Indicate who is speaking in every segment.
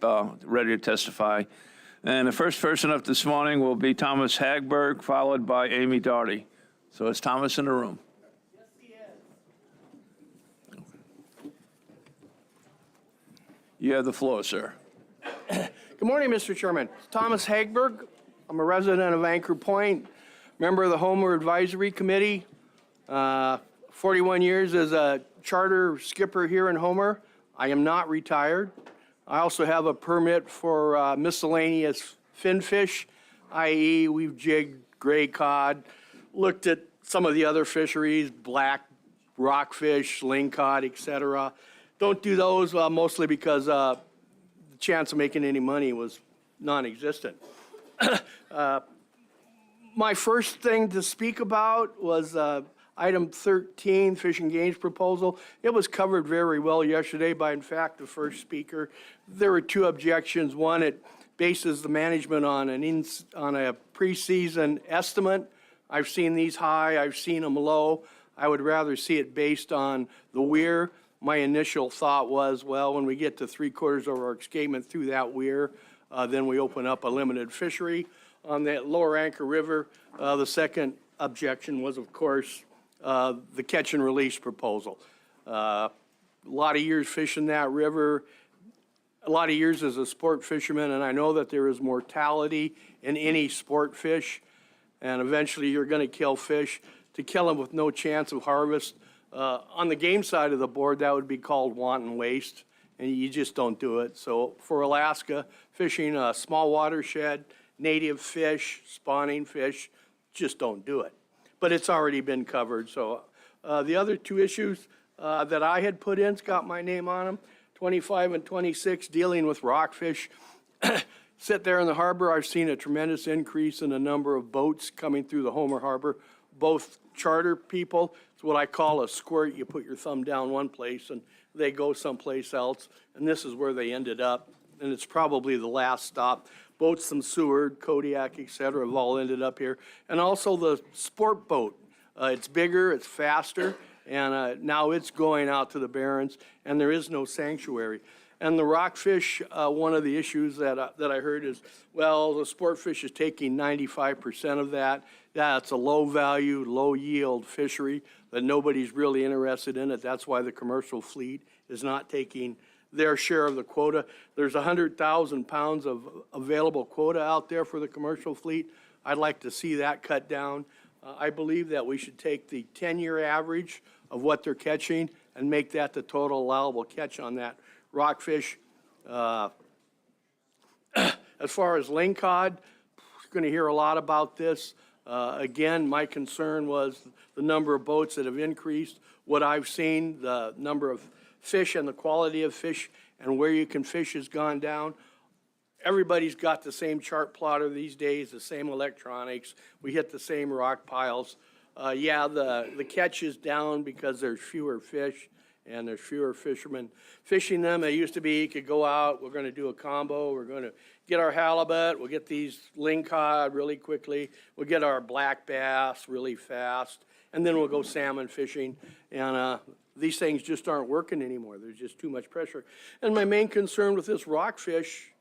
Speaker 1: ready to testify. And the first person up this morning will be Thomas Hagberg, followed by Amy Doherty. So is Thomas in the room?
Speaker 2: Yes, he is.
Speaker 1: You have the floor, sir.
Speaker 2: Good morning, Mr. Chairman. Thomas Hagberg. I'm a resident of Anchor Point, member of the Homer Advisory Committee, 41 years as a charter skipper here in Homer. I am not retired. I also have a permit for miscellaneous finfish, i.e. we've jigged gray cod, looked at some of the other fisheries, black rockfish, lingcod, etc. Don't do those mostly because the chance of making any money was non-existent. My first thing to speak about was item 13, Fish and Games proposal. It was covered very well yesterday by, in fact, the first speaker. There were two objections. One, it bases the management on a preseason estimate. I've seen these high, I've seen them low. I would rather see it based on the weir. My initial thought was, well, when we get to 3/4 of our escapement through that weir, then we open up a limited fishery on that lower Anchor River. The second objection was, of course, the catch and release proposal. A lot of years fishing that river, a lot of years as a sport fisherman, and I know that there is mortality in any sport fish, and eventually you're going to kill fish. To kill them with no chance of harvest, on the game side of the board, that would be called wanton waste, and you just don't do it. So for Alaska, fishing a small watershed, native fish, spawning fish, just don't do it. But it's already been covered. So the other two issues that I had put in, it's got my name on them, 25 and 26, dealing with rockfish. Sit there in the harbor, I've seen a tremendous increase in the number of boats coming through the Homer Harbor, both charter people. It's what I call a squirt. You put your thumb down one place and they go someplace else, and this is where they ended up, and it's probably the last stop. Boats from Seward, Kodiak, et cetera, have all ended up here. And also the sport boat. It's bigger, it's faster, and now it's going out to the Barrens, and there is no sanctuary. And the rockfish, one of the issues that I heard is, well, the sport fish is taking 95% of that. Yeah, it's a low value, low yield fishery that nobody's really interested in it. That's why the commercial fleet is not taking their share of the quota. There's 100,000 pounds of available quota out there for the commercial fleet. I'd like to see that cut down. I believe that we should take the 10-year average of what they're catching and make that the total allowable catch on that rockfish. As far as lingcod, you're going to hear a lot about this. Again, my concern was the number of boats that have increased. What I've seen, the number of fish and the quality of fish and where you can fish has gone down. Everybody's got the same chart plotter these days, the same electronics. We hit the same rock piles. Yeah, the catch is down because there's fewer fish and there's fewer fishermen fishing them. It used to be you could go out, we're going to do a combo, we're going to get our halibut, we'll get these lingcod really quickly, we'll get our black bass really fast, and then we'll go salmon fishing. And these things just aren't working anymore. There's just too much pressure. And my main concern with this rockfish,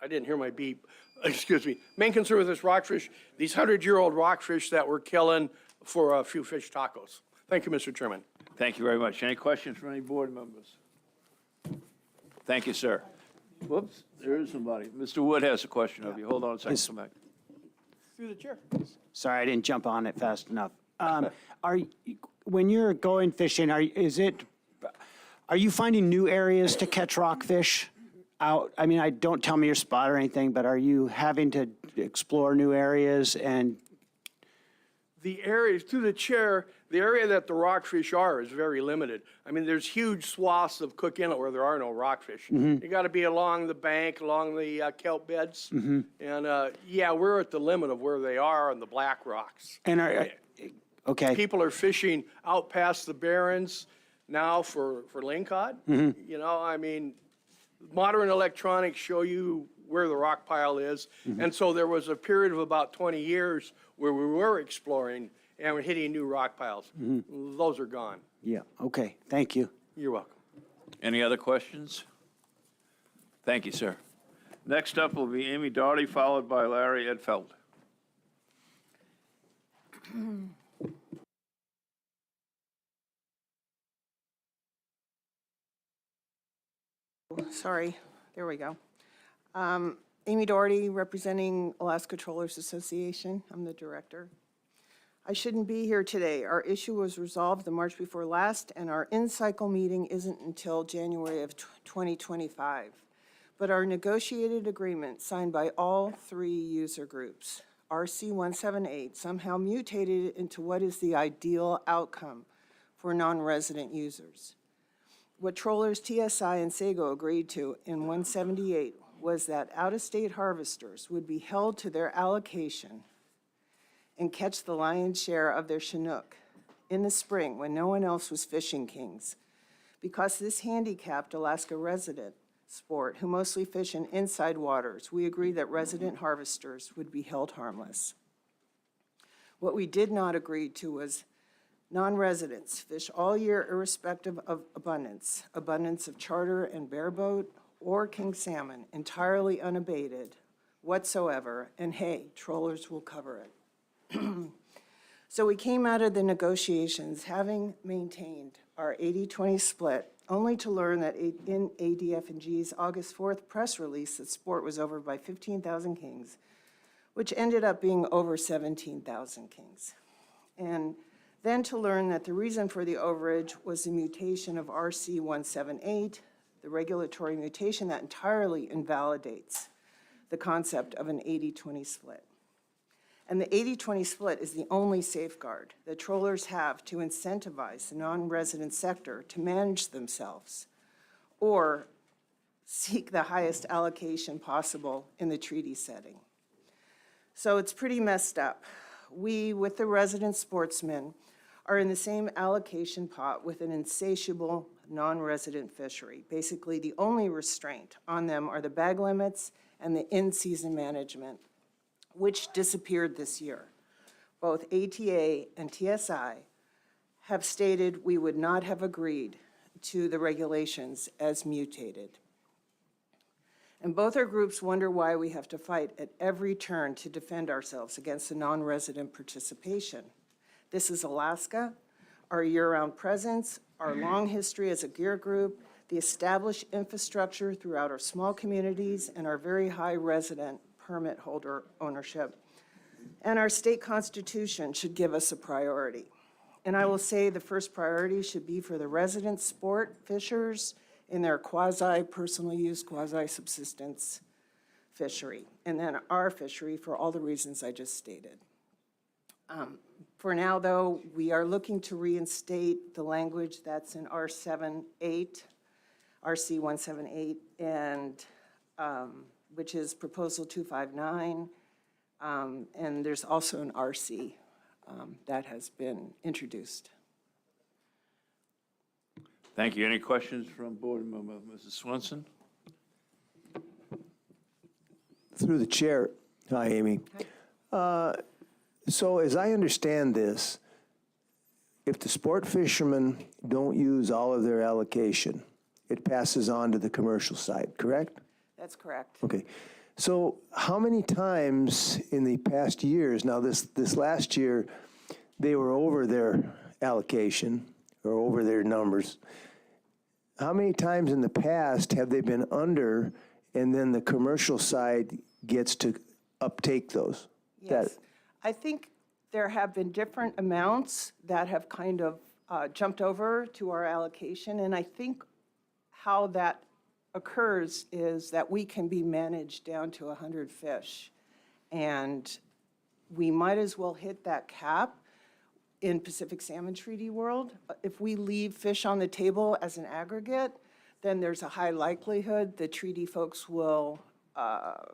Speaker 2: I didn't hear my beep, excuse me. Main concern with this rockfish, these 100-year-old rockfish that we're killing for a few fish tacos. Thank you, Mr. Chairman.
Speaker 1: Thank you very much. Any questions from any board members? Thank you, sir. Whoops, there is somebody. Mr. Wood has a question of you. Hold on a second. Come back.
Speaker 2: Through the chair.
Speaker 3: Sorry, I didn't jump on it fast enough. When you're going fishing, are you finding new areas to catch rockfish out? I mean, don't tell me your spot or anything, but are you having to explore new areas? And
Speaker 2: The areas, through the chair, the area that the rockfish are is very limited. I mean, there's huge swaths of Cook Inlet where there are no rockfish. You got to be along the bank, along the kelp beds. And yeah, we're at the limit of where they are on the black rocks.
Speaker 3: And okay.
Speaker 2: People are fishing out past the Barrens now for lingcod. You know, I mean, modern electronics show you where the rock pile is. And so there was a period of about 20 years where we were exploring and we're hitting new rock piles. Those are gone.
Speaker 3: Yeah, okay, thank you.
Speaker 2: You're welcome.
Speaker 1: Any other questions? Thank you, sir. Next up will be Amy Doherty, followed by Larry Edfeld.
Speaker 4: Sorry, there we go. Amy Doherty, representing Alaska Trollers Association. I'm the director. I shouldn't be here today. Our issue was resolved the March before last, and our in-cycle meeting isn't until January of 2025. But our negotiated agreement, signed by all three user groups, RC 178, somehow mutated into what is the ideal outcome for non-resident users. What Trollers, TSI, and Sago agreed to in 178 was that out-of-state harvesters would be held to their allocation and catch the lion's share of their Chinook in the spring when no one else was fishing kings. Because this handicapped Alaska resident sport, who mostly fish in inside waters, we agreed that resident harvesters would be held harmless. What we did not agree to was non-residents fish all year irrespective of abundance of charter and bareboat or king salmon, entirely unabated whatsoever, and hey, trollers will cover it. So we came out of the negotiations having maintained our 80-20 split, only to learn that in ADF&G's August 4th press release that sport was over by 15,000 kings, which ended up being over 17,000 kings. And then to learn that the reason for the overage was the mutation of RC 178, the regulatory mutation that entirely invalidates the concept of an 80-20 split. And the 80-20 split is the only safeguard that trollers have to incentivize the non-resident sector to manage themselves or seek the highest allocation possible in the treaty setting. So it's pretty messed up. We, with the resident sportsmen, are in the same allocation pot with an insatiable non-resident fishery. Basically, the only restraint on them are the bag limits and the in-season management, which disappeared this year. Both ATA and TSI have stated we would not have agreed to the regulations as mutated. And both our groups wonder why we have to fight at every turn to defend ourselves against the non-resident participation. This is Alaska, our year-round presence, our long history as a gear group, the established infrastructure throughout our small communities, and our very high resident permit holder ownership. And our state constitution should give us a priority. And I will say the first priority should be for the resident sport fishers in their quasi-personal use, quasi-subsistence fishery, and then our fishery for all the reasons I just stated. For now, though, we are looking to reinstate the language that's in RC 178, and which is Proposal 259, and there's also an RC that has been introduced.
Speaker 1: Thank you. Any questions from board member, Mrs. Swenson?
Speaker 5: Through the chair. Hi, Amy. So as I understand this, if the sport fishermen don't use all of their allocation, it passes on to the commercial side, correct?
Speaker 4: That's correct.
Speaker 5: Okay. So how many times in the past years, now this last year, they were over their allocation or over their numbers. How many times in the past have they been under and then the commercial side gets to uptake those?
Speaker 4: Yes. I think there have been different amounts that have kind of jumped over to our allocation, and I think how that occurs is that we can be managed down to 100 fish, and we might as well hit that cap in Pacific Salmon Treaty world. If we leave fish on the table as an aggregate, then there's a high likelihood the treaty folks will,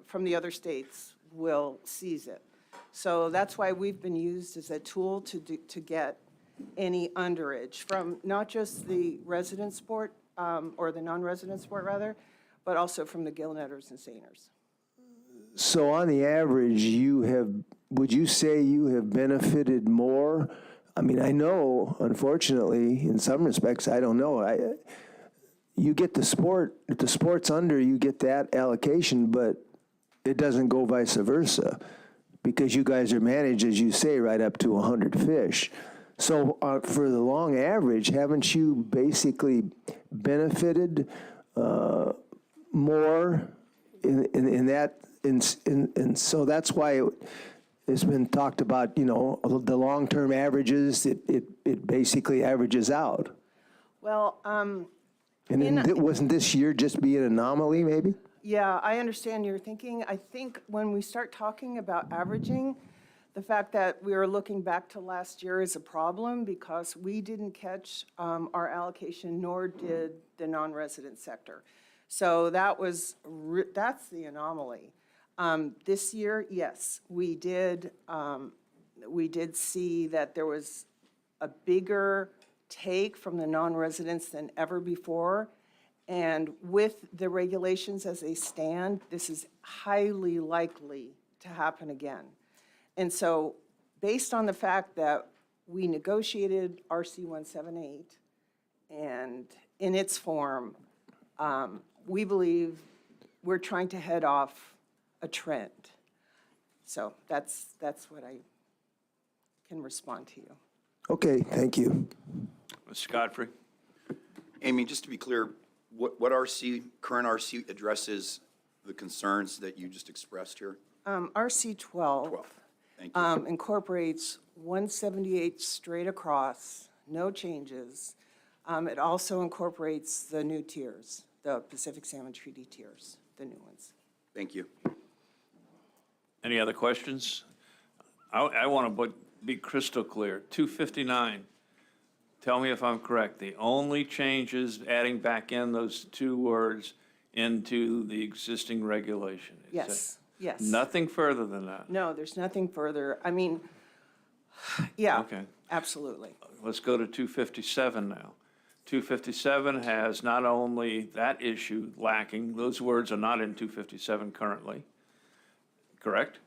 Speaker 4: from the other states, will seize it. So that's why we've been used as a tool to get any underage from not just the resident sport, or the non-resident sport rather, but also from the gill netters and seiners.
Speaker 5: So on the average, would you say you have benefited more? I mean, I know, unfortunately, in some respects, I don't know. you get the sport, if the sport's under, you get that allocation, but it doesn't go vice versa, because you guys are managed, as you say, right up to 100 fish. So for the long average, haven't you basically benefited more in that? And so that's why it's been talked about, you know, the long-term averages, it basically averages out.
Speaker 4: Well,
Speaker 5: And then wasn't this year just be an anomaly, maybe?
Speaker 4: yeah, I understand your thinking. I think when we start talking about averaging, the fact that we are looking back to last year is a problem because we didn't catch our allocation, nor did the non-resident sector. So that's the anomaly. This year, yes, we did see that there was a bigger take from the non-residents than ever before. And with the regulations as they stand, this is highly likely to happen again. And so based on the fact that we negotiated RC 178 and in its form, we believe we're trying to head off a trend. So that's what I can respond to you.
Speaker 5: Okay, thank you.
Speaker 1: Mr. Godfrey?
Speaker 6: Amy, just to be clear, what current RC addresses the concerns that you just expressed here?
Speaker 4: RC 12.
Speaker 6: 12. Thank you.
Speaker 4: Incorporates 178 straight across, no changes. It also incorporates the new tiers, the Pacific Salmon Treaty tiers, the new ones.
Speaker 6: Thank you.
Speaker 1: Any other questions? I want to be crystal clear. 259, tell me if I'm correct. The only change is adding back in those two words into the existing regulation. Is
Speaker 4: Yes, yes.
Speaker 1: that- Nothing further than that?
Speaker 4: No, there's nothing further. I mean, yeah,
Speaker 1: Okay.
Speaker 4: absolutely.
Speaker 1: Let's go to 257 now. 257 has not only that issue lacking, those words are not in 257 currently, correct?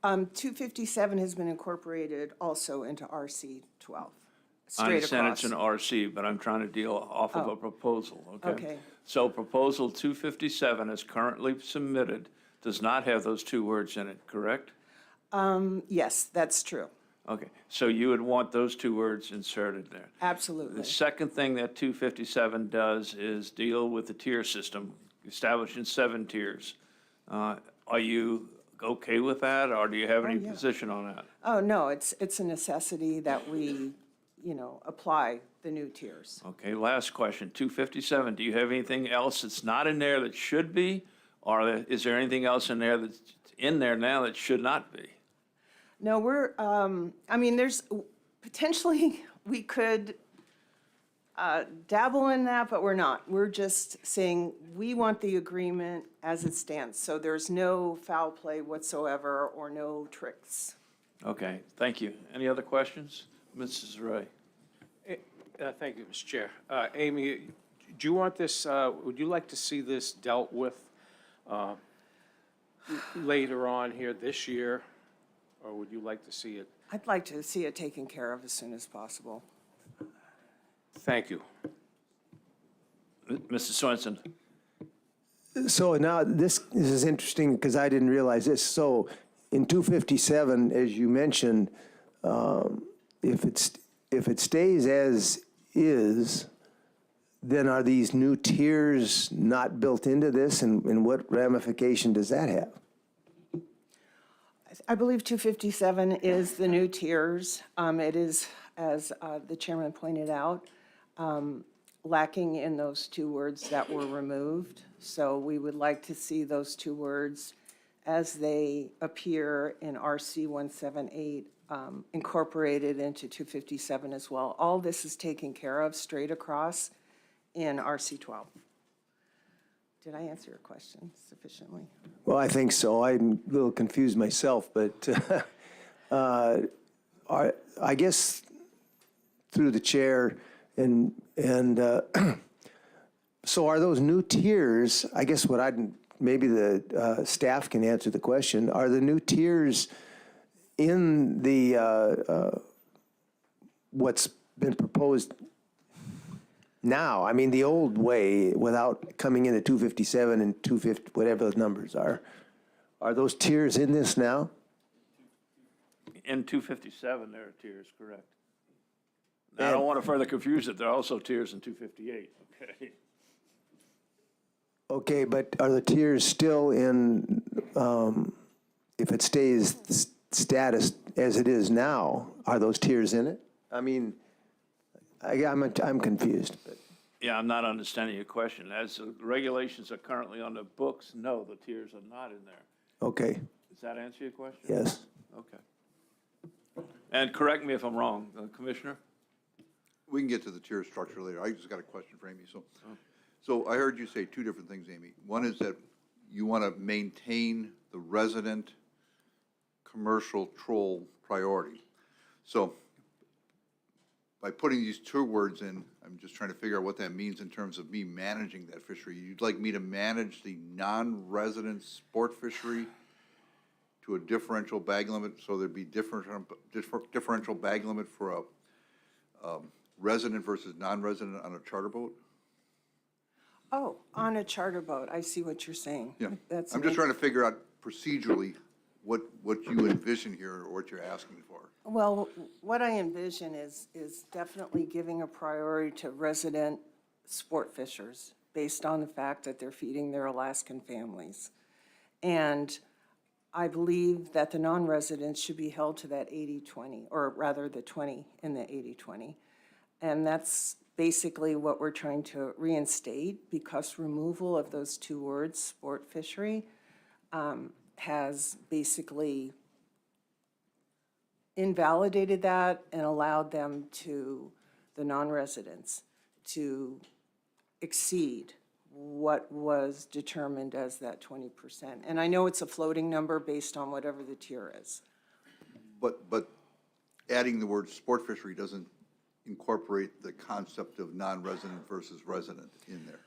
Speaker 4: 257 has been incorporated also into RC 12,
Speaker 1: I
Speaker 4: straight
Speaker 1: understand
Speaker 4: across.
Speaker 1: it's an RC, but I'm trying to deal off of a proposal, okay?
Speaker 4: Okay.
Speaker 1: So proposal 257 as currently submitted does not have those two words in it, correct?
Speaker 4: Yes, that's true.
Speaker 1: Okay, so you would want those two words inserted there.
Speaker 4: Absolutely.
Speaker 1: The second thing that 257 does is deal with the tier system, establishing 7 tiers. Are you okay with that, or do you have any
Speaker 4: yeah.
Speaker 1: position on that?
Speaker 4: Oh, no, it's a necessity that we, apply the new tiers.
Speaker 1: Okay, last question, 257, do you have anything else that's not in there that should be? Or is there anything else in there that's in there now that should not be?
Speaker 4: No, there's potentially, we could dabble in that, but we're not. We're just saying we want the agreement as it stands. So there's no foul play whatsoever or no tricks.
Speaker 1: Okay, thank you. Any other questions? Mrs. Ray?
Speaker 7: Thank you, Mr. Chair. Amy, do you want this, would you like to see this dealt with later on here this year, or would you like to see it?
Speaker 4: I'd like to see it taken care of as soon as possible.
Speaker 7: Thank you.
Speaker 1: Mrs. Swenson?
Speaker 5: So now this is interesting because I didn't realize this. So in 257, as you mentioned, if it stays as is, then are these new tiers not built into this, and what ramification does that have?
Speaker 4: I believe 257 is the new tiers. It is, as the chairman pointed out, lacking in those two words that were removed. So we would like to see those two words as they appear in RC 178 incorporated into 257 as well. All this is taken care of straight across in RC 12. Did I answer your question sufficiently?
Speaker 5: Well, I think so. I'm a little confused myself, but I guess through the chair and so are those new tiers, I guess maybe the staff can answer the question, are the new tiers in the what's been proposed now? I mean, the old way, without coming into 257 and 250, whatever those numbers are those tiers in this now?
Speaker 1: In 257, there are tiers, correct. Now, I don't want to further confuse it, there are also tiers in 258, okay?
Speaker 5: Okay, but are the tiers still in, if it stays status as it is now, are those tiers in it? I mean, I'm confused. But.
Speaker 1: Yeah, I'm not understanding your question. As the regulations are currently on the books, no, the tiers are not in there.
Speaker 5: Okay,
Speaker 1: Does that answer your question?
Speaker 5: yes.
Speaker 1: Okay. And correct me if I'm wrong, Commissioner?
Speaker 8: We can get to the tier structure later. I just got a question for Amy. So I heard you say two different things, Amy. One is that you want to maintain the resident commercial troll priority. So by putting these two words in, I'm just trying to figure out what that means in terms of me managing that fishery. You'd like me to manage the non-resident sport fishery to a differential bag limit, so there'd be differential bag limit for a resident versus non-resident on a charter boat?
Speaker 4: Oh, on a charter boat, I see what you're saying.
Speaker 8: Yeah.
Speaker 4: That's
Speaker 8: I'm just trying to figure out procedurally what you envision here or what you're asking for.
Speaker 4: Well, what I envision is definitely giving a priority to resident sport fishers based on the fact that they're feeding their Alaskan families. And I believe that the non-residents should be held to that 80-20, or rather the 20 in the 80-20. And that's basically what we're trying to reinstate, because removal of those two words, sport fishery, has basically invalidated that and allowed them to, the non-residents, to exceed what was determined as that 20%. And I know it's a floating number based on whatever the tier is.
Speaker 8: But adding the word sport fishery doesn't incorporate the concept of non-resident versus resident in there.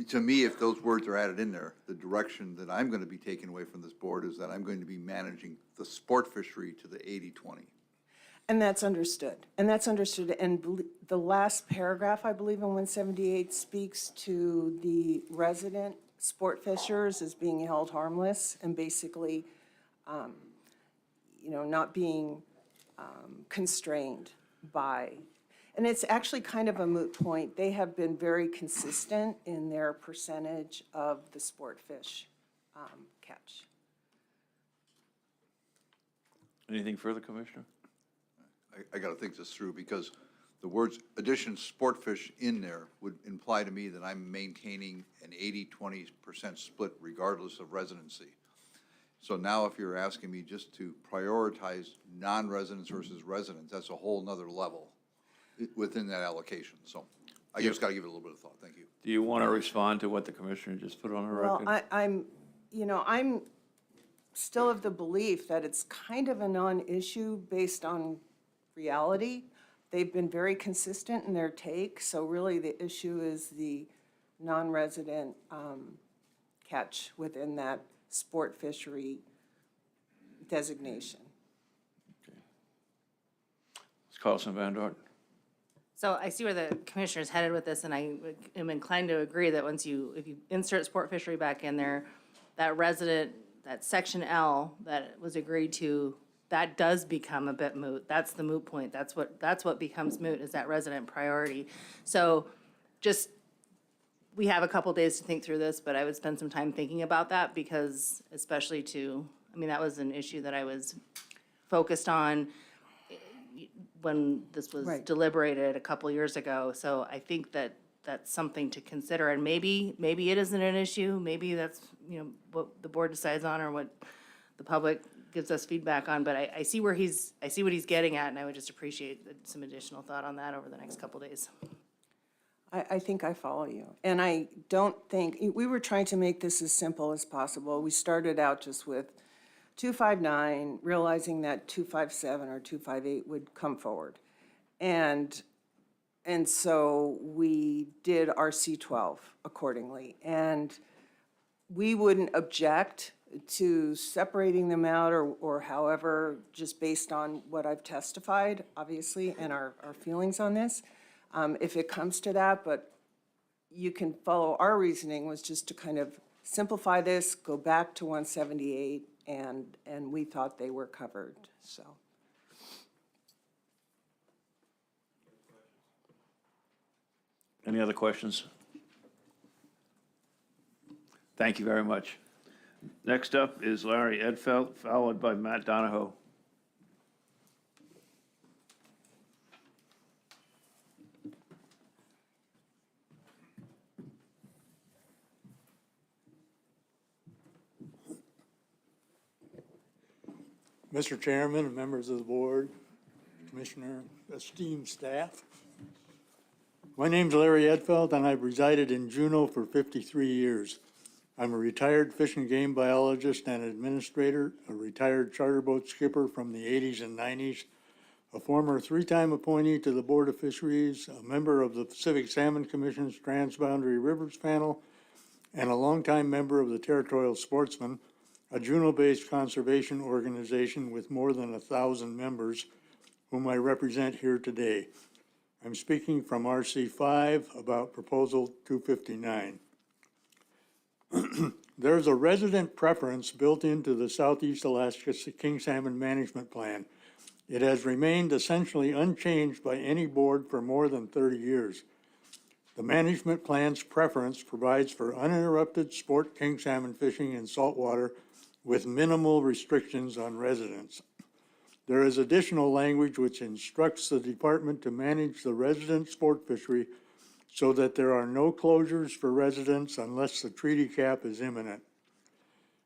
Speaker 8: To me, if those words are added in there, the direction that I'm going to be taking away from this board is that I'm going to be managing the sport fishery to the 80-20.
Speaker 4: And that's understood. And that's understood. And the last paragraph, I believe, in 178 speaks to the resident sport fishers as being held harmless and basically, not being constrained by. And it's actually kind of a moot point. They have been very consistent in their percentage of the sport fish catch.
Speaker 1: Anything further, Commissioner?
Speaker 8: I got to think this through, because the words addition sport fish in there would imply to me that I'm maintaining an 80-20% split regardless of residency. So now if you're asking me just to prioritize non-residents versus residents, that's a whole nother level within that allocation. So I just got to give it a little bit of thought. Thank you.
Speaker 1: Do you want to respond to what the Commissioner just put on the record?
Speaker 4: Well, I'm still of the belief that it's kind of a non-issue based on reality. They've been very consistent in their take, so really the issue is the non-resident catch within that sport fishery designation.
Speaker 1: Ms. Carlson Van Dort.
Speaker 9: So I see where the commissioner's headed with this, and I am inclined to agree that if you insert sport fishery back in there, that resident, that section L that was agreed to, that does become a bit moot. That's the moot point. That's what becomes moot, is that resident priority. So we have a couple days to think through this, but I would spend some time thinking about that, because especially that was an issue that I was focused on when this was
Speaker 4: Right.
Speaker 9: deliberated a couple years ago. So I think that that's something to consider, and maybe it isn't an issue. Maybe that's, what the board decides on or what the public gives us feedback on, but I see what he's getting at, and I would just appreciate some additional thought on that over the next couple days.
Speaker 4: I think I follow you. And I don't think, we were trying to make this as simple as possible. We started out just with 259, realizing that 257 or 258 would come forward. And so we did our C12 accordingly. And we wouldn't object to separating them out or however, just based on what I've testified, obviously, and our feelings on this. if it comes to that, but you can follow our reasoning was just to kind of simplify this, go back to 178, and we thought they were covered, so.
Speaker 1: Any other questions? Thank you very much. Next up is Larry Edfeld, followed by Matt Donahoe.
Speaker 10: Mr. Chairman and members of the board, Commissioner, esteemed staff. My name's Larry Edfeld, and I've resided in Juneau for 53 years. I'm a retired fish and game biologist and administrator, a retired charter boat skipper from the 80s and 90s, a former three-time appointee to the Board of Fisheries, a member of the Pacific Salmon Commission's Transboundary Rivers Panel, and a longtime member of the Territorial Sportsmen, a Juneau-based conservation organization with more than 1,000 members, whom I represent here today. I'm speaking from RC5 about Proposal 259. There's a resident preference built into the Southeast Alaska King Salmon Management Plan. It has remained essentially unchanged by any board for more than 30 years. The management plan's preference provides for uninterrupted sport king salmon fishing in saltwater with minimal restrictions on residents. There is additional language which instructs the department to manage the resident sport fishery so that there are no closures for residents unless the treaty cap is imminent.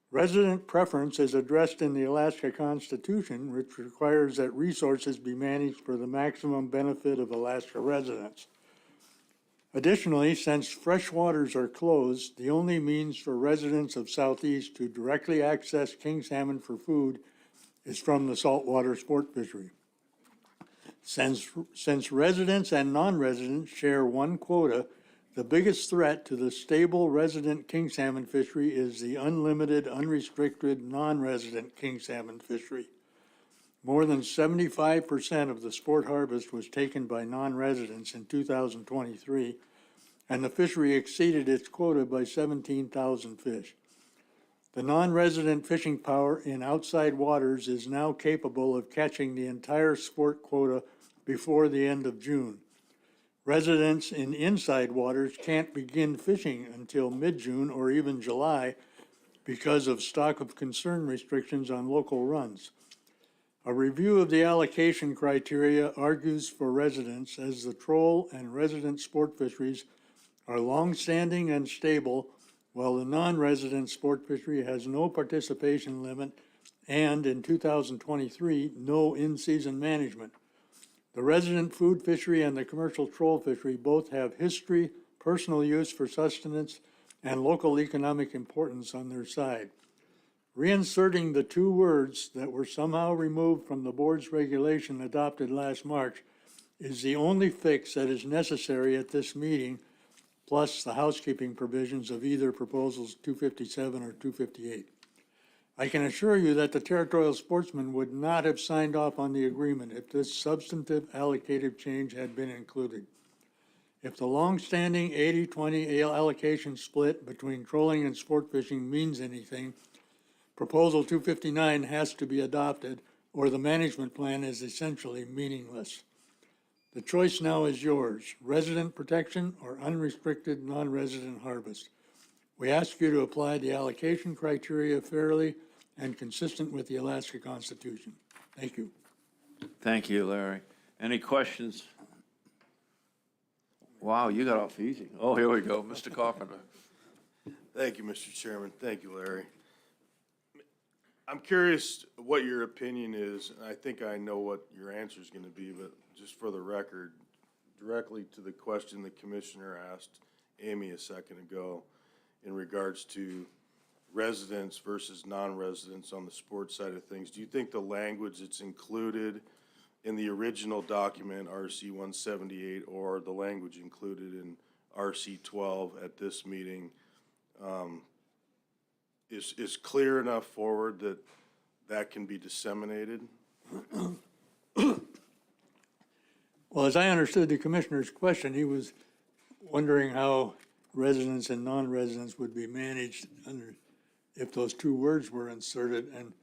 Speaker 10: Resident preference is addressed in the Alaska Constitution, which requires that resources be managed for the maximum benefit of Alaska residents. Additionally, since freshwaters are closed, the only means for residents of Southeast to directly access king salmon for food is from the saltwater sport fishery. Since residents and non-residents share one quota, the biggest threat to the stable resident king salmon fishery is the unlimited, unrestricted, non-resident king salmon fishery. More than 75% of the sport harvest was taken by non-residents in 2023, and the fishery exceeded its quota by 17,000 fish. The non-resident fishing power in outside waters is now capable of catching the entire sport quota before the end of June. Residents in inside waters can't begin fishing until mid-June or even July because of stock of concern restrictions on local runs. A review of the allocation criteria argues for residents, as the troll and resident sport fisheries are long-standing and stable, while the non-resident sport fishery has no participation limit and, in 2023, no in-season management. The resident food fishery and the commercial troll fishery both have history, personal use for sustenance, and local economic importance on their side. Reinserting the two words that were somehow removed from the board's regulation adopted last March is the only fix that is necessary at this meeting, plus the housekeeping provisions of either proposals 257 or 258. I can assure you that the territorial sportsmen would not have signed off on the agreement if this substantive allocative change had been included. If the long-standing 80-20 allocation split between trolling and sport fishing means anything, Proposal 259 has to be adopted, or the management plan is essentially meaningless. The choice now is yours: resident protection or unrestricted non-resident harvest. We ask you to apply the allocation criteria fairly and consistent with the Alaska Constitution. Thank you.
Speaker 1: Thank you, Larry. Any questions? Wow, you got off easy. Oh, here we go, Mr. Carpenter.
Speaker 11: Thank you, Mr. Chairman. Thank you, Larry. I'm curious what your opinion is, and I think I know what your answer is going to be, but just for the record, directly to the question the commissioner asked Amy a second ago in regards to residents versus non-residents on the sports side of things. Do you think the language that's included in the original document, RC 178, or the language included in RC 12 at this meeting is clear enough forward that that can be disseminated?
Speaker 10: Well, as I understood the commissioner's question, he was wondering how residents and non-residents would be managed under, if those two words were inserted. And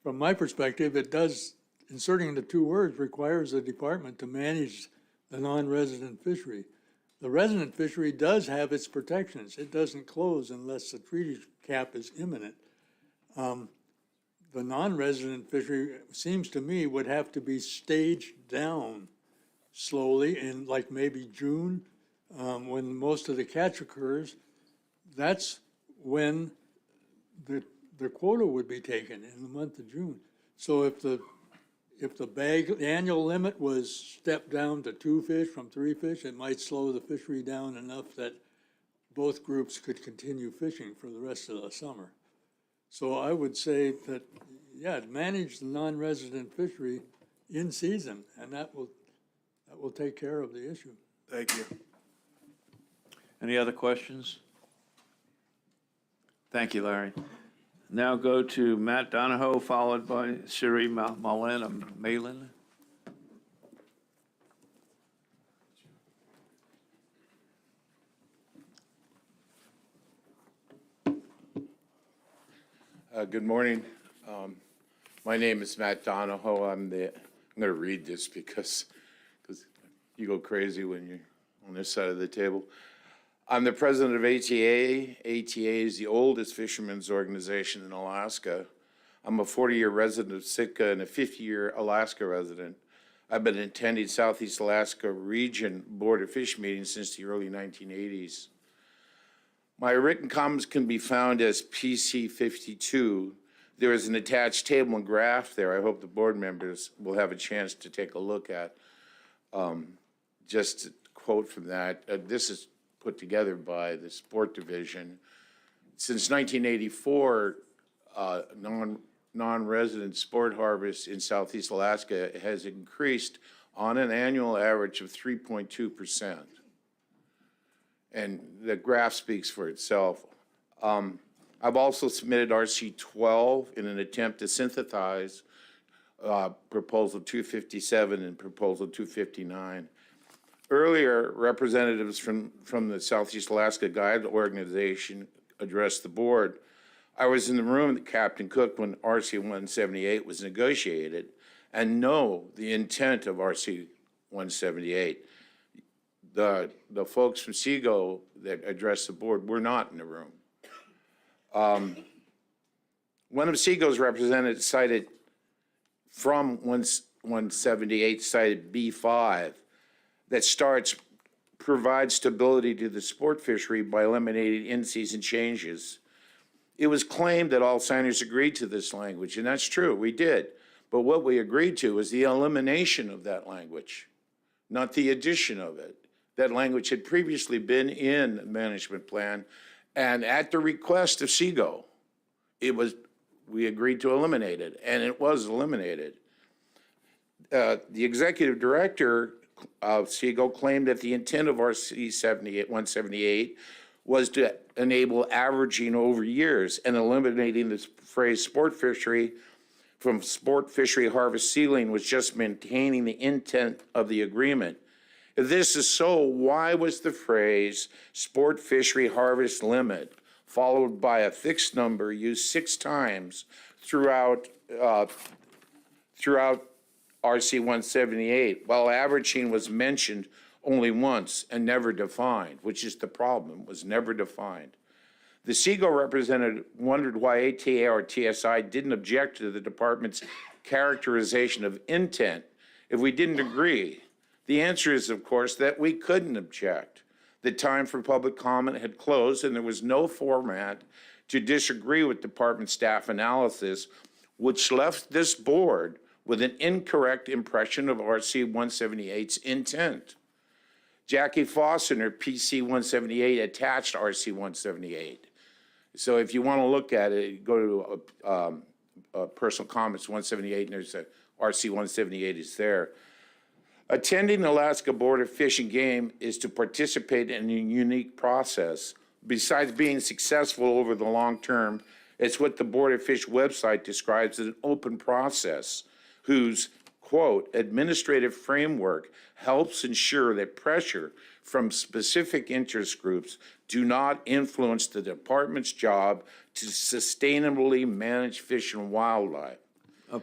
Speaker 10: from my perspective, it does, inserting the two words requires the department to manage the non-resident fishery. The resident fishery does have its protections. It doesn't close unless the treaty cap is imminent. The non-resident fishery, seems to me, would have to be staged down slowly in like maybe June, when most of the catch occurs. That's when the quota would be taken, in the month of June. So if the annual limit was stepped down to 2 fish from 3 fish, it might slow the fishery down enough that both groups could continue fishing for the rest of the summer. So I would say that, yeah, manage the non-resident fishery in season, and that will take care of the issue.
Speaker 11: Thank you.
Speaker 1: Any other questions? Thank you, Larry. Now go to Matt Donahoe, followed by Siri Malin.
Speaker 12: Good morning. My name is Matt Donahoe. I'm going to read this because you go crazy when you're on this side of the table. I'm the president of ATA. ATA is the oldest fishermen's organization in Alaska. I'm a 40-year resident of Sitka and a 50-year Alaska resident. I've been attending Southeast Alaska Region Board of Fish meetings since the early 1980s. My written comments can be found as PC 52. There is an attached table and graph there. I hope the board members will have a chance to take a look at. Just to quote from that, this is put together by the Sport Division. Since 1984, non-resident sport harvest in Southeast Alaska has increased on an annual average of 3.2%. And the graph speaks for itself. I've also submitted RC 12 in an attempt to synthesize Proposal 257 and Proposal 259. Earlier, representatives from the Southeast Alaska Guide Organization addressed the board. I was in the room with Captain Cook when RC 178 was negotiated and know the intent of RC 178. The folks from SEGO that addressed the board were not in the room. One of SEGO's representatives cited from 178 cited B5 that provides stability to the sport fishery by eliminating in-season changes. It was claimed that all signers agreed to this language, and that's true, we did. But what we agreed to was the elimination of that language, not the addition of it. That language had previously been in the management plan, and at the request of SEGO, we agreed to eliminate it, and it was eliminated. The executive director of SEGO claimed that the intent of RC 178 was to enable averaging over years and eliminating the phrase sport fishery from sport fishery harvest ceiling was just maintaining the intent of the agreement. If this is so, why was the phrase sport fishery harvest limit followed by a fixed number used 6 times throughout RC 178, while averaging was mentioned only once and never defined, which is the problem, was never defined. The SEGO representative wondered why ATA or TSI didn't object to the department's characterization of intent if we didn't agree. The answer is, of course, that we couldn't object. The time for public comment had closed and there was no format to disagree with department staff analysis, which left this board with an incorrect impression of RC 178's intent. Jackie Foss in her PC 178 attached RC 178. So if you want to look at it, go to personal comments 178 and there's a RC 178 is there. Attending the Alaska Board of Fish and Game is to participate in a unique process. Besides being successful over the long term, it's what the Board of Fish website describes as an open process, whose quote, administrative framework helps ensure that pressure from specific interest groups do not influence the department's job to sustainably manage fish and wildlife.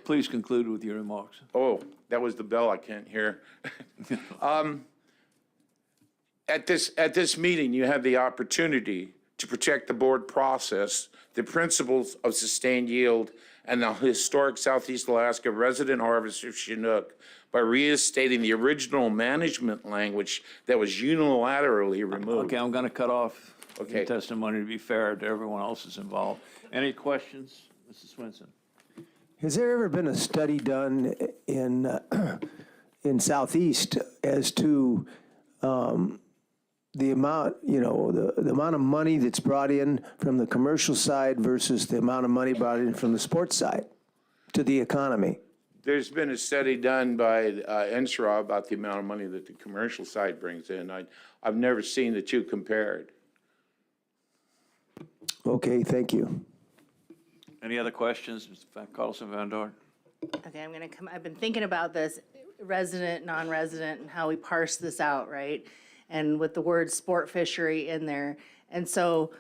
Speaker 1: Please conclude with your remarks.
Speaker 12: Oh, that was the bell, I can't hear. At this meeting, you have the opportunity to protect the board process, the principles of sustained yield, and the historic Southeast Alaska resident harvest of Chinook by reinstating the original management language that was unilaterally removed.
Speaker 1: Okay, I'm going to cut off
Speaker 12: Okay.
Speaker 1: your testimony to be fair to everyone else that's involved. Any questions? Mrs. Swinson?
Speaker 5: Has there ever been a study done in Southeast as to the amount, the amount of money that's brought in from the commercial side versus the amount of money brought in from the sports side to the economy?
Speaker 12: There's been a study done by NSRA about the amount of money that the commercial side brings in. I've never seen the two compared.
Speaker 5: Okay, thank you.
Speaker 1: Any other questions, Mr. Carlson Van Dorn?
Speaker 9: Okay, I've been thinking about this, resident, non-resident, and how we parse this out, right? And with the word sport fishery in there. And so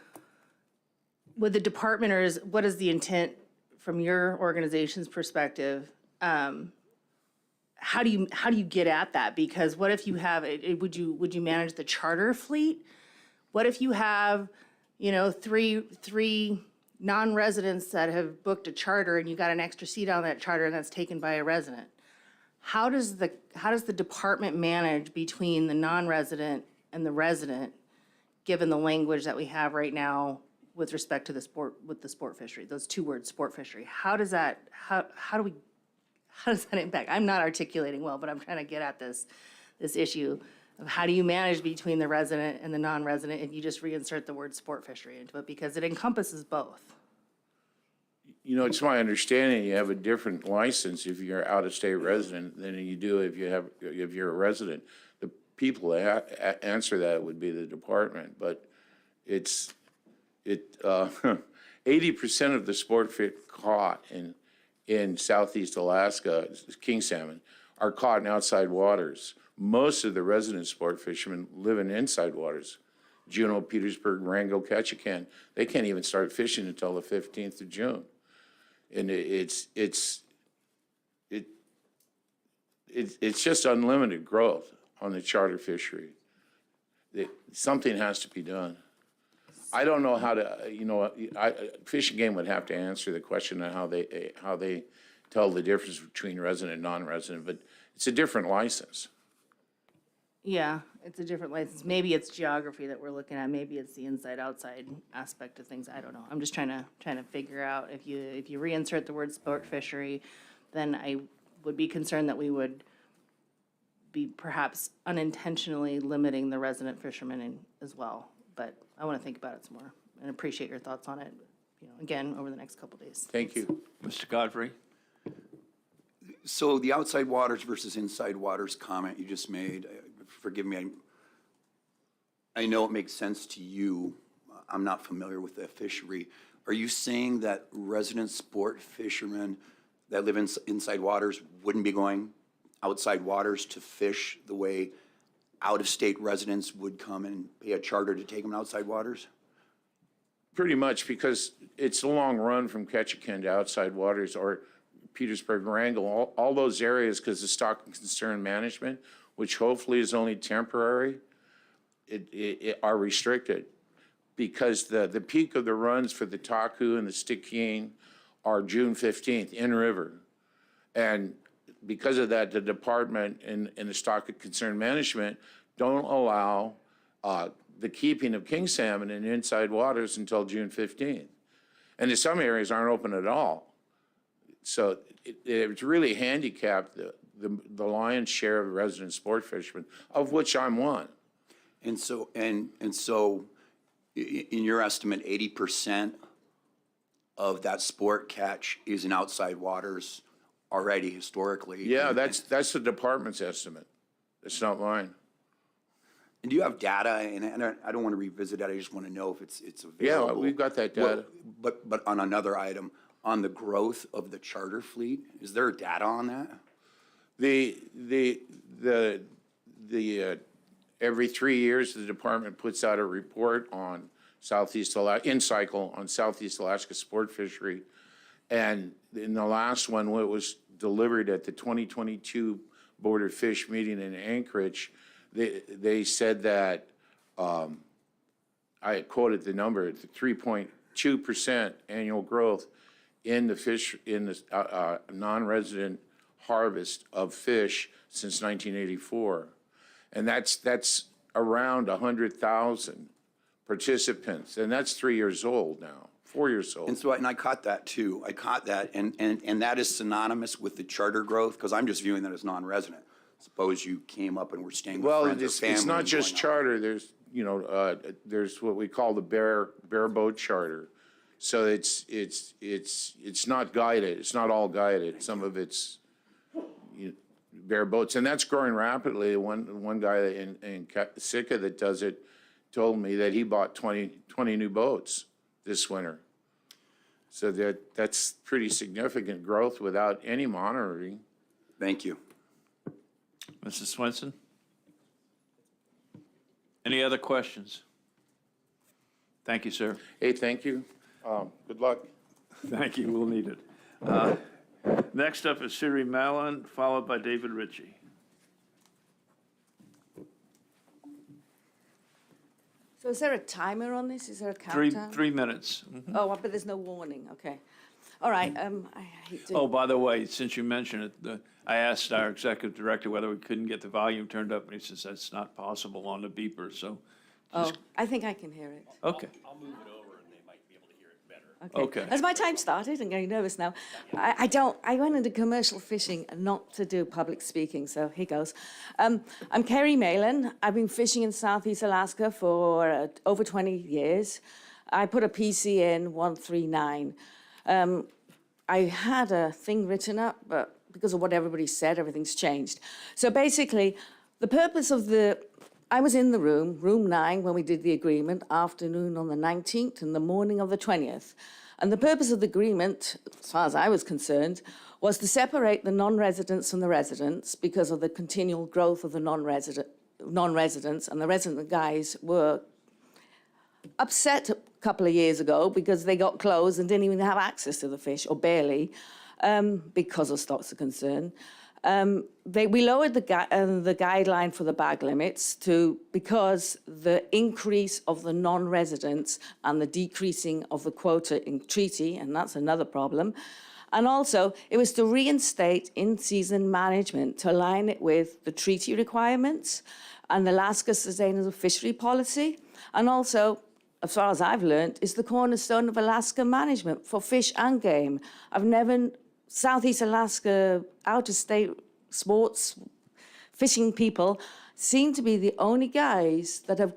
Speaker 9: with the department, what is the intent from your organization's perspective? How do you get at that? Because what if you have, would you manage the charter fleet? What if you have, three non-residents that have booked a charter and you got an extra seat on that charter and that's taken by a resident? How does the department manage between the non-resident and the resident, given the language that we have right now with respect to the sport fishery, those two words, sport fishery? How does that impact? I'm not articulating well, but I'm trying to get at this issue of how do you manage between the resident and the non-resident if you just reinsert the word sport fishery into it, because it encompasses both.
Speaker 12: It's my understanding you have a different license if you're out-of-state resident than you do if you're a resident. The people that answer that would be the department, but 80% of the sport fish caught in Southeast Alaska, king salmon, are caught in outside waters. Most of the resident sport fishermen live in inside waters. Juneau, Petersburg, Wrangell, Ketchikan, they can't even start fishing until the 15th of June. And it's just unlimited growth on the charter fishery. Something has to be done. I don't know how to, Fish and Game would have to answer the question on how they tell the difference between resident and non-resident, but it's a different license.
Speaker 9: Yeah, it's a different license. Maybe it's geography that we're looking at. Maybe it's the inside-outside aspect of things. I don't know. I'm just trying to figure out if you reinsert the word sport fishery, then I would be concerned that we would be perhaps unintentionally limiting the resident fishermen as well. But I want to think about it some more and appreciate your thoughts on it, again, over the next couple days.
Speaker 12: Thank you.
Speaker 1: Mr. Godfrey?
Speaker 6: So the outside waters versus inside waters comment you just made, forgive me, I know it makes sense to you. I'm not familiar with the fishery. Are you saying that resident sport fishermen that live in inside waters wouldn't be going outside waters to fish the way out-of-state residents would come and pay a charter to take them outside waters?
Speaker 12: Pretty much, because it's a long run from Ketchikan to outside waters or Petersburg, Wrangell, all those areas, because the stock and concern management, which hopefully is only temporary, it are restricted. Because the peak of the runs for the Taku and the Stickeen are June 15th in river. And because of that, the department and the stock and concern management don't allow the keeping of king salmon in inside waters until June 15th. And in some areas aren't open at all. So it's really handicapped the lion's share of resident sport fishermen, of which I'm one.
Speaker 6: And so, in your estimate, 80% of that sport catch is in outside waters already historically?
Speaker 12: Yeah, that's the department's estimate. It's not mine.
Speaker 6: And do you have data, and I don't want to revisit that, I just want to know if it's
Speaker 12: Yeah,
Speaker 6: available?
Speaker 12: we've got that data.
Speaker 6: But on another item, on the growth of the charter fleet, is there data on that?
Speaker 12: Every 3 years, the department puts out a report on in cycle on Southeast Alaska sport fishery. And in the last one, what was delivered at the 2022 Board of Fish meeting in Anchorage, they said that, I quoted the number, 3.2% annual growth in the non-resident harvest of fish since 1984. And that's around 100,000 participants, and that's 3 years old now, 4 years old.
Speaker 6: And so, and I caught that too. I caught that, and that is synonymous with the charter growth, because I'm just viewing that as non-resident. Suppose you came up and were staying with
Speaker 12: Well,
Speaker 6: friends or family.
Speaker 12: it's not
Speaker 6: and
Speaker 12: just
Speaker 6: going out.
Speaker 12: charter, there's what we call the bare boat charter. So it's not guided, it's not all guided, some of it's bare boats, and that's growing rapidly. One guy in Sitka that does it told me that he bought 20 new boats this winter. So that's pretty significant growth without any monitoring.
Speaker 6: Thank you.
Speaker 1: Mrs. Swenson? Any other questions? Thank you, sir.
Speaker 12: Hey, thank you. Good luck.
Speaker 1: Thank you, we'll need it. Next up is Siri Mallon, followed by David Ritchie.
Speaker 13: So is there a timer on this? Is there a countdown?
Speaker 1: 3 minutes.
Speaker 13: Oh, but there's no warning, okay. All right, I hate to.
Speaker 1: Oh, by the way, since you mentioned it, I asked our executive director whether we couldn't get the volume turned up, and he says that's not possible on the beeper, so.
Speaker 13: Oh, I think I can hear it.
Speaker 1: Okay.
Speaker 14: I'll move it over and they might be able to hear it better.
Speaker 1: Okay.
Speaker 13: Has my time started? I'm getting nervous now. I went into commercial fishing and not to do public speaking, so here goes. I'm Kerry Malin. I've been fishing in Southeast Alaska for over 20 years. I put a PC in 139. I had a thing written up, but because of what everybody said, everything's changed. So basically, the purpose of I was in the room 9, when we did the agreement, afternoon on the 19th and the morning of the 20th. And the purpose of the agreement, as far as I was concerned, was to separate the non-residents from the residents because of the continual growth of the non-residents, and the resident guys were upset a couple of years ago because they got closed and didn't even have access to the fish, or barely, because of stocks are concerned. We lowered the guideline for the bag limits because the increase of the non-residents and the decreasing of the quota in treaty, and that's another problem. And also, it was to reinstate in-season management to align it with the treaty requirements and the Alaska Sustainable Fishery Policy. And also, as far as I've learned, is the cornerstone of Alaska management for fish and game. Southeast Alaska, out-of-state sports fishing people seem to be the only guys that are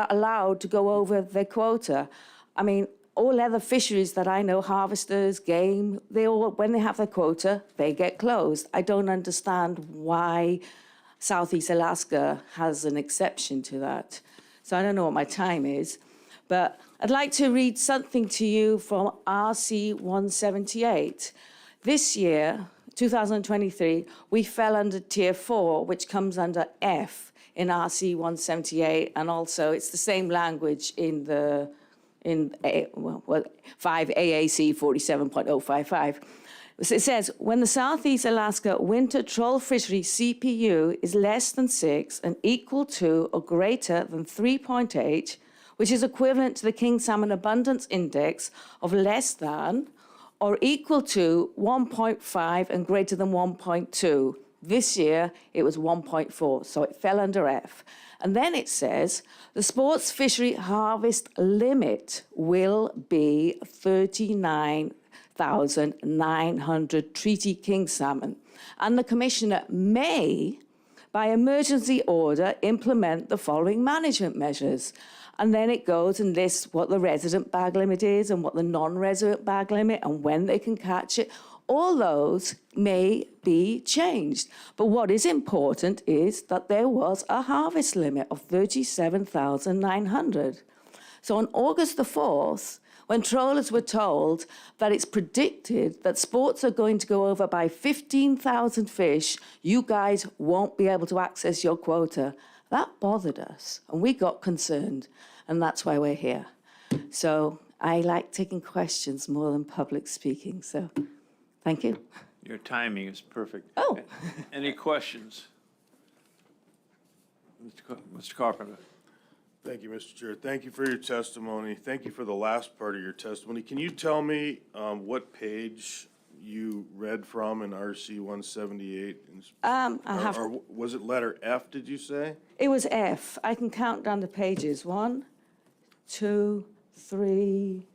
Speaker 13: allowed to go over their quota. I mean, all other fisheries that I know, harvesters, game, when they have their quota, they get closed. I don't understand why Southeast Alaska has an exception to that. So I don't know what my time is, but I'd like to read something to you from RC 178. This year, 2023, we fell under Tier 4, which comes under F in RC 178, and also it's the same language in 5 AAC 47.055. It says, when the Southeast Alaska winter troll fishery CPU is less than 6 and equal to or greater than 3.8, which is equivalent to the king salmon abundance index of less than or equal to 1.5 and greater than 1.2. This year, it was 1.4, so it fell under F. And then it says, the sports fishery harvest limit will be 39,900 treaty king salmon. And the commissioner may, by emergency order, implement the following management measures. And then it goes and lists what the resident bag limit is and what the non-resident bag limit and when they can catch it. All those may be changed. But what is important is that there was a harvest limit of 37,900. So on August the 4th, when trawlers were told that it's predicted that sports are going to go over by 15,000 fish, you guys won't be able to access your quota. That bothered us, and we got concerned, and that's why we're here. So I like taking questions more than public speaking, so thank you.
Speaker 1: Your timing is perfect.
Speaker 13: Oh.
Speaker 1: Any questions? Mr. Carpenter?
Speaker 11: Thank you, Mr. Chair. Thank you for your testimony. Thank you for the last part of your testimony. Can you tell me what page you read from in RC 178? Or was it letter F, did you say?
Speaker 13: It was F. I can count down the pages. 1, 2, 3,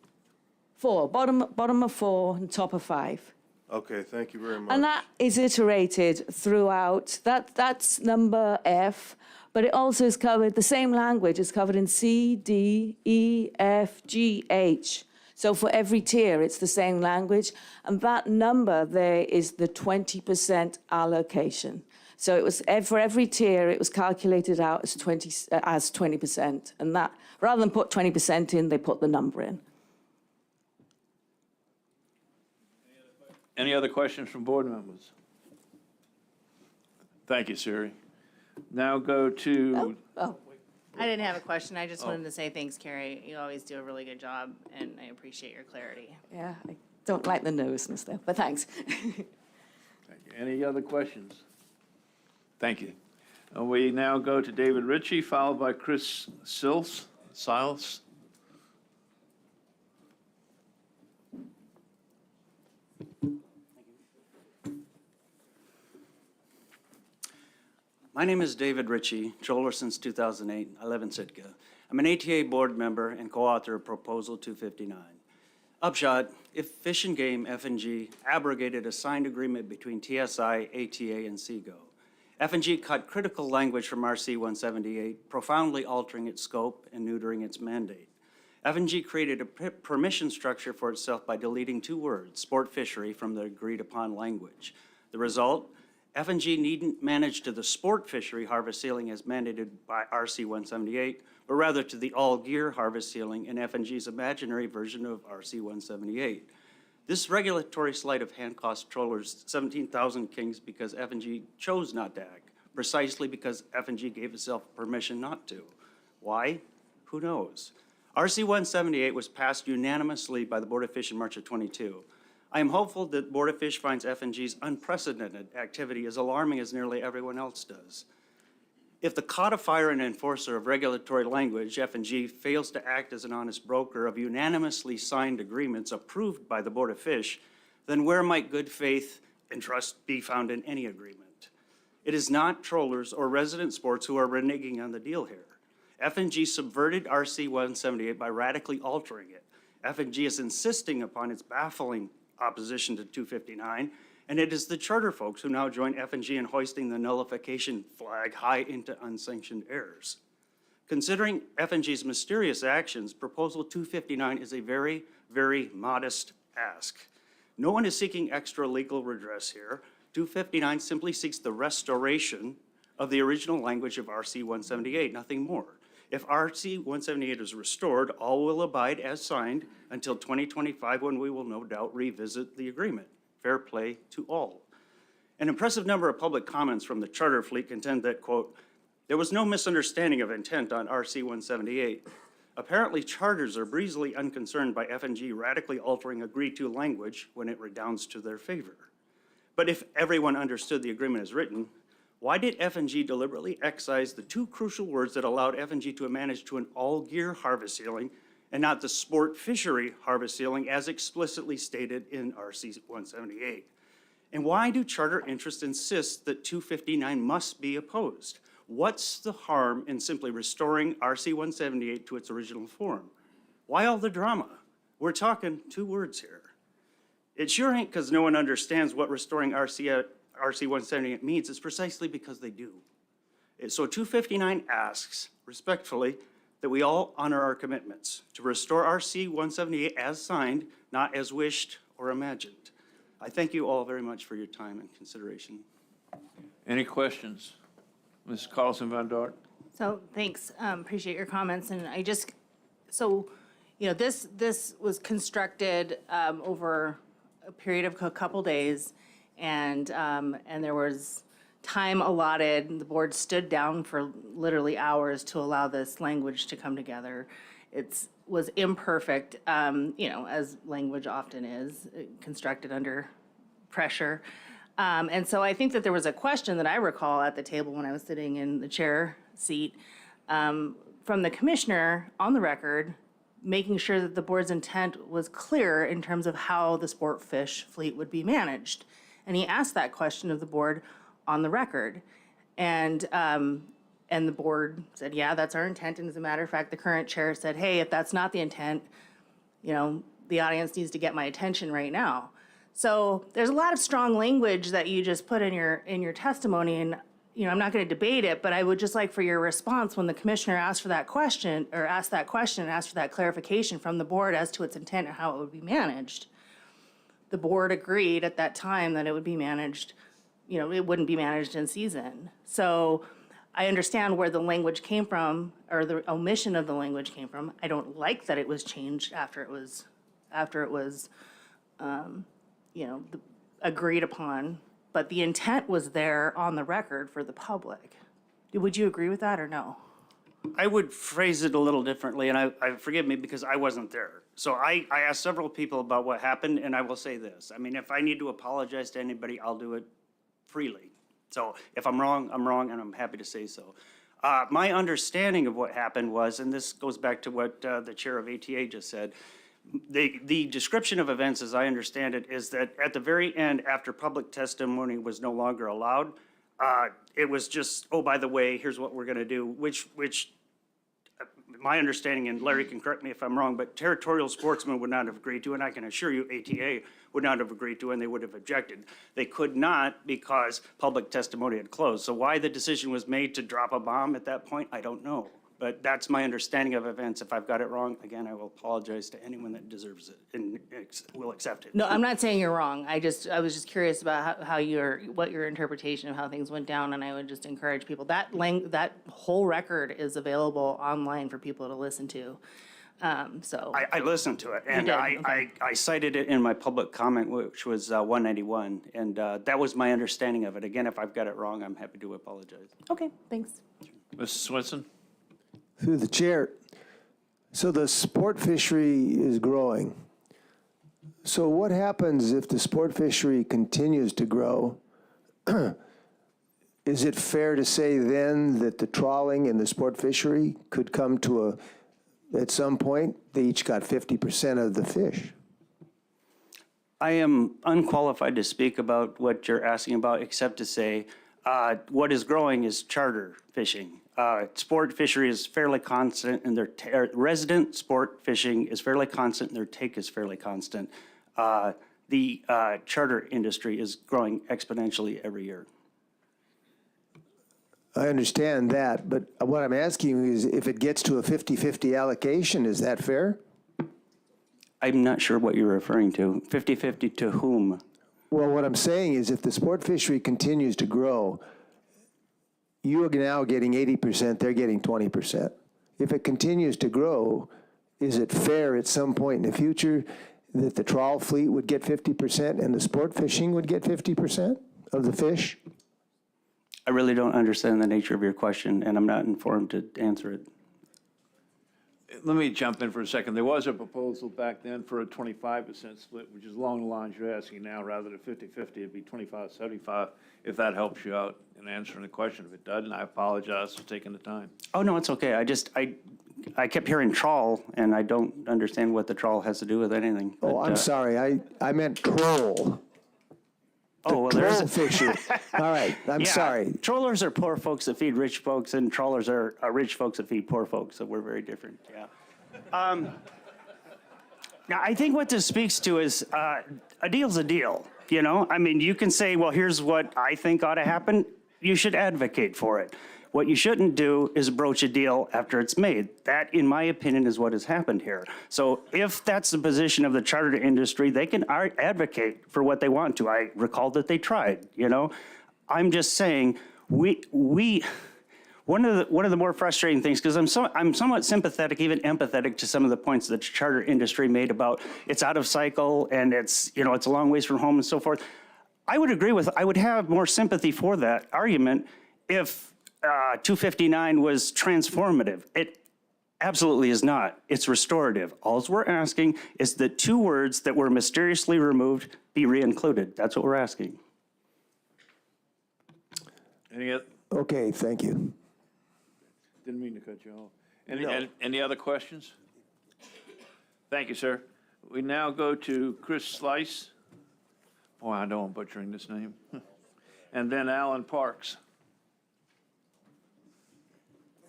Speaker 13: 4. Bottom of 4 and top of 5.
Speaker 11: Okay, thank you very much.
Speaker 13: And that is iterated throughout. That's number F, but it also is covered, the same language is covered in C, D, E, F, G, H. So for every tier, it's the same language. And that number there is the 20% allocation. So it was, for every tier, it was calculated out as 20%. And that, rather than put 20% in, they put the number in.
Speaker 1: Any other questions from board members? Thank you, Siri. Now go to,
Speaker 13: Oh,
Speaker 9: I didn't have a question. I just wanted to say thanks, Carrie. You always do a really good job, and I appreciate your clarity.
Speaker 13: yeah, I don't like the nervousness there, but thanks.
Speaker 1: thank you. Any other questions? Thank you. We now go to David Ritchie, followed by Chris Siles.
Speaker 15: My name is David Ritchie, trawler since 2008. I live in Sitka. I'm an ATA board member and co-author of Proposal 259. Upshot, if Fish and Game, F&G, abrogated a signed agreement between TSI, ATA, and SEGO. F&G cut critical language from RC 178, profoundly altering its scope and neutering its mandate. F&G created a permission structure for itself by deleting 2 words, sport fishery, from the agreed-upon language. The result? F&G needn't manage to the sport fishery harvest ceiling as mandated by RC 178, but rather to the all-gear harvest ceiling in F&G's imaginary version of RC 178. This regulatory sleight of hand cost trawlers 17,000 kings because F&G chose not to act, precisely because F&G gave itself permission not to. Why? Who knows? RC 178 was passed unanimously by the Board of Fish in March of 22. I am hopeful that Board of Fish finds F&G's unprecedented activity as alarming as nearly everyone else does. If the codifier and enforcer of regulatory language, F&G, fails to act as an honest broker of unanimously signed agreements approved by the Board of Fish, then where might good faith and trust be found in any agreement? It is not trawlers or resident sports who are reneging on the deal here. F&G subverted RC 178 by radically altering it. F&G is insisting upon its baffling opposition to 259, and it is the charter folks who now join F&G in hoisting the nullification flag high into unsanctioned airs. Considering F&G's mysterious actions, Proposal 259 is a very, very modest ask. No one is seeking extra legal redress here. 259 simply seeks the restoration of the original language of RC 178, nothing more. If RC 178 is restored, all will abide as signed until 2025, when we will no doubt revisit the agreement. Fair play to all. An impressive number of public comments from the charter fleet contend that, quote, there was no misunderstanding of intent on RC 178. Apparently, charters are breezily unconcerned by F&G radically altering agreed-to language when it redounds to their favor. But if everyone understood the agreement as written, why did F&G deliberately excise the 2 crucial words that allowed F&G to manage to an all-gear harvest ceiling and not the sport fishery harvest ceiling as explicitly stated in RC 178? And why do charter interests insist that 259 must be opposed? What's the harm in simply restoring RC 178 to its original form? Why all the drama? We're talking 2 words here. It sure ain't because no one understands what restoring RC 178 means. It's precisely because they do. So 259 asks, respectfully, that we all honor our commitments to restore RC 178 as signed, not as wished or imagined. I thank you all very much for your time and consideration.
Speaker 1: any questions? Ms. Carlson Van Dort?
Speaker 9: So thanks, appreciate your comments, and so this was constructed over a period of a couple days, and there was time allotted, and the board stood down for literally hours to allow this language to come together. It was imperfect, as language often is, constructed under pressure. And so I think that there was a question that I recall at the table when I was sitting in the chair seat from the commissioner on the record, making sure that the board's intent was clear in terms of how the sport fish fleet would be managed. And he asked that question of the board on the record. And the board said, yeah, that's our intent. And as a matter of fact, the current chair said, hey, if that's not the intent, the audience needs to get my attention right now. So there's a lot of strong language that you just put in your testimony, and I'm not going to debate it, but I would just like for your response when the commissioner asked for that question, or asked for that clarification from the board as to its intent and how it would be managed. The board agreed at that time that it would be managed, it wouldn't be managed in season. So I understand where the language came from, or the omission of the language came from. I don't like that it was changed after it was agreed upon, but the intent was there on the record for the public. Would you agree with that or no?
Speaker 15: I would phrase it a little differently, and I forgive me because I wasn't there. So I asked several people about what happened, and I will say this. I mean, if I need to apologize to anybody, I'll do it freely. So if I'm wrong, and I'm happy to say so. My understanding of what happened was, and this goes back to what the chair of ATA just said, the description of events, as I understand it, is that at the very end, after public testimony was no longer allowed, it was just, oh, by the way, here's what we're going to do, which my understanding, and Larry can correct me if I'm wrong, but territorial sportsmen would not have agreed to, and I can assure you ATA would not have agreed to, and they would have objected. They could not because public testimony had closed. So why the decision was made to drop a bomb at that point, I don't know. But that's my understanding of events. If I've got it wrong, again, I will apologize to anyone that deserves it and will accept it.
Speaker 9: No, I'm not saying you're wrong. I was just curious about what your interpretation of how things went down, and I would just encourage people. That whole record is available online for people to listen to. So
Speaker 15: I listened to it, and
Speaker 9: did?
Speaker 15: I cited it in my public comment, which was 191, and that was my understanding of it. Again, if I've got it wrong, I'm happy to apologize.
Speaker 9: Okay, thanks.
Speaker 1: Mrs. Swinson?
Speaker 5: Through the chair, so the sport fishery is growing. So what happens if the sport fishery continues to grow? Is it fair to say then that the trawling and the sport fishery could come to at some point, they each got 50% of the fish?
Speaker 15: I am unqualified to speak about what you're asking about, except to say what is growing is charter fishing. Sport fishery is fairly constant, and their resident sport fishing is fairly constant, and their take is fairly constant. The charter industry is growing exponentially every year.
Speaker 5: I understand that, but what I'm asking you is if it gets to a 50-50 allocation, is that fair?
Speaker 15: I'm not sure what you're referring to. 50-50 to whom?
Speaker 5: Well, what I'm saying is if the sport fishery continues to grow, you are now getting 80%, they're getting 20%. If it continues to grow, is it fair at some point in the future that the trawl fleet would get 50% and the sport fishing would get 50% of the fish?
Speaker 15: I really don't understand the nature of your question, and I'm not informed to answer it.
Speaker 1: Let me jump in for a second. There was a proposal back then for a 25% split, which is along the lines you're asking now. Rather than 50-50, it'd be 25-75, if that helps you out in answering the question. If it doesn't, I apologize for taking the time.
Speaker 15: Oh, no, it's okay. I kept hearing trawl, and I don't understand what the trawl has to do with anything.
Speaker 5: Oh, I'm sorry, I meant troll.
Speaker 15: Oh, well, there's
Speaker 5: Troll fishing. All right, I'm
Speaker 15: Yeah,
Speaker 5: sorry.
Speaker 15: Trollers are poor folks that feed rich folks, and trawlers are rich folks that feed poor folks, so we're very different, yeah. Now, I think what this speaks to is a deal's a deal, you know? I mean, you can say, well, here's what I think ought to happen. You should advocate for it. What you shouldn't do is broach a deal after it's made. That, in my opinion, is what has happened here. So if that's the position of the charter industry, they can advocate for what they want to. I recall that they tried, you know? I'm just saying, we One of the more frustrating things, because I'm somewhat sympathetic, even empathetic to some of the points that the charter industry made about it's out of cycle and it's a long ways from home and so forth. I would have more sympathy for that argument if 259 was transformative. It absolutely is not. It's restorative. All we're asking is the two words that were mysteriously removed be re-included. That's what we're asking.
Speaker 5: Okay, thank you.
Speaker 1: Didn't mean to cut you off. Any other questions? Thank you, sir. We now go to Chris Slice. Boy, I know I'm butchering this name. And then Alan Parks.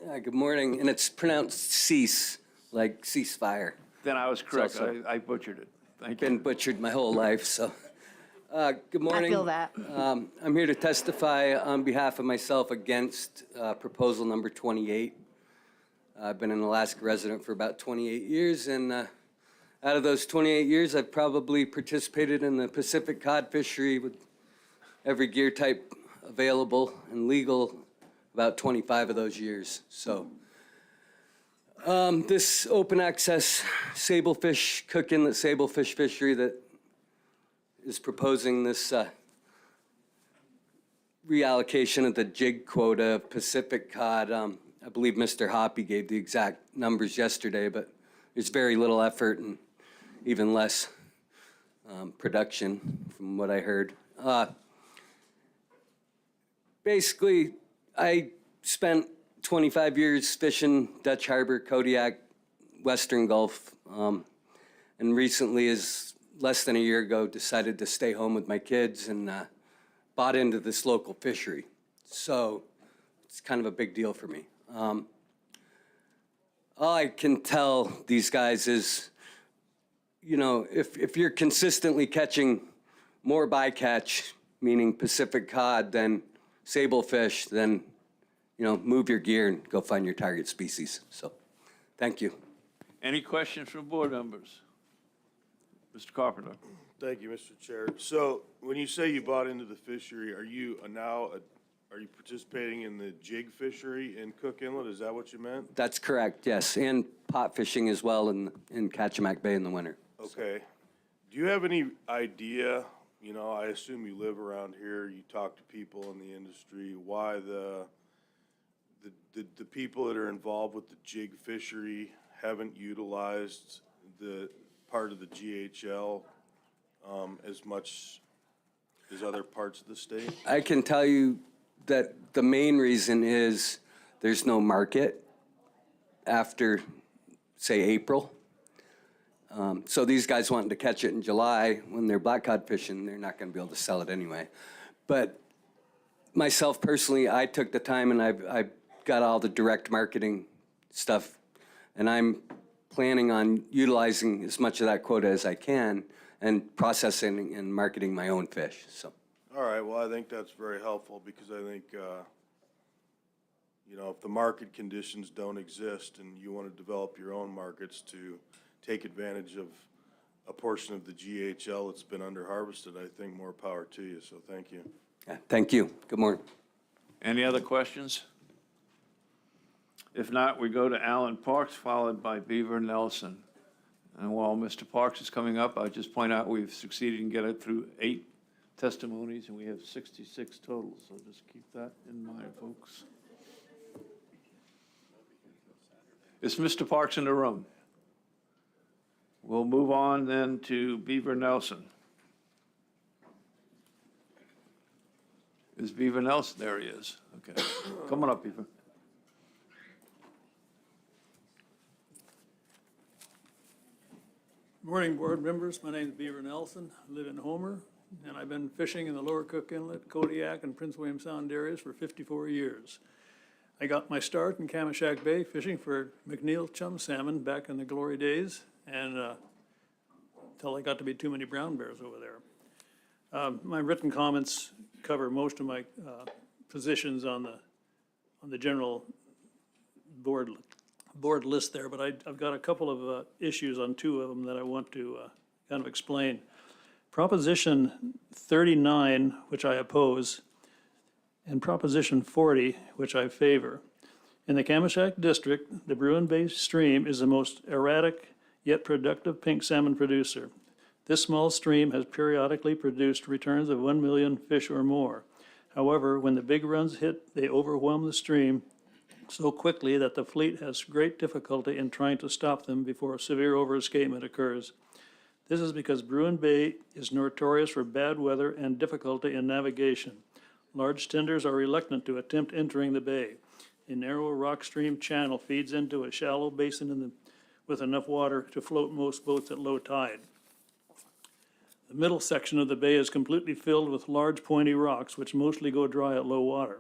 Speaker 16: Good morning, and it's pronounced cease, like ceasefire.
Speaker 1: Then I was correct.
Speaker 16: also-
Speaker 1: I butchered it. Thank
Speaker 16: Been
Speaker 1: you.
Speaker 16: butchered my whole life, so. Good morning.
Speaker 9: feel that.
Speaker 16: I'm here to testify on behalf of myself against proposal number 28. I've been an Alaska resident for about 28 years, and out of those 28 years, I've probably participated in the Pacific cod fishery with every gear type available and legal about 25 of those years. So this open access sablefish, Cook Inlet sablefish fishery that is proposing this reallocation of the jig quota of Pacific cod. I believe Mr. Hoppy gave the exact numbers yesterday, but there's very little effort and even less production from what I heard. Basically, I spent 25 years fishing Dutch Harbor, Kodiak, Western Gulf, and recently, less than a year ago, decided to stay home with my kids and bought into this local fishery. So it's kind of a big deal for me. All I can tell these guys is, if you're consistently catching more bycatch, meaning Pacific cod, than sablefish, then, move your gear and go find your target species. So, thank you.
Speaker 1: Any questions from board members? Mr. Carpenter.
Speaker 11: Thank you, Mr. Chair. So when you say you bought into the fishery, are you participating in the jig fishery in Cook Inlet? Is that what you meant?
Speaker 16: That's correct, yes, and pot fishing as well in Kachemak Bay in the winter.
Speaker 11: Okay. Do you have any idea, I assume you live around here, you talk to people in the industry, why the people that are involved with the jig fishery haven't utilized the part of the GHL as much as other parts of the state?
Speaker 16: I can tell you that the main reason is there's no market after, say, April. So these guys wanting to catch it in July when they're black cod fishing, they're not going to be able to sell it anyway. But myself personally, I took the time and I got all the direct marketing stuff, and I'm planning on utilizing as much of that quota as I can and processing and marketing my own fish. So.
Speaker 11: All right, well, I think that's very helpful because I think, if the market conditions don't exist and you want to develop your own markets to take advantage of a portion of the GHL that's been under-harvested, I think more power to you, so thank you.
Speaker 16: Yeah, thank you. Good morning.
Speaker 1: Any other questions? If not, we go to Alan Parks, followed by Beaver Nelson. And while Mr. Parks is coming up, I'll just point out we've succeeded in getting through 8 testimonies, and we have 66 total, so just keep that in mind, folks. Is Mr. Parks in the room? We'll move on then to Beaver Nelson. Is Beaver Nelson? There he is. Okay. Come on up, Beaver.
Speaker 17: Morning, board members. My name is Beaver Nelson. I live in Homer, and I've been fishing in the lower Cook Inlet, Kodiak, and Prince William Sound areas for 54 years. I got my start in Kachemak Bay fishing for McNeil chum salmon back in the glory days, and until I got to be too many brown bears over there. My written comments cover most of my positions on the general board list there, but I've got a couple of issues on 2 of them that I want to kind of explain. Proposition 39, which I oppose, and Proposition 40, which I favor. In the Kamishak District, the Bruin Bay Stream is the most erratic yet productive pink salmon producer. This small stream has periodically produced returns of 1 million fish or more. However, when the big runs hit, they overwhelm the stream so quickly that the fleet has great difficulty in trying to stop them before a severe overescapement occurs. This is because Bruin Bay is notorious for bad weather and difficulty in navigation. Large tenders are reluctant to attempt entering the bay. A narrow rock stream channel feeds into a shallow basin with enough water to float most boats at low tide. The middle section of the bay is completely filled with large pointy rocks, which mostly go dry at low water.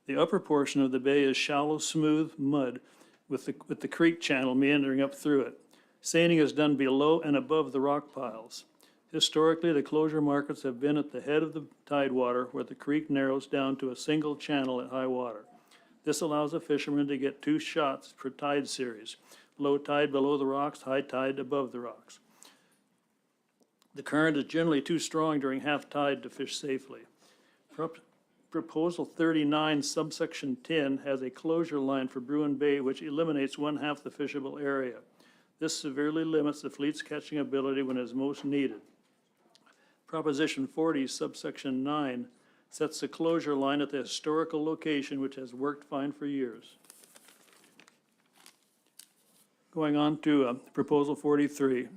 Speaker 17: The upper portion of the bay is shallow, smooth mud with the creek channel meandering up through it. Seining is done below and above the rock piles. Historically, the closure markets have been at the head of the tidewater where the creek narrows down to a single channel at high water. This allows a fisherman to get 2 shots per tide series, low tide below the rocks, high tide above the rocks. The current is generally too strong during half tide to fish safely. Proposal 39, subsection 10, has a closure line for Bruin Bay which eliminates 1/2 the fishable area. This severely limits the fleet's catching ability when it is most needed. Proposition 40, subsection 9, sets the closure line at the historical location which has worked fine for years. Going on to Proposal 43,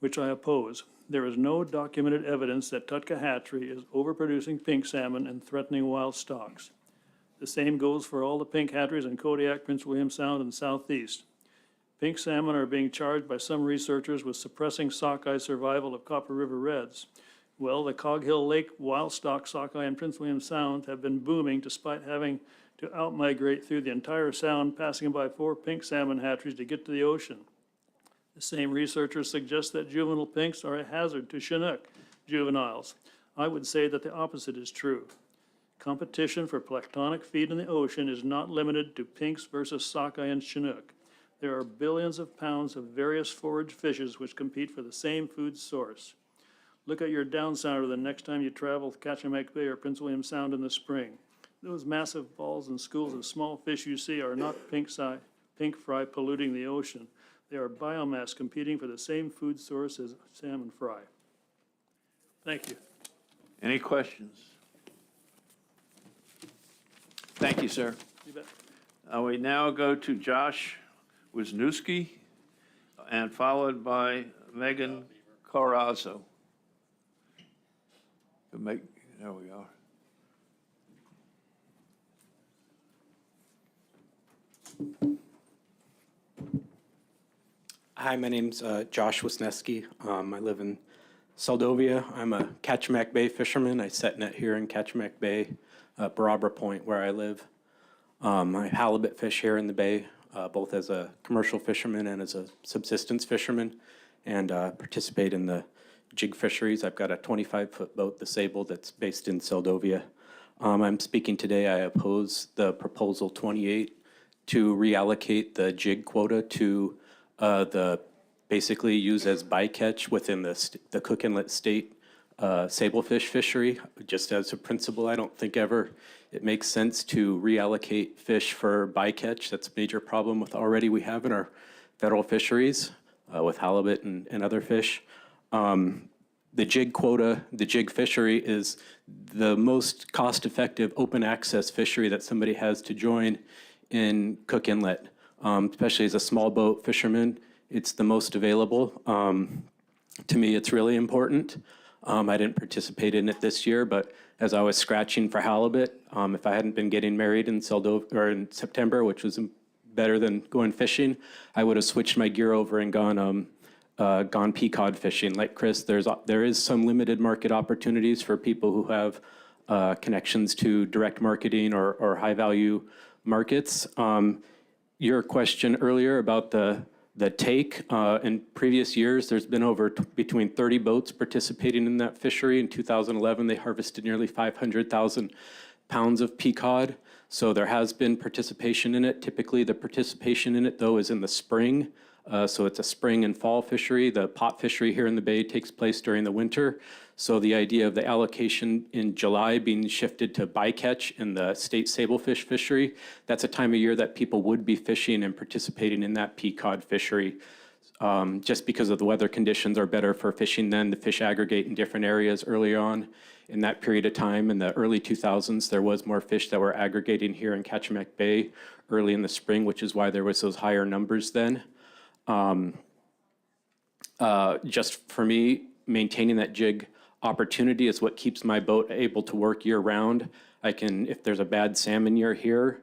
Speaker 17: which I oppose. There is no documented evidence that Tutka hatchery is overproducing pink salmon and threatening wild stocks. The same goes for all the pink hatcheries in Kodiak, Prince William Sound, and Southeast. Pink salmon are being charged by some researchers with suppressing sockeye survival of Copper River reds. Well, the Cog Hill Lake wild stock sockeye in Prince William Sound have been booming despite having to outmigrate through the entire sound, passing by 4 pink salmon hatcheries to get to the ocean. The same researchers suggest that juvenile pinks are a hazard to Chinook juveniles. I would say that the opposite is true. Competition for planktonic feed in the ocean is not limited to pinks versus sockeye and Chinook. There are billions of pounds of various forage fishes which compete for the same food source. Look at your downsounder the next time you travel to Kachemak Bay or Prince William Sound in the spring. Those massive balls and schools of small fish you see are not pink fry polluting the ocean. They are biomass competing for the same food source as salmon fry. Thank you.
Speaker 1: Any questions? Thank you, sir.
Speaker 17: You bet.
Speaker 1: We now go to Josh Wisniewski and followed by Megan Corazzo. There we are.
Speaker 18: Hi, my name's Josh Wisniewski. I live in Seldovia. I'm a Kachemak Bay fisherman. I set net here in Kachemak Bay, Barabra Point, where I live. I halibut fish here in the bay, both as a commercial fisherman and as a subsistence fisherman, and participate in the jig fisheries. I've got a 25-foot boat, the Sable, that's based in Seldovia. I'm speaking today. I oppose the Proposal 28 to reallocate the jig quota to basically use as bycatch within the Cook Inlet State sablefish fishery. Just as a principle, I don't think ever it makes sense to reallocate fish for bycatch. That's a major problem with already we have in our federal fisheries with halibut and other fish. The jig quota, the jig fishery is the most cost-effective open access fishery that somebody has to join in Cook Inlet. Especially as a small boat fisherman, it's the most available. To me, it's really important. I didn't participate in it this year, but as I was scratching for halibut, if I hadn't been getting married in in September, which was better than going fishing, I would have switched my gear over and gone peacod fishing. Like Chris, there is some limited market opportunities for people who have connections to direct marketing or high value markets. Your question earlier about the take, in previous years, there's been between 30 boats participating in that fishery. In 2011, they harvested nearly 500,000 pounds of peacod. So there has been participation in it. Typically, the participation in it, though, is in the spring So it's a spring and fall fishery. The pot fishery here in the bay takes place during the winter. So the idea of the allocation in July being shifted to bycatch in the state sablefish fishery, that's a time of year that people would be fishing and participating in that pea cod fishery. Just because of the weather conditions are better for fishing then. The fish aggregate in different areas early on in that period of time. In the early 2000s, there was more fish that were aggregating here in Kachemak Bay early in the spring, which is why there was those higher numbers then. Just for me, maintaining that jig opportunity is what keeps my boat able to work year round. I can, if there's a bad salmon year here,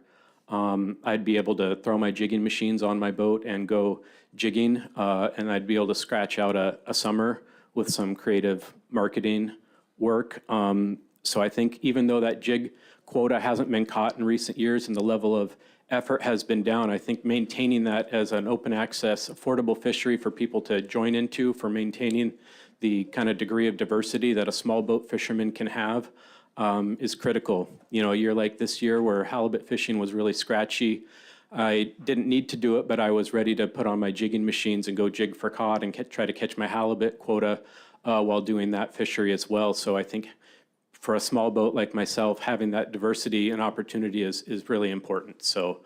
Speaker 18: I'd be able to throw my jigging machines on my boat and go jigging, and I'd be able to scratch out a summer with some creative marketing work. So I think even though that jig quota hasn't been caught in recent years and the level of effort has been down, I think maintaining that as an open access, affordable fishery for people to join into, for maintaining the kind of degree of diversity that a small boat fisherman can have, is critical. You know, a year like this year where halibut fishing was really scratchy, I didn't need to do it, but I was ready to put on my jigging machines and go jig for cod and try to catch my halibut quota while doing that fishery as well. So I think for a small boat like myself, having that diversity and opportunity is really important. So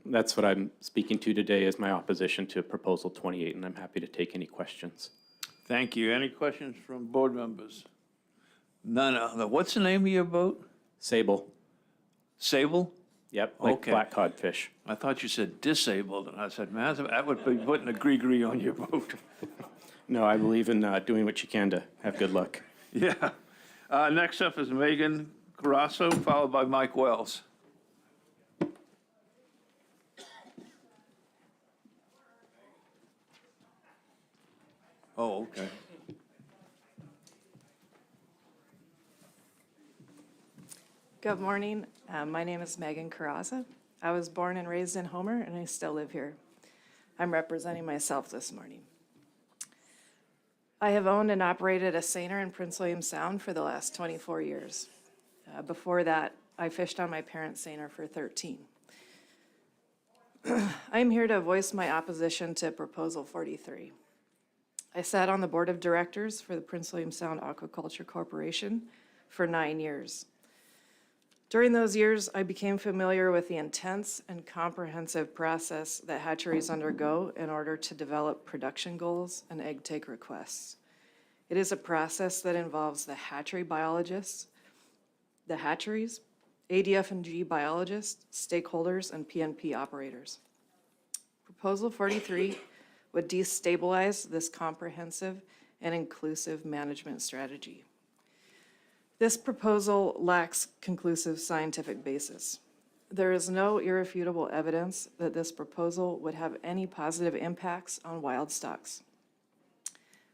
Speaker 18: that's what I'm speaking to today is my opposition to Proposal 28, and I'm happy to take any questions.
Speaker 1: Thank you. Any questions from board members? None other. What's the name of your boat?
Speaker 18: Sable.
Speaker 1: Sable?
Speaker 18: Yep, like
Speaker 1: Okay.
Speaker 18: black codfish.
Speaker 1: I thought you said disabled, and I said, man, that would be putting a gree on your boat.
Speaker 18: No, I believe in doing what you can to have good luck.
Speaker 1: Yeah. Next up is Megan Carasso, followed by Mike Wells. Oh, okay.
Speaker 19: Good morning. My name is Megan Carraza. I was born and raised in Homer, and I still live here. I'm representing myself this morning. I have owned and operated a seiner in Prince William Sound for the last 24 years. Before that, I fished on my parents' seiner for 13. I am here to voice my opposition to Proposal 43. I sat on the board of directors for the Prince William Sound Aquaculture Corporation for 9 years. During those years, I became familiar with the intense and comprehensive process that hatcheries undergo in order to develop production goals and egg take requests. It is a process that involves the hatchery biologists, the hatcheries, ADF&G biologists, stakeholders, and PNP operators. Proposal 43 would destabilize this comprehensive and inclusive management strategy. This proposal lacks conclusive scientific basis. There is no irrefutable evidence that this proposal would have any positive impacts on wild stocks.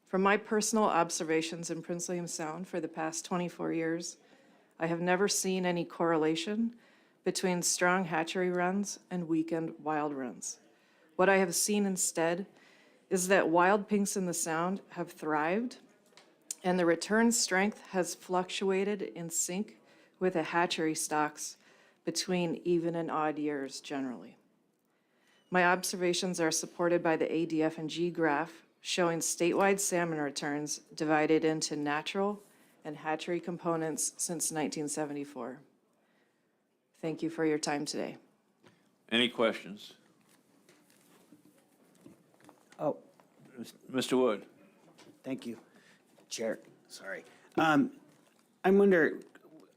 Speaker 19: From my personal observations in Prince William Sound for the past 24 years, I have never seen any correlation between strong hatchery runs and weekend wild runs. What I have seen instead is that wild pinks in the Sound have thrived, and the return strength has fluctuated in sync with the hatchery stocks between even and odd years generally. My observations are supported by the ADF&G graph showing statewide salmon returns divided into natural and hatchery components since 1974. Thank you for your time today.
Speaker 1: Any questions?
Speaker 3: Oh,
Speaker 1: Mr. Wood?
Speaker 3: thank you, Chair. Sorry. I wonder,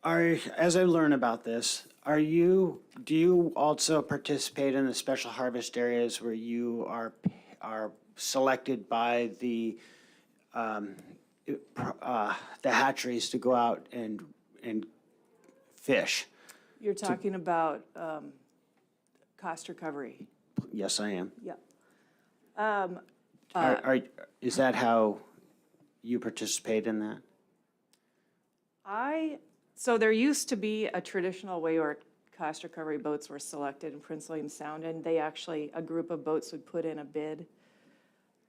Speaker 3: as I learn about this, do you also participate in the special harvest areas where you are selected by the hatcheries to go out and fish?
Speaker 19: You're talking about cost recovery.
Speaker 3: Yes, I am.
Speaker 19: Yep.
Speaker 3: Is that how you participate in that?
Speaker 19: So there used to be a traditional way where cost recovery boats were selected in Prince William Sound, and a group of boats would put in a bid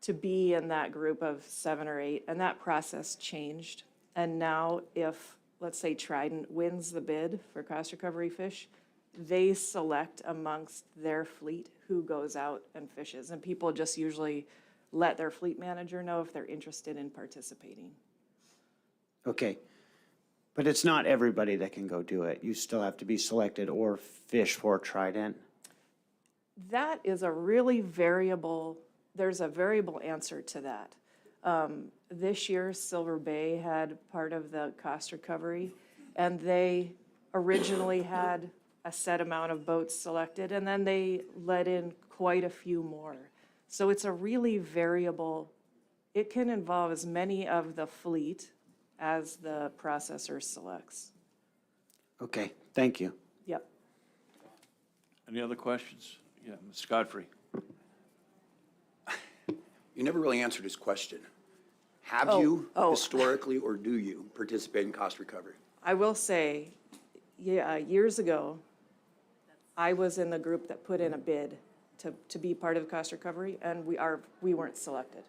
Speaker 19: to be in that group of 7 or 8, and that process changed. And now if, let's say Trident wins the bid for cost recovery fish, they select amongst their fleet who goes out and fishes. And people just usually let their fleet manager know if they're interested in participating.
Speaker 3: Okay. But it's not everybody that can go do it. You still have to be selected or fish for Trident.
Speaker 19: That is a really variable, there's a variable answer to that. This year, Silver Bay had part of the cost recovery, and they originally had a set amount of boats selected, and then they let in quite a few more. So it's a really variable, it can involve as many of the fleet as the processor selects.
Speaker 3: Okay, thank you.
Speaker 19: Yep.
Speaker 1: Any other questions? Yeah, Ms. Godfrey.
Speaker 6: You never really answered his question. Have
Speaker 19: Oh,
Speaker 6: you
Speaker 19: oh.
Speaker 6: historically, or do you participate in cost recovery?
Speaker 19: I will say, yeah, years ago, I was in the group that put in a bid to be part of cost recovery, and we weren't selected.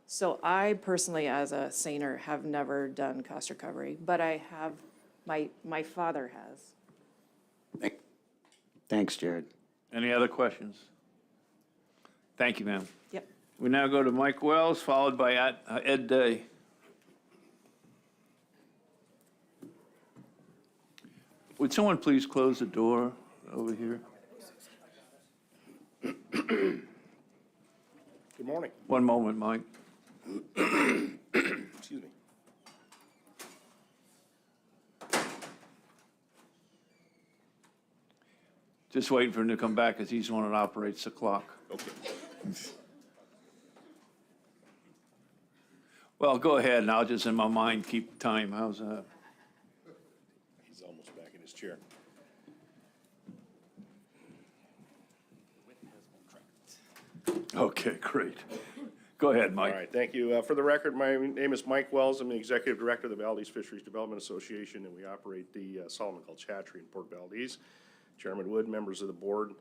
Speaker 19: So I personally, as a seiner, have never done cost recovery, but I have, my father has.
Speaker 3: Thanks, Jared.
Speaker 1: Any other questions? Thank you, ma'am.
Speaker 19: Yep.
Speaker 1: We now go to Mike Wells, followed by Ed Day. Would someone please close the door over here?
Speaker 20: Good morning.
Speaker 1: One moment, Mike.
Speaker 20: Excuse me.
Speaker 1: Just waiting for him to come back because he's the one that operates the clock.
Speaker 20: Okay.
Speaker 1: Well, go ahead, and I'll just, in my mind, keep time. How's that?
Speaker 20: He's almost back in his chair.
Speaker 1: Okay, great. Go ahead, Mike.
Speaker 20: All right, thank you. For the record, my name is Mike Wells. I'm the Executive Director of the Valdez Fisheries Development Association, and we operate the Solomon Gulch Hatchery in Port Valdez. Chairman Wood, members of the board,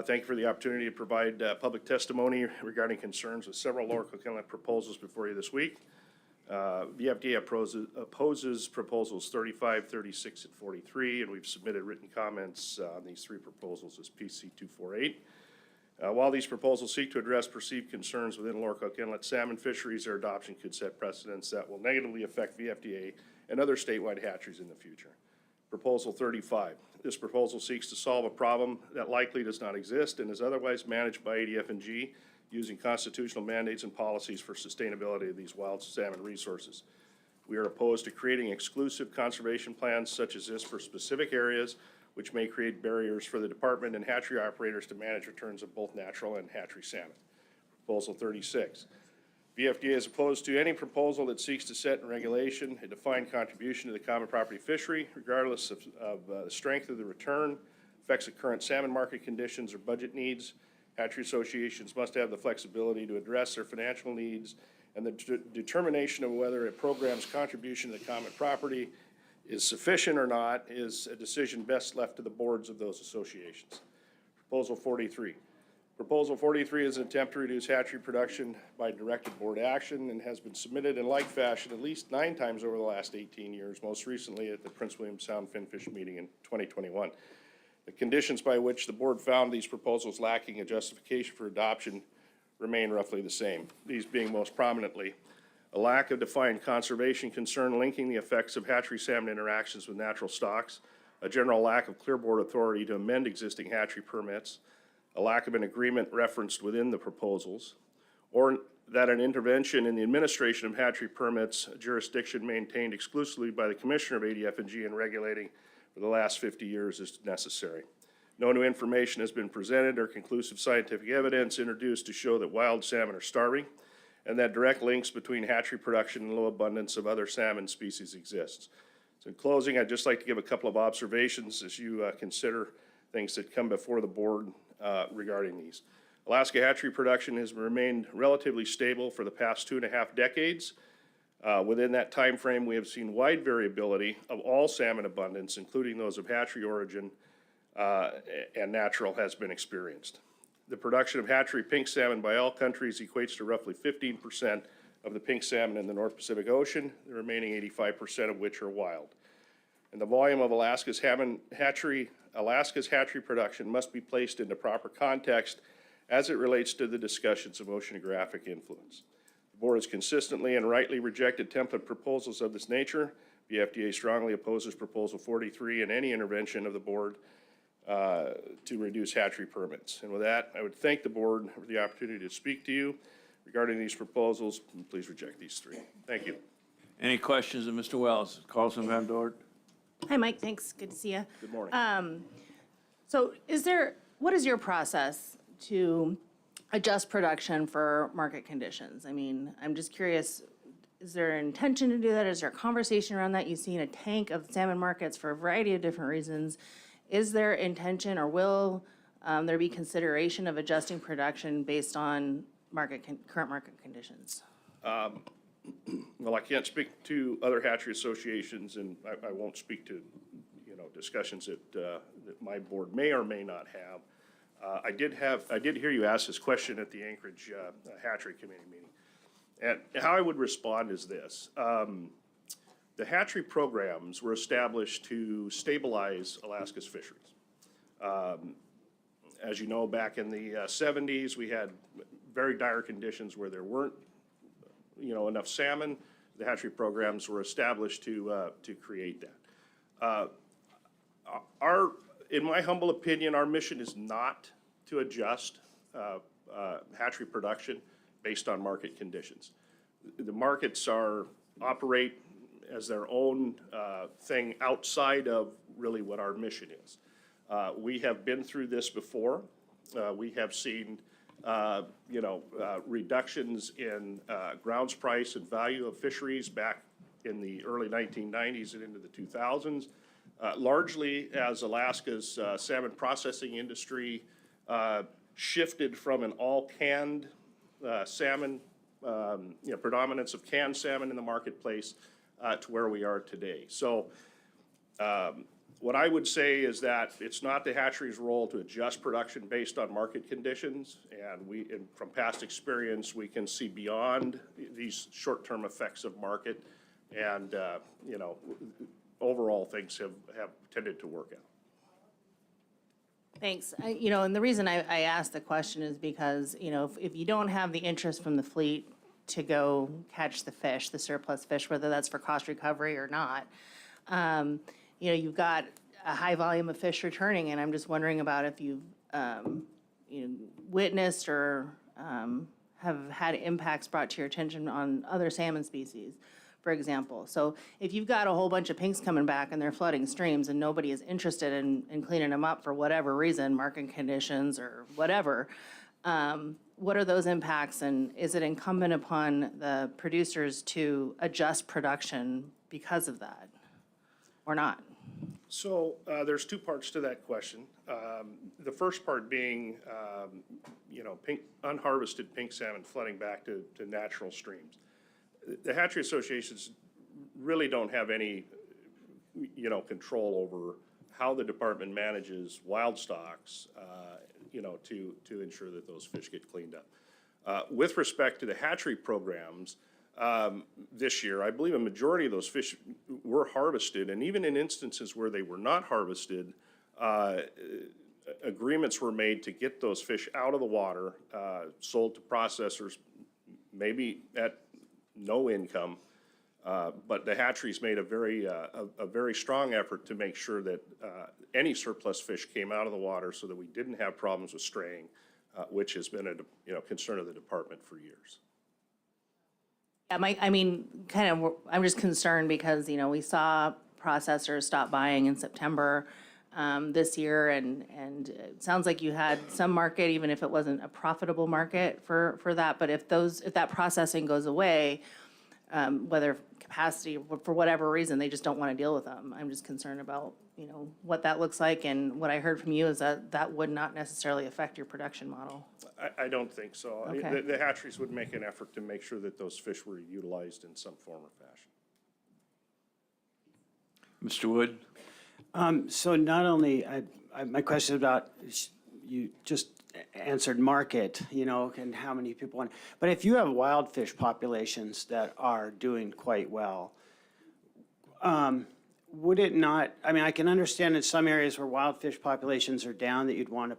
Speaker 20: thank you for the opportunity to provide public testimony regarding concerns with several Lower Cook Inlet proposals before you this week. VFDA opposes proposals 35, 36, and 43, and we've submitted written comments on these three proposals as PC 248. While these proposals seek to address perceived concerns within Lower Cook Inlet salmon fisheries, their adoption could set precedents that will negatively affect VFDA and other statewide hatcheries in the future. Proposal 35. This proposal seeks to solve a problem that likely does not exist and is otherwise managed by ADF&G using constitutional mandates and policies for sustainability of these wild salmon resources. We are opposed to creating exclusive conservation plans such as this for specific areas, which may create barriers for the department and hatchery operators to manage returns of both natural and hatchery salmon. Proposal 36. VFDA is opposed to any proposal that seeks to set in regulation a defined contribution to the common property fishery, regardless of the strength of the return, effects of current salmon market conditions, or budget needs. Hatchery associations must have the flexibility to address their financial needs, and the determination of whether a program's contribution to the common property is sufficient or not is a decision best left to the boards of those associations. Proposal 43. Proposal 43 is an attempt to reduce hatchery production by directed board action and has been submitted in like fashion at least 9 times over the last 18 years, most recently at the Prince William Sound Finfish meeting in 2021. The conditions by which the board found these proposals lacking a justification for adoption remain roughly the same, these being most prominently a lack of defined conservation concern linking the effects of hatchery salmon interactions with natural stocks, a general lack of clear board authority to amend existing hatchery permits, a lack of an agreement referenced within the proposals, or that an intervention in the administration of hatchery permits, a jurisdiction maintained exclusively by the Commissioner of ADF&G in regulating for the last 50 years, is necessary. No new information has been presented or conclusive scientific evidence introduced to show that wild salmon are starving and that direct links between hatchery production and low abundance of other salmon species exists. So in closing, I'd just like to give a couple of observations as you consider things that come before the board regarding these. Alaska hatchery production has remained relatively stable for the past 2.5 decades. Within that time frame, we have seen wide variability of all salmon abundance, including those of hatchery origin and natural, has been experienced. The production of hatchery pink salmon by all countries equates to roughly 15% of the pink salmon in the North Pacific Ocean, the remaining 85% of which are wild. And the volume of Alaska's hatchery Alaska's hatchery production must be placed into proper context as it relates to the discussions of oceanographic influence. The board has consistently and rightly rejected template proposals of this nature. The FDA strongly opposes Proposal 43 and any intervention of the board to reduce hatchery permits. And with that, I would thank the board for the opportunity to speak to you regarding these proposals. Please reject these three. Thank you.
Speaker 1: Any questions of Mr. Wells? Carlson Van Dort?
Speaker 9: Hi, Mike, thanks, good to see you.
Speaker 20: Good morning.
Speaker 9: So what is your process to adjust production for market conditions? I mean, I'm just curious, is there an intention to do that? Is there a conversation around that? You've seen a tank of salmon markets for a variety of different reasons. Is there intention or will there be consideration of adjusting production based on current market conditions?
Speaker 20: Well, I can't speak to other hatchery associations, and I won't speak to, discussions that my board may or may not have. I did hear you ask this question at the Anchorage Hatchery Committee meeting. And how I would respond is this. The hatchery programs were established to stabilize Alaska's fisheries. As you know, back in the 70s, we had very dire conditions where there weren't, enough salmon. The hatchery programs were established to create that. In my humble opinion, our mission is not to adjust hatchery production based on market conditions. The markets operate as their own thing outside of really what our mission is. We have been through this before. We have seen, reductions in grounds price and value of fisheries back in the early 1990s and into the 2000s, largely as Alaska's salmon processing industry shifted from an all canned salmon, predominance of canned salmon in the marketplace to where we are today. So what I would say is that it's not the hatchery's role to adjust production based on market conditions. And from past experience, we can see beyond these short-term effects of market. And, overall things have tended to work out.
Speaker 9: Thanks. And the reason I asked the question is because, if you don't have the interest from the fleet to go catch the fish, the surplus fish, whether that's for cost recovery or not, you've got a high volume of fish returning, and I'm just wondering about if you've, witnessed or have had impacts brought to your attention on other salmon species, for example. So if you've got a whole bunch of pinks coming back and they're flooding streams and nobody is interested in cleaning them up for whatever reason, market conditions or whatever, what are those impacts, and is it incumbent upon the producers to adjust production because of that or not?
Speaker 20: So there's two parts to that question. The first part being, unharvested pink salmon flooding back to natural streams. The hatchery associations really don't have any, control over how the department manages wild stocks, to ensure that those fish get cleaned up. With respect to the hatchery programs, this year, I believe a majority of those fish were harvested, and even in instances where they were not harvested, agreements were made to get those fish out of the water, sold to processors, maybe at no income, but the hatcheries made a very strong effort to make sure that any surplus fish came out of the water so that we didn't have problems with straying, which has been a concern of the department for years.
Speaker 9: Yeah, I'm just concerned because, we saw processors stop buying in September this year, and it sounds like you had some market, even if it wasn't a profitable market for that. But if that processing goes away, whether capacity, for whatever reason, they just don't want to deal with them. I'm just concerned about, what that looks like, and what I heard from you is that would not necessarily affect your production model.
Speaker 20: I don't think so.
Speaker 9: Okay.
Speaker 20: The hatcheries would make an effort to make sure that those fish were utilized in some form or fashion.
Speaker 1: Mr. Wood?
Speaker 3: So not only, my question is about, you just answered market, and how many people want, but if you have wild fish populations that are doing quite well, would it not, I mean, I can understand in some areas where wild fish populations are down that you'd want to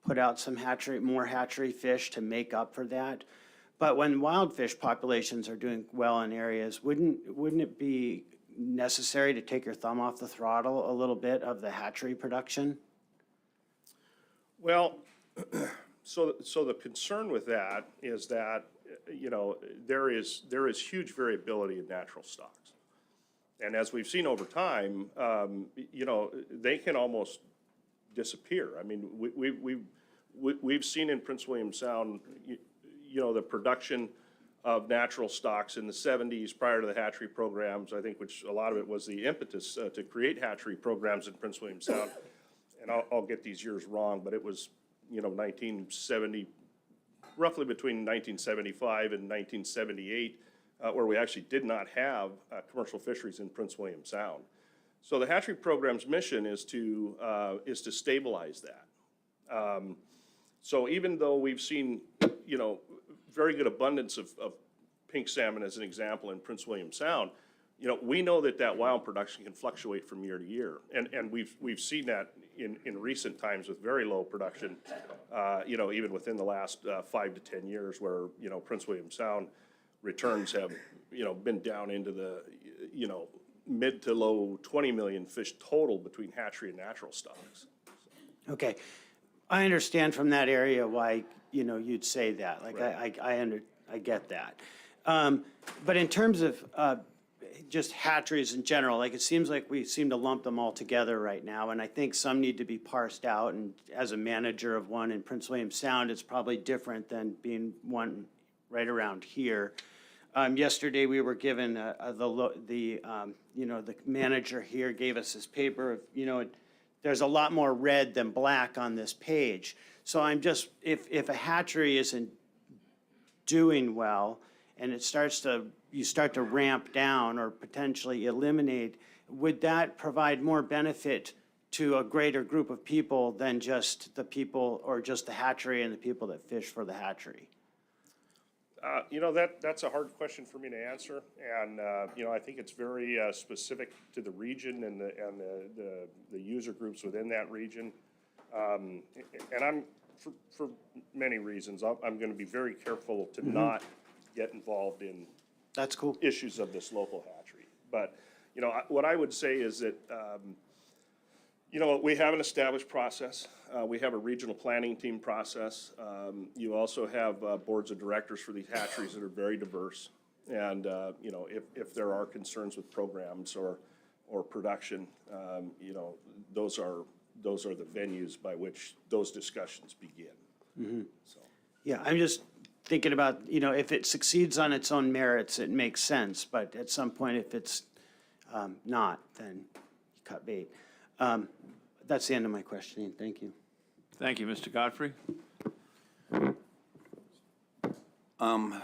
Speaker 3: put out some more hatchery fish to make up for that. But when wild fish populations are doing well in areas, wouldn't it be necessary to take your thumb off the throttle a little bit of the hatchery production?
Speaker 20: Well, so the concern with that is that, you know, there is huge variability in natural stocks. And as we've seen over time, you know, they can almost disappear. I mean, we've seen in Prince William Sound, you know, the production of natural stocks in the 70s prior to the hatchery programs, I think, which a lot of it was the impetus to create hatchery programs in Prince William Sound. And I'll get these years wrong, but it was, you know, 1970, roughly between 1975 and 1978, where we actually did not have commercial fisheries in Prince William Sound. So the hatchery program's mission is to stabilize that. So even though we've seen, you know, very good abundance of pink salmon as an example in Prince William Sound, you know, we know that wild production can fluctuate from year to year. And we've seen that in recent times with very low production, you know, even within the last 5 to 10 years where, you know, Prince William Sound returns have, you know, been down into the, you know, mid to low 20 million fish total between hatchery and natural stocks.
Speaker 3: Okay. I understand from that area why, you know, you'd say that. Like, right. I get that. But in terms of just hatcheries in general, like, it seems like we seem to lump them all together right now, and I think some need to be parsed out, and as a manager of one in Prince William Sound, it's probably different than being one right around here. Yesterday, we were given you know, the manager here gave us this paper of, you know, there's a lot more red than black on this page. So I'm just, if a hatchery isn't doing well and you start to ramp down or potentially eliminate, would that provide more benefit to a greater group of people than just the people or just the hatchery and the people that fish for the hatchery?
Speaker 20: You know, that's a hard question for me to answer, and you know, I think it's very specific to the region and the user groups within that region. And I'm for many reasons, I'm going to be very careful to not get involved in
Speaker 3: that's cool
Speaker 20: issues of this local hatchery. But you know, what I would say is that you know, we have an established process. We have a regional planning team process. You also have boards of directors for these hatcheries that are very diverse. And you know, if there are concerns with programs or production, you know, those are the venues by which those discussions begin. So.
Speaker 3: Yeah, I'm just thinking about, you know, if it succeeds on its own merits, it makes sense. But at some point, if it's not, then you cut bait. That's the end of my questioning. Thank you.
Speaker 1: Thank you, Mr. Godfrey.
Speaker 6: I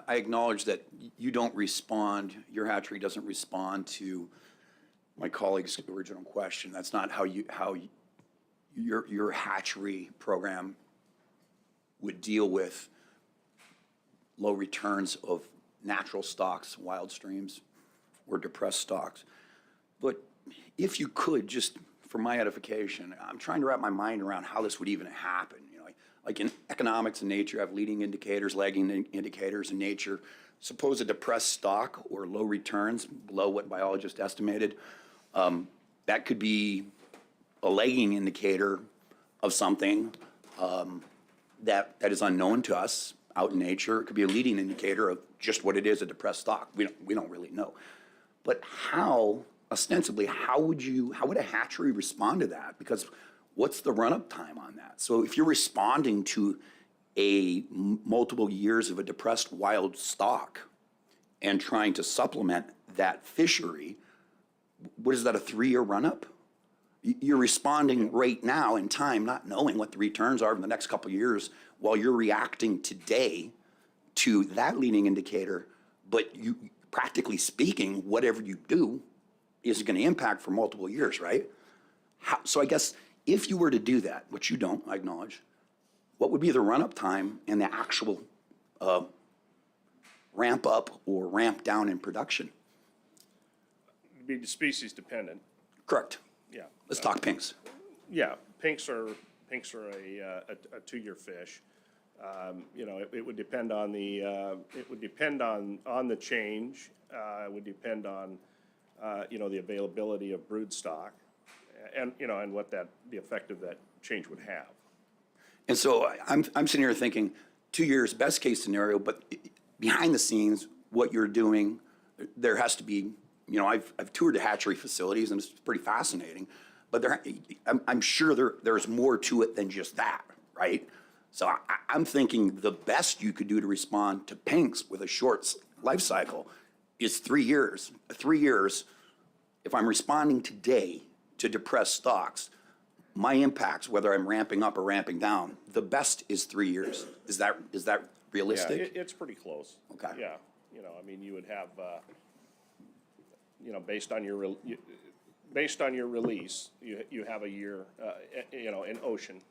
Speaker 6: acknowledge that you don't respond, your hatchery doesn't respond to my colleague's original question. That's not how your hatchery program would deal with low returns of natural stocks, wild streams, or depressed stocks. But if you could, just for my edification, I'm trying to wrap my mind around how this would even happen. You know, like in economics and nature, you have leading indicators, lagging indicators in nature. Suppose a depressed stock or low returns below what biologists estimated, that could be a lagging indicator of something that is unknown to us out in nature. It could be a leading indicator of just what it is, a depressed stock. We don't really know. But ostensibly, how would a hatchery respond to that? Because what's the run-up time on that? So if you're responding to multiple years of a depressed wild stock and trying to supplement that fishery, what is that, a 3-year run-up? You're responding right now in time, not knowing what the returns are in the next couple of years, while you're reacting today to that leading indicator. But you, practically speaking, whatever you do is going to impact for multiple years, right? So I guess if you were to do that, which you don't, I acknowledge, what would be the run-up time and the actual ramp up or ramp down in production?
Speaker 20: it'd be species dependent,
Speaker 6: Correct.
Speaker 20: yeah.
Speaker 6: Let's talk pinks.
Speaker 20: Yeah, pinks are a 2-year fish. You know, it would depend on the, it would depend on the change. It would depend on, you know, the availability of brood stock and, you know, and what the effect of that change would have.
Speaker 6: And so I'm sitting here thinking, 2 years, best case scenario, but behind the scenes, what you're doing, there has to be, you know, I've toured the hatchery facilities and it's pretty fascinating, but I'm sure there's more to it than just that, right? So I'm thinking the best you could do to respond to pinks with a short life cycle is 3 years. 3 years, if I'm responding today to depressed stocks, my impacts, whether I'm ramping up or ramping down, the best is 3 years. Is that realistic?
Speaker 20: Yeah, it's pretty close.
Speaker 6: Okay.
Speaker 20: Yeah, you know, I mean, you would have, you know, based on your release, you have a year, you know, in ocean,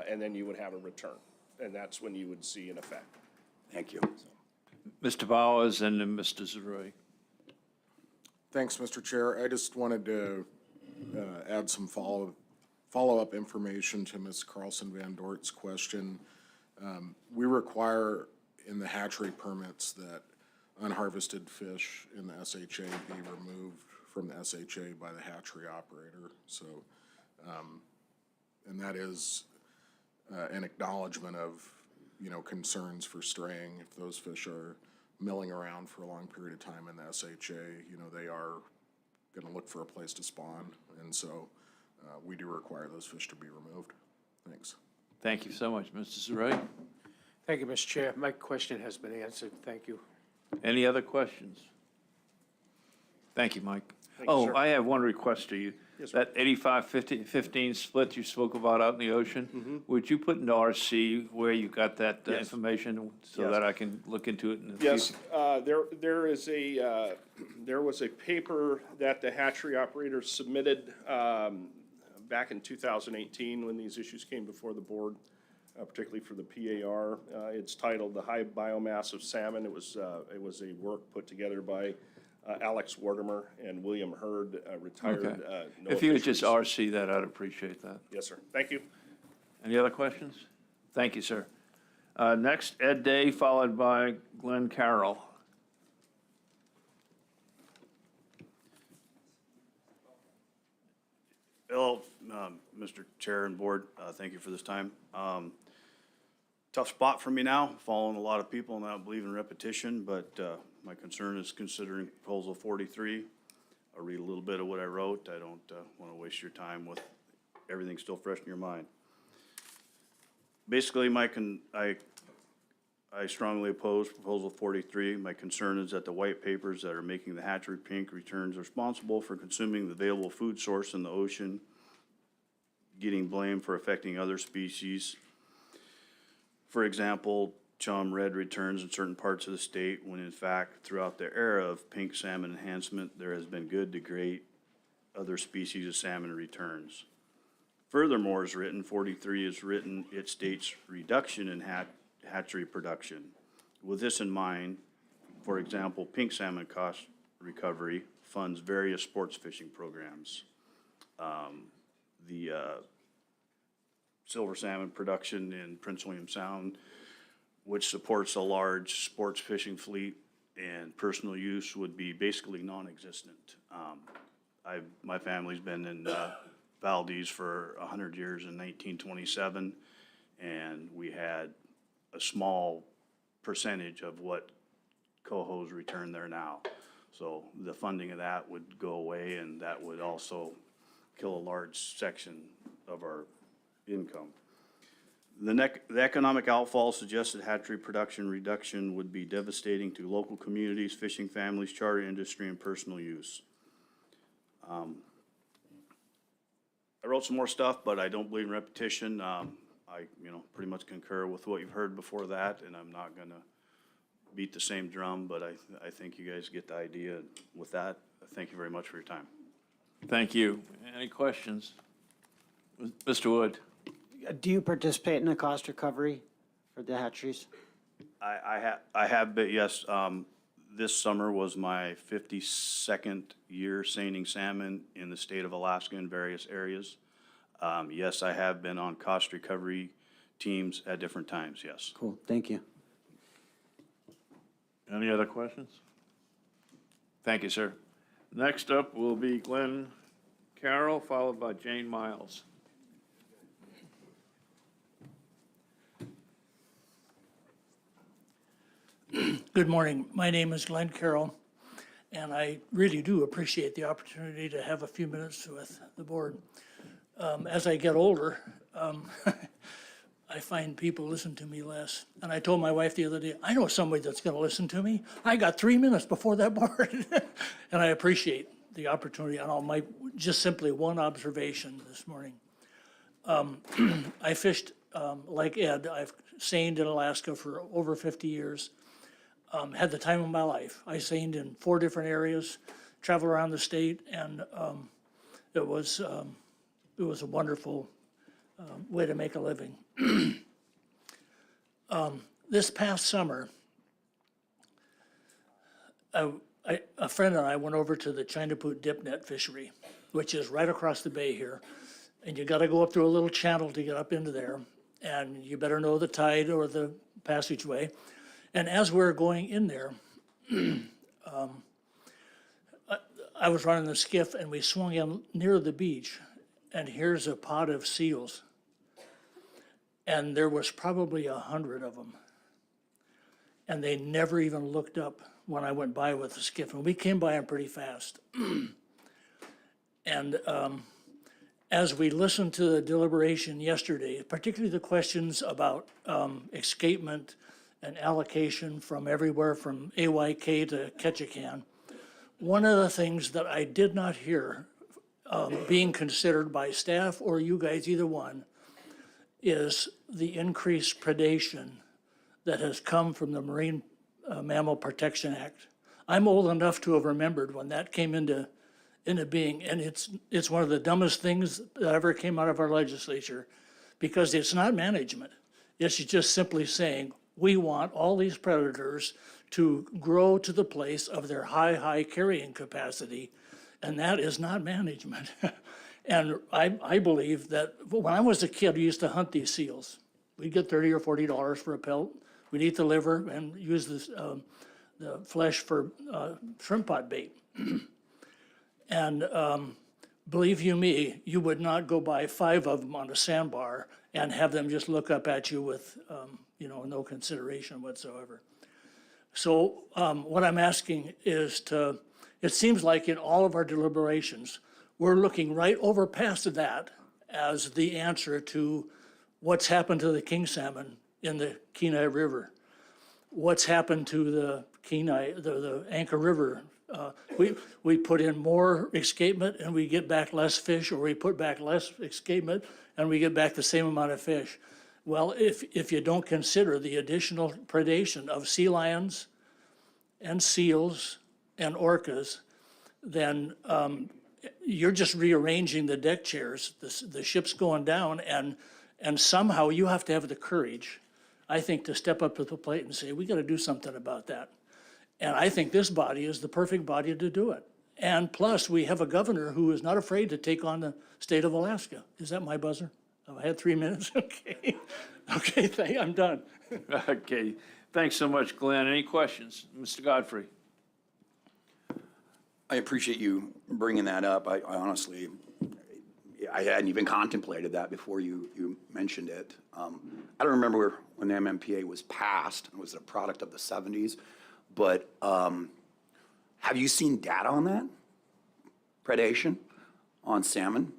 Speaker 20: and then you would have a return, and that's when you would see an effect.
Speaker 6: Thank you.
Speaker 1: Mr. Bowers and then Mr. Zarui.
Speaker 21: Thanks, Mr. Chair. I just wanted to add some follow-up information to Ms. Carlson Van Dort's question. We require in the hatchery permits that unharvested fish in the SHA be removed from the SHA by the hatchery operator. So, and that is an acknowledgement of, you know, concerns for straying. If those fish are milling around for a long period of time in the SHA, you know, they are going to look for a place to spawn. And so we do require those fish to be removed. Thanks.
Speaker 1: Thank you so much, Mr. Zarui.
Speaker 7: Thank you, Mr. Chair. My question has been answered. Thank you.
Speaker 1: Any other questions? Thank you, Mike.
Speaker 20: Thank you,
Speaker 1: Oh,
Speaker 20: sir.
Speaker 1: I have one request to you.
Speaker 20: Yes, sir.
Speaker 1: That 85-15 split you spoke about out in the ocean, would you put into RC where you got that
Speaker 20: Yes.
Speaker 1: information so
Speaker 20: Yes.
Speaker 1: that I can look into it in the
Speaker 20: Yes,
Speaker 1: future?
Speaker 20: there was a paper that the hatchery operator submitted back in 2018 when these issues came before the board, particularly for the PAR. It's titled "The High Biomass of Salmon." It was a work put together by Alex Wardemer and William Hurd, retired
Speaker 1: Okay.
Speaker 20: NOAA
Speaker 1: If you would just
Speaker 20: fisheries.
Speaker 1: RC that, I'd appreciate that.
Speaker 20: Yes, sir. Thank you.
Speaker 1: Any other questions? Thank you, sir. Next, Ed Day, followed by Glenn Carroll.
Speaker 22: Hello, Mr. Chair and Board. Thank you for this time. Tough spot for me now, following a lot of people, and I don't believe in repetition, but my concern is considering Proposal 43. I'll read a little bit of what I wrote. I don't want to waste your time with everything still fresh in your mind. Basically, I strongly oppose Proposal 43. My concern is that the white papers that are making the hatchery pink returns responsible for consuming the available food source in the ocean, getting blamed for affecting other species. For example, chum red returns in certain parts of the state, when in fact, throughout the era of pink salmon enhancement, there has been good to great other species of salmon returns. Furthermore, as written, 43 is written, it states reduction in hatchery production. With this in mind, for example, pink salmon cost recovery funds various sports fishing programs. The silver salmon production in Prince William Sound, which supports a large sports fishing fleet and personal use, would be basically non-existent. My family's been in Valdez for 100 years in 1927, and we had a small percentage of what cohos return there now. So the funding of that would go away, and that would also kill a large section of our income. The economic outfall suggested hatchery production reduction would be devastating to local communities, fishing families, charter industry, and personal use. I wrote some more stuff, but I don't believe in repetition. I pretty much concur with what you've heard before that, and I'm not gonna beat the same drum, but I think you guys get the idea. With that, thank you very much for your time.
Speaker 1: Thank you. Any questions? Mr. Wood?
Speaker 3: Do you participate in the cost recovery for the hatcheries?
Speaker 22: I have, but yes, This summer was my 52nd year seining salmon in the state of Alaska in various areas. Yes, I have been on cost recovery teams at different times, yes.
Speaker 3: Cool, thank you.
Speaker 1: Any other questions? Thank you, sir. Next up will be Glenn Carroll, followed by Jane Miles.
Speaker 2: Good morning. My name is Glenn Carroll, and I really do appreciate the opportunity to have a few minutes with the board. As I get older, I find people listen to me less. And I told my wife the other day, I know somebody that's going to listen to me. I got 3 minutes before that board. And I appreciate the opportunity. And just simply one observation this morning. I fished, like Ed, I've seined in Alaska for over 50 years. Had the time of my life. I seined in 4 different areas, traveled around the state, and it was a wonderful way to make a living. This past summer, a friend and I went over to the Chinapoot Dip Net Fishery, which is right across the bay here. And you got to go up through a little channel to get up into there. And you better know the tide or the passageway. And as we're going in there, I was running the skiff and we swung in near the beach. And here's a pod of seals. And there was probably 100 of them. And they never even looked up when I went by with the skiff. And we came by them pretty fast. And as we listened to the deliberation yesterday, particularly the questions about escapement and allocation from everywhere from AYK to Ketchikan, one of the things that I did not hear being considered by staff or you guys, either one, is the increased predation that has come from the Marine Mammal Protection Act. I'm old enough to have remembered when that came into being, and it's one of the dumbest things that ever came out of our legislature, because it's not management. It's just simply saying, we want all these predators to grow to the place of their high carrying capacity, and that is not management. And I believe that when I was a kid, we used to hunt these seals. We'd get $30 or $40 for a pelt. We'd eat the liver and use the flesh for shrimp pot bait. And believe you me, you would not go buy 5 of them on a sandbar and have them just look up at you with no consideration whatsoever. So what I'm asking is it seems like in all of our deliberations, we're looking right over past that as the answer to what's happened to the king salmon in the Kenai River, what's happened to the Kenai, the Anchor River. We put in more escapement and we get back less fish, or we put back less escapement and we get back the same amount of fish. Well, if you don't consider the additional predation of sea lions and seals and orcas, then you're just rearranging the deck chairs. The ship's going down, and somehow you have to have the courage, I think, to step up to the plate and say, we got to do something about that. And I think this body is the perfect body to do it. And plus, we have a governor who is not afraid to take on the state of Alaska. Is that my buzzer? Have I had 3 minutes? Okay. Okay, I'm done.
Speaker 1: Okay, thanks so much, Glenn. Any questions? Mr. Godfrey?
Speaker 6: I appreciate you bringing that up. I honestly, I hadn't even contemplated that before you mentioned it. I don't remember when the MMPA was passed. It was a product of the 70s. But have you seen data on that? Predation on salmon?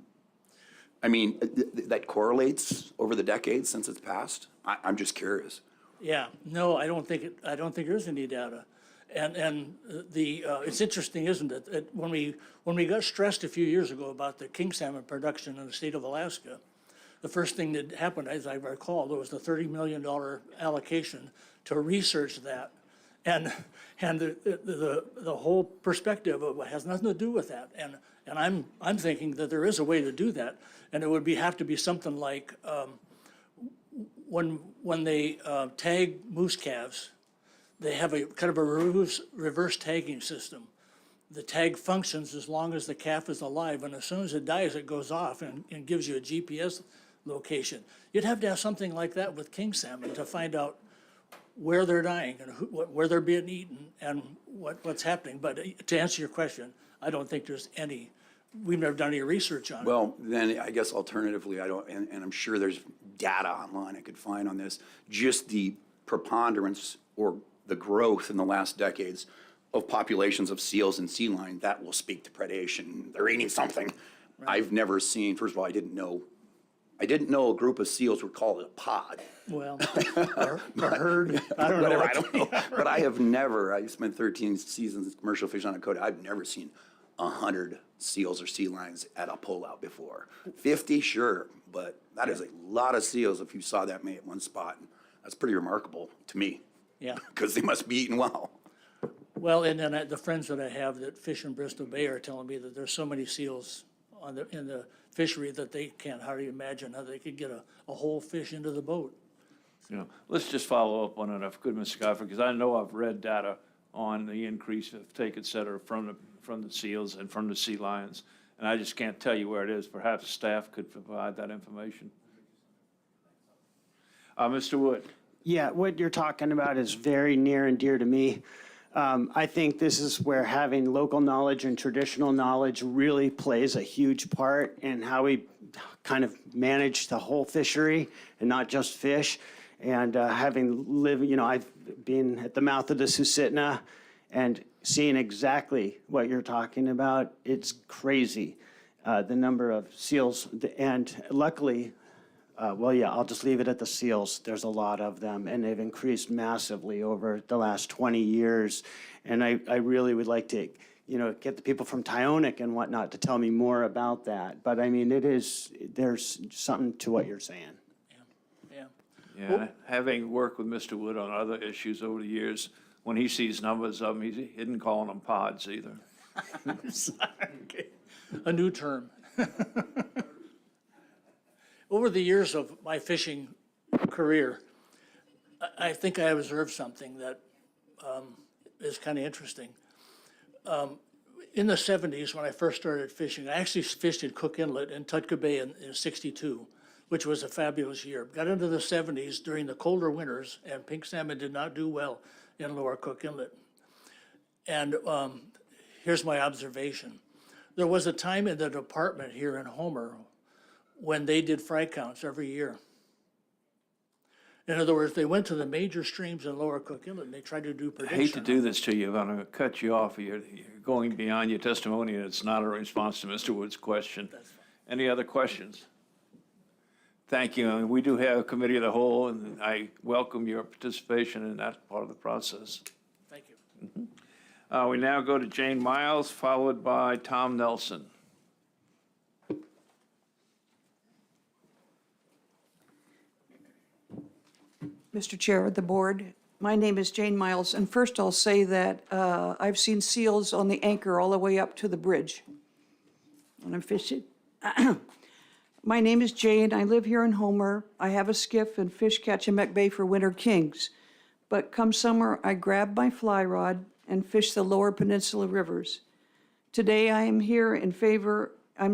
Speaker 6: I mean, that correlates over the decades since it's passed? I'm just curious.
Speaker 2: Yeah, no, I don't think there's any data. And it's interesting, isn't it? When we got stressed a few years ago about the king salmon production in the state of Alaska, the first thing that happened, as I recall, there was the $30 million allocation to research that. And the whole perspective of it has nothing to do with that. And I'm thinking that there is a way to do that, and it would have to be something like when they tag moose calves, they have a kind of a reverse tagging system. The tag functions as long as the calf is alive, and as soon as it dies, it goes off and gives you a GPS location. You'd have to have something like that with king salmon to find out where they're dying and where they're being eaten and what's happening. But to answer your question, I don't think there's any, we've never done any research on it.
Speaker 6: Well, then I guess alternatively, I don't, and I'm sure there's data online I could find on this, just the preponderance or the growth in the last decades of populations of seals and sea lion, that will speak to predation. They're eating something. I've never seen, first of all, I didn't know a group of seals would call it a pod.
Speaker 2: Well, a herd, I don't know.
Speaker 6: Whatever, I don't know. But I have never, I spent 13 seasons commercial fishing on a Dakota. I've never seen 100 seals or sea lions at a pullout before. 50, sure, but that is a lot of seals if you saw that many at one spot. That's pretty remarkable to me.
Speaker 2: Yeah.
Speaker 6: Because they must be eating well.
Speaker 2: Well, and then the friends that I have that fish in Bristol Bay are telling me that there's so many seals in the fishery that they can't hardly imagine how they could get a whole fish into the boat.
Speaker 1: You know, let's just follow up on it, if good, Ms. Scoffer, because I know I've read data on the increase of take, et cetera, from the seals and from the sea lions, and I just can't tell you where it is. Perhaps staff could provide that information. Mr. Wood.
Speaker 3: Yeah, what you're talking about is very near and dear to me. I think this is where having local knowledge and traditional knowledge really plays a huge part in how we kind of manage the whole fishery and not just fish. And having lived, you know, I've been at the mouth of the Susitna and seeing exactly what you're talking about. It's crazy, the number of seals. And luckily, well, yeah, I'll just leave it at the seals. There's a lot of them, and they've increased massively over the last 20 years. And I really would like to, you know, get the people from Tyonek and whatnot to tell me more about that. But I mean, there's something to what you're saying.
Speaker 1: Yeah, having worked with Mr. Wood on other issues over the years, when he sees numbers of them, he isn't calling them pods either.
Speaker 2: Okay. A new term. Over the years of my fishing career, I think I observed something that is kind of interesting. In the 70s, when I first started fishing, I actually fished in Cook Inlet in Tutka Bay in 62, which was a fabulous year. Got into the 70s during the colder winters, and pink salmon did not do well in Lower Cook Inlet. And here's my observation. There was a time in the department here in Homer when they did fry counts every year. In other words, they went to the major streams in Lower Cook Inlet and they tried to do
Speaker 1: I
Speaker 2: prediction.
Speaker 1: hate to do this to you, but I'm going to cut you off. You're going beyond your testimony, and it's not a response to Mr. Wood's question. Any other questions? Thank you. And we do have a committee of the whole, and I welcome your participation in that part of the process.
Speaker 2: Thank you.
Speaker 1: We now go to Jane Miles, followed by Tom Nelson.
Speaker 4: Mr. Chair of the Board, my name is Jane Miles, and first I'll say that I've seen seals on the anchor all the way up to the bridge when I'm fishing. My name is Jane. I live here in Homer. I have a skiff and fish Ketchimek Bay for winter kings. But come summer, I grab my fly rod and fish the lower peninsula rivers. Today, I'm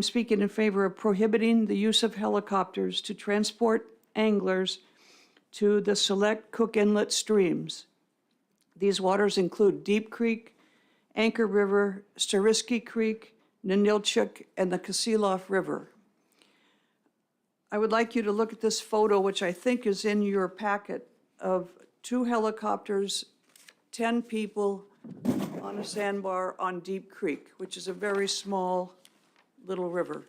Speaker 4: speaking in favor of prohibiting the use of helicopters to transport anglers to the select Cook Inlet streams. These waters include Deep Creek, Anchor River, Steriski Creek, Ninilchuk, and the Kasilof River. I would like you to look at this photo, which I think is in your packet, of 2 helicopters, 10 people on a sandbar on Deep Creek, which is a very small little river.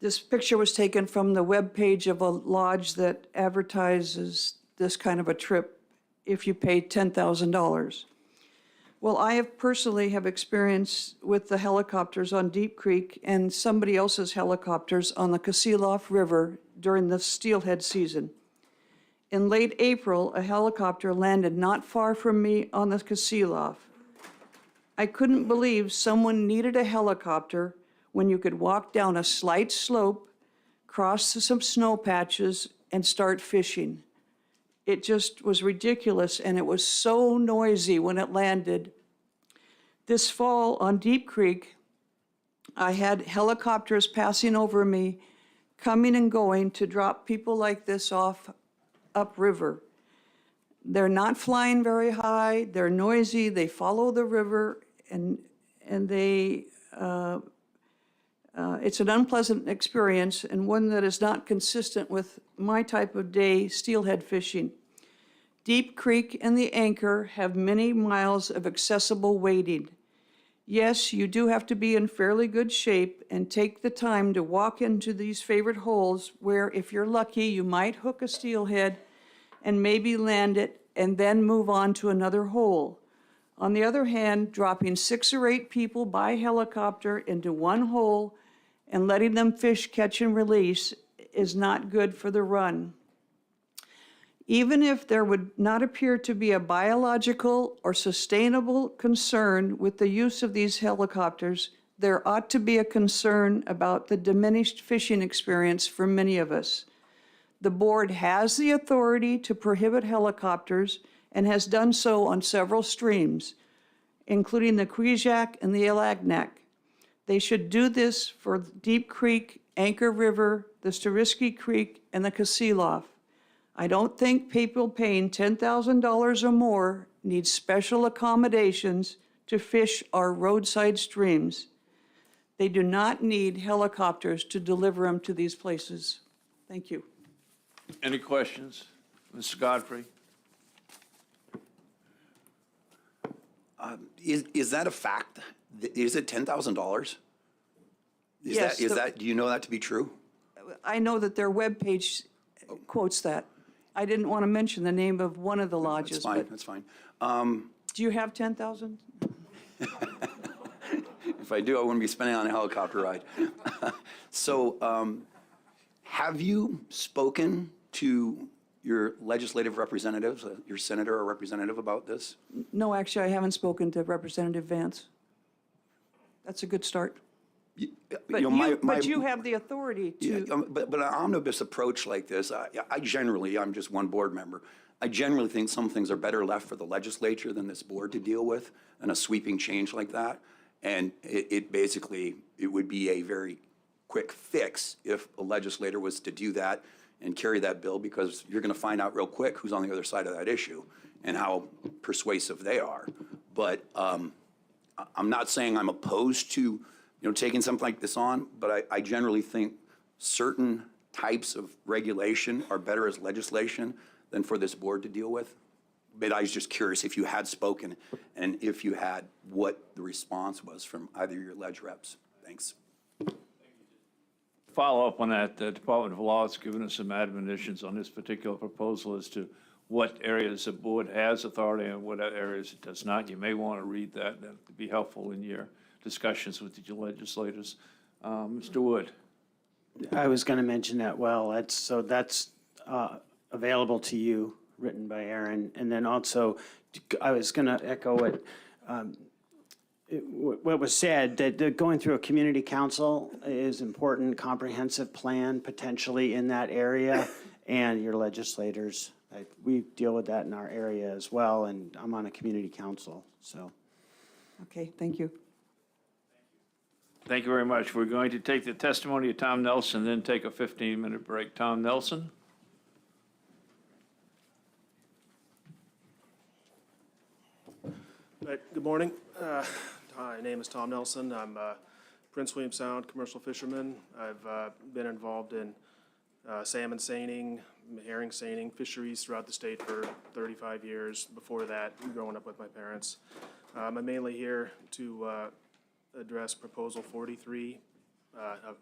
Speaker 4: This picture was taken from the webpage of a lodge that advertises this kind of a trip if you pay $10,000. Well, I have personally have experience with the helicopters on Deep Creek and somebody else's helicopters on the Kasilof River during the steelhead season. In late April, a helicopter landed not far from me on the Kasilof. I couldn't believe someone needed a helicopter when you could walk down a slight slope, cross some snow patches, and start fishing. It just was ridiculous, and it was so noisy when it landed. This fall on Deep Creek, I had helicopters passing over me, coming and going to drop people like this off upriver. They're not flying very high, they're noisy, they follow the river, and it's an unpleasant experience and one that is not consistent with my type of day steelhead fishing. Deep Creek and the Anchor have many miles of accessible wading. Yes, you do have to be in fairly good shape and take the time to walk into these favorite holes where, if you're lucky, you might hook a steelhead and maybe land it and then move on to another hole. On the other hand, dropping 6 or 8 people by helicopter into one hole and letting them fish, catch, and release is not good for the run. Even if there would not appear to be a biological or sustainable concern with the use of these helicopters, there ought to be a concern about the diminished fishing experience for many of us. The board has the authority to prohibit helicopters and has done so on several streams, including the Kwidzak and the Alagnak. They should do this for Deep Creek, Anchor River, the Storiski Creek, and the Kasilof. I don't think people paying $10,000 or more need special accommodations to fish our roadside streams. They do not need helicopters to deliver them to these places. Thank you.
Speaker 1: Any questions? Mr. Godfrey?
Speaker 6: Is that a fact? Is it $10,000?
Speaker 4: Yes,
Speaker 6: Do you know that to be true?
Speaker 4: I know that their webpage quotes that. I didn't want to mention the name of one of the lodges.
Speaker 6: That's fine,
Speaker 4: but
Speaker 6: that's fine.
Speaker 4: do you have 10,000?
Speaker 6: If I do, I wouldn't be spending on a helicopter ride. So, have you spoken to your legislative representatives, your senator or representative about this?
Speaker 4: No, actually, I haven't spoken to Representative Vance. That's a good start. But you have the authority to.
Speaker 6: Yeah, but an omnibus approach like this, I'm just one board member. I generally think some things are better left for the legislature than this board to deal with, and a sweeping change like that. And it would be a very quick fix if a legislator was to do that and carry that bill, because you're going to find out real quick who's on the other side of that issue and how persuasive they are. But I'm not saying I'm opposed to taking something like this on, but I generally think certain types of regulation are better as legislation than for this board to deal with. But I was just curious if you had spoken and if you had, what the response was from either your ledge reps. Thanks.
Speaker 1: Follow up on that, the Department of Law has given us some admonitions on this particular proposal as to what areas the board has authority and what areas it does not. You may want to read that. That would be helpful in your discussions with your legislators. Mr. Wood.
Speaker 3: I was going to mention that. Well, that's available to you, written by Aaron. And then also, I was going to echo what was said, that going through a community council is important, comprehensive plan potentially in that area, and your legislators. We deal with that in our area as well, and I'm on a community council, so.
Speaker 4: Okay, thank you.
Speaker 1: Thank you very much. We're going to take the testimony of Tom Nelson, then take a 15-minute break. Tom Nelson?
Speaker 8: Good morning. My name is Tom Nelson. I'm a Prince William Sound commercial fisherman. I've been involved in salmon seining, herring seining, fisheries throughout the state for 35 years. Before that, growing up with my parents. I'm mainly here to address Proposal 43,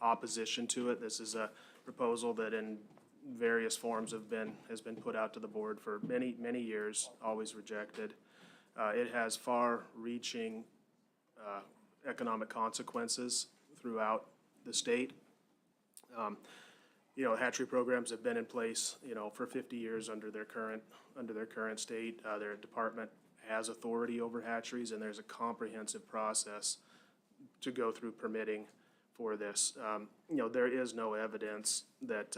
Speaker 8: opposition to it. This is a proposal that in various forms has been put out to the board for many, many years, always rejected. It has far-reaching economic consequences throughout the state. Hatchery programs have been in place, for 50 years under their current state. Their department has authority over hatcheries, and there's a comprehensive process to go through permitting for this. There is no evidence that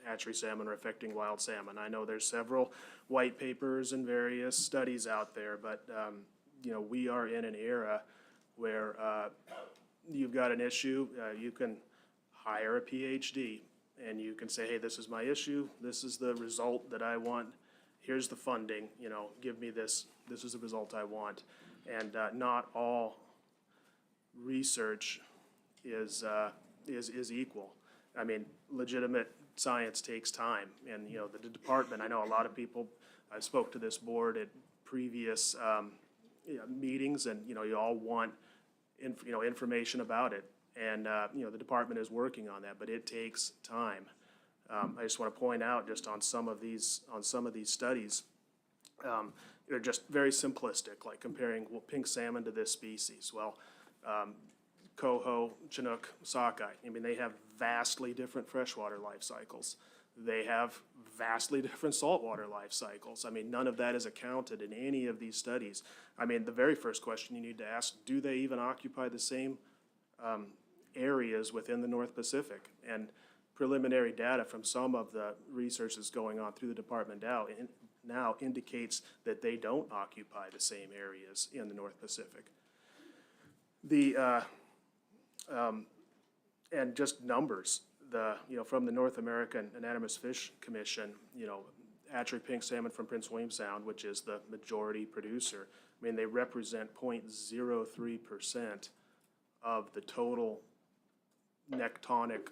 Speaker 8: hatchery salmon are affecting wild salmon. I know there's several white papers and various studies out there, but, you know, we are in an era where you've got an issue, you can hire a PhD and you can say, hey, this is my issue, this is the result that I want, here's the funding, you know, give me this, this is the result I want. And not all research is equal. I mean, legitimate science takes time, and, you know, the department, I know a lot of people, I spoke to this board at previous meetings, and, you know, you all want, information about it. And, you know, the department is working on that, but it takes time. I just want to point out, just on some of these studies, they're just very simplistic, like comparing pink salmon to this species. Well, coho, chinook, sockeye, I mean, they have vastly different freshwater life cycles. They have vastly different saltwater life cycles. I mean, none of that is accounted in any of these studies. I mean, the very first question you need to ask, do they even occupy the same areas within the North Pacific? And preliminary data from some of the research that's going on through the department now indicates that they don't occupy the same areas in the North Pacific. And just numbers, from the North American Anadromous Fish Commission, hatchery pink salmon from Prince William Sound, which is the majority producer, I mean, they represent 0.03% of the total nectonic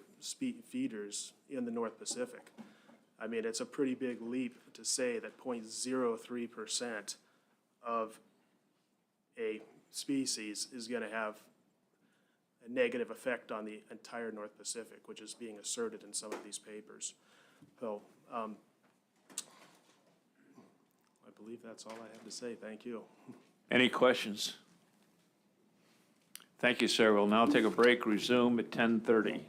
Speaker 8: feeders in the North Pacific. I mean, it's a pretty big leap to say that 0.03% of a species is going to have a negative effect on the entire North Pacific, which is being asserted in some of these papers. So, I believe that's all I have to say. Thank you.
Speaker 1: Any questions? Thank you, sir. We'll now take a break, resume at 10:30.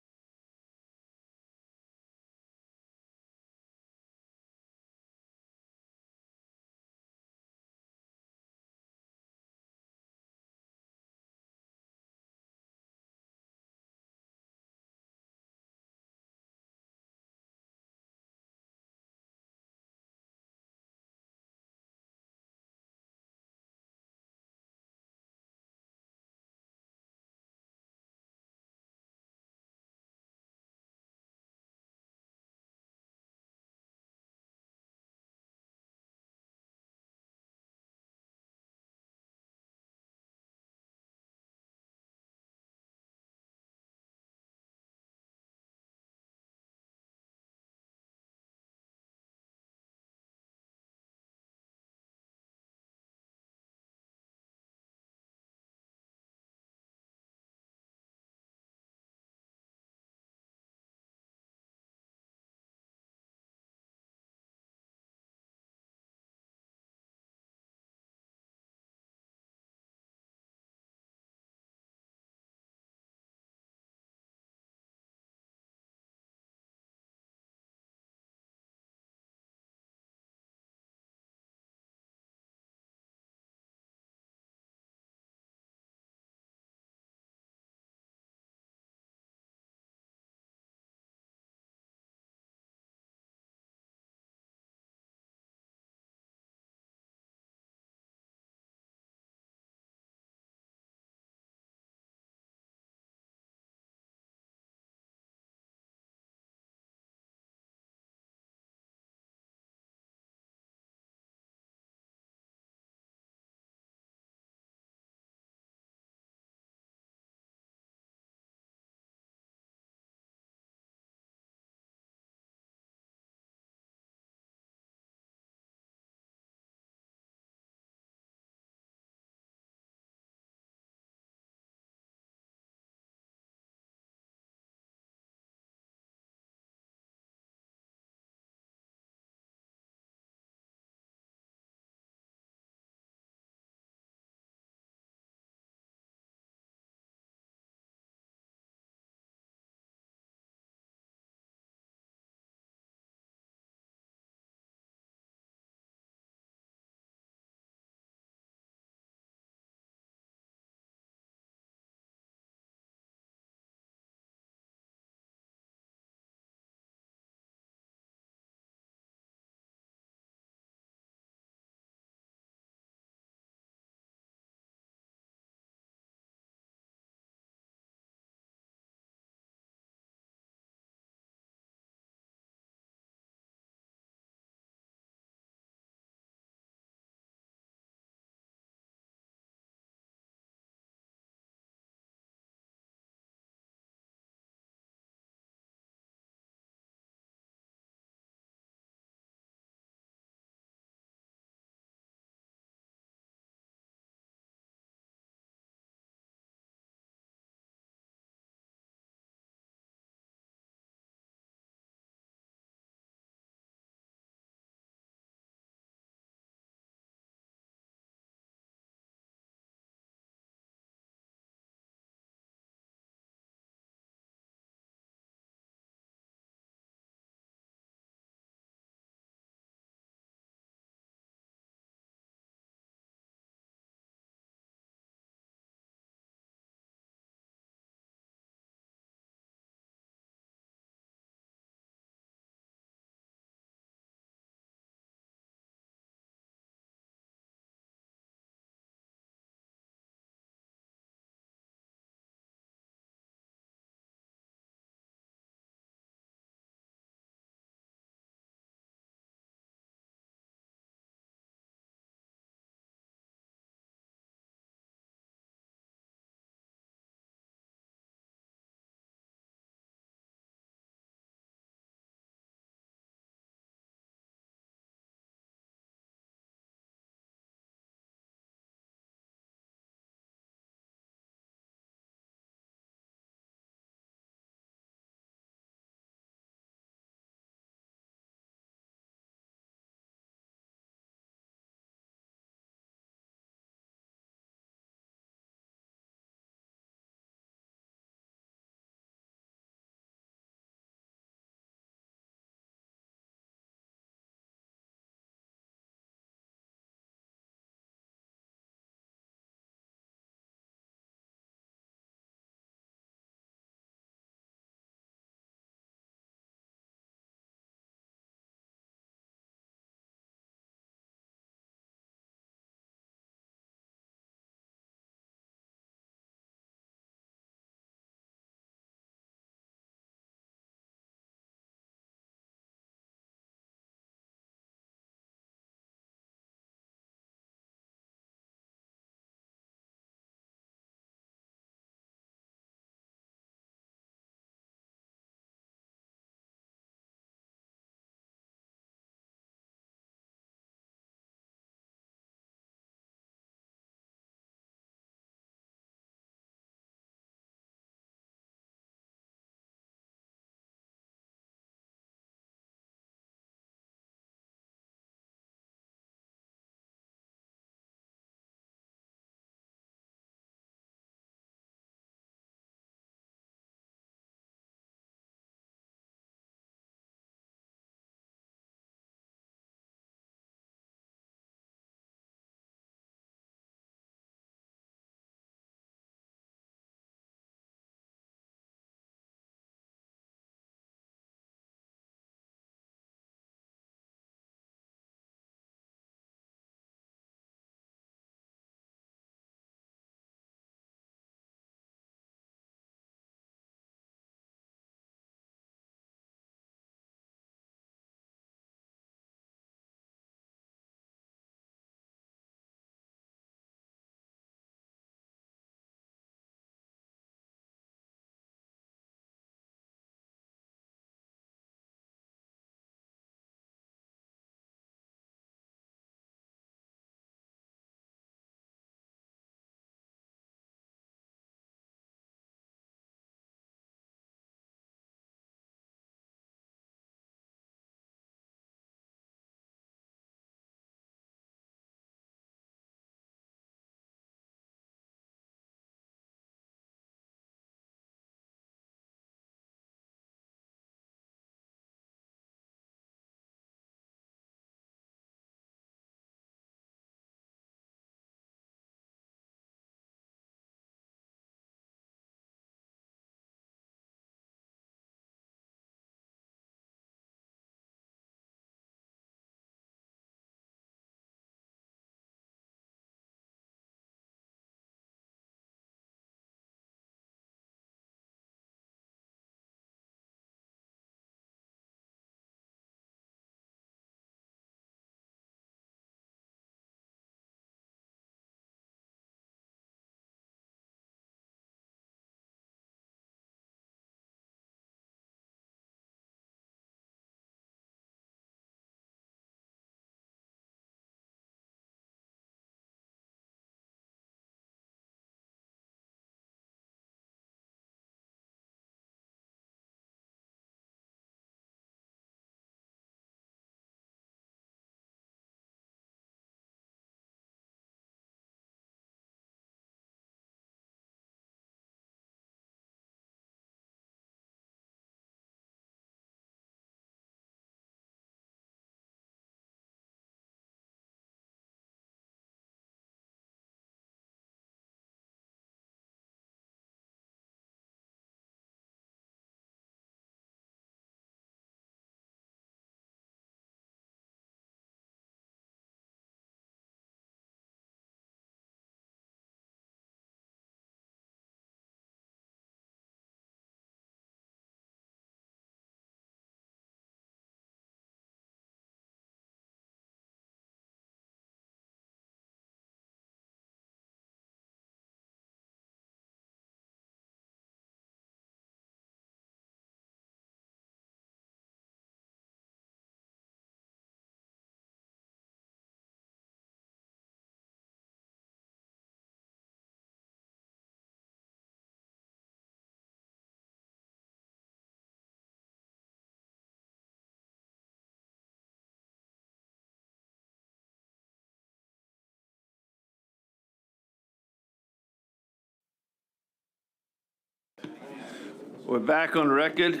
Speaker 1: We're back on record.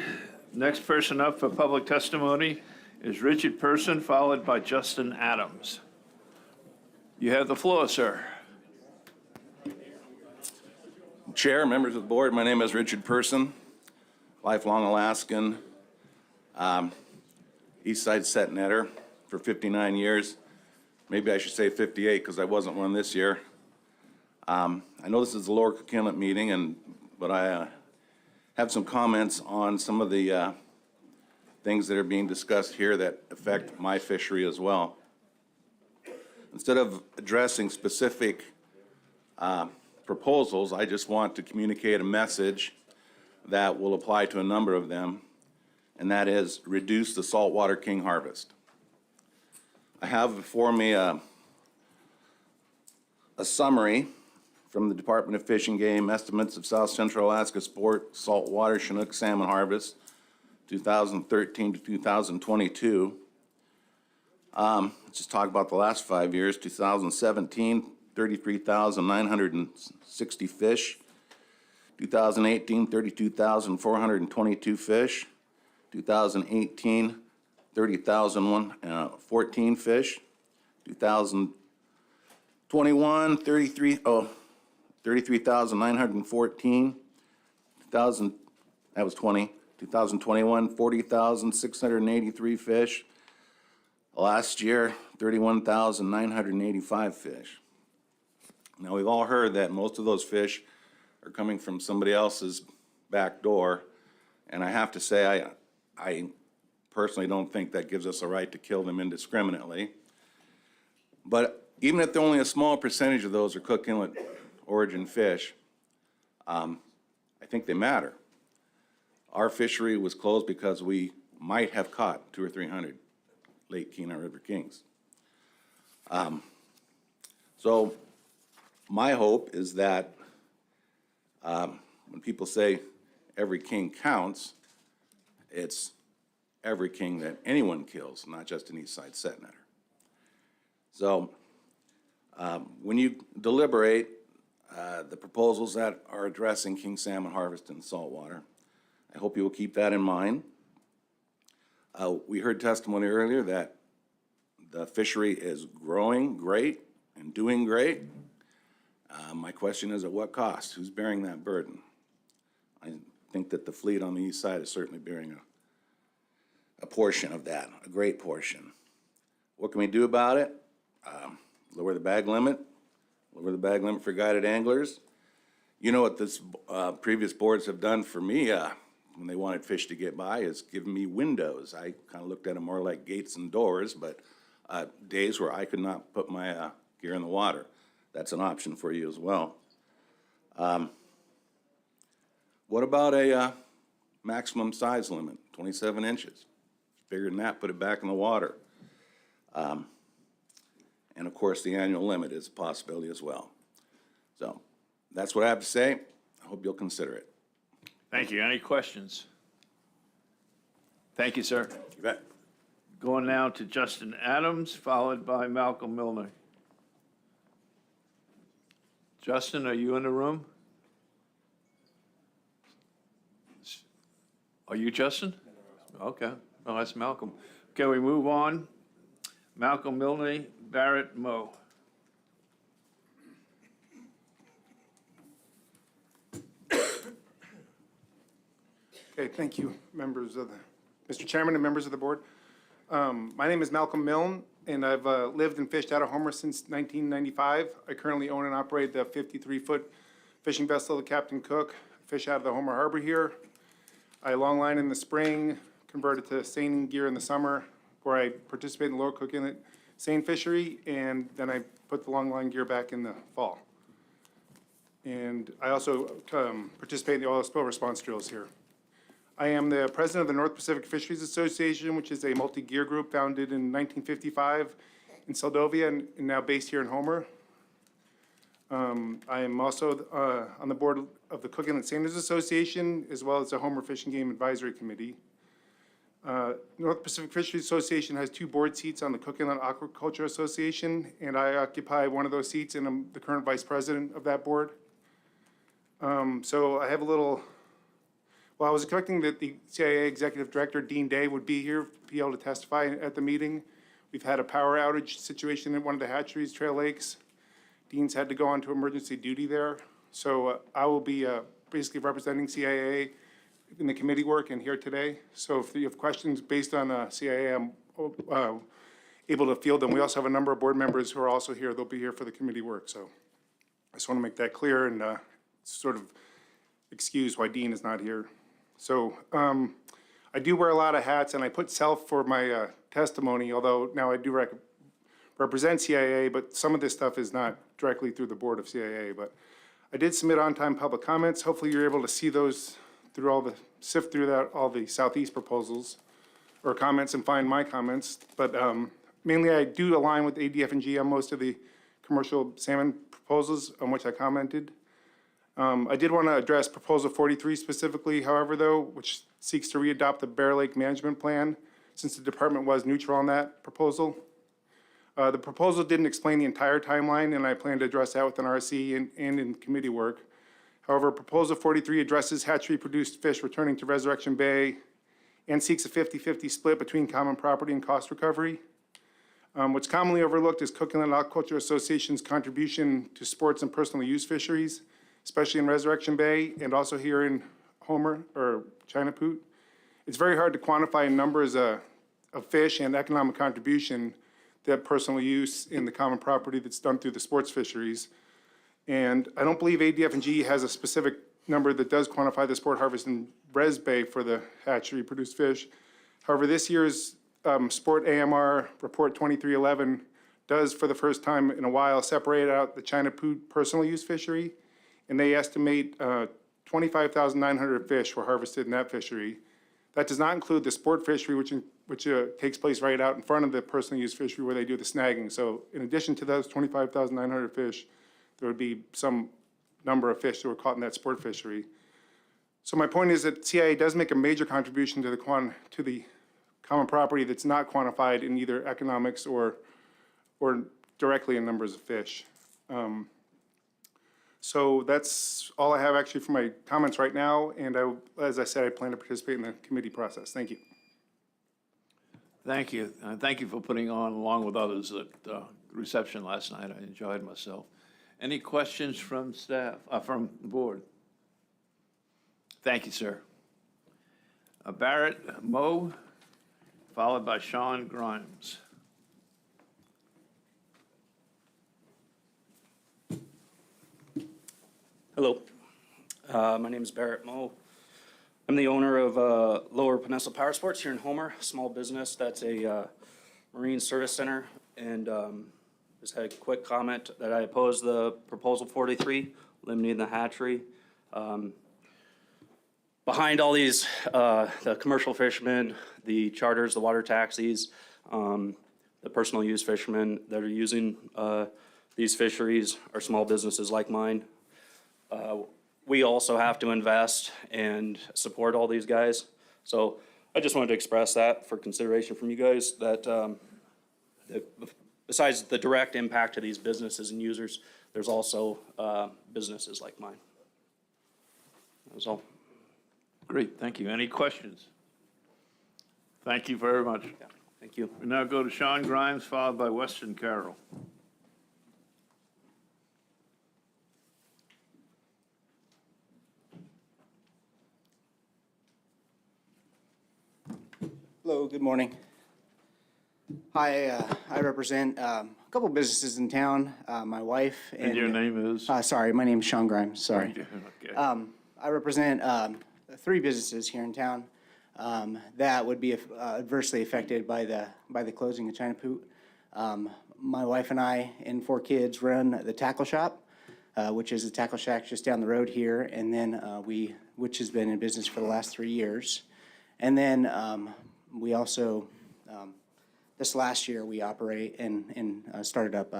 Speaker 1: Next person up for public testimony is Richard Person, followed by Justin Adams. You have the floor, sir.
Speaker 10: Chair, members of the board, my name is Richard Person, lifelong Alaskan, East Side set netter for 59 years. Maybe I should say 58 because I wasn't one this year. I know this is the Lower Cook Inlet meeting, but I have some comments on some of the things that are being discussed here that affect my fishery as well. Instead of addressing specific proposals, I just want to communicate a message that will apply to a number of them, and that is reduce the saltwater king harvest. I have before me a summary from the Department of Fish and Game, estimates of South Central Alaska sport saltwater Chinook salmon harvest, 2013 to 2022. Let's just talk about the last 5 years. 2017, 33,960 fish. 2018, 32,422 fish. 2018, 30,014 fish. 2021, 33,914. 2000, that was 20. 2021, 40,683 fish. Last year, 31,985 fish. Now, we've all heard that most of those fish are coming from somebody else's back door, and I have to say, I personally don't think that gives us a right to kill them indiscriminately. But even if only a small percentage of those are Cook Inlet origin fish, I think they matter. Our fishery was closed because we might have caught 200 or 300 Lake Kenai River kings. So my hope is that when people say every king counts, it's every king that anyone kills, not just an East Side set netter. So when you deliberate the proposals that are addressing king salmon harvest in saltwater, I hope you will keep that in mind. We heard testimony earlier that the fishery is growing great and doing great. My question is, at what cost? Who's bearing that burden? I think that the fleet on the east side is certainly bearing a portion of that, a great portion. What can we do about it? Lower the bag limit for guided anglers. You know what this previous boards have done for me when they wanted fish to get by is given me windows. I kind of looked at them more like gates and doors, but days where I could not put my gear in the water. That's an option for you as well. What about a maximum size limit, 27 inches? Bigger than that, put it back in the water. And of course, the annual limit is a possibility as well. So that's what I have to say. I hope you'll consider it.
Speaker 1: Thank you. Any questions? Thank you, sir.
Speaker 10: You bet.
Speaker 1: Going now to Justin Adams, followed by Malcolm Milner. Justin, are you in the room? Are you Justin? Okay. Oh, that's Malcolm. Okay, we move on. Malcolm Milner, Barrett Moe.
Speaker 12: Okay, thank you, members of Mr. Chairman and members of the board. My name is Malcolm Milne, and I've lived and fished out of Homer since 1995. I currently own and operate the 53-foot fishing vessel, the Captain Cook. I fish out of the Homer Harbor here. I longline in the spring, converted to seining gear in the summer, where I participate in the Lower Cook Inlet seine fishery, and then I put the longline gear back in the fall. And I also participate in the oil spill response drills here. I am the president of the North Pacific Fisheries Association, which is a multi-gear group founded in 1955 in Seldovia and now based here in Homer. I am also on the board of the Cook Inlet Sanders Association, as well as the Homer Fish and Game Advisory Committee. North Pacific Fisheries Association has 2 board seats on the Cook Inlet Aquaculture Association, and I occupy one of those seats, and I'm the current vice president of that board. So I have a little, Well, I was expecting that the CIA Executive Director, Dean Day, would be here, be able to testify at the meeting. We've had a power outage situation at one of the hatcheries, Trail Lakes. Dean's had to go on to emergency duty there. So I will be basically representing CIA in the committee work and here today. So if you have questions based on CIA, I'm able to field them. We also have a number of board members who are also here. They'll be here for the committee work. So I just want to make that clear and sort of excuse why Dean is not here. So I do wear a lot of hats, and I put self for my testimony, although now I do represent CIA, but some of this stuff is not directly through the board of CIA. But I did submit on-time public comments. Hopefully you're able to see those through sift through all the Southeast proposals or comments and find my comments. But mainly I do align with ADF&G on most of the commercial salmon proposals on which I commented. I did want to address Proposal 43 specifically, however, though, which seeks to readopt the Bear Lake Management Plan, since the department was neutral on that proposal. The proposal didn't explain the entire timeline, and I plan to address that within RC and in committee work. However, Proposal 43 addresses hatchery-produced fish returning to Resurrection Bay and seeks a 50-50 split between common property and cost recovery. What's commonly overlooked is Cook Inlet Aquaculture Association's contribution to sports and personal use fisheries, especially in Resurrection Bay and also here in Homer or Chinapoot. It's very hard to quantify numbers of fish and economic contribution that personal use in the common property that's done through the sports fisheries. And I don't believe ADF&G has a specific number that does quantify the sport harvest in Res Bay for the hatchery produced fish. However, this year's Sport AMR Report 2311 does, for the first time in a while, separate out the Chinapoot personal use fishery, and they estimate 25,900 fish were harvested in that fishery. That does not include the sport fishery, which takes place right out in front of the personal use fishery where they do the snagging. So in addition to those 25,900 fish, there would be some number of fish that were caught in that sport fishery. So my point is that CIA does make a major contribution to the common property that's not quantified in either economics or directly in numbers of fish. So that's all I have actually for my comments right now. And as I said, I plan to participate in the committee process. Thank you.
Speaker 1: Thank you. Thank you for putting on, along with others, at the reception last night. I enjoyed myself. Any questions from staff, from the board? Thank you, sir. Barrett Moe, followed by Sean Grimes.
Speaker 13: Hello, my name is Barrett Moe. I'm the owner of Lower Peninsula Power Sports here in Homer, a small business that's a marine service center. And just had a quick comment that I oppose the Proposal 43, limiting the hatchery. Behind all these, the commercial fishermen, the charters, the water taxis, the personal use fishermen that are using these fisheries are small businesses like mine. We also have to invest and support all these guys. So I just wanted to express that for consideration from you guys, that besides the direct impact to these businesses and users, there's also businesses like mine. That was all.
Speaker 1: Great, thank you. Any questions? Thank you very much.
Speaker 13: Yeah, thank you.
Speaker 1: We now go to Sean Grimes, followed by Weston Carroll.
Speaker 14: Hello, good morning. Hi, I represent a couple businesses in town. My wife
Speaker 1: And your name is?
Speaker 14: Sorry, my name is Sean Grimes. Sorry.
Speaker 1: Okay.
Speaker 14: I represent 3 businesses here in town that would be adversely affected by the closing of Chinapoot. My wife and I and 4 kids run the Tackle Shop, which is a tackle shack just down the road here, and then which has been in business for the last 3 years. And then we also, this last year, we operate and started up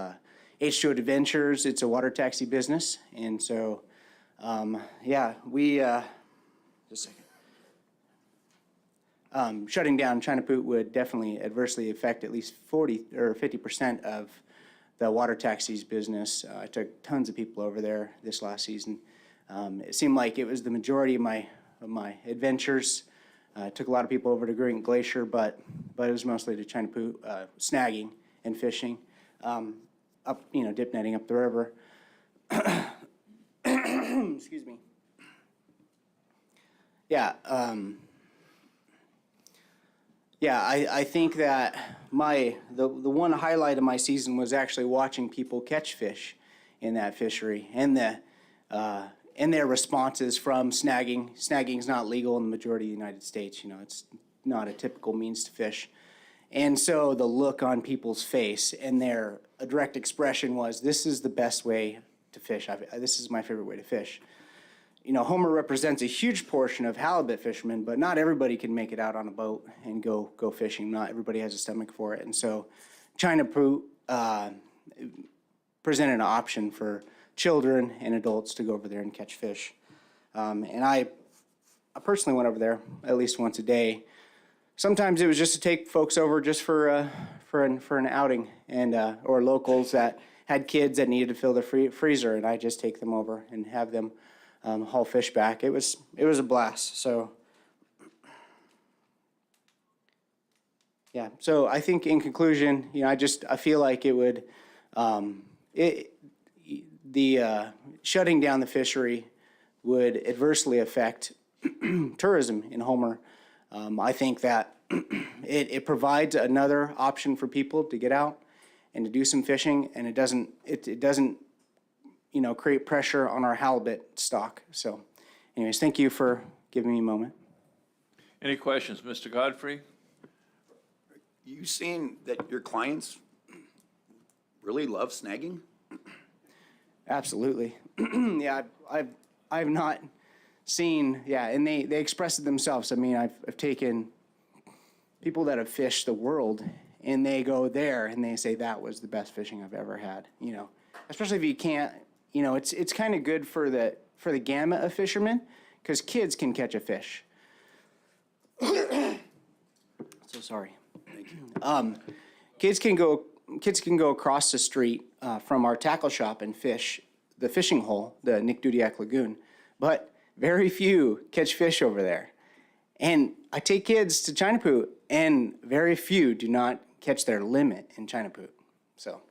Speaker 14: H2O Adventures. It's a water taxi business. And so, yeah, we, just a second. Shutting down Chinapoot would definitely adversely affect at least 40 or 50% of the water taxis business. I took tons of people over there this last season. It seemed like it was the majority of my my adventures. Took a lot of people over to Green Glacier, but it was mostly to China Poo, snagging and fishing, up, dip netting up the river. Excuse me. Yeah, I think that the one highlight of my season was actually watching people catch fish in that fishery and their responses from snagging. Snagging is not legal in the majority of the United States. It's not a typical means to fish. And so the look on people's face and their direct expression was, this is the best way to fish. This is my favorite way to fish. Homer represents a huge portion of halibut fishermen, but not everybody can make it out on a boat and go fishing. Not everybody has a stomach for it. And so China Poo presented an option for children and adults to go over there and catch fish. And I personally went over there at least once a day. Sometimes it was just to take folks over just for an outing, and or locals that had kids that needed to fill their freezer, and I just take them over and have them haul fish back. It was a blast. So yeah. So I think in conclusion, I feel like it would shutting down the fishery would adversely affect tourism in Homer. I think that it provides another option for people to get out and to do some fishing, and it doesn't create pressure on our halibut stock. So anyways, thank you for giving me a moment.
Speaker 1: Any questions, Mr. Godfrey?
Speaker 6: You saying that your clients really love snagging?
Speaker 14: Absolutely. Yeah, I've not seen, and they express it themselves. I mean, I've taken people that have fished the world, and they go there and they say that was the best fishing I've ever had. Especially if you can't, it's kind of good for the gamut of fishermen, because kids can catch a fish. So sorry. Thank you. Kids can go across the street from our tackle shop and fish the fishing hole, the Nick Dudiak Lagoon, but very few catch fish over there. And I take kids to China Poo, and very few do not catch their limit in China Poo. So.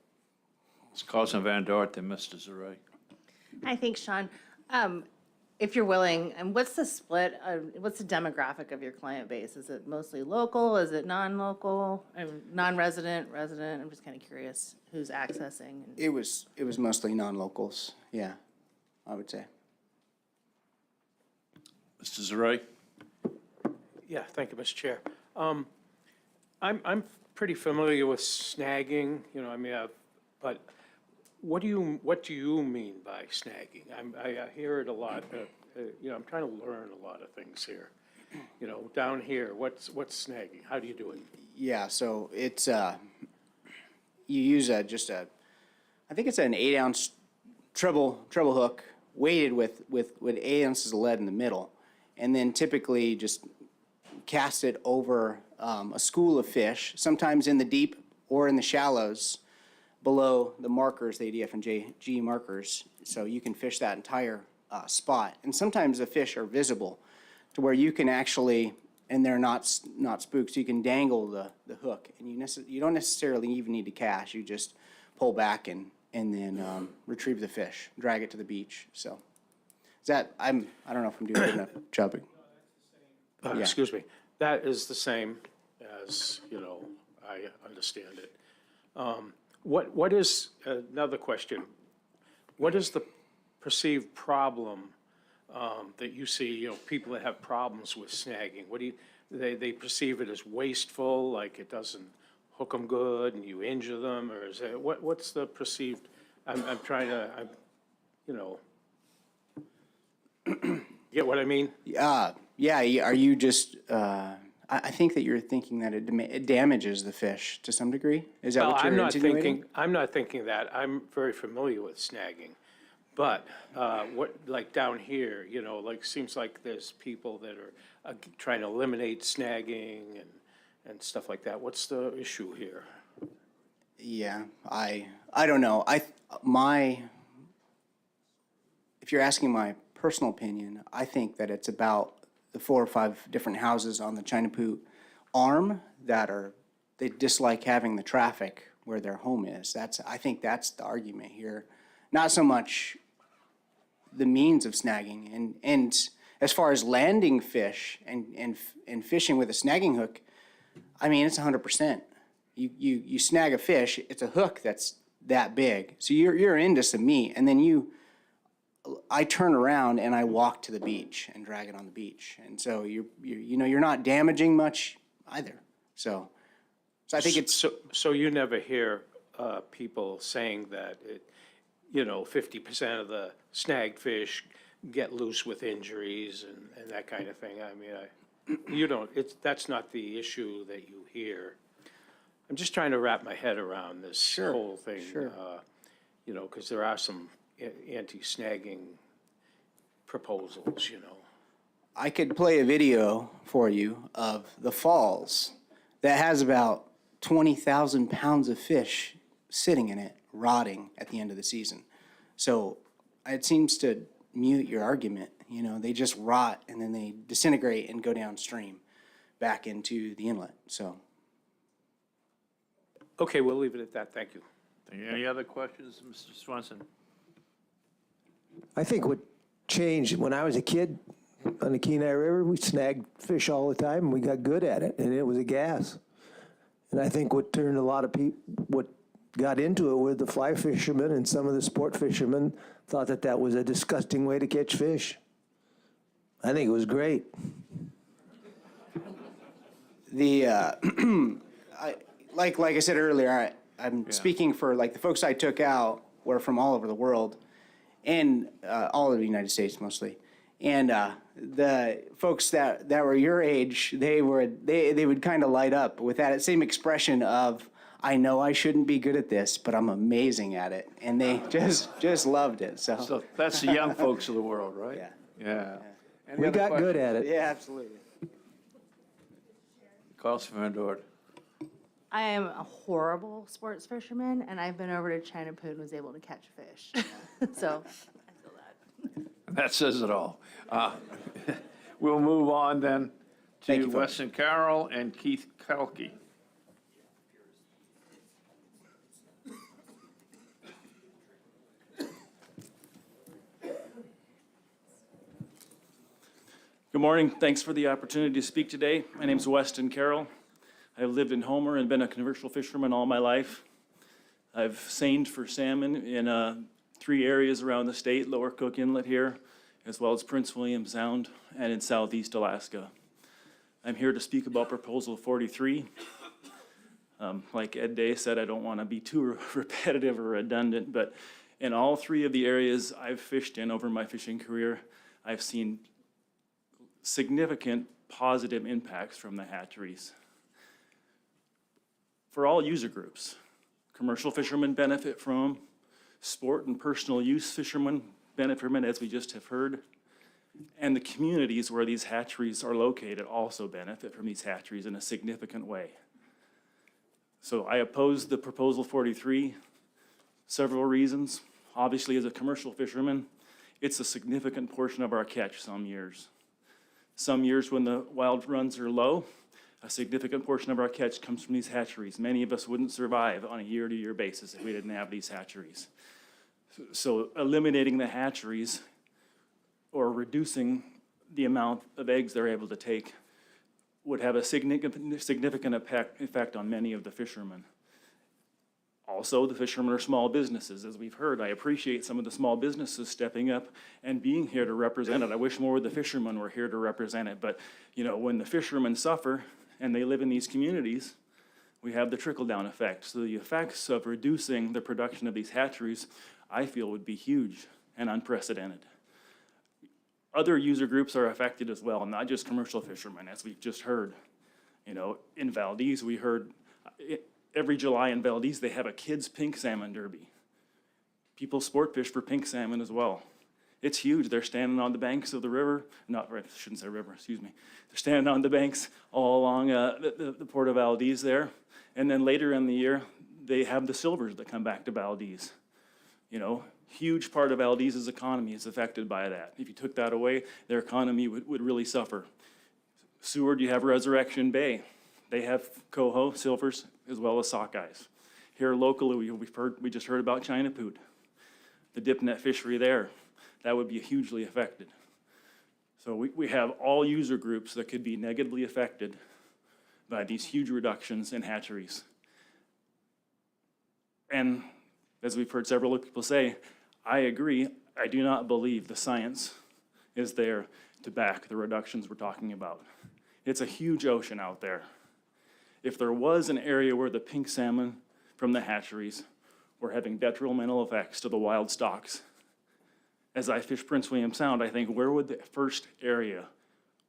Speaker 1: It's Carlson Van Dort and Mr. Zaray.
Speaker 9: I think, Sean, if you're willing, and what's the split, what's the demographic of your client base? Is it mostly local? Is it non-local? Non-resident, resident? I'm just kind of curious who's accessing.
Speaker 14: It was mostly non-locals, yeah, I would say.
Speaker 1: Mr. Zaray?
Speaker 7: Yeah, thank you, Mr. Chair. I'm pretty familiar with snagging, but what do you mean by snagging? I hear it a lot. I'm trying to learn a lot of things here. Down here, what's snagging? How do you do it?
Speaker 14: Yeah, so it's you use I think it's an 8-ounce treble hook weighted with 8 ounces of lead in the middle, and then typically just cast it over a school of fish, sometimes in the deep or in the shallows below the markers, the ADF and G markers, so you can fish that entire spot. And sometimes the fish are visible to where you can actually, and they're not spooked, so you can dangle the hook, and you don't necessarily even need to cast. You just pull back and then retrieve the fish, drag it to the beach. So is that, I don't know if I'm doing a good enough job. Yeah.
Speaker 7: Excuse me. That is the same as, I understand it. What is, another question, what is the perceived problem that you see, people that have problems with snagging? What do they perceive it as wasteful, like it doesn't hook them good and you injure them, or is it, what's the perceived, I'm trying to, get what I mean?
Speaker 14: Yeah, are you just, I think that you're thinking that it damages the fish to some degree? Is that what you're insinuating?
Speaker 7: I'm not thinking that. I'm very familiar with snagging. But like down here, seems like there's people that are trying to eliminate snagging and stuff like that. What's the issue here?
Speaker 14: Yeah, I don't know. If you're asking my personal opinion, I think that it's about the 4 or 5 different houses on the Chinapoot arm they dislike having the traffic where their home is. I think that's the argument here. Not so much the means of snagging. And as far as landing fish and fishing with a snagging hook, I mean, it's 100%. You snag a fish, it's a hook that's that big. So you're into some meat, and then I turn around and I walk to the beach and drag it on the beach. And so you're not damaging much either. So I think it's.
Speaker 7: So you never hear people saying that 50% of the snagged fish get loose with injuries and that kind of thing. I mean, that's not the issue that you hear. I'm just trying to wrap my head around this whole thing.
Speaker 14: Sure.
Speaker 7: Because there are some anti-snagging proposals,
Speaker 14: I could play a video for you of the falls that has about 20,000 pounds of fish sitting in it, rotting at the end of the season. So it seems to mute your argument. They just rot and then they disintegrate and go downstream back into the inlet. So.
Speaker 7: Okay, we'll leave it at that. Thank you.
Speaker 1: Any other questions, Mr. Swenson?
Speaker 5: I think what changed, when I was a kid on the Kenai River, we snagged fish all the time and we got good at it, and it was a gas. And I think what turned a lot of people, what got into it were the fly fishermen, and some of the sport fishermen thought that was a disgusting way to catch fish. I think it was great.
Speaker 14: Like I said earlier, I'm speaking for the folks I took out were from all over the world, and all of the United States mostly. And the folks that were your age, they would kind of light up with that same expression of, I know I shouldn't be good at this, but I'm amazing at it. And they just loved it. So
Speaker 1: that's the young folks of the world, right? Yeah.
Speaker 5: We got good at it.
Speaker 14: Yeah, absolutely.
Speaker 1: Carlson Van Dort.
Speaker 9: I am a horrible sports fisherman, and I've been over to Chinapoot and was able to catch fish. So I feel that.
Speaker 1: That says it all. We'll move on then to
Speaker 14: folks.
Speaker 1: Weston Carroll and Keith Kelke.
Speaker 15: Good morning. Thanks for the opportunity to speak today. My name is Weston Carroll. I've lived in Homer and been a commercial fisherman all my life. I've seined for salmon in 3 areas around the state, Lower Cook Inlet here, as well as Prince William Sound and in southeast Alaska. I'm here to speak about Proposal 43. Like Ed Day said, I don't want to be too repetitive or redundant, but in all 3 of the areas I've fished in over my fishing career, I've seen significant positive impacts from the hatcheries. For all user groups, commercial fishermen benefit from them, sport and personal use fishermen benefit from it, as we just have heard, and the communities where these hatcheries are located also benefit from these hatcheries in a significant way. So I oppose the Proposal 43, several reasons. Obviously, as a commercial fisherman, it's a significant portion of our catch some years. Some years when the wild runs are low, a significant portion of our catch comes from these hatcheries. Many of us wouldn't survive on a year-to-year basis if we didn't have these hatcheries. So eliminating the hatcheries or reducing the amount of eggs they're able to take would have a significant effect on many of the fishermen. Also, the fishermen are small businesses, as we've heard. I appreciate some of the small businesses stepping up and being here to represent it. I wish more of the fishermen were here to represent it. But, when the fishermen suffer and they live in these communities, we have the trickle-down effect. So the effects of reducing the production of these hatcheries, I feel, would be huge and unprecedented. Other user groups are affected as well, not just commercial fishermen, as we've just heard. In Valdez, we heard every July in Valdez, they have a kids' pink salmon derby. People sport fish for pink salmon as well. It's huge. They're standing on the banks of the river. I shouldn't say river, excuse me. They're standing on the banks all along the Port of Valdez there. And then later in the year, they have the silvers that come back to Valdez. Huge part of Valdez's economy is affected by that. If you took that away, their economy would really suffer. Seward, you have Resurrection Bay. They have coho, silvers, as well as sockeyes. Here locally, we just heard about China Poot, the dip net fishery there. That would be hugely affected. So we have all user groups that could be negatively affected by these huge reductions in hatcheries. And as we've heard several people say, I agree. I do not believe the science is there to back the reductions we're talking about. It's a huge ocean out there. If there was an area where the pink salmon from the hatcheries were having detrimental effects to the wild stocks, as I fish Prince William Sound, I think where would the first area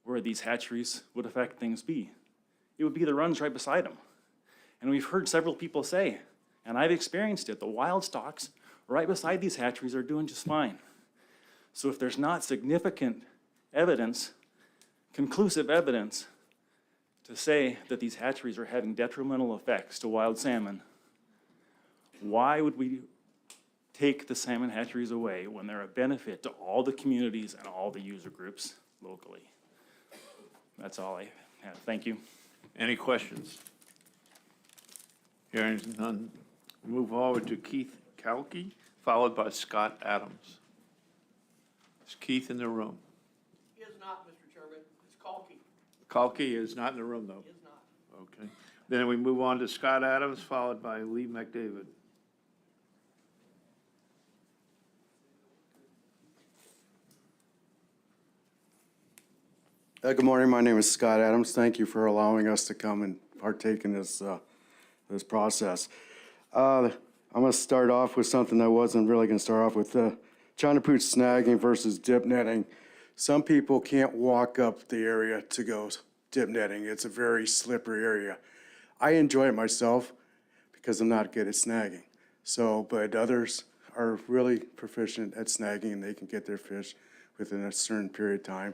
Speaker 15: where these hatcheries would affect things be? It would be the runs right beside them. And we've heard several people say, and I've experienced it, the wild stocks right beside these hatcheries are doing just fine. So if there's not significant evidence, conclusive evidence, to say that these hatcheries are having detrimental effects to wild salmon, why would we take the salmon hatcheries away when they're a benefit to all the communities and all the user groups locally? That's all I have. Thank you.
Speaker 1: Any questions? Hearing none, move forward to Keith Kalki, followed by Scott Adams. Is Keith in the room?
Speaker 11: He is not, Mr. Chairman. It's Kalki.
Speaker 1: Kalki is not in the room, though?
Speaker 11: He is not.
Speaker 1: Okay. Then we move on to Scott Adams, followed by Lee McDavid.
Speaker 16: Good morning. My name is Scott Adams. Thank you for allowing us to come and partake in this process. I'm going to start off with something I wasn't really going to start off with. China Poot snagging versus dip netting. Some people can't walk up the area to go dip netting. It's a very slippery area. I enjoy it myself because I'm not good at snagging. But others are really proficient at snagging and they can get their fish within a certain period of time.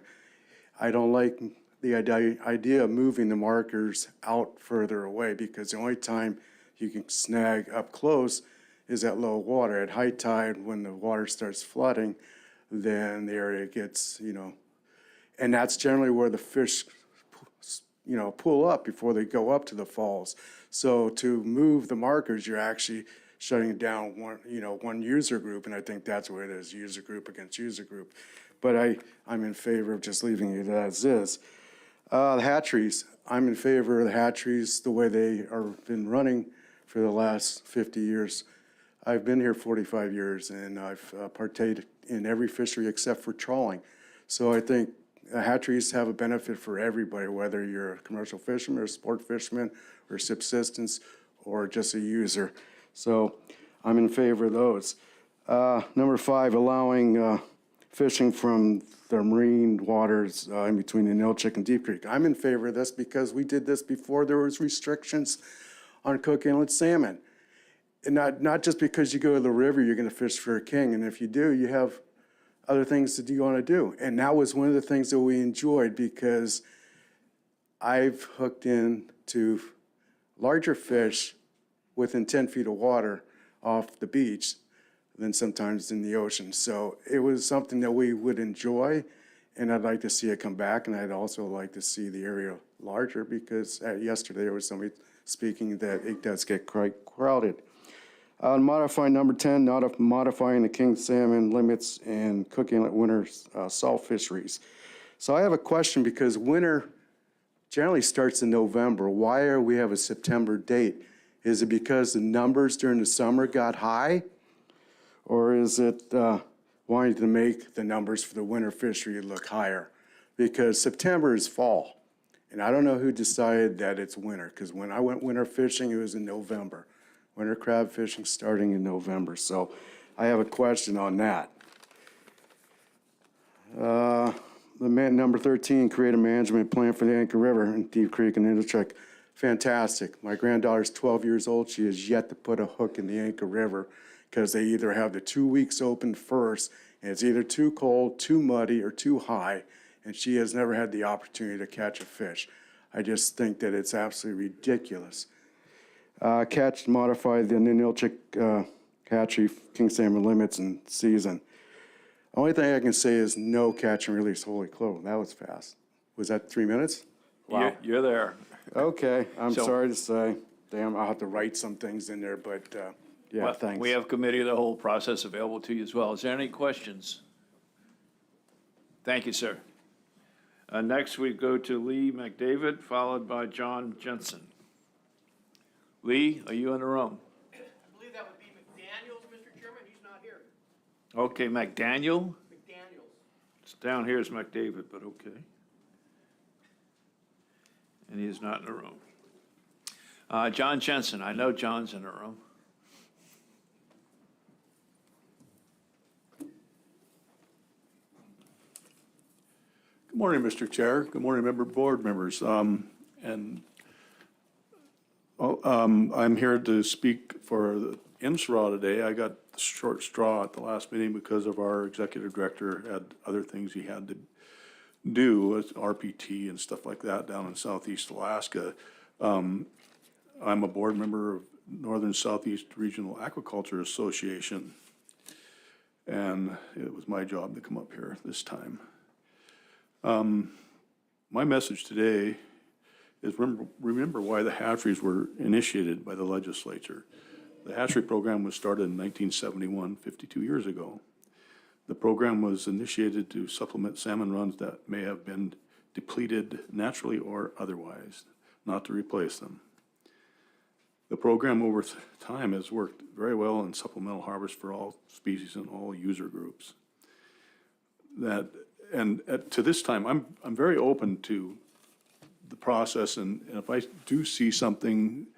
Speaker 16: I don't like the idea of moving the markers out further away because the only time you can snag up close is at low water. At high tide, when the water starts flooding, then the area gets, and that's generally where the fish, pull up before they go up to the falls. So to move the markers, you're actually shutting down one user group, and I think that's where it is, user group against user group. But I'm in favor of just leaving it as is. The hatcheries, I'm in favor of the hatcheries the way they are been running for the last 50 years. I've been here 45 years and I've partaken in every fishery except for trawling. So I think hatcheries have a benefit for everybody, whether you're a commercial fisherman or a sport fisherman or subsistence or just a user. So I'm in favor of those. Number 5, allowing fishing from the marine waters in between the Inlet and Deep Creek. I'm in favor of this because we did this before there was restrictions on Cook Inlet salmon. And not just because you go to the river, you're going to fish for a king. And if you do, you have other things that you want to do. And that was one of the things that we enjoyed because I've hooked into larger fish within 10 feet of water off the beach than sometimes in the ocean. So it was something that we would enjoy, and I'd like to see it come back, and I'd also like to see the area larger because yesterday there was somebody speaking that it does get quite crowded. Modifying number 10, not modifying the king salmon limits and Cook Inlet winter salt fisheries. So I have a question because winter generally starts in November. Why are we have a September date? Is it because the numbers during the summer got high? Or is it wanting to make the numbers for the winter fishery look higher? Because September is fall. And I don't know who decided that it's winter, because when I went winter fishing, it was in November. Winter crab fishing starting in November. So I have a question on that. Number 13, create a management plan for the Anchor River and Deep Creek and Inlet. Fantastic. My granddaughter's 12 years old. She has yet to put a hook in the Anchor River, because they either have the 2 weeks open first, and it's either too cold, too muddy, or too high, and she has never had the opportunity to catch a fish. I just think that it's absolutely ridiculous. Modify the Ninilchik hatchery king salmon limits and season. Only thing I can say is no catch and release. Holy crow, that was fast. Was that 3 minutes? Wow.
Speaker 1: You're there.
Speaker 16: Okay, I'm
Speaker 1: So-
Speaker 16: sorry to say. Damn, I'll have to write some things in there, but, yeah,
Speaker 1: Well,
Speaker 16: thanks.
Speaker 1: We have committee of the whole process available to you as well. Is there any questions? Thank you, sir. Next, we go to Lee McDavid, followed by John Jensen. Lee, are you in the room?
Speaker 11: I believe that would be McDaniels, Mr. Chairman. He's not here.
Speaker 1: Okay, McDaniel?
Speaker 11: McDaniels.
Speaker 1: It's down here is McDavid, but okay. And he's not in the room. John Jensen, I know John's in the room.
Speaker 17: Good morning, Mr. Chair. Good morning, board members. I'm here to speak for the IMSRA today. I got the short straw at the last meeting because of our executive director had other things he had to do with RPT and stuff like that down in Southeast Alaska. I'm a board member of Northern Southeast Regional Aquaculture Association, and it was my job to come up here this time. My message today is remember why the hatcheries were initiated by the legislature. The hatchery program was started in 1971, 52 years ago. The program was initiated to supplement salmon runs that may have been depleted naturally or otherwise, not to replace them. The program over time has worked very well in supplemental harvest for all species and all user groups. To this time, I'm very open to the process, and if I do see something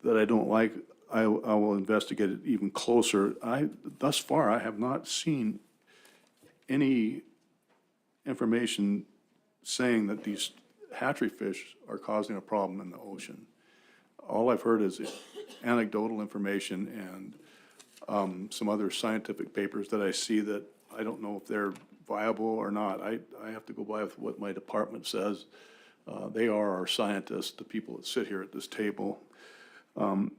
Speaker 17: that I don't like, I will investigate it even closer. Thus far, I have not seen any information saying that these hatchery fish are causing a problem in the ocean. All I've heard is anecdotal information and some other scientific papers that I see that I don't know if they're viable or not. I have to go by with what my department says. They are our scientists, the people that sit here at this table. And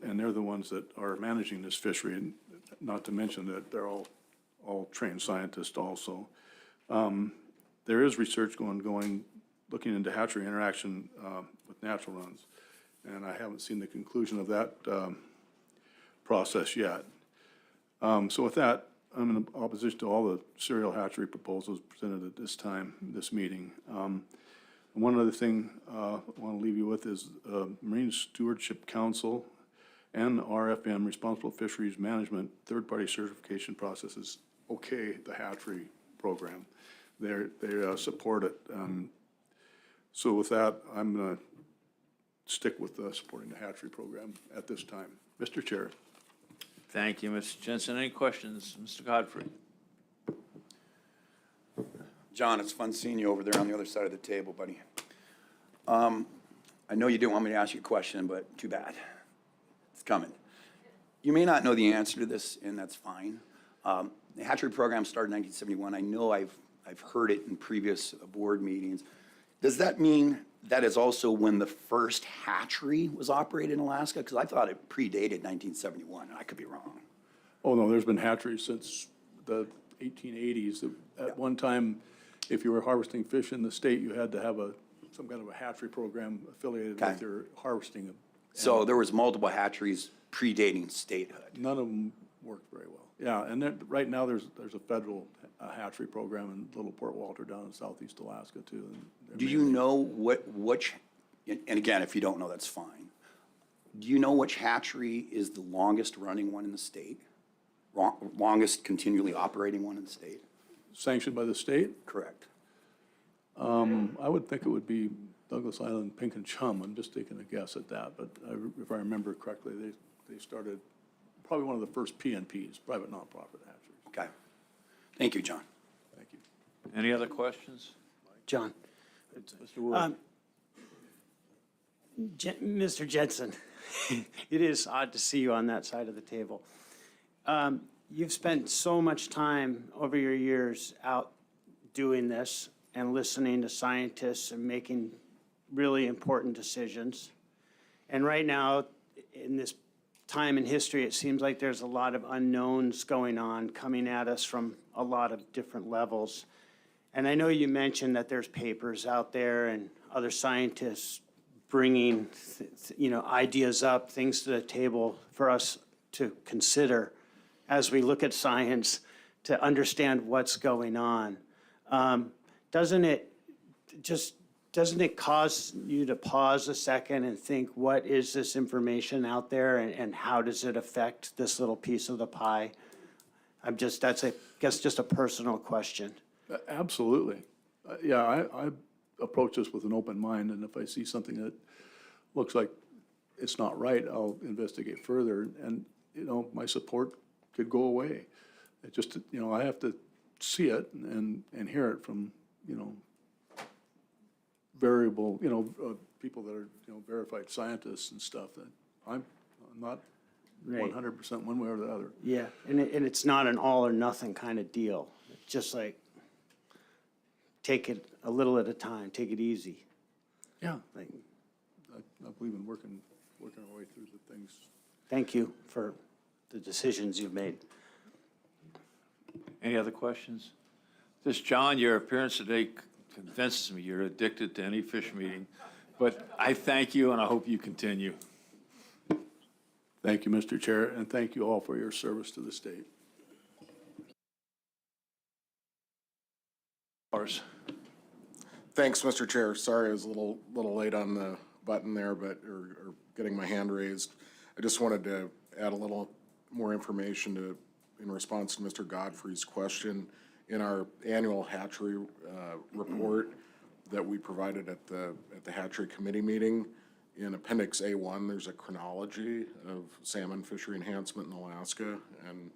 Speaker 17: they're the ones that are managing this fishery, and not to mention that they're all trained scientists also. There is research going looking into hatchery interaction with natural runs, and I haven't seen the conclusion of that process yet. So with that, I'm in opposition to all the serial hatchery proposals presented at this meeting. One other thing I want to leave you with is Marine Stewardship Council and RFM, Responsible Fisheries Management, third-party certification processes, okay, the hatchery program. They support it. So with that, I'm going to stick with supporting the hatchery program at this time. Mr. Chair.
Speaker 1: Thank you, Mr. Jensen. Any questions? Mr. Godfrey?
Speaker 6: John, it's fun seeing you over there on the other side of the table, buddy. I know you didn't want me to ask you a question, but too bad. It's coming. You may not know the answer to this, and that's fine. The hatchery program started in 1971. I know I've heard it in previous board meetings. Does that mean that is also when the first hatchery was operated in Alaska? Because I thought it predated 1971, and I could be wrong.
Speaker 17: Oh, no, there's been hatcheries since the 1880s. At one time, if you were harvesting fish in the state, you had to have some kind of a hatchery program affiliated with your harvesting them.
Speaker 6: So there was multiple hatcheries predating statehood.
Speaker 17: None of them worked very well. Yeah, and right now there's a federal hatchery program in Little Port Walter down in Southeast Alaska too.
Speaker 6: Do you know which, and again, if you don't know, that's fine. Do you know which hatchery is the longest running one in the state? Longest continually operating one in the state?
Speaker 17: Sanctioned by the state?
Speaker 6: Correct.
Speaker 17: I would think it would be Douglas Island Pink and Chum. I'm just taking a guess at that, but if I remember correctly, they started probably one of the first PNPs, private nonprofit hatcheries.
Speaker 6: Okay. Thank you, John.
Speaker 17: Thank you.
Speaker 1: Any other questions?
Speaker 3: John.
Speaker 1: Mr. Wood?
Speaker 3: Mr. Jensen, it is odd to see you on that side of the table. You've spent so much time over your years out doing this and listening to scientists and making really important decisions. And right now, in this time in history, it seems like there's a lot of unknowns going on, coming at us from a lot of different levels. And I know you mentioned that there's papers out there and other scientists bringing, ideas up, things to the table for us to consider as we look at science to understand what's going on. Doesn't it cause you to pause a second and think, what is this information out there and how does it affect this little piece of the pie? That's just a personal question.
Speaker 17: Absolutely. Yeah, I approach this with an open mind, and if I see something that looks like it's not right, I'll investigate further, and, my support could go away. It just, I have to see it and hear it from, variable, people that are, verified scientists and stuff, that I'm not
Speaker 3: Right.
Speaker 17: 100% one way or the other.
Speaker 3: Yeah, and it's not an all or nothing kind of deal. It's just like, take it a little at a time, take it easy.
Speaker 17: Yeah.
Speaker 3: Like,
Speaker 17: I believe in working our way through the things.
Speaker 3: thank you for the decisions you've made.
Speaker 1: Any other questions? Just, John, your appearance today convinces me you're addicted to any fish meeting, but I thank you and I hope you continue.
Speaker 17: Thank you, Mr. Chair, and thank you all for your service to the state.
Speaker 21: Thanks, Mr. Chair. Sorry, I was a little late on the button there, or getting my hand raised. I just wanted to add a little more information in response to Mr. Godfrey's question. In our annual hatchery report that we provided at the hatchery committee meeting, in Appendix A1, there's a chronology of salmon fishery enhancement in Alaska, and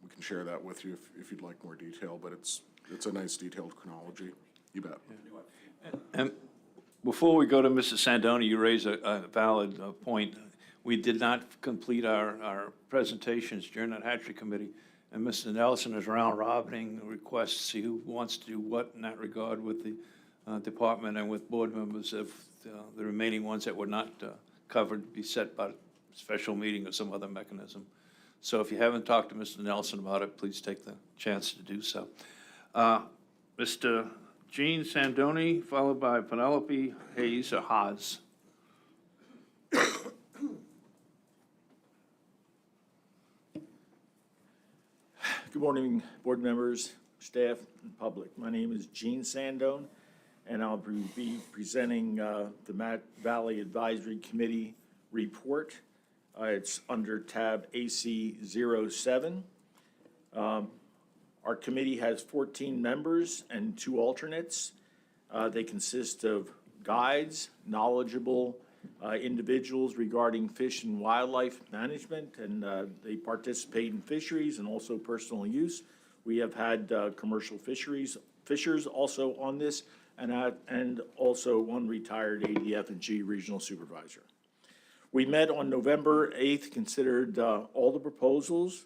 Speaker 21: we can share that with you if you'd like more detail, but it's a nice detailed chronology. You bet.
Speaker 1: And before we go to Mrs. Sandoni, you raise a valid point. We did not complete our presentations during that hatchery committee, and Mr. Nelson is round robining requests to see who wants to do what in that regard with the department and with board members of the remaining ones that were not covered be set by special meeting or some other mechanism. So if you haven't talked to Mr. Nelson about it, please take the chance to do so. Mr. Gene Sandoni, followed by Penelope Hayes or Haas.
Speaker 18: Good morning, board members, staff, and public. My name is Gene Sandone, and I'll be presenting the Matt Valley Advisory Committee report. It's under tab AC 07. Our committee has 14 members and 2 alternates. They consist of guides, knowledgeable individuals regarding fish and wildlife management, and they participate in fisheries and also personal use. We have had commercial fishers also on this, and also one retired ADF&G regional supervisor. We met on November 8th, considered all the proposals.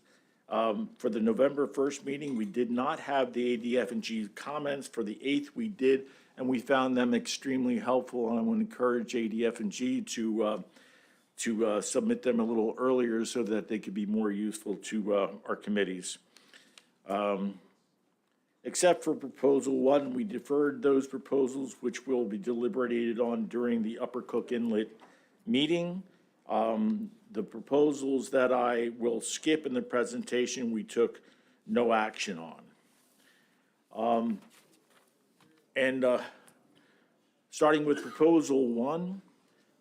Speaker 18: For the November 1st meeting, we did not have the ADF&G comments. For the 8th, we did, and we found them extremely helpful, and I want to encourage ADF&G to submit them a little earlier so that they could be more useful to our committees. Except for Proposal 1, we deferred those proposals, which will be deliberated on during the Upper Cook Inlet meeting. The proposals that I will skip in the presentation, we took no action on. Starting with Proposal 1,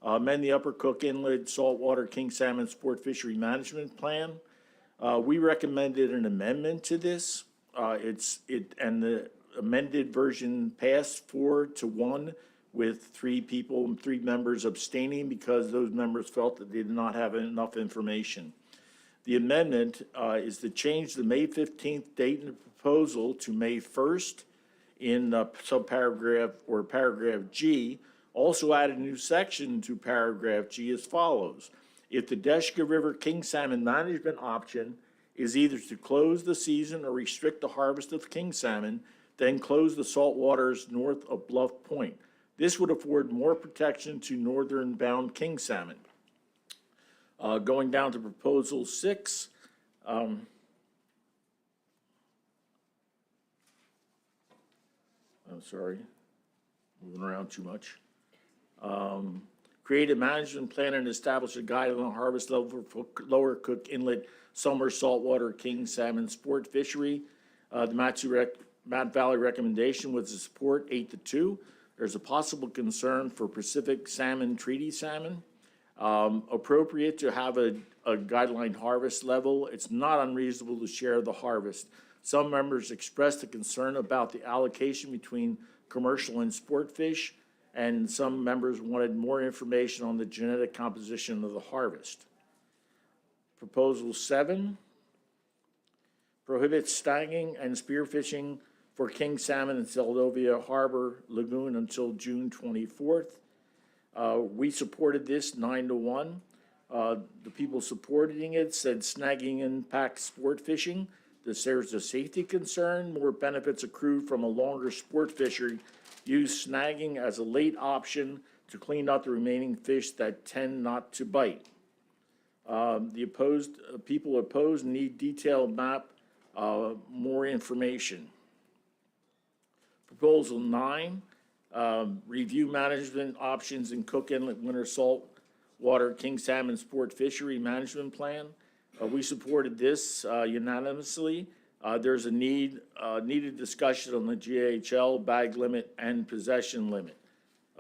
Speaker 18: amend the Upper Cook Inlet Saltwater King Salmon Sport Fishery Management Plan. We recommended an amendment to this. And the amended version passed 4-1 with 3 members abstaining because those members felt that they did not have enough information. The amendment is to change the May 15th date in the proposal to May 1st in subparagraph or paragraph G. Also add a new section to paragraph G as follows. If the Deshka River king salmon management option is either to close the season or restrict the harvest of king salmon, then close the salt waters north of Bluff Point. This would afford more protection to northern bound king salmon. Going down to Proposal 6, I'm sorry, moving around too much. Create a management plan and establish a guideline on harvest level for Lower Cook Inlet summer saltwater king salmon sport fishery. The Matt Valley recommendation was to support 8-2. There's a possible concern for Pacific salmon, treaty salmon. Appropriate to have a guideline harvest level. It's not unreasonable to share the harvest. Some members expressed a concern about the allocation between commercial and sport fish, and some members wanted more information on the genetic composition of the harvest. Proposal 7 prohibits snagging and spearfishing for king salmon in Seldovia Harbor Lagoon until June 24th. We supported this 9-1. The people supporting it said snagging impacts sport fishing. There's a safety concern. More benefits accrue from a longer sport fishery. Use snagging as a late option to clean out the remaining fish that tend not to bite. People opposed need detailed map, more information. Proposal 9, review management options in Cook Inlet winter salt water king salmon sport fishery management plan. We supported this unanimously. There's a needed discussion on the GHL bag limit and possession limit.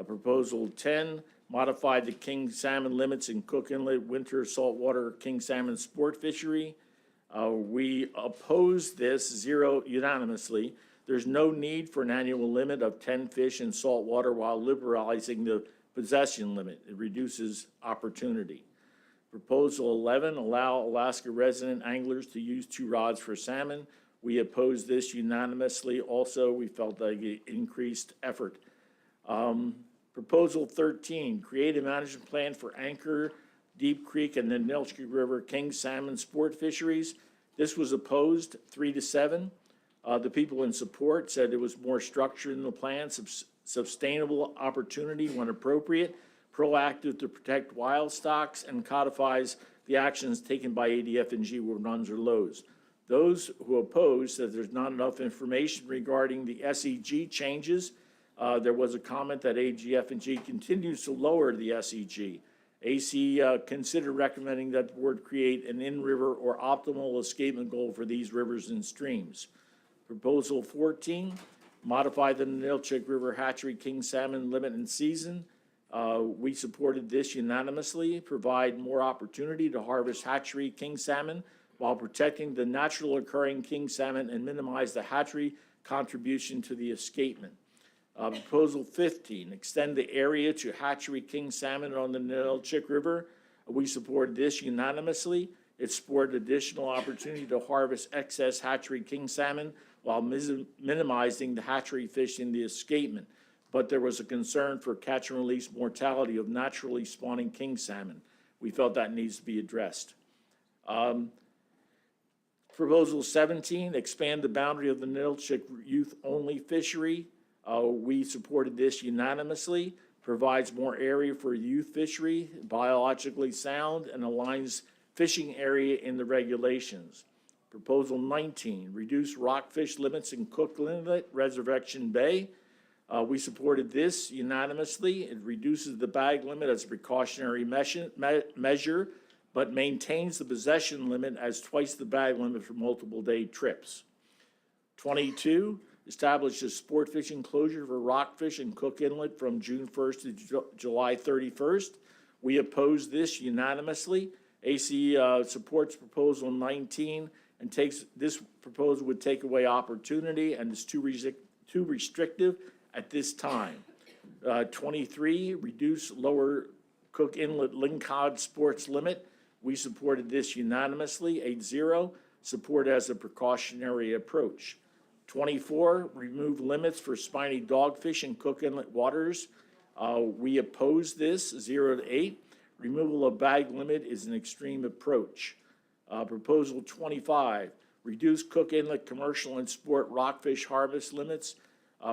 Speaker 18: Proposal 10, modify the king salmon limits in Cook Inlet winter saltwater king salmon sport fishery. We oppose this unanimously. There's no need for an annual limit of 10 fish in saltwater while liberalizing the possession limit. It reduces opportunity. Proposal 11, allow Alaska resident anglers to use 2 rods for salmon. We oppose this unanimously. Also, we felt like it increased effort. Proposal 13, create a management plan for Anchor, Deep Creek, and the Nilchik River king salmon sport fisheries. This was opposed 3-7. The people in support said it was more structured in the plan, sustainable opportunity when appropriate, proactive to protect wild stocks, and codifies the actions taken by ADF&G where runs or lows. Those who oppose said there's not enough information regarding the SEG changes. There was a comment that ADF&G continues to lower the SEG. AC considered recommending that the board create an in-river or optimal escapement goal for these rivers and streams. Proposal 14, modify the Nilchik River hatchery king salmon limit and season. We supported this unanimously. Provide more opportunity to harvest hatchery king salmon while protecting the natural occurring king salmon and minimize the hatchery contribution to the escapement. Proposal 15, extend the area to hatchery king salmon on the Nilchik River. We supported this unanimously. It supported additional opportunity to harvest excess hatchery king salmon while minimizing the hatchery fish in the escapement. But there was a concern for catch and release mortality of naturally spawning king salmon. We felt that needs to be addressed. Proposal 17, expand the boundary of the Nilchik youth-only fishery. We supported this unanimously. Provides more area for youth fishery, biologically sound, and aligns fishing area in the regulations. Proposal 19, reduce rockfish limits in Cook Inlet, Resurrection Bay. We supported this unanimously. It reduces the bag limit as a precautionary measure, but maintains the possession limit as twice the bag limit for multiple day trips. 22, establish a sport fishing closure for rockfish in Cook Inlet from June 1st to July 31st. We oppose this unanimously. AC supports proposal 19 and this proposal would take away opportunity and is too restrictive at this time. 23, reduce Lower Cook Inlet lingcod sports limit. We supported this unanimously. 8-0, support as a precautionary approach. 24, remove limits for spiny dogfish in Cook Inlet waters. We oppose this, 0-8. Removal of bag limit is an extreme approach. Proposal 25, reduce Cook Inlet commercial and sport rockfish harvest limits.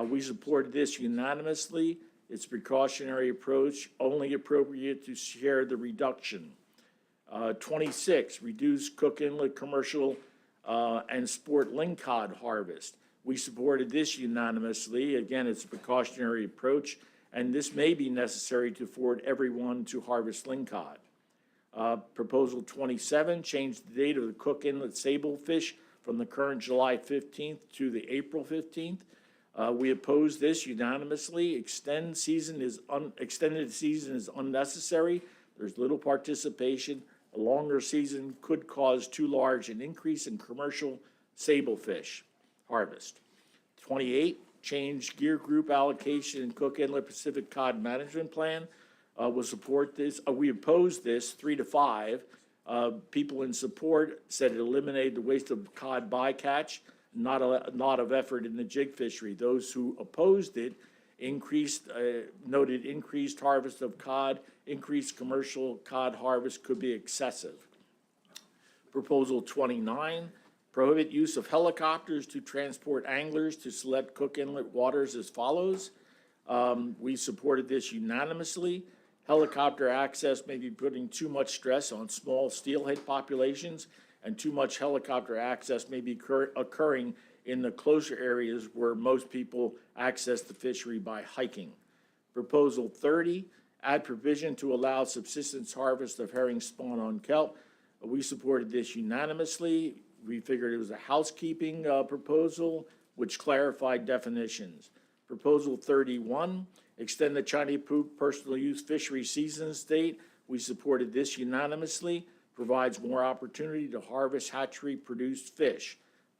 Speaker 18: We supported this unanimously. It's a precautionary approach, only appropriate to share the reduction. 26, reduce Cook Inlet commercial and sport lingcod harvest. We supported this unanimously. Again, it's a precautionary approach, and this may be necessary to afford everyone to harvest lingcod. Proposal 27, change the date of the Cook Inlet sablefish from the current July 15th to the April 15th. We oppose this unanimously. Extended season is unnecessary. There's little participation. A longer season could cause too large an increase in commercial sablefish harvest. 28, change gear group allocation in Cook Inlet Pacific Cod Management Plan. Will support this. We oppose this 3-5. People in support said it eliminated the waste of cod bycatch, not of effort in the jig fishery. Those who opposed it noted increased harvest of cod, increased commercial cod harvest could be excessive. Proposal 29, prohibit use of helicopters to transport anglers to select Cook Inlet waters as follows. We supported this unanimously. Helicopter access may be putting too much stress on small steelhead populations, and too much helicopter access may be occurring in the closer areas where most people access the fishery by hiking. Proposal 30, add provision to allow subsistence harvest of herring spawn on kelp. We supported this unanimously. We figured it was a housekeeping proposal which clarified definitions. Proposal 31, extend the China poop personal use fishery season date. We supported this unanimously. Provides more opportunity to harvest hatchery-produced fish.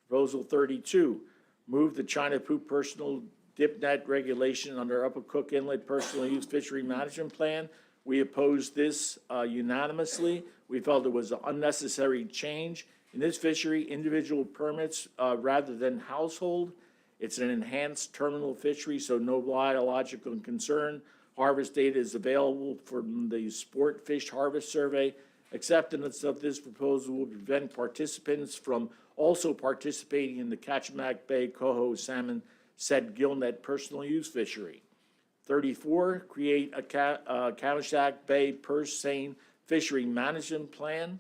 Speaker 18: Proposal 32, move the China poop personal dip net regulation under Upper Cook Inlet Personal Use Fishery Management Plan. We opposed this unanimously. We felt it was an unnecessary change. In this fishery, individual permits rather than household. It's an enhanced terminal fishery, so no biological concern. Harvest data is available from the Sport Fish Harvest Survey. Acceptance of this proposal will prevent participants from also participating in the Kachemak Bay Coho Salmon Said Gillnet personal use fishery. 34, create a Kachemak Bay Purse Seine Fishery Management Plan.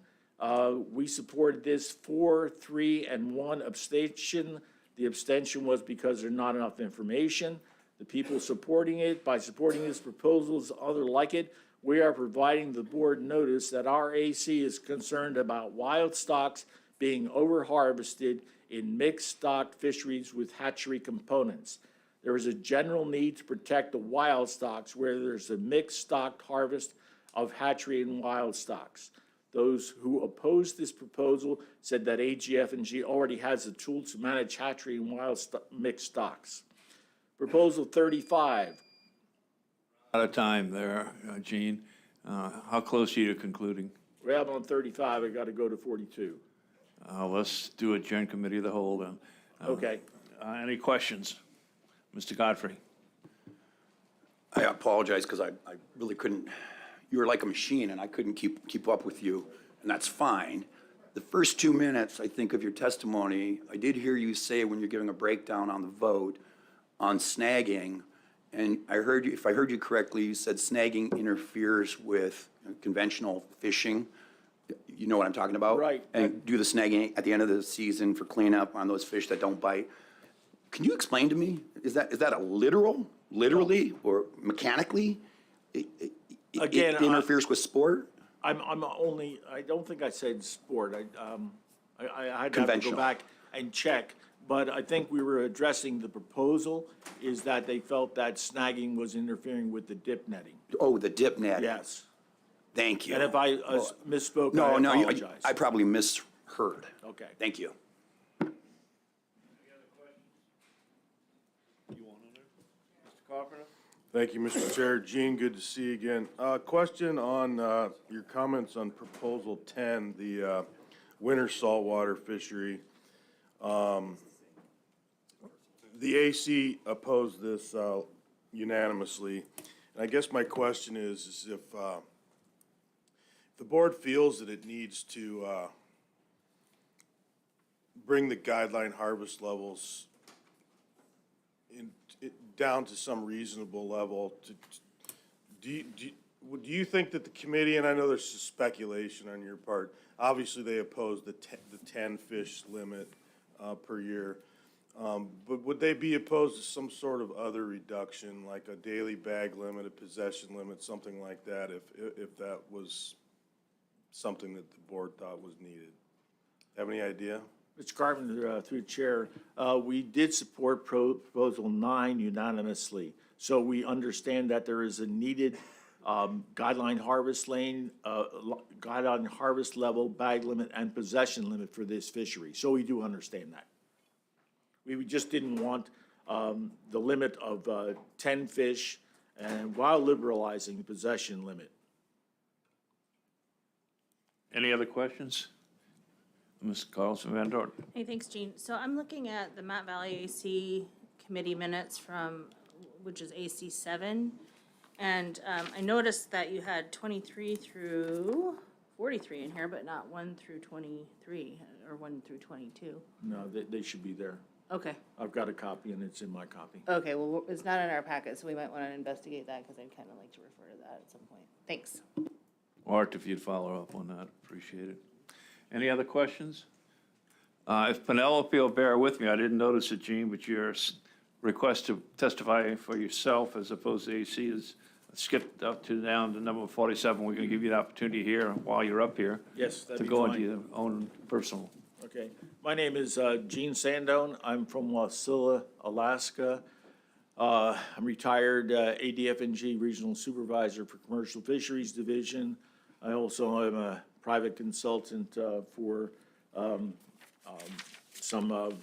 Speaker 18: We supported this 4, 3, and 1 abstention. The abstention was because there's not enough information. The people supporting it, by supporting this proposal as other like it, we are providing the board notice that our AC is concerned about wild stocks being over-harvested in mixed stock fisheries with hatchery components. There is a general need to protect the wild stocks where there's a mixed stock harvest of hatchery and wild stocks. Those who opposed this proposal said that AGF&G already has the tools to manage hatchery and wild mixed stocks. Proposal 35.
Speaker 1: Out of time there, Gene. How close are you to concluding?
Speaker 18: Well, I'm on 35. I got to go to 42.
Speaker 1: Let's do a Gen Committee of the Whole then.
Speaker 18: Okay.
Speaker 1: Any questions? Mr. Godfrey?
Speaker 6: I apologize because I really couldn't, you were like a machine and I couldn't keep up with you, and that's fine. The first 2 minutes, I think, of your testimony, I did hear you say when you're giving a breakdown on the vote on snagging, and I heard you, if I heard you correctly, you said snagging interferes with conventional fishing. You know what I'm talking about?
Speaker 18: Right.
Speaker 6: And do the snagging at the end of the season for cleanup on those fish that don't bite. Can you explain to me, is that a literally or mechanically?
Speaker 18: Again,
Speaker 6: it interferes with sport?
Speaker 18: I don't think I said sport. I had to have to go
Speaker 6: Conventional.
Speaker 18: back and check. But I think we were addressing the proposal is that they felt that snagging was interfering with the dip netting.
Speaker 6: Oh, the dip net.
Speaker 18: Yes.
Speaker 6: Thank you.
Speaker 18: And if I misspoke,
Speaker 6: No,
Speaker 18: I
Speaker 6: no,
Speaker 18: apologize.
Speaker 6: I probably misheard.
Speaker 18: Okay.
Speaker 6: Thank you.
Speaker 1: Mr. Carpenter?
Speaker 16: Thank you, Mr. Chair. Gene, good to see you again. Question on your comments on Proposal 10, the winter saltwater fishery. The AC opposed this unanimously. And I guess my question is if the board feels that it needs to bring the guideline harvest levels down to some reasonable level, do you think that the committee, and I know there's speculation on your part, obviously they oppose the 10 fish limit per year.
Speaker 19: But would they be opposed to some sort of other reduction, like a daily bag limit, a possession limit, something like that, if that was something that the board thought was needed? Have any idea?
Speaker 18: Mr. Carpenter, through the chair, we did support Proposal 9 unanimously. So we understand that there is a needed guideline harvest guideline harvest level, bag limit, and possession limit for this fishery. So we do understand that. We just didn't want the limit of 10 fish and while liberalizing the possession limit.
Speaker 1: Any other questions? Ms. Carlson Van Dort.
Speaker 9: Hey, thanks, Gene. So I'm looking at the Matt Valley AC committee minutes from, which is AC 7. And I noticed that you had 23 through 43 in here, but not 1 through 23 or 1 through 22.
Speaker 18: No, they should be there.
Speaker 9: Okay.
Speaker 18: I've got a copy and it's in my copy.
Speaker 9: Okay, well, it's not in our packet, so we might want to investigate that because I'd kind of like to refer to that at some point. Thanks.
Speaker 1: Art, if you'd follow up on that, appreciate it. Any other questions? If Penelope will bear with me, I didn't notice it, Gene, but your request to testify for yourself as opposed to AC is skipped up to down to number 47. We're going to give you the opportunity here while you're up here.
Speaker 18: Yes, that'd
Speaker 1: to
Speaker 18: be
Speaker 1: go
Speaker 18: fine.
Speaker 1: into your own personal.
Speaker 18: Okay. My name is Gene Sandone. I'm from Wasilla, Alaska. I'm retired ADF&G Regional Supervisor for Commercial Fisheries Division. I also am a private consultant for some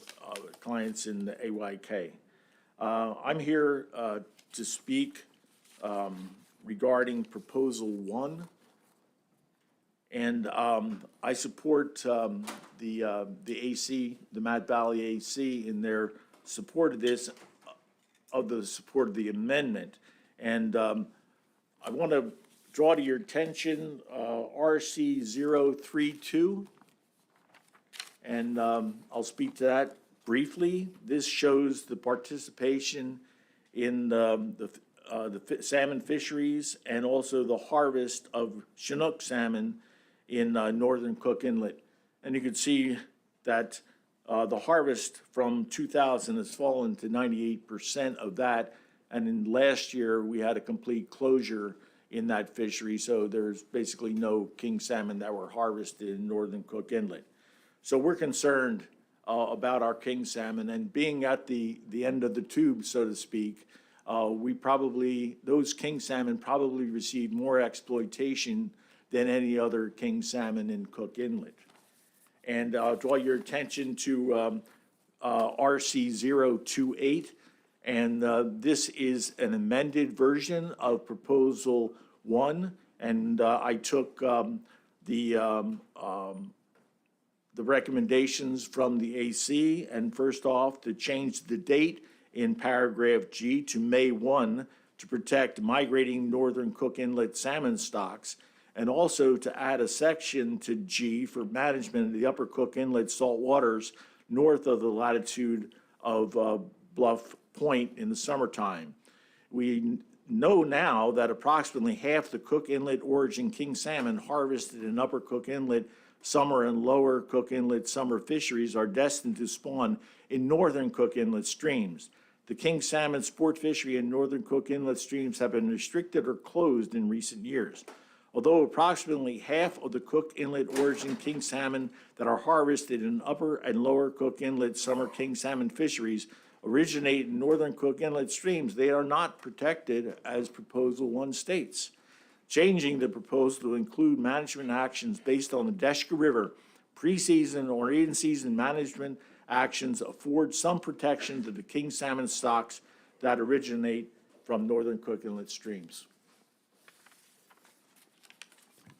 Speaker 18: clients in the AYK. I'm here to speak regarding Proposal 1. And I support the AC, the Matt Valley AC, in their support of this, support of the amendment. And I want to draw to your attention RC 032. And I'll speak to that briefly. This shows the participation in the salmon fisheries and also the harvest of Chinook salmon in northern Cook Inlet. And you can see that the harvest from 2000 has fallen to 98% of that. And in last year, we had a complete closure in that fishery. So there's basically no king salmon that were harvested in northern Cook Inlet. So we're concerned about our king salmon, and being at the end of the tube, so to speak, those king salmon probably receive more exploitation than any other king salmon in Cook Inlet. And I'll draw your attention to RC 028, and this is an amended version of Proposal 1, and I took the recommendations from the AC, and first off, to change the date in paragraph G to May 1 to protect migrating northern Cook Inlet salmon stocks, and also to add a section to G for management of the upper Cook Inlet salt waters north of the latitude of Bluff Point in the summertime. We know now that approximately half the Cook Inlet origin king salmon harvested in upper Cook Inlet summer and lower Cook Inlet summer fisheries are destined to spawn in northern Cook Inlet streams. The king salmon sport fishery in northern Cook Inlet streams have been restricted or closed in recent years. Although approximately half of the Cook Inlet origin king salmon that are harvested in upper and lower Cook Inlet summer king salmon fisheries originate in northern Cook Inlet streams, they are not protected as Proposal 1 states. Changing the proposal to include management actions based on the Deshka River preseason or in-season management actions afford some protection to the king salmon stocks that originate from northern Cook Inlet streams.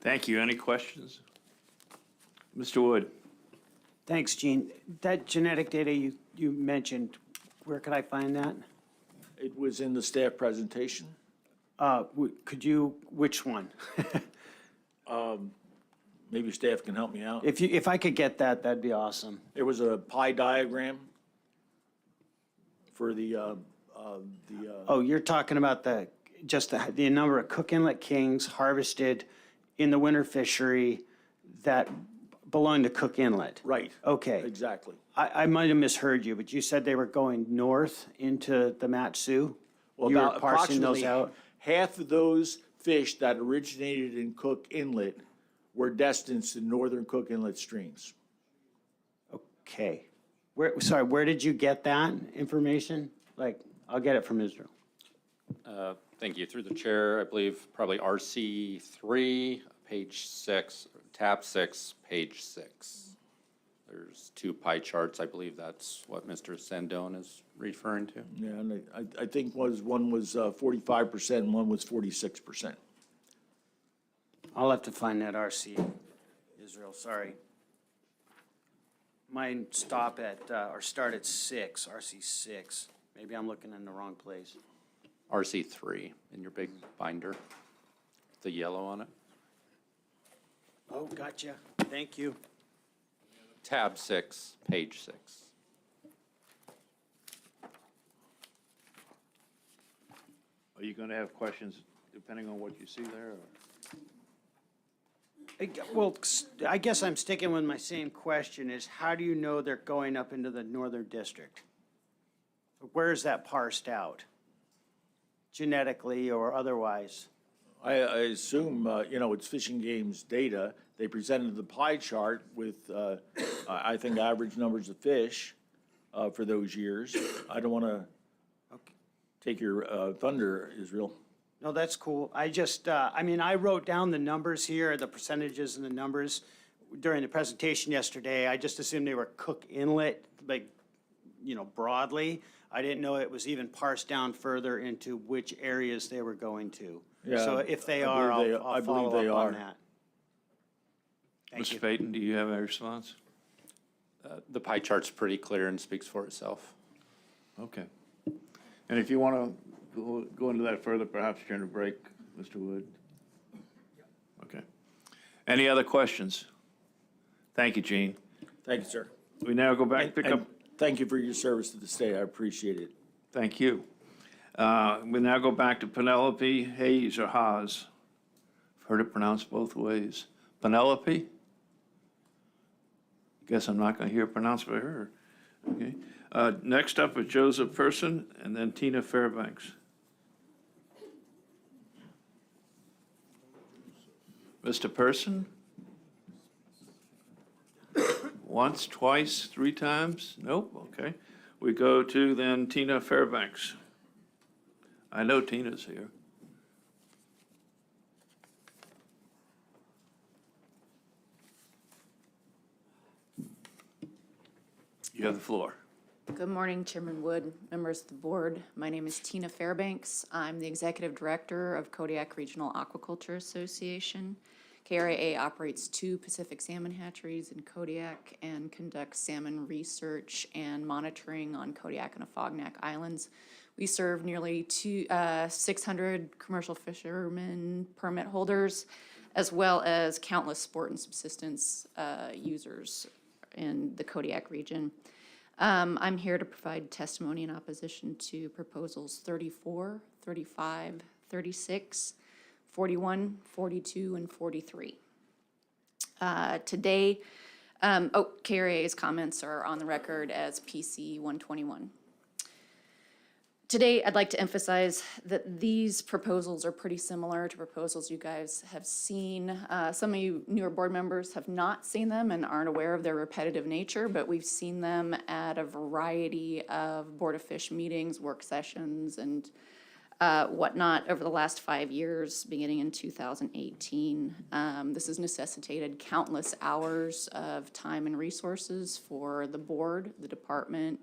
Speaker 1: Thank you. Any questions? Mr. Wood.
Speaker 3: Thanks, Gene. That genetic data you mentioned, where could I find that?
Speaker 18: It was in the staff presentation.
Speaker 3: Which one?
Speaker 18: Maybe staff can help me out.
Speaker 3: If I could get that, that'd be awesome.
Speaker 18: There was a pie diagram for the
Speaker 3: Oh, you're talking about the number of Cook Inlet kings harvested in the winter fishery that belong to Cook Inlet.
Speaker 18: Right.
Speaker 3: Okay.
Speaker 18: Exactly.
Speaker 3: I might have misheard you, but you said they were going north into the Mat-Su?
Speaker 18: Well,
Speaker 3: You were
Speaker 18: about
Speaker 3: parsing those
Speaker 18: approximately
Speaker 3: out?
Speaker 18: half of those fish that originated in Cook Inlet were destined to northern Cook Inlet streams.
Speaker 3: Okay. Sorry, where did you get that information? Like, I'll get it from Israel.
Speaker 20: Thank you. Through the chair, I believe probably RC 3, page 6, tab 6, page 6. There's 2 pie charts. I believe that's what Mr. Sandone is referring to.
Speaker 18: Yeah, and I think one was 45% and one was 46%.
Speaker 3: I'll have to find that RC, Israel, sorry. Mine stop at, or start at 6, RC 6. Maybe I'm looking in the wrong place.
Speaker 20: RC 3 in your big binder, the yellow on it.
Speaker 3: Oh, gotcha. Thank you.
Speaker 20: Tab 6, page 6.
Speaker 1: Are you going to have questions depending on what you see there?
Speaker 3: Well, I guess I'm sticking with my same question is how do you know they're going up into the northern district? Where is that parsed out? Genetically or otherwise?
Speaker 18: I assume, it's Fish and Game's data. They presented the pie chart with, I think, average numbers of fish for those years. I don't want to take your thunder, Israel.
Speaker 3: No, that's cool. I just, I wrote down the numbers here, the percentages and the numbers during the presentation yesterday. I just assumed they were Cook Inlet, like, broadly. I didn't know it was even parsed down further into which areas they were going to.
Speaker 18: Yeah,
Speaker 3: So if they
Speaker 18: I
Speaker 3: are,
Speaker 18: believe
Speaker 3: I'll
Speaker 18: I believe
Speaker 3: follow
Speaker 18: they
Speaker 3: up
Speaker 18: are.
Speaker 3: on that. Thank
Speaker 1: Mr.
Speaker 3: you.
Speaker 1: Payton, do you have a response?
Speaker 20: The pie chart's pretty clear and speaks for itself.
Speaker 1: Okay. And if you want to go into that further, perhaps during the break, Mr. Wood? Okay. Any other questions? Thank you, Gene.
Speaker 18: Thank you, sir.
Speaker 1: We now go back, pick up.
Speaker 18: Thank you for your service to the state. I appreciate it.
Speaker 1: Thank you. We now go back to Penelope Hayes or Haas. I've heard it pronounced both ways. Penelope? Guess I'm not going to hear it pronounced by her. Okay. Next up is Joseph Person and then Tina Fairbanks. Mr. Person? Once, twice, 3 times? Nope, okay. We go to then Tina Fairbanks. I know Tina's here. You have the floor.
Speaker 22: Good morning, Chairman Wood, members of the board. My name is Tina Fairbanks. I'm the Executive Director of Kodiak Regional Aquaculture Association. KRAA operates 2 Pacific salmon hatcheries in Kodiak and conducts salmon research and monitoring on Kodiak and Afognak Islands. We serve nearly 600 commercial fishermen permit holders, as well as countless sport and subsistence users in the Kodiak region. I'm here to provide testimony in opposition to proposals 34, 35, 36, 41, 42, and 43. Today, KRA's comments are on the record as PC 121. Today, I'd like to emphasize that these proposals are pretty similar to proposals you guys have seen. Some of you newer board members have not seen them and aren't aware of their repetitive nature, but we've seen them at a variety of Board of Fish meetings, work sessions, and whatnot over the last 5 years, beginning in 2018. This has necessitated countless hours of time and resources for the board, the department,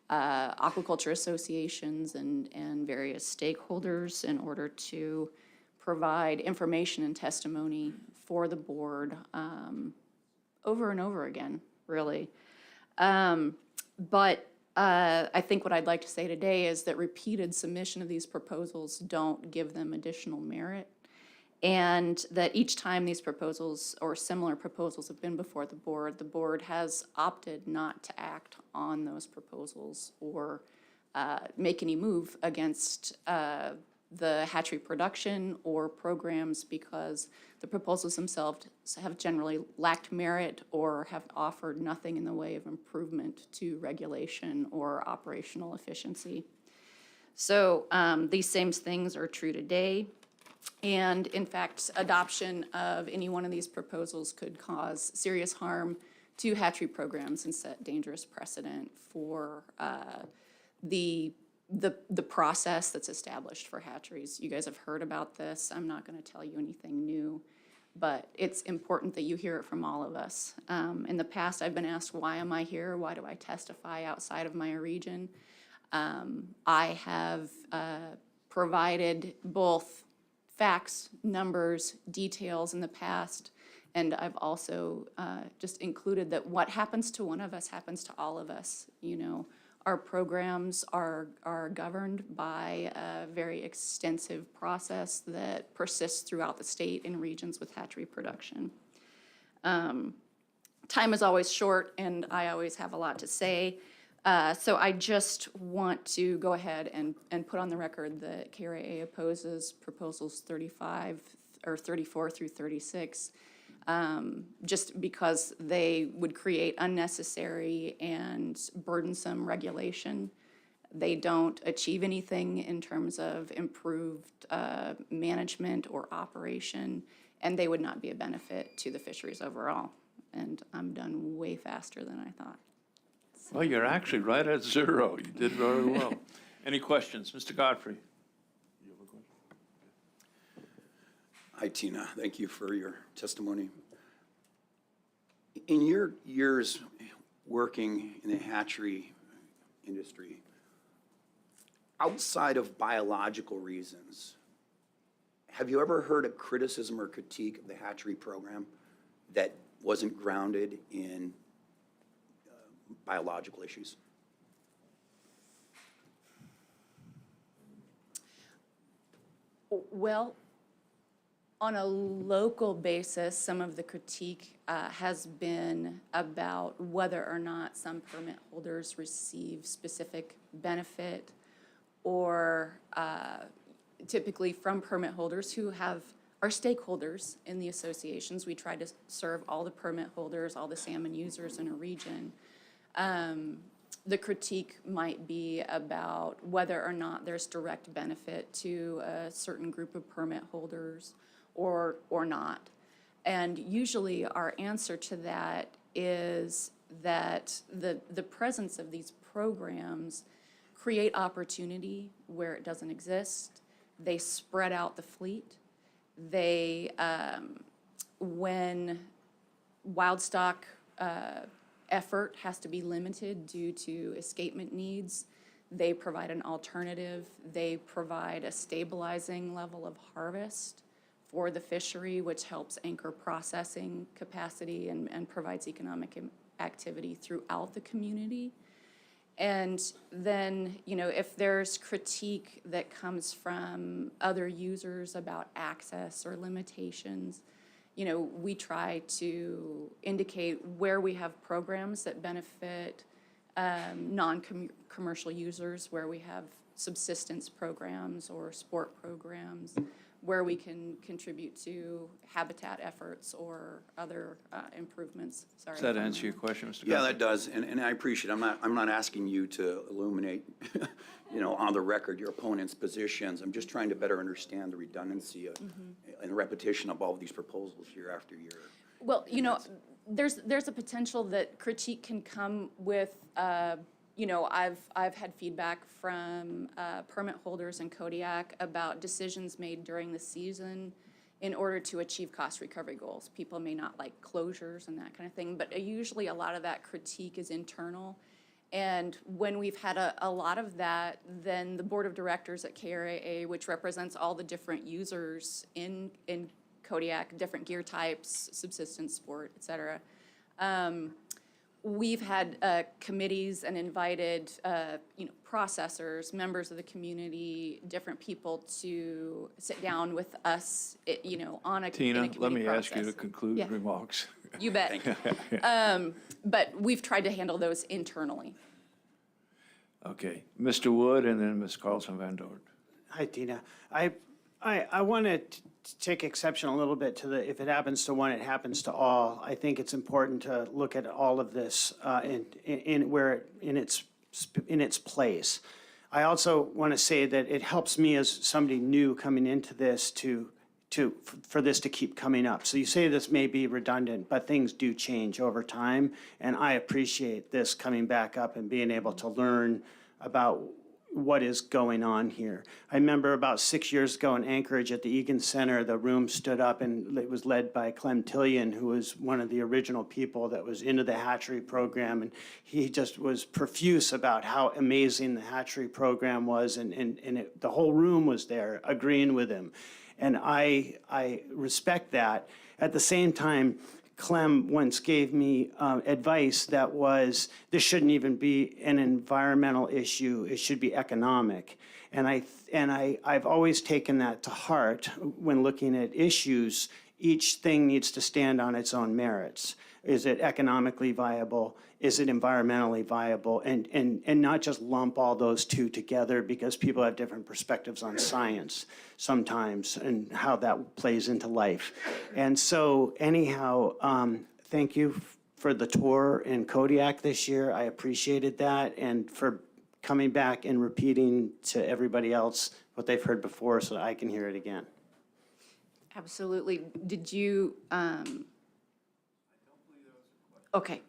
Speaker 22: aquaculture associations, and various stakeholders in order to provide information and testimony for the board over and over again, really. But I think what I'd like to say today is that repeated submission of these proposals don't give them additional merit, and that each time these proposals or similar proposals have been before the board has opted not to act on those proposals or make any move against the hatchery production or programs because the proposals themselves have generally lacked merit or have offered nothing in the way of improvement to regulation or operational efficiency. So these same things are true today. And in fact, adoption of any one of these proposals could cause serious harm to hatchery programs and set dangerous precedent for the process that's established for hatcheries. You guys have heard about this. I'm not going to tell you anything new, but it's important that you hear it from all of us. In the past, I've been asked, why am I here? Why do I testify outside of my region? I have provided both facts, numbers, details in the past, and I've also just included that what happens to one of us happens to all of us. You know, our programs are governed by a very extensive process that persists throughout the state in regions with hatchery production. Time is always short, and I always have a lot to say. So I just want to go ahead and put on the record that KRAA opposes proposals 34 through 36, just because they would create unnecessary and burdensome regulation. They don't achieve anything in terms of improved management or operation, and they would not be a benefit to the fisheries overall. And I'm done way faster than I thought.
Speaker 1: Well, you're actually right at 0. You did very well. Any questions? Mr. Godfrey?
Speaker 6: Hi, Tina. Thank you for your testimony. In your years working in the hatchery industry, outside of biological reasons, have you ever heard a criticism or critique of the hatchery program that wasn't grounded in biological issues?
Speaker 22: Well, on a local basis, some of the critique has been about whether or not some permit holders receive specific benefit, or typically from permit holders who are stakeholders in the associations. We try to serve all the permit holders, all the salmon users in a region. The critique might be about whether or not there's direct benefit to a certain group of permit holders or not. And usually our answer to that is that the presence of these programs create opportunity where it doesn't exist. They spread out the fleet. They, when wild stock effort has to be limited due to escapement needs, they provide an alternative. They provide a stabilizing level of harvest for the fishery, which helps anchor processing capacity and provides economic activity throughout the community. And then, you know, if there's critique that comes from other users about access or limitations, you know, we try to indicate where we have programs that benefit non-commercial users, where we have subsistence programs or sport programs, where we can contribute to habitat efforts or other improvements. Sorry.
Speaker 1: Does that answer your question, Mr.
Speaker 6: Yeah,
Speaker 1: Godfrey?
Speaker 6: that does, and I appreciate it. I'm not asking you to illuminate, you know, on the record your opponent's positions. I'm just trying to better understand the redundancy of, and the repetition of all of these proposals year after year.
Speaker 22: Well, you know, there's a potential that critique can come with, you know, I've had feedback from permit holders in Kodiak about decisions made during the season in order to achieve cost recovery goals. People may not like closures and that kind of thing, but usually a lot of that critique is internal. And when we've had a lot of that, then the board of directors at KRAA, which represents all the different users in Kodiak, different gear types, subsistence, sport, et cetera, we've had committees and invited, you know, processors, members of the community, different people to sit down with us, you know, on a
Speaker 1: Tina,
Speaker 22: in a
Speaker 1: let me
Speaker 22: committee
Speaker 1: ask you to
Speaker 22: process.
Speaker 1: conclude
Speaker 22: Yeah.
Speaker 1: remarks.
Speaker 22: You bet. But we've tried to handle those internally.
Speaker 1: Okay, Mr. Wood and then Ms. Carlson Van Dort.
Speaker 3: Hi, Tina. I want to take exception a little bit to the, if it happens to one, it happens to all. I think it's important to look at all of this in its place. I also want to say that it helps me as somebody new coming into this for this to keep coming up. So you say this may be redundant, but things do change over time, and I appreciate this coming back up and being able to learn about what is going on here. I remember about 6 years ago in Anchorage at the Egan Center, the room stood up and it was led by Clem Tillion, who was one of the original people that was into the hatchery program. And he just was profuse about how amazing the hatchery program was. The whole room was there agreeing with him. And I respect that. At the same time, Clem once gave me advice that was, this shouldn't even be an environmental issue, it should be economic. And I've always taken that to heart when looking at issues. Each thing needs to stand on its own merits. Is it economically viable? Is it environmentally viable? And not just lump all those two together, because people have different perspectives on science sometimes and how that plays into life. And so anyhow, thank you for the tour in Kodiak this year. I appreciated that, and for coming back and repeating to everybody else what they've heard before so that I can hear it again.
Speaker 22: Absolutely. Did you, okay.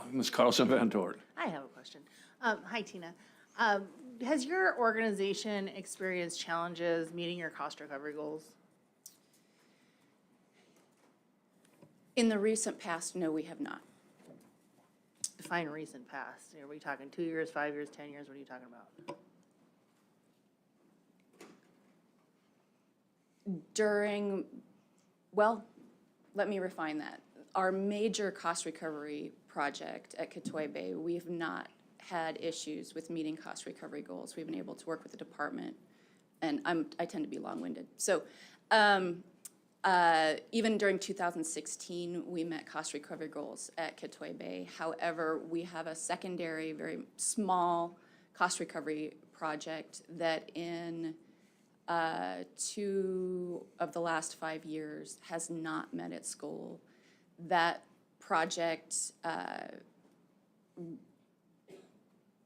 Speaker 1: Ms. Carlson Van Dort.
Speaker 9: I have a question. Hi, Tina. Has your organization experienced challenges meeting your cost recovery goals?
Speaker 22: In the recent past, no, we have not.
Speaker 9: Define recent past. Are we talking 2 years, 5 years, 10 years? What are you talking about?
Speaker 22: Well, let me refine that. Our major cost recovery project at Katoy Bay, we have not had issues with meeting cost recovery goals. We've been able to work with the department, and I tend to be long-winded. So even during 2016, we met cost recovery goals at Katoy Bay. However, we have a secondary, very small cost recovery project that in 2 of the last 5 years has not met its goal. That project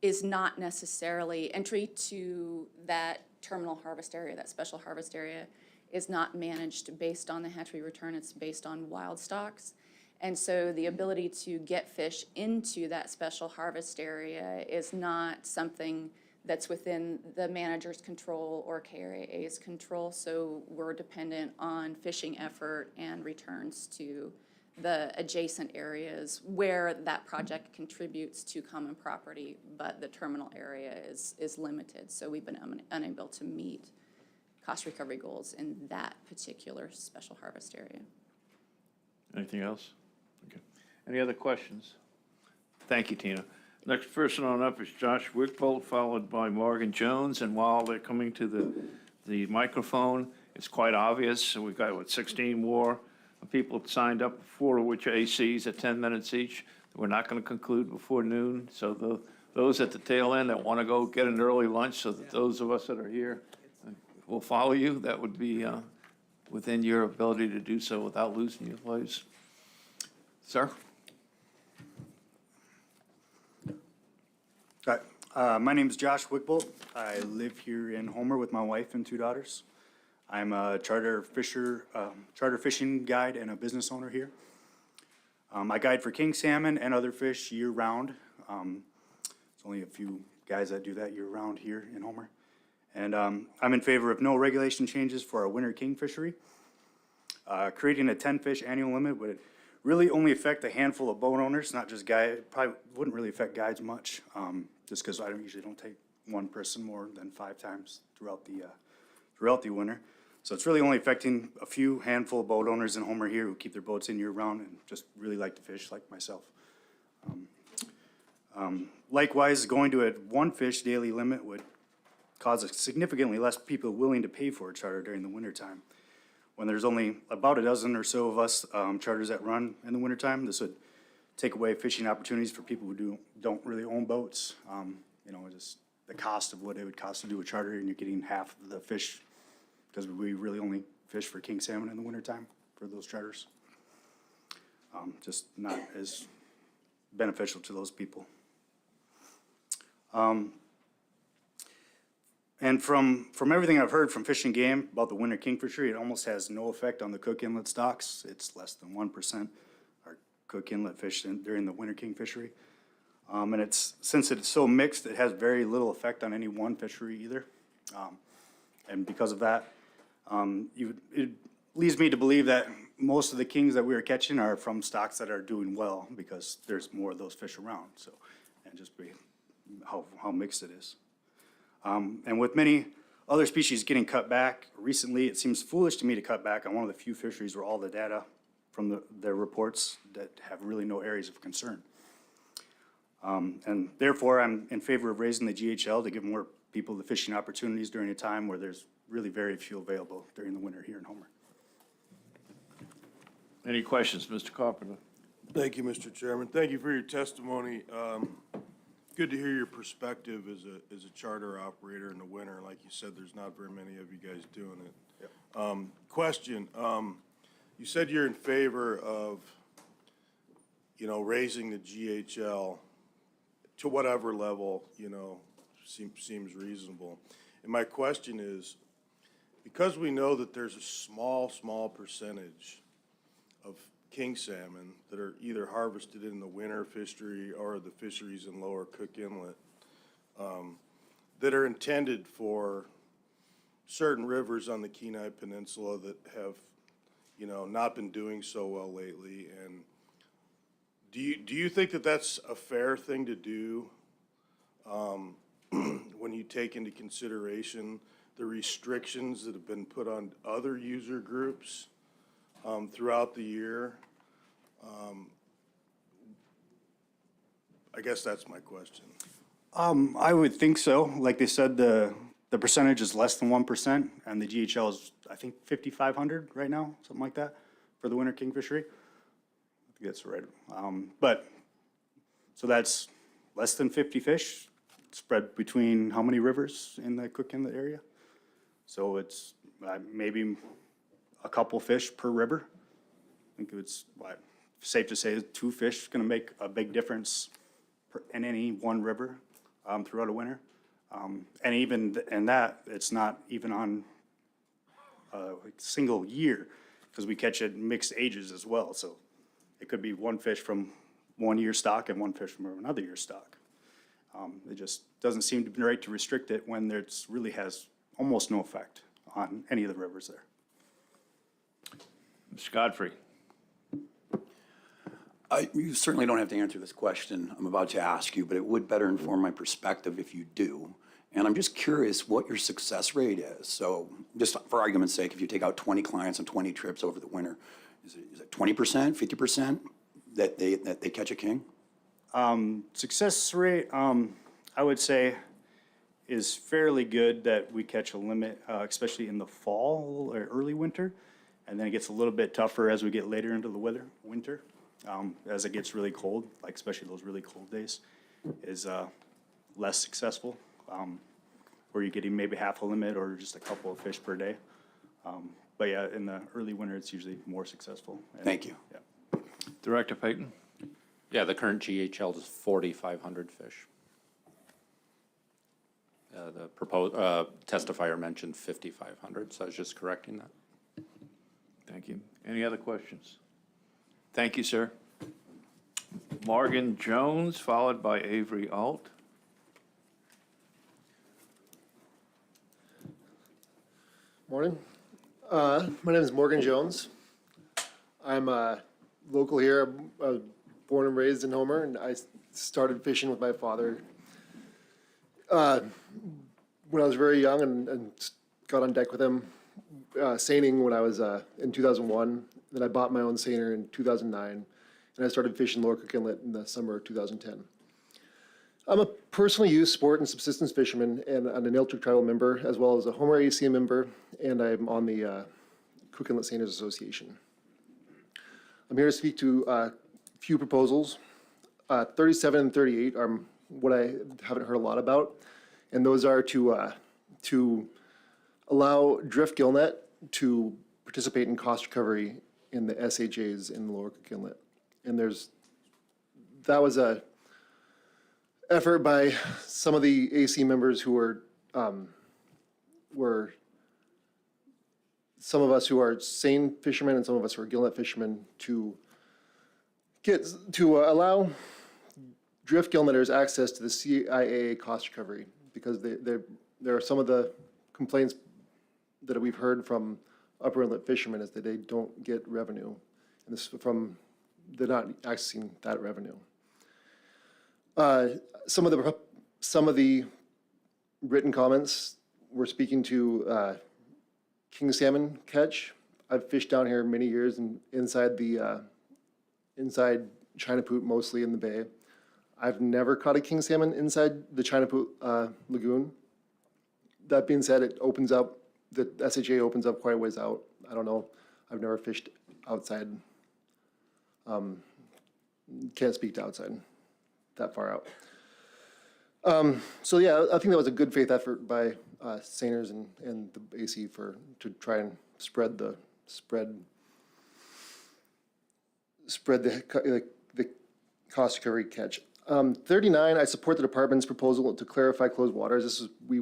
Speaker 22: is not necessarily, entry to that terminal harvest area, that special harvest area, is not managed based on the hatchery return, it's based on wild stocks. And so the ability to get fish into that special harvest area is not something that's within the manager's control or KRAA's control, so we're dependent on fishing effort and returns to the adjacent areas where that project contributes to common property, but the terminal area is limited. So we've been unable to meet cost recovery goals in that particular special harvest area.
Speaker 1: Anything else? Okay. Any other questions? Thank you, Tina. Next person on up is Josh Wigbold, followed by Morgan Jones. And while they're coming to the microphone, it's quite obvious. We've got, 16 more people signed up, 4 of which are ACs at 10 minutes each. We're not going to conclude before noon. So those at the tail end that want to go get an early lunch, so that those of us that are here will follow you, that would be within your ability to do so without losing your place. Sir?
Speaker 2: Hi, my name is Josh Wickbolt. I live here in Homer with my wife and 2 daughters. I'm a charter fishing guide and a business owner here. I guide for king salmon and other fish year-round. There's only a few guys that do that year-round here in Homer. And I'm in favor of no regulation changes for our winter king fishery. Creating a 10-fish annual limit would really only affect a handful of boat owners, not just guides. Probably wouldn't really affect guides much, just because I usually don't take one person more than 5 times throughout the winter. So it's really only affecting a few handful of boat owners in Homer here who keep their boats in year-round and just really like to fish, like myself. Likewise, going to a 1-fish daily limit would cause significantly less people willing to pay for a charter during the wintertime. When there's only about a dozen or so of us charters that run in the wintertime, this would take away fishing opportunities for people who don't really own boats. Just the cost of what it would cost to do a charter, and you're getting half of the fish, because we really only fish for king salmon in the wintertime for those charters. Just not as beneficial to those people. And from everything I've heard from Fish and Game about the winter king fishery, it almost has no effect on the Cook Inlet stocks. It's less than 1% are Cook Inlet fish during the winter king fishery. And since it's so mixed, it has very little effect on any one fishery either. And because of that, it leads me to believe that most of the kings that we are catching are from stocks that are doing well, because there's more of those fish around. So, and just how mixed it is. And with many other species getting cut back recently, it seems foolish to me to cut back on one of the few fisheries where all the data from their reports that have really no areas of concern. And therefore, I'm in favor of raising the GHL to give more people the fishing opportunities during a time where there's really very few available during the winter here in Homer.
Speaker 1: Any questions, Mr. Carpenter?
Speaker 19: Thank you, Mr. Chairman. Thank you for your testimony. Good to hear your perspective as a charter operator in the winter. Like you said, there's not very many of you guys doing it. Yep. Question, you said you're in favor of, raising the GHL to whatever level, seems reasonable. And my question is, because we know that there's a small percentage of king salmon that are either harvested in the winter fishery or the fisheries in Lower Cook Inlet, that are intended for certain rivers on the Kenai Peninsula that have, not been doing so well lately. And do you think that that's a fair thing to do when you take into consideration the restrictions that have been put on other user groups throughout the year? I guess that's my question.
Speaker 2: I would think so. Like they said, the percentage is less than 1%, and the GHL is, I think, 5,500 right now, something like that, for the winter king fishery. I think that's right. So that's less than 50 fish spread between how many rivers in the Cook Inlet area? So it's maybe a couple fish per river. I think it's safe to say 2 fish is going to make a big difference in any one river throughout a winter. And even in that, it's not even on a single year, because we catch at mixed ages as well. So it could be one fish from one year's stock and one fish from another year's stock. It just doesn't seem to be right to restrict it when it really has almost no effect on any of the rivers there.
Speaker 1: Mr. Godfrey?
Speaker 6: You certainly don't have to answer this question I'm about to ask you, but it would better inform my perspective if you do. And I'm just curious what your success rate is. So just for argument's sake, if you take out 20 clients on 20 trips over the winter, is it 20%, 50% that they catch a king?
Speaker 2: Success rate, I would say, is fairly good, that we catch a limit, especially in the fall or early winter. And then it gets a little bit tougher as we get later into the winter. As it gets really cold, like especially those really cold days, is less successful, where you're getting maybe half a limit or just a couple of fish per day. But yeah, in the early winter, it's usually more successful.
Speaker 6: Thank you.
Speaker 2: Yeah.
Speaker 1: Director Payton?
Speaker 20: Yeah, the current GHL is 4,500 fish. The proposed testifier mentioned 5,500, so I was just correcting that.
Speaker 1: Thank you. Any other questions? Thank you, sir. Morgan Jones, followed by Avery Alt.
Speaker 4: Morning. My name is Morgan Jones. I'm local here. I was born and raised in Homer, and I started fishing with my father when I was very young, and got on deck with him seining when I was in 2001. Then I bought my own seiner in 2009, and I started fishing Lower Cook Inlet in the summer of 2010. I'm a personal use sport and subsistence fisherman and an Inlet tribal member, as well as a Homer ACM member, and I'm on the Cook Inlet Seiners Association. I'm here to speak to a few proposals. 37 and 38 are what I haven't heard a lot about, And those are to allow Drift Gillnet to participate in cost recovery in the SHAs in the Lower Cook Inlet. And that was a effort by some of the AC members who were some of us who are seine fishermen and some of us who are gillnet fishermen to allow drift gillnetters access to the CIA cost recovery, because there are some of the complaints that we've heard from upper inlet fishermen is that they don't get revenue, and this they're not accessing that revenue. Some of the written comments were speaking to king salmon catch. I've fished down here many years and inside China Poot, mostly in the bay. I've never caught a king salmon inside the China Poot lagoon. That being said, it opens up, the SHA opens up quite a ways out. I don't know, I've never fished outside. Can't speak to outside, that far out. So yeah, I think that was a good faith effort by seiners and the AC to try and spread the cost recovery catch. 39, I support the department's proposal to clarify closed waters. This is, we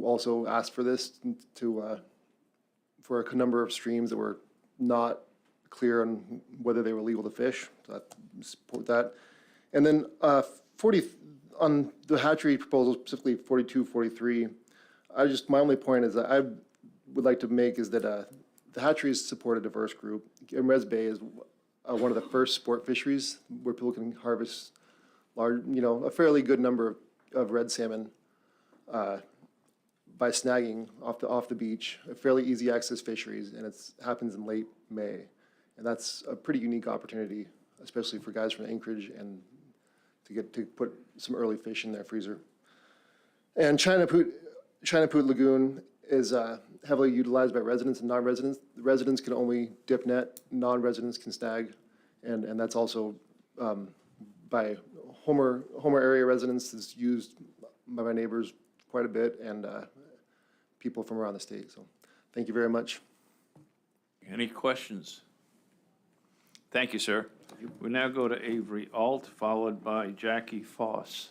Speaker 4: also asked for this for a number of streams that were not clear on whether they were legal to fish. So I support that. And then 40, on the hatchery proposal, specifically 42, 43, my only point is that I would like to make is that the hatcheries support a diverse group. Res Bay is one of the first sport fisheries where people can harvest large, a fairly good number of red salmon by snagging off the beach, a fairly easy access fisheries, and it happens in late May. And that's a pretty unique opportunity, especially for guys from Anchorage and to put some early fish in their freezer. And China Poot Lagoon is heavily utilized by residents and non-residents. The residents can only dip net, non-residents can snag, and that's also by Homer area residents is used by my neighbors quite a bit, and people from around the state. So thank you very much.
Speaker 1: Any questions? Thank you, sir. We now go to Avery Alt, followed by Jackie Foss.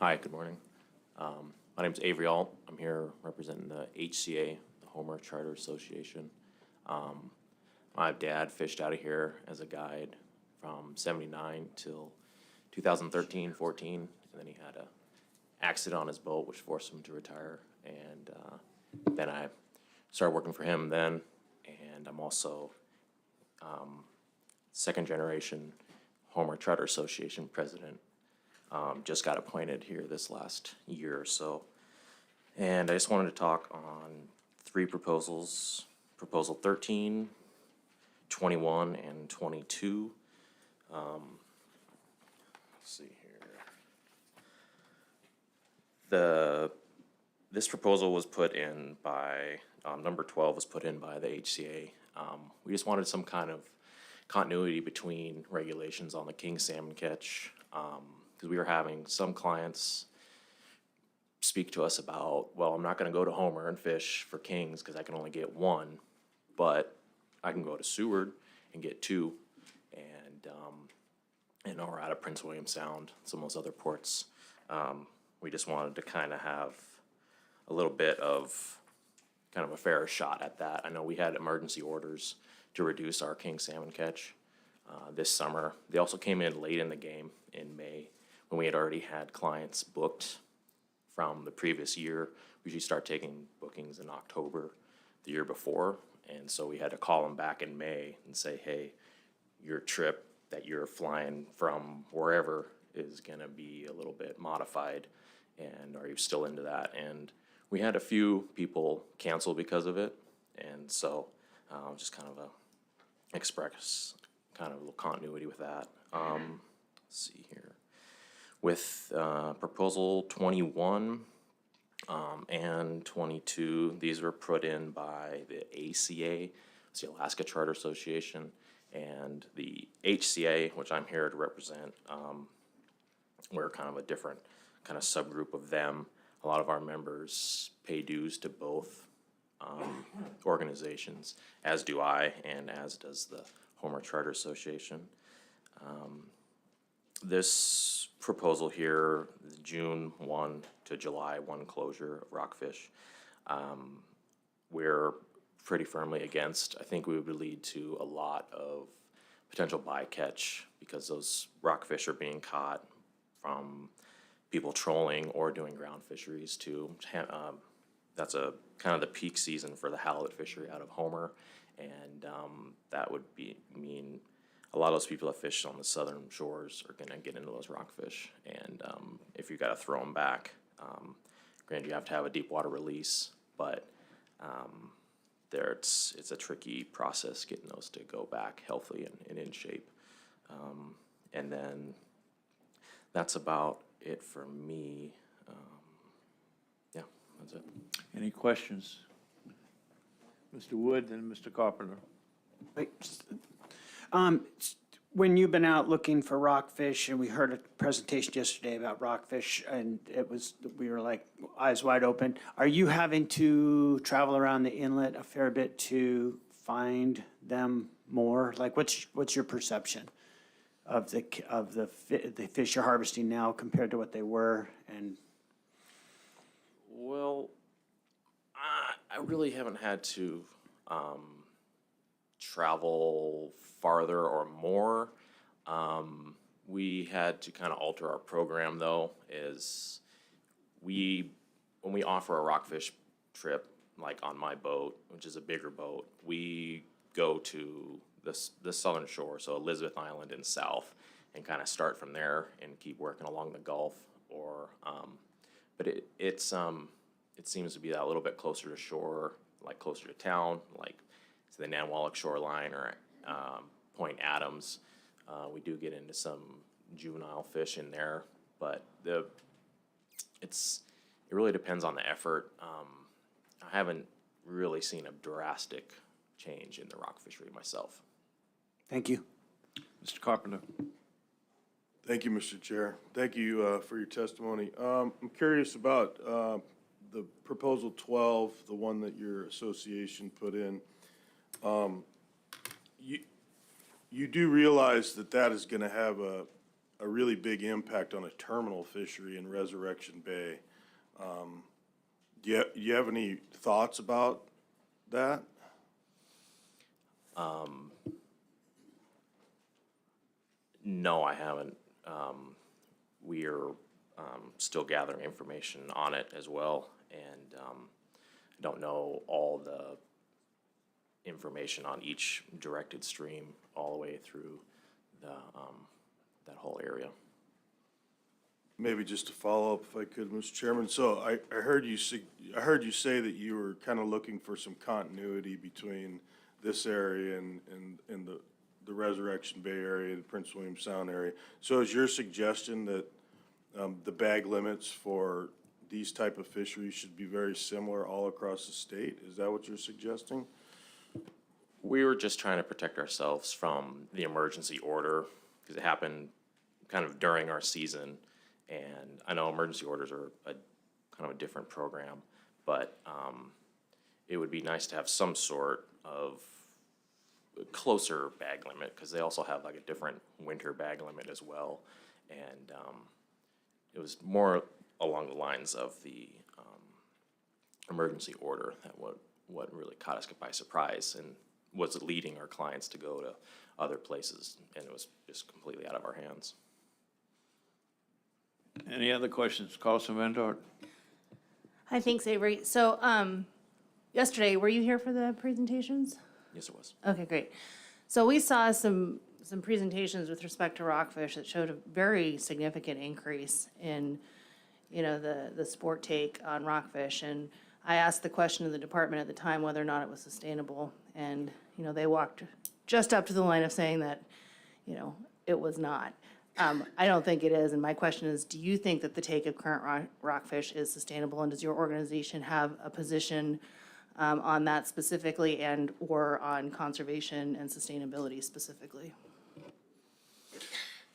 Speaker 8: Hi, good morning. My name's Avery Alt. I'm here representing the HCA, the Homer Charter Association. My dad fished out of here as a guide from '79 till 2013, 14, and then he had a accident on his boat, which forced him to retire. And then I started working for him then, and I'm also second generation Homer Charter Association president. Just got appointed here this last year or so. And I just wanted to talk on 3 proposals, Proposal 13, 21, and 22. Let's see here. This proposal was put in by, number 12 was put in by the HCA. We just wanted some kind of continuity between regulations on the king salmon catch, because we were having some clients speak to us about, well, I'm not going to go to Homer and fish for kings because I can only get 1, but I can go to Seward and get 2, and or out of Prince William Sound, some of those other ports. We just wanted to kind of have a little bit of kind of a fair shot at that. I know we had emergency orders to reduce our king salmon catch this summer. They also came in late in the game in May when we had already had clients booked from the previous year. We usually start taking bookings in October the year before, and so we had to call them back in May and say, hey, your trip that you're flying from wherever is going to be a little bit modified, and are you still into that? And we had a few people cancel because of it, and so just kind of express kind of a little continuity with that. Let's see here. With Proposal 21 and 22, these were put in by the ACA, it's the Alaska Charter Association, and the HCA, which I'm here to represent. We're kind of a different kind of subgroup of them. A lot of our members pay dues to both organizations, as do I, and as does the Homer Charter Association. This proposal here, June 1 to July 1 closure of rockfish, we're pretty firmly against. I think we would lead to a lot of potential bycatch because those rockfish are being caught from people trolling or doing ground fisheries too. That's a kind of the peak season for the halibut fishery out of Homer, and that would mean a lot of those people that fish on the southern shores are going to get into those rockfish, and if you got to throw them back, granted you have to have a deep water release, but it's a tricky process getting those to go back healthy and in shape, and then that's about it for me. Yeah, that's it.
Speaker 1: Any questions? Mr. Wood and Mr. Carpenter.
Speaker 3: When you've been out looking for rockfish, and we heard a presentation yesterday about rockfish, and we were like eyes wide open. Are you having to travel around the inlet a fair bit to find them more? Like, what's your perception of the fish you're harvesting now compared to what they were? And
Speaker 8: Well, I really haven't had to travel farther or more. We had to kind of alter our program though, when we offer a rockfish trip, like on my boat, which is a bigger boat, we go to the southern shore, so Elizabeth Island and south, and kind of start from there and keep working along the Gulf. But it seems to be that a little bit closer to shore, like closer to town, like to the Nanwalek shoreline or Point Adams. We do get into some juvenile fish in there, but it really depends on the effort. I haven't really seen a drastic change in the rock fishery myself.
Speaker 3: thank you.
Speaker 1: Mr. Carpenter.
Speaker 19: Thank you, Mr. Chair. Thank you for your testimony. I'm curious about the proposal 12, the one that your association put in. You do realize that that is going to have a really big impact on a terminal fishery in Resurrection Bay. Do you have any thoughts about that?
Speaker 8: No, I haven't. We're still gathering information on it as well, and I don't know all the information on each directed stream all the way through that whole area.
Speaker 19: Maybe just to follow up, if I could, Mr. Chairman. So I heard you say that you were kind of looking for some continuity between this area and the Resurrection Bay area, the Prince William Sound area. So is your suggestion that the bag limits for these type of fisheries should be very similar all across the state? Is that what you're suggesting?
Speaker 8: We were just trying to protect ourselves from the emergency order because it happened kind of during our season. And I know emergency orders are kind of a different program, but it would be nice to have some sort of closer bag limit because they also have like a different winter bag limit as well. And it was more along the lines of the emergency order that what really caught us by surprise and was leading our clients to go to other places, and it was just completely out of our hands.
Speaker 1: Any other questions? Carlson Van Dort.
Speaker 9: Hi, thanks, Avery. So, yesterday, were you here for the presentations?
Speaker 8: Yes, it was.
Speaker 9: Okay, great. So we saw some presentations with respect to rockfish that showed a very significant increase in, the sport take on rockfish. And I asked the question of the department at the time whether or not it was sustainable. And, they walked just up to the line of saying that, it was not. I don't think it is. And my question is, do you think that the take of current rockfish is sustainable? And does your organization have a position on that specifically and/or on conservation and sustainability specifically.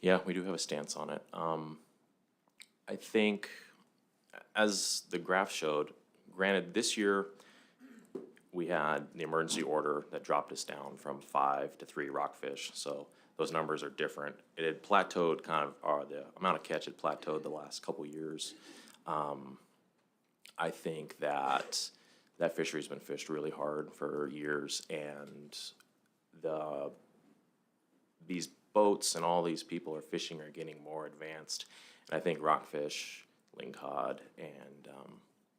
Speaker 8: Yeah, we do have a stance on it. I think, as the graph showed, granted, this year, we had the emergency order that dropped us down from 5 to 3 rockfish, so those numbers are different. It had plateaued kind of, or the amount of catch had plateaued the last couple years. I think that fishery's been fished really hard for years, and these boats and all these people are fishing are getting more advanced. And I think rockfish, lingcod, and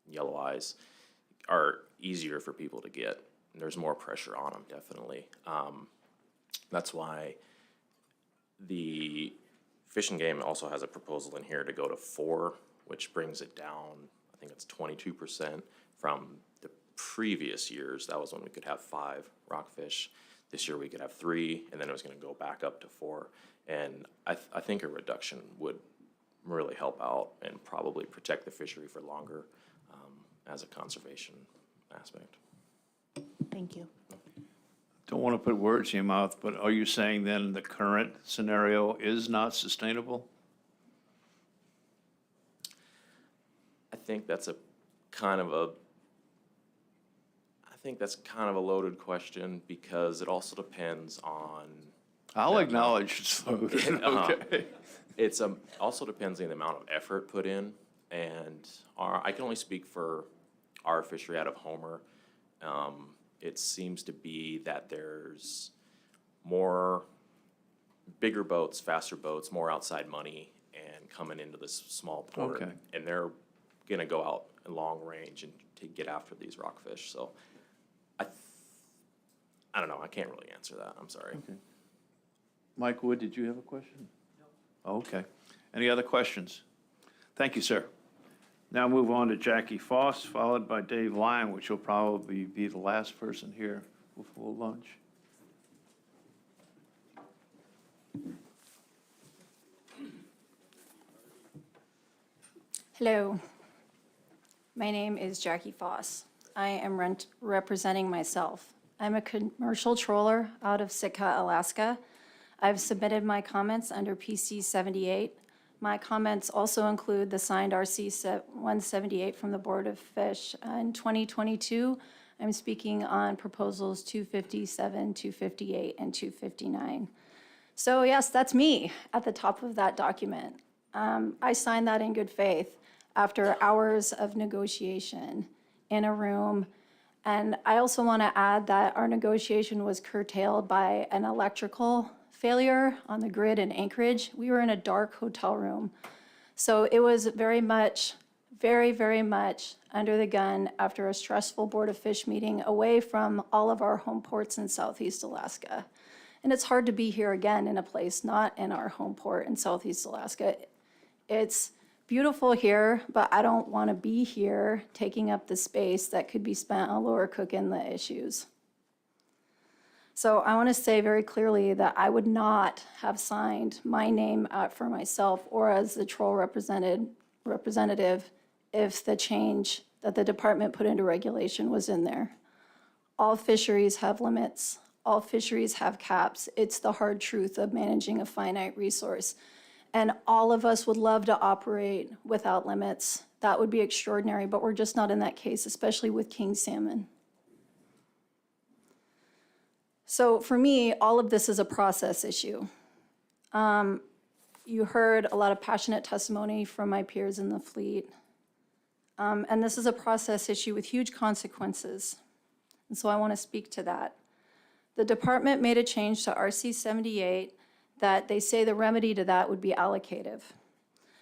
Speaker 8: yellow eyes are easier for people to get. And there's more pressure on them, definitely. That's why the Fish and Game also has a proposal in here to go to 4, which brings it down, I think it's 22% from the previous years. That was when we could have 5 rockfish. This year we could have 3, and then it was gonna go back up to 4. And I think a reduction would really help out and probably protect the fishery for longer as a conservation aspect.
Speaker 9: Thank you.
Speaker 1: Don't want to put words in your mouth, but are you saying then the current scenario is not sustainable?
Speaker 8: I think that's kind of a loaded question because it also depends on.
Speaker 1: I'll acknowledge it's loaded, okay.
Speaker 8: It's also depends on the amount of effort put in, and I can only speak for our fishery out of Homer. It seems to be that there's more bigger boats, faster boats, more outside money, and coming into this small port.
Speaker 1: Okay.
Speaker 8: And they're gonna go out in long range and to get after these rockfish. So I don't know. I can't really answer that. I'm sorry.
Speaker 1: Okay. Mike Wood, did you have a question? No. Okay. Any other questions? Thank you, sir. Now move on to Jackie Foss, followed by Dave Lyon, which will probably be the last person here before lunch.
Speaker 10: Hello. My name is Jackie Foss. I am representing myself. I'm a commercial trawler out of Sitka, Alaska. I've submitted my comments under PC 78. My comments also include the signed RC 178 from the Board of Fish. In 2022, I'm speaking on proposals 257, 258, and 259. So yes, that's me at the top of that document. I signed that in good faith after hours of negotiation in a room. And I also want to add that our negotiation was curtailed by an electrical failure on the grid in Anchorage. We were in a dark hotel room. So it was very much, very, very much under the gun after a stressful Board of Fish meeting away from all of our home ports in Southeast Alaska. And it's hard to be here again in a place not in our home port in Southeast Alaska. It's beautiful here, but I don't want to be here taking up the space that could be spent on Lower Cook Inlet issues. So I want to say very clearly that I would not have signed my name out for myself or as the troll representative if the change that the department put into regulation was in there. All fisheries have limits. All fisheries have caps. It's the hard truth of managing a finite resource. And all of us would love to operate without limits. That would be extraordinary, but we're just not in that case, especially with king salmon. So for me, all of this is a process issue. You heard a lot of passionate testimony from my peers in the fleet. And this is a process issue with huge consequences. And so I want to speak to that. The department made a change to RC 78 that they say the remedy to that would be allocative.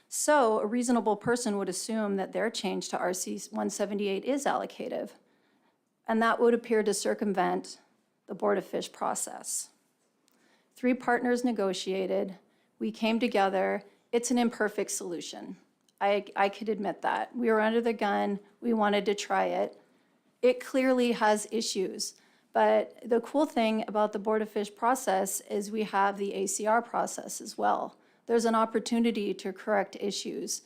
Speaker 10: So a reasonable person would assume that their change to RC 178 is allocative. And that would appear to circumvent the Board of Fish process. 3 partners negotiated. We came together. It's an imperfect solution. I could admit that. We were under the gun. We wanted to try it. It clearly has issues. But the cool thing about the Board of Fish process is we have the ACR process as well. There's an opportunity to correct issues.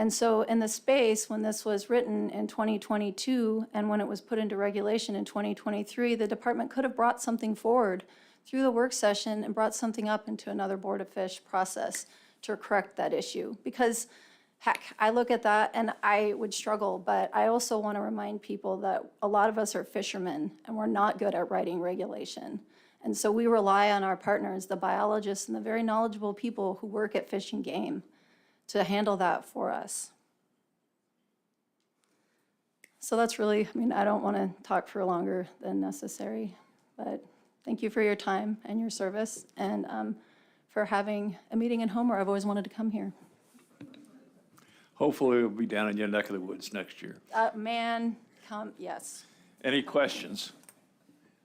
Speaker 10: And so in the space, when this was written in 2022 and when it was put into regulation in 2023, the department could have brought something forward through the work session and brought something up into another Board of Fish process to correct that issue. Because heck, I look at that and I would struggle, but I also want to remind people that a lot of us are fishermen and we're not good at writing regulation. And so we rely on our partners, the biologists and the very knowledgeable people who work at Fish and Game to handle that for us. So that's really, I mean, I don't want to talk for longer than necessary, but thank you for your time and your service and for having a meeting in Homer. I've always wanted to come here.
Speaker 1: Hopefully we'll be down in your neck of the woods next year.
Speaker 10: Man, come, yes.
Speaker 1: Any questions?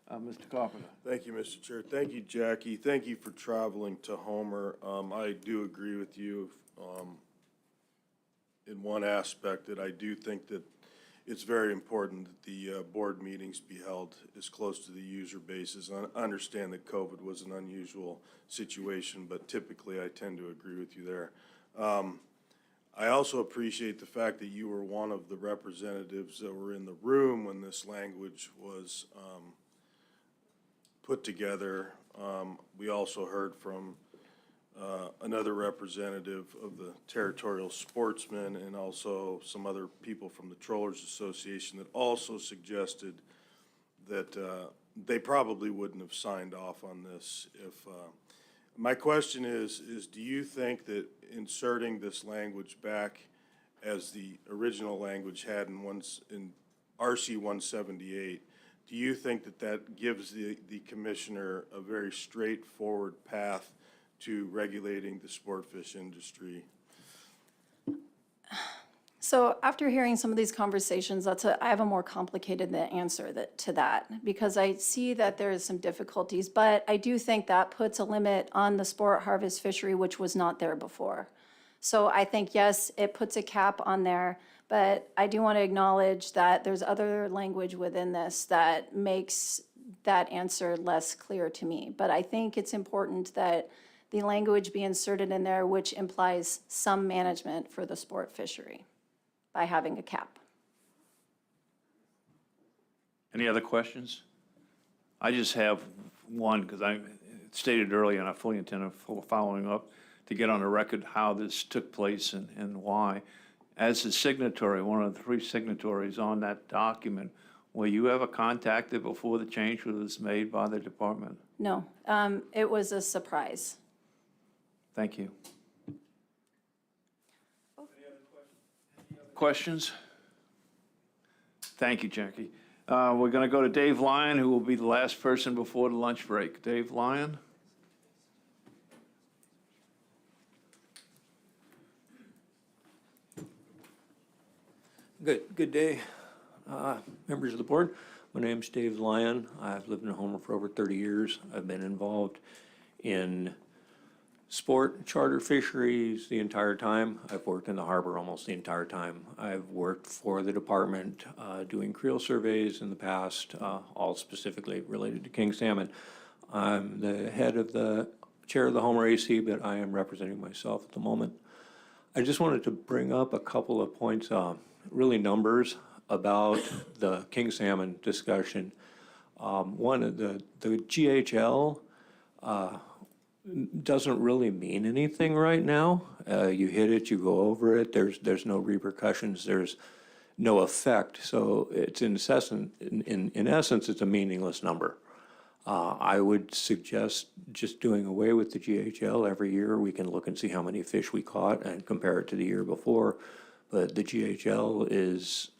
Speaker 1: Mr. Carpenter.
Speaker 19: Thank you, Mr. Chair. Thank you, Jackie. Thank you for traveling to Homer. I do agree with you in one aspect that I do think that it's very important that the board meetings be held as close to the user bases. I understand that COVID was an unusual situation, but typically I tend to agree with you there. I also appreciate the fact that you were one of the representatives that were in the room when this language was put together. We also heard from another representative of the territorial sportsmen and also some other people from the Trollers Association that also suggested that they probably wouldn't have signed off on this if my question is do you think that inserting this language back as the original language had in RC 178, do you think that that gives the commissioner a very straightforward path to regulating the sport fish industry?
Speaker 10: So after hearing some of these conversations, I have a more complicated answer to that because I see that there is some difficulties, but I do think that puts a limit on the sport harvest fishery, which was not there before. So I think, yes, it puts a cap on there, but I do want to acknowledge that there's other language within this that makes that answer less clear to me. But I think it's important that the language be inserted in there, which implies some management for the sport fishery by having a cap.
Speaker 1: Any other questions? I just have one, because I stated earlier, and I fully intend on following up, to get on the record how this took place and why. As a signatory, one of the 3 signatories on that document, were you ever contacted before the change was made by the department?
Speaker 10: No, it was a surprise.
Speaker 1: Thank you. Questions? Thank you, Jackie. We're going to go to Dave Lyon, who will be the last person before the lunch break. Dave Lyon?
Speaker 12: Good day, members of the board. My name's Dave Lyon. I've lived in Homer for over 30 years. I've been involved in sport, charter fisheries the entire time. I've worked in the harbor almost the entire time. I've worked for the department doing creel surveys in the past, all specifically related to king salmon. I'm the head of the chair of the Homer AC, but I am representing myself at the moment. I just wanted to bring up a couple of points, really numbers about the king salmon discussion. One, the GHL doesn't really mean anything right now. You hit it, you go over it, there's no repercussions, there's no effect. So it's in essence, it's a meaningless number. I would suggest just doing away with the GHL every year. We can look and see how many fish we caught and compare it to the year before. But the GHL is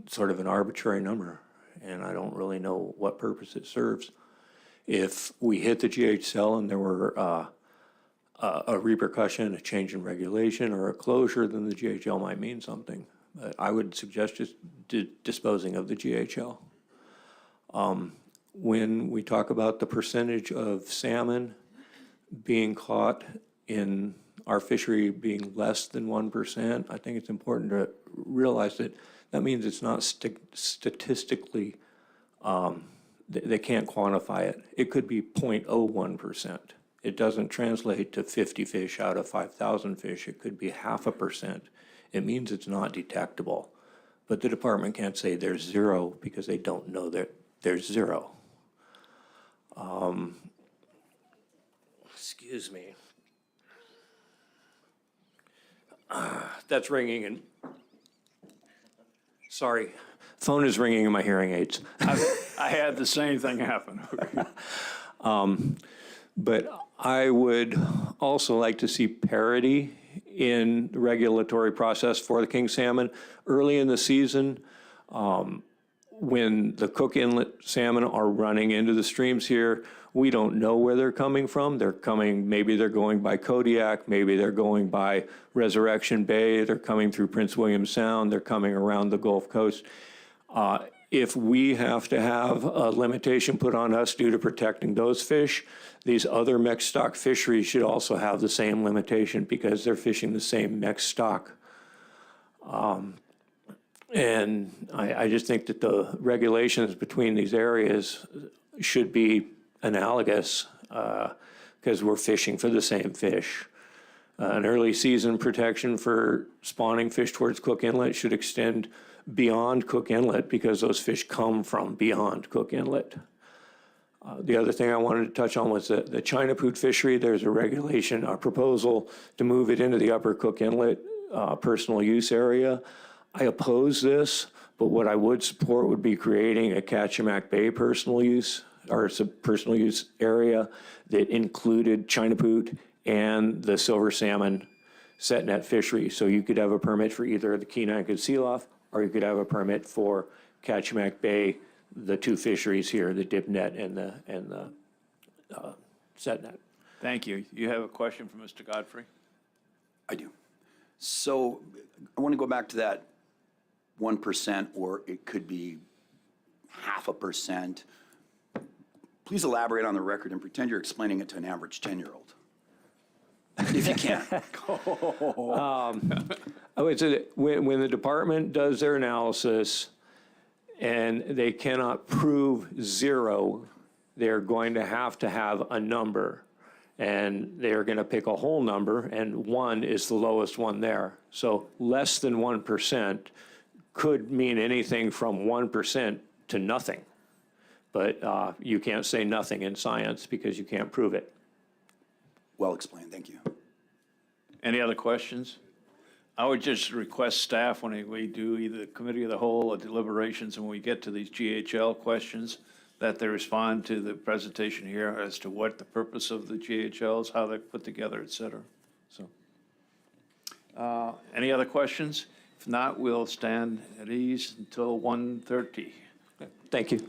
Speaker 12: sort of an arbitrary number, and I don't really know what purpose it serves. If we hit the GHL and there were a repercussion, a change in regulation, or a closure, then the GHL might mean something. But I would suggest just disposing of the GHL. When we talk about the percentage of salmon being caught in our fishery being less than 1%, I think it's important to realize that that means it's not statistically, they can't quantify it. It could be 0.01%. It doesn't translate to 50 fish out of 5,000 fish. It could be 0.5%. It means it's not detectable. But the department can't say there's zero because they don't know that there's zero. Excuse me. That's ringing and, sorry, phone is ringing in my hearing aids.
Speaker 1: I had the same thing happen.
Speaker 12: But I would also like to see parity in the regulatory process for the king salmon. Early in the season, when the Cook Inlet salmon are running into the streams here, we don't know where they're coming from. Maybe they're going by Kodiak, maybe they're going by Resurrection Bay, they're coming through Prince William Sound, they're coming around the Gulf Coast. If we have to have a limitation put on us due to protecting those fish, these other mixed stock fisheries should also have the same limitation because they're fishing the same mixed stock. And I just think that the regulations between these areas should be analogous because we're fishing for the same fish. An early season protection for spawning fish towards Cook Inlet should extend beyond Cook Inlet because those fish come from beyond Cook Inlet. The other thing I wanted to touch on was the China Poot fishery. There's a regulation, a proposal to move it into the upper Cook Inlet personal use area. I oppose this, but what I would support would be creating a Kachemak Bay personal use or personal use area that included China Poot and the silver salmon set net fishery. So you could have a permit for either the Kenai and Sealoff, or you could have a permit for Kachemak Bay, the two fisheries here, the dip net and the set net.
Speaker 1: Thank you. You have a question for Mr. Godfrey?
Speaker 6: I do. So I want to go back to that 1%, or it could be 0.5%. Please elaborate on the record and pretend you're explaining it to an average 10-year-old, if you can.
Speaker 12: When the department does their analysis and they cannot prove zero, they're going to have a number. And they're going to pick a whole number, and 1 is the lowest one there. So less than 1% could mean anything from 1% to nothing. But you can't say nothing in science because you can't prove it.
Speaker 6: Well explained, thank you.
Speaker 1: Any other questions? I would just request staff, when we do either committee of the whole or deliberations, and when we get to these GHL questions, that they respond to the presentation here as to what the purpose of the GHLs, how they're put together, et cetera. So, any other questions? If not, we'll stand at ease until 1:30.
Speaker 12: Thank you.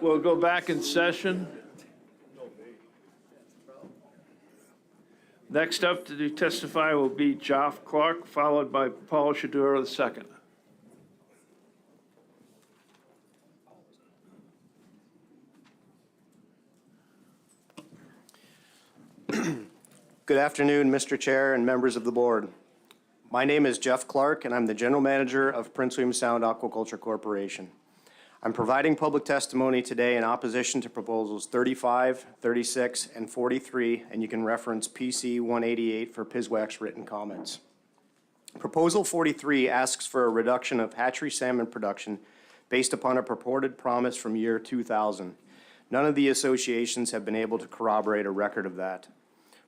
Speaker 1: We'll go back in session. Next up to testify will be Geoff Clark, followed by Paul Shadura II.
Speaker 7: Good afternoon, Mr. Chair and members of the board. My name is Geoff Clark, and I'm the General Manager of Prince William Sound Aquaculture Corporation. I'm providing public testimony today in opposition to proposals 35, 36, and 43, and you can reference PC 188 for PISWAC's written comments. Proposal 43 asks for a reduction of hatchery salmon production based upon a purported promise from year 2000. None of the associations have been able to corroborate a record of that.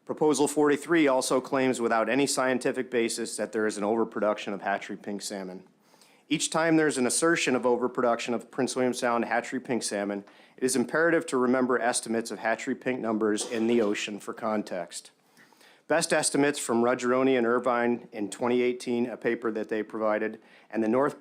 Speaker 7: Proposal 43 also claims without any scientific basis that there is an overproduction of hatchery pink salmon. Each time there's an assertion of overproduction of Prince William Sound hatchery pink salmon, it is imperative to remember estimates of hatchery pink numbers in the ocean for context. Best estimates from Ruggeroni and Irvine in 2018, a paper that they provided, and the North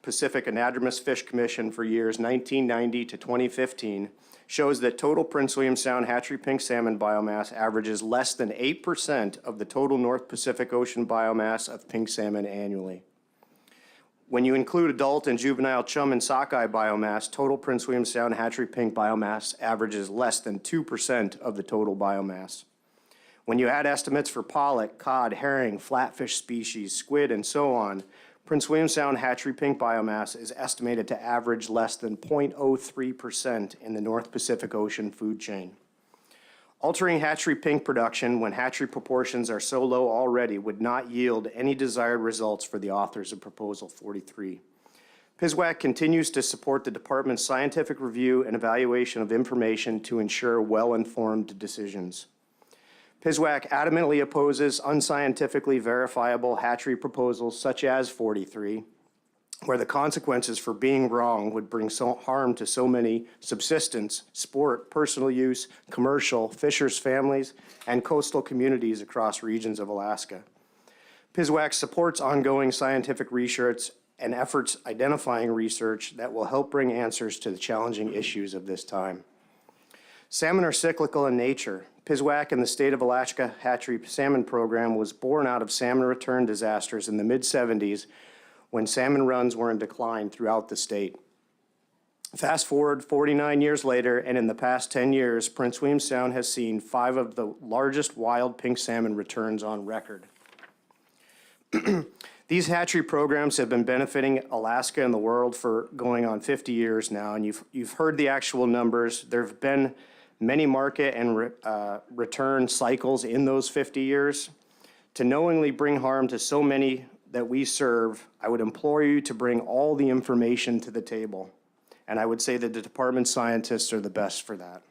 Speaker 7: Pacific Anadromous Fish Commission for years 1990 to 2015 shows that total Prince William Sound hatchery pink salmon biomass averages less than 8% of the total North Pacific Ocean biomass of pink salmon annually. When you include adult and juvenile chum and sockeye biomass, total Prince William Sound hatchery pink biomass averages less than 2% of the total biomass. When you add estimates for pollock, cod, herring, flatfish species, squid, and so on, Prince William Sound hatchery pink biomass is estimated to average less than 0.03% in the North Pacific Ocean food chain. Altering hatchery pink production when hatchery proportions are so low already would not yield any desired results for the authors of Proposal 43. PISWAC continues to support the department's scientific review and evaluation of information to ensure well-informed decisions. PISWAC adamantly opposes unscientifically verifiable hatchery proposals such as 43, where the consequences for being wrong would bring harm to so many subsistence, sport, personal use, commercial, fishers' families, and coastal communities across regions of Alaska. PISWAC supports ongoing scientific research and efforts identifying research that will help bring answers to the challenging issues of this time. Salmon are cyclical in nature. PISWAC and the State of Alaska Hatchery Salmon Program was born out of salmon return disasters in the mid-70s when salmon runs were in decline throughout the state. Fast forward 49 years later, and in the past 10 years, Prince William Sound has seen 5 of the largest wild pink salmon returns on record. These hatchery programs have been benefiting Alaska and the world for going on 50 years now, and you've heard the actual numbers. There have been many market and return cycles in those 50 years. To knowingly bring harm to so many that we serve, I would implore you to bring all the information to the table. And I would say that the department scientists are the best for that.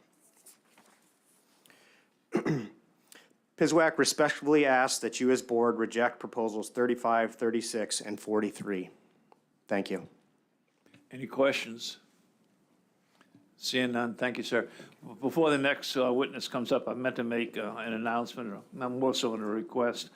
Speaker 7: PISWAC respectfully asks that you as board reject proposals 35, 36, and 43. Thank you.
Speaker 1: Any questions? Seeing none, thank you, sir. Before the next witness comes up, I meant to make an announcement, or more so a request.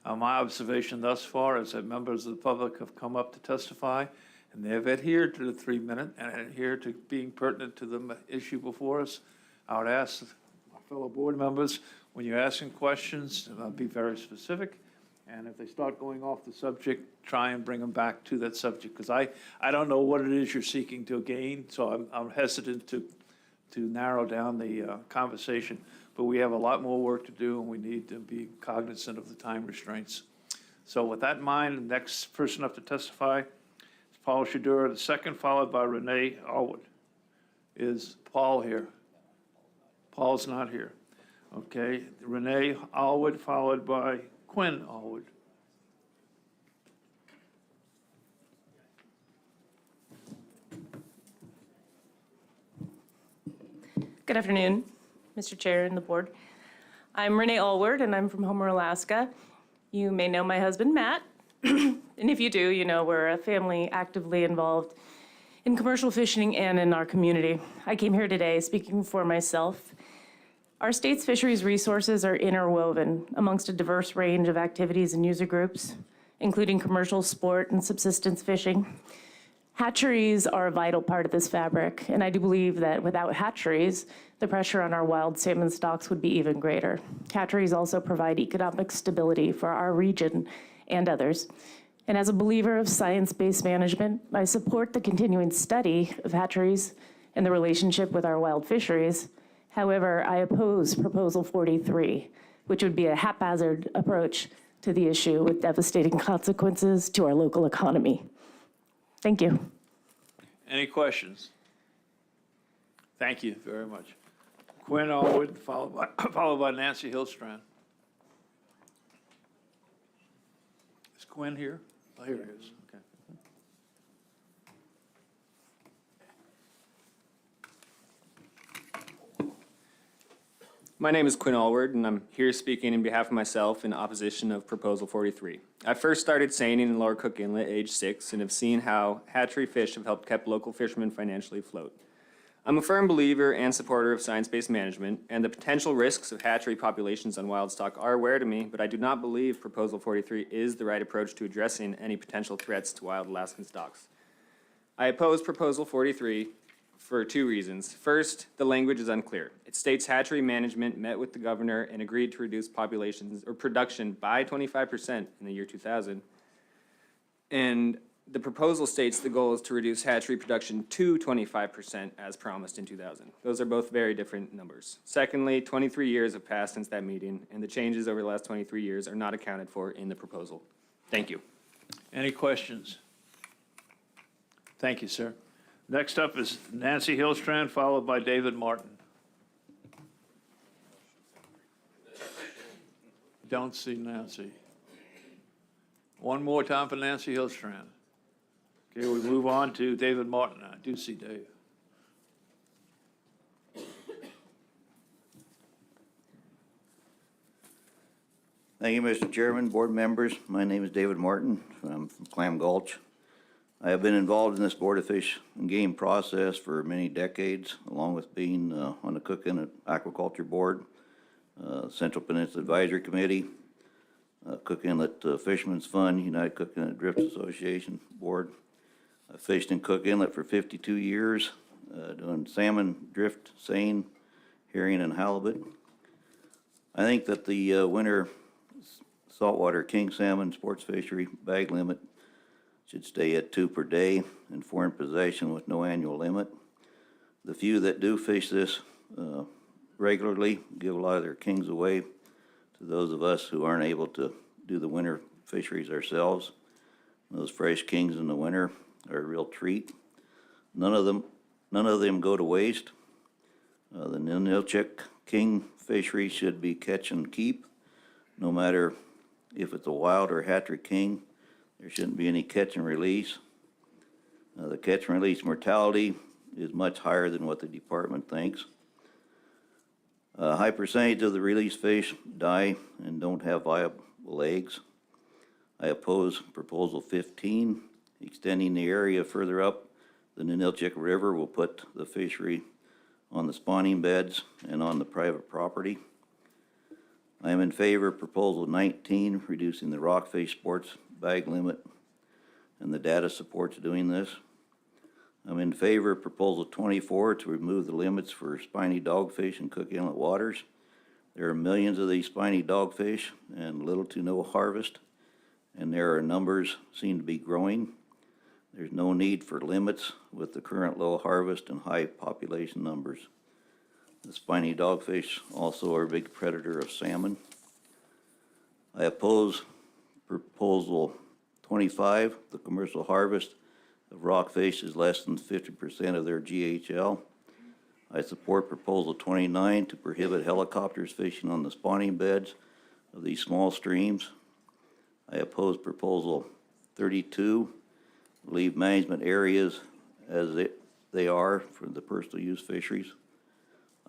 Speaker 1: My observation thus far is that members of the public have come up to testify, and they have adhered to the 3-minute and adhered to being pertinent to the issue before us. I would ask my fellow board members, when you're asking questions, be very specific, and if they start going off the subject, try and bring them back to that subject, because I don't know what it is you're seeking to gain, so I'm hesitant to narrow down the conversation. But we have a lot more work to do, and we need to be cognizant of the time restraints. So with that in mind, the next person up to testify is Paul Shadura II, followed by Renee Allwood. Is Paul here? Paul's not here. Okay, Renee Allwood, followed by Quinn Allwood.
Speaker 13: Good afternoon, Mr. Chair and the board. I'm Renee Allward, and I'm from Homer, Alaska. You may know my husband, Matt, and if you do, you know we're a family actively involved in commercial fishing and in our community. I came here today speaking for myself. Our state's fisheries resources are interwoven amongst a diverse range of activities and user groups, including commercial, sport, and subsistence fishing. Hatcheries are a vital part of this fabric, and I do believe that without hatcheries, the pressure on our wild salmon stocks would be even greater. Hatcheries also provide economic stability for our region and others. And as a believer of science-based management, I support the continuing study of hatcheries and the relationship with our wild fisheries. However, I oppose Proposal 43, which would be a haphazard approach to the issue with devastating consequences to our local economy. Thank you.
Speaker 1: Any questions? Thank you very much. Quinn Allwood, followed by Nancy Hillstrand. Is Quinn here? Oh, here he is. Okay.
Speaker 5: My name is Quinn Allward, and I'm here speaking in behalf of myself in opposition of Proposal 43. I first started seining in Lower Cook Inlet at age 6 and have seen how hatchery fish have helped keep local fishermen financially afloat. I'm a firm believer and supporter of science-based management, and the potential risks of hatchery populations on wild stock are aware to me, but I do not believe Proposal 43 is the right approach to addressing any potential threats to wild Alaskan stocks. I oppose Proposal 43 for 2 reasons. First, the language is unclear. It states hatchery management met with the governor and agreed to reduce populations or production by 25% in the year 2000. And the proposal states the goal is to reduce hatchery production to 25% as promised in 2000. Those are both very different numbers. Secondly, 23 years have passed since that meeting, and the changes over the last 23 years are not accounted for in the proposal. Thank you.
Speaker 1: Any questions? Thank you, sir. Next up is Nancy Hillstrand, followed by David Martin. Don't see Nancy. One more time for Nancy Hillstrand. Okay, we move on to David Martin. I do see Dave.
Speaker 14: Thank you, Mr. Chairman, board members. My name is David Martin. I'm from Clam Gulch. I have been involved in this Board of Fish and Game process for many decades, along with being on the Cook Inlet Aquaculture Board, Central Peninsula Advisory Committee, Cook Inlet Fishermen's Fund, United Cook Inlet Drift Association Board. I fished in Cook Inlet for 52 years, doing salmon, drift, seine, herring, and halibut. I think that the winter saltwater king salmon sports fishery bag limit should stay at 2 per day and foreign possession with no annual limit. The few that do fish this regularly give a lot of their kings away to those of us who aren't able to do the winter fisheries ourselves. Those fresh kings in the winter are a real treat. None of them go to waste. The Ninilchik king fishery should be catch and keep, no matter if it's a wild or hatchery king. There shouldn't be any catch and release. The catch and release mortality is much higher than what the department thinks. A high percentage of the released fish die and don't have viable eggs. I oppose Proposal 15. Extending the area further up the Ninilchik River will put the fishery on the spawning beds and on the private property. I am in favor of Proposal 19, reducing the rockfish sports bag limit, and the data supports doing this. I'm in favor of Proposal 24 to remove the limits for spiny dogfish in Cook Inlet waters. There are millions of these spiny dogfish and little to no harvest, and there are numbers seem to be growing. There's no need for limits with the current low harvest and high population numbers. The spiny dogfish also are a big predator of salmon. I oppose Proposal 25, the commercial harvest of rockfish is less than 50% of their GHL. I support Proposal 29 to prohibit helicopters fishing on the spawning beds of these small streams. I oppose Proposal 32, leave management areas as they are for the personal use fisheries.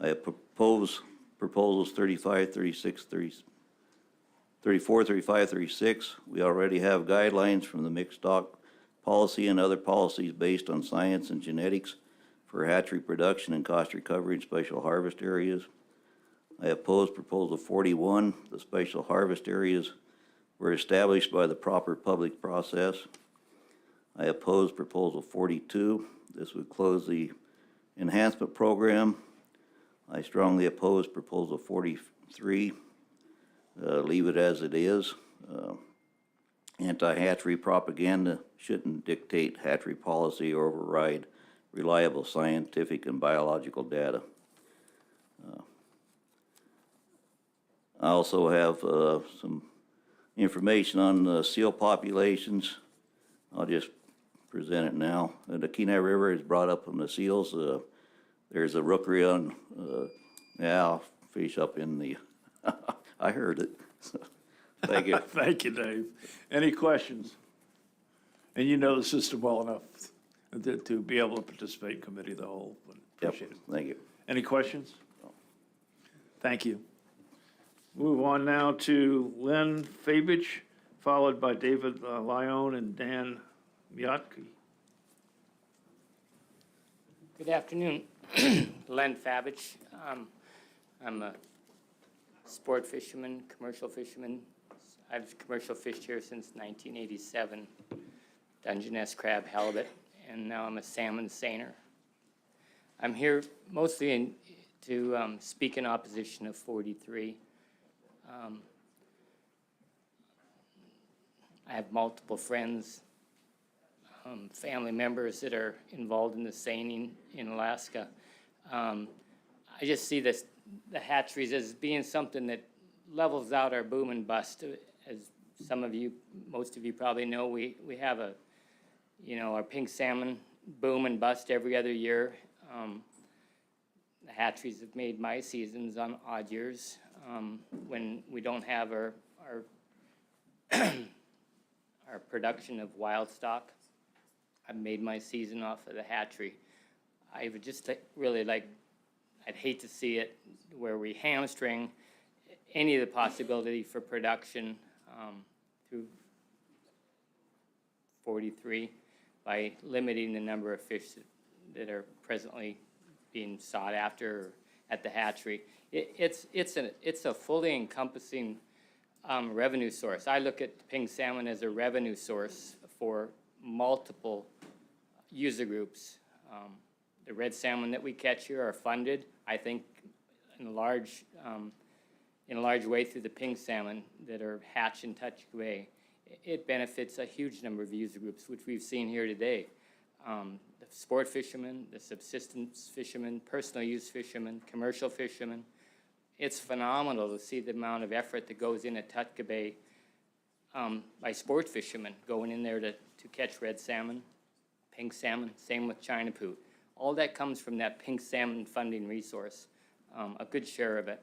Speaker 14: I oppose Proposals 35, 36, 34, 35, 36. We already have guidelines from the mixed stock policy and other policies based on science and genetics for hatchery production and cost recovery in special harvest areas. I oppose Proposal 41. The special harvest areas were established by the proper public process. I oppose Proposal 42. This would close the enhancement program. I strongly oppose Proposal 43. Leave it as it is. Anti-hatchery propaganda shouldn't dictate hatchery policy or override reliable scientific and biological data. I also have some information on the seal populations. I'll just present it now. The Kenai River is brought up on the seals. There's a rookery on, fish up in the, I heard it. Thank you.
Speaker 1: Thank you, Dave. Any questions? And you know the system well enough to be able to participate in committee of the whole. Appreciate it.
Speaker 14: Thank you.
Speaker 1: Any questions? Thank you. Move on now to Lynn Fabich, followed by David Lyon and Dan Miotke.
Speaker 11: Good afternoon. Len Fabich. I'm a sport fisherman, commercial fisherman. I've commercial fished here since 1987. Dungeness, crab, halibut, and now I'm a salmon seiner. I'm here mostly to speak in opposition of 43. I have multiple friends, family members that are involved in the seining in Alaska. I just see the hatcheries as being something that levels out our boom and bust. As some of you, most of you probably know, we have our pink salmon boom and bust every other year. The hatcheries have made my seasons on odd years when we don't have our our production of wild stock. I've made my season off of the hatchery. I would just really like, I'd hate to see it where we hamstring any of the possibility for production through 43 by limiting the number of fish that are presently being sought after at the hatchery. It's a fully encompassing revenue source. I look at pink salmon as a revenue source for multiple user groups. The red salmon that we catch here are funded, I think, in a large way through the pink salmon that are hatched in Tutchka Bay. It benefits a huge number of user groups, which we've seen here today. The sport fishermen, the subsistence fishermen, personal use fishermen, commercial fishermen. It's phenomenal to see the amount of effort that goes in at Tutchka Bay by sport fishermen going in there to catch red salmon, pink salmon, same with China pout. All that comes from that pink salmon funding resource, a good share of it.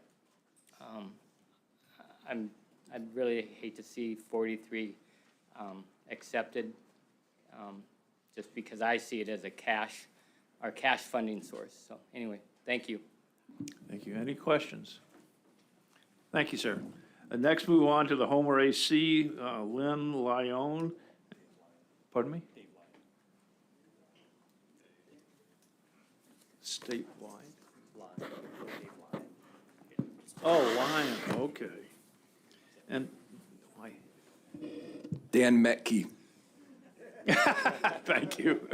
Speaker 11: I'd really hate to see 43 accepted, just because I see it as our cash funding source. So anyway, thank you.
Speaker 1: Thank you. Any questions? Thank you, sir. Next, move on to the Homer AC, Lynn Lyon. Pardon me? Statewide. Oh, Lyon, okay. And why?
Speaker 15: Dan Metke.
Speaker 1: Thank you.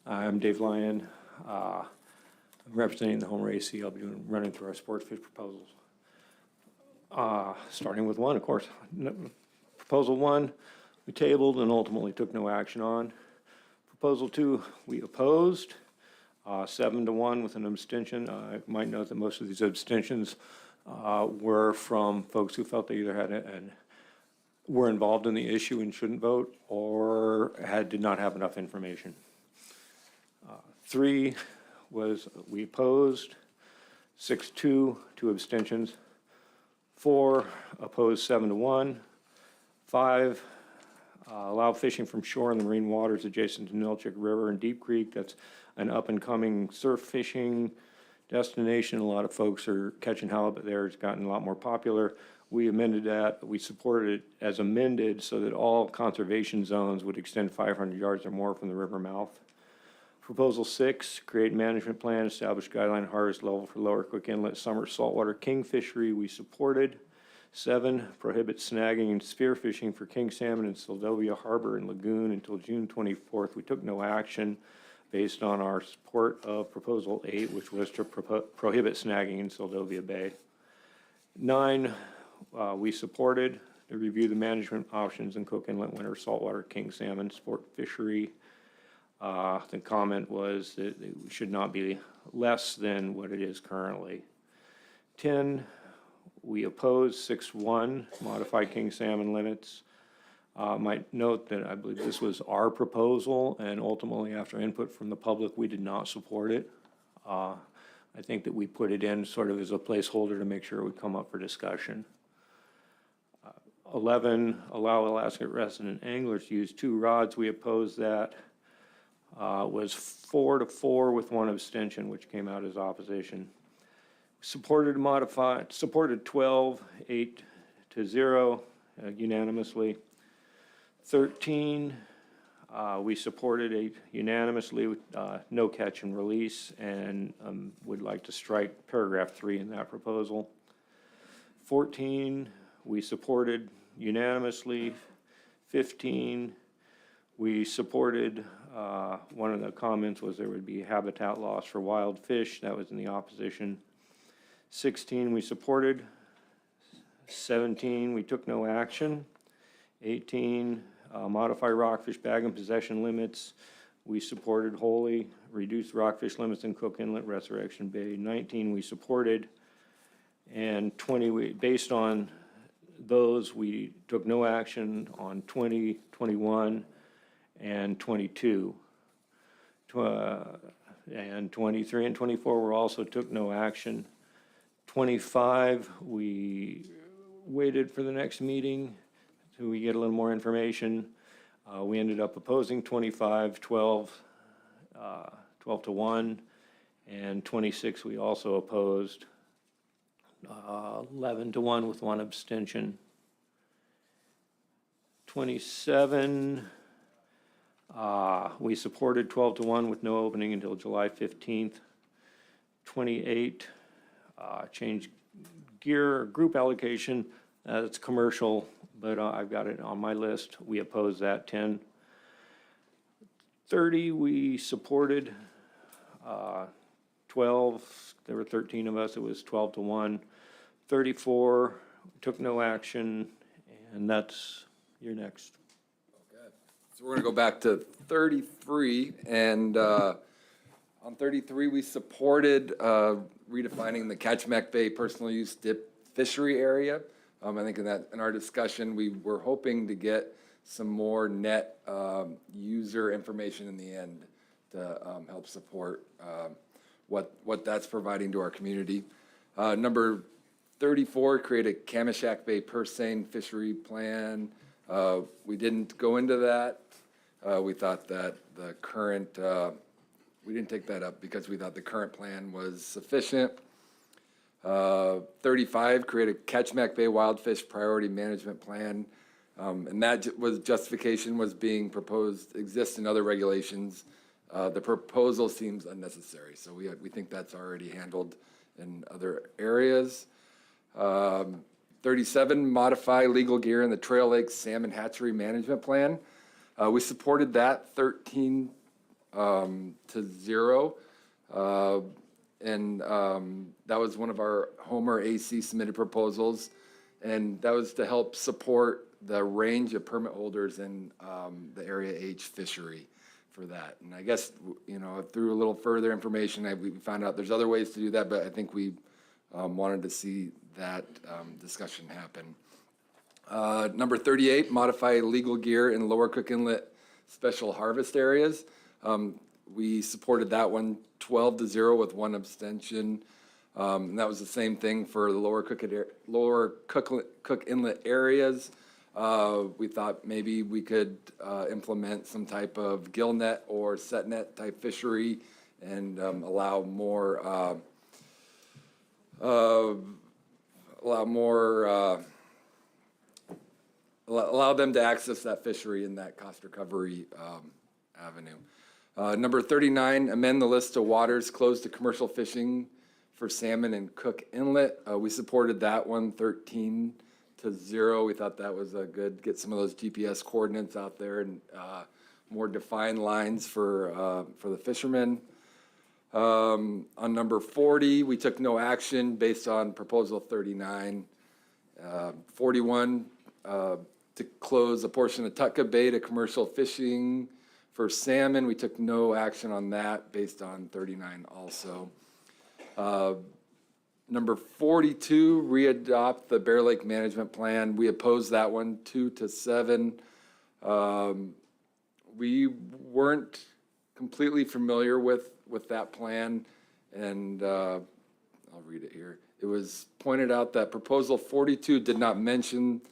Speaker 12: I'm Dave Lyon. I'm representing the Homer AC. I'll be running through our sports fish proposals. Starting with one, of course. Proposal 1, we tabled and ultimately took no action on. Proposal 2, we opposed, 7-1 with an abstention. I might note that most of these abstentions were from folks who felt they either were involved in the issue and shouldn't vote, or did not have enough information. 3 was we opposed, 6-2, 2 abstentions. 4 opposed, 7-1. 5 allow fishing from shore in the marine waters adjacent to Nilchik River and Deep Creek. That's an up-and-coming surf fishing destination. A lot of folks are catching halibut there. It's gotten a lot more popular. We amended that. We supported it as amended so that all conservation zones would extend 500 yards or more from the river mouth. Proposal 6, create management plan, establish guideline harvest level for Lower Cook Inlet summer saltwater king fishery. We supported. 7, prohibit snagging and spearfishing for king salmon in Seldovia Harbor and Lagoon until June 24th. We took no action based on our support of Proposal 8, which was to prohibit snagging in Seldovia Bay. 9, we supported to review the management options in Cook Inlet winter saltwater king salmon sport fishery. The comment was that it should not be less than what it is currently. 10, we oppose 6.1, modify king salmon limits. Might note that I believe this was our proposal, and ultimately, after input from the public, we did not support it. I think that we put it in sort of as a placeholder to make sure it would come up for discussion. 11, allow Alaska resident anglers to use 2 rods. We oppose that. Was 4-4 with 1 abstention, which came out as opposition. Supported 12, 8-0 unanimously. 13, we supported 8 unanimously with no catch and release, and would like to strike paragraph 3 in that proposal. 14, we supported unanimously. 15, we supported, one of the comments was there would be habitat loss for wild fish. That was in the opposition. 16, we supported. 17, we took no action. 18, modify rockfish bag and possession limits. We supported wholly. Reduce rockfish limits in Cook Inlet, Resurrection Bay. 19, we supported. And 20, based on those, we took no action on 20, 21, and 22. And 23 and 24 we also took no action. 25, we waited for the next meeting till we get a little more information. We ended up opposing 25, 12 to 1, and 26 we also opposed. 11 to 1 with 1 abstention. 27, we supported 12 to 1 with no opening until July 15th. 28, change gear group allocation. It's commercial, but I've got it on my list. We oppose that. 10. 30, we supported. 12, there were 13 of us. It was 12 to 1. 34, took no action, and that's your next.
Speaker 15: So we're going to go back to 33, and on 33, we supported redefining the Ketchikan Bay personal use dip fishery area. I think in our discussion, we were hoping to get some more net user information in the end to help support what that's providing to our community. Number 34, create a Kamishak Bay purse seine fishery plan. We didn't go into that. We thought that the current, we didn't take that up because we thought the current plan was sufficient. 35, create a Ketchikan Bay wildfish priority management plan. And that justification was being proposed, exists in other regulations. The proposal seems unnecessary, so we think that's already handled in other areas. 37, modify legal gear in the Trail Lake Salmon Hatchery Management Plan. We supported that 13 to 0. And that was one of our Homer AC submitted proposals. And that was to help support the range of permit holders in the Area H fishery for that. And I guess, through a little further information, we found out there's other ways to do that, but I think we wanted to see that discussion happen. Number 38, modify legal gear in Lower Cook Inlet special harvest areas. We supported that one 12 to 0 with 1 abstention. And that was the same thing for the Lower Cook Inlet areas. We thought maybe we could implement some type of gill net or set net type fishery and allow them to access that fishery in that cost recovery avenue. Number 39, amend the list of waters closed to commercial fishing for salmon in Cook Inlet. We supported that one 13 to 0. We thought that was a good, get some of those GPS coordinates out there and more defined lines for the fishermen. On number 40, we took no action based on proposal 39. 41, to close a portion of Tutka Bay to commercial fishing for salmon. We took no action on that based on 39 also. Number 42, readopt the Bear Lake Management Plan. We opposed that one, 2-7. We weren't completely familiar with that plan, and I'll read it here. It was pointed out that proposal 42 did not mention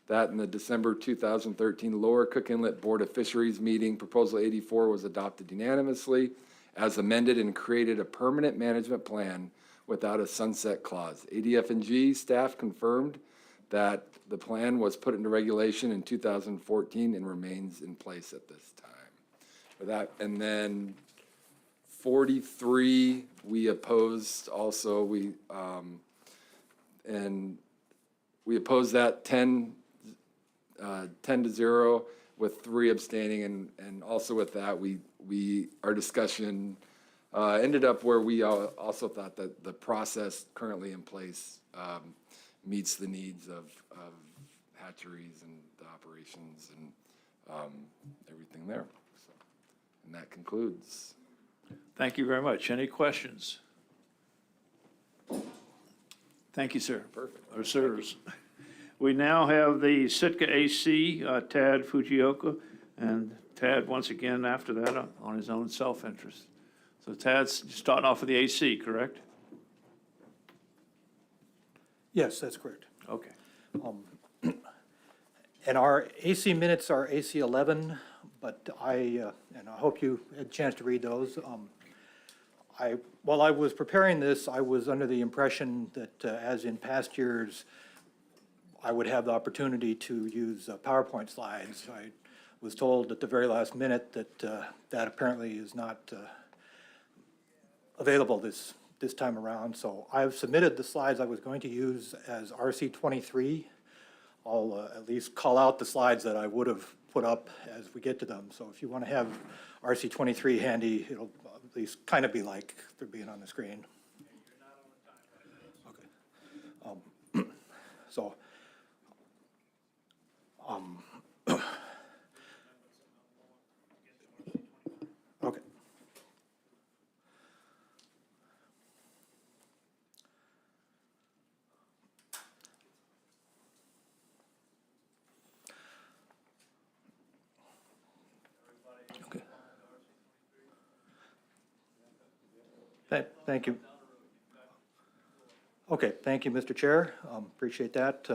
Speaker 15: that in the December 2013 Lower Cook Inlet Board of Fisheries meeting. Proposal 84 was adopted unanimously as amended and created a permanent management plan without a sunset clause. ADF&G staff confirmed that the plan was put into regulation in 2014 and remains in place at this time. For that, and then 43, we opposed also. We opposed that 10-0 with 3 abstaining, and also with that our discussion ended up where we also thought that the process currently in place meets the needs of hatcheries and the operations and everything there. So, and that concludes.
Speaker 1: Thank you very much. Any questions? Thank you, sir.
Speaker 15: Perfect.
Speaker 1: Or sirs. We now have the Sitka AC, Tad Fujioka, and Tad, once again, after that, on his own self-interest. So Tad's starting off with the AC, correct?
Speaker 17: Yes, that's correct.
Speaker 1: Okay.
Speaker 17: And our AC minutes are AC 11, but and I hope you had a chance to read those. While I was preparing this, I was under the impression that, as in past years, I would have the opportunity to use PowerPoint slides. I was told at the very last minute that that apparently is not available this time around. So I've submitted the slides I was going to use as RC23. I'll at least call out the slides that I would have put up as we get to them. So if you want to have RC23 handy, it'll at least kind of be like they're being on the screen. Okay. So, okay. Thank you. Okay, thank you, Mr. Chair. Appreciate that.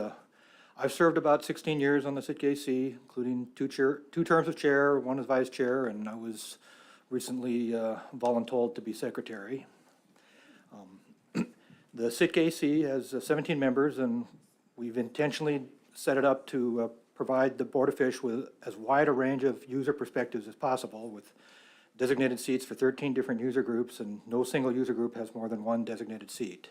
Speaker 17: I've served about 16 years on the Sitka AC, including two terms of chair, one as vice chair, and I was recently voluntold to be secretary. The Sitka AC has 17 members, and we've intentionally set it up to provide the Board of Fish with as wide a range of user perspectives as possible, with designated seats for 13 different user groups, and no single user group has more than one designated seat.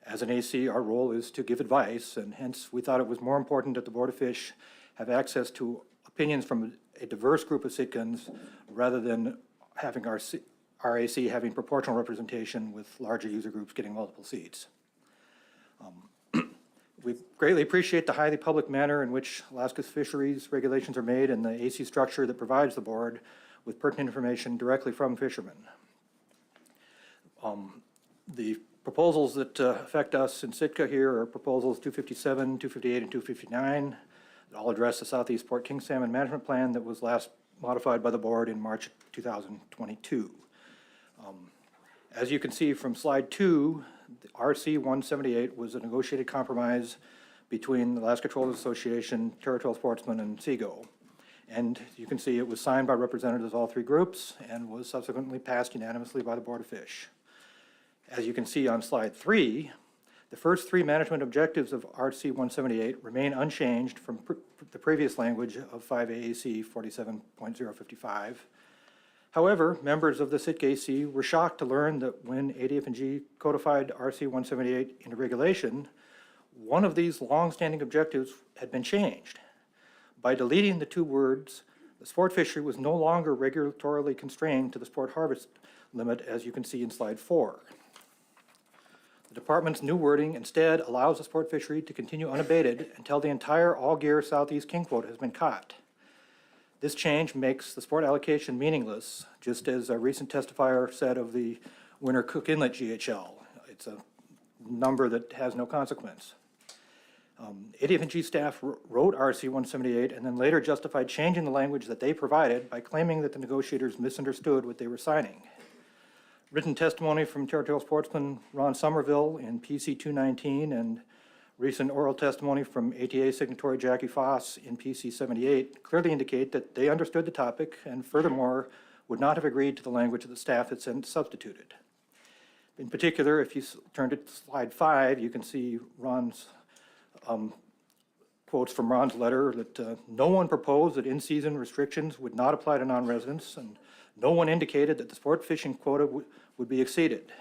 Speaker 17: As an AC, our role is to give advice, and hence we thought it was more important that the Board of Fish have access to opinions from a diverse group of Sitkans rather than having our AC having proportional representation with larger user groups getting multiple seats. We greatly appreciate the highly public manner in which Alaska's fisheries regulations are made and the AC structure that provides the board with pertinent information directly from fishermen. The proposals that affect us in Sitka here are proposals 257, 258, and 259 that all address the Southeast Port King Salmon Management Plan that was last modified by the board in March 2022. As you can see from slide 2, the RC 178 was a negotiated compromise between the Alaska Trollers Association, Territorial Sportsmen, and SEGO. And you can see it was signed by representatives of all 3 groups and was subsequently passed unanimously by the Board of Fish. As you can see on slide 3, the first 3 management objectives of RC 178 remain unchanged from the previous language of 5 AAC 47.055. However, members of the Sitka AC were shocked to learn that when ADF&G codified RC 178 into regulation, one of these long-standing objectives had been changed. By deleting the two words, the sport fishery was no longer regulatorily constrained to the sport harvest limit, as you can see in slide 4. The department's new wording instead allows the sport fishery to continue unabated until the entire all-gear southeast king quota has been caught. This change makes the sport allocation meaningless, just as a recent testifier said of the Winter Cook Inlet GHL. It's a number that has no consequence. ADF&G staff wrote RC 178 and then later justified changing the language that they provided by claiming that the negotiators misunderstood what they were signing. Written testimony from territorial sportsman Ron Somerville in PC 219 and recent oral testimony from ATA signatory Jackie Foss in PC 78 clearly indicate that they understood the topic and furthermore would not have agreed to the language that the staff had substituted. In particular, if you turn to slide 5, you can see Ron's quotes from Ron's letter that no one proposed that in-season restrictions would not apply to non-residents, and no one indicated that the sport fishing quota would be exceeded.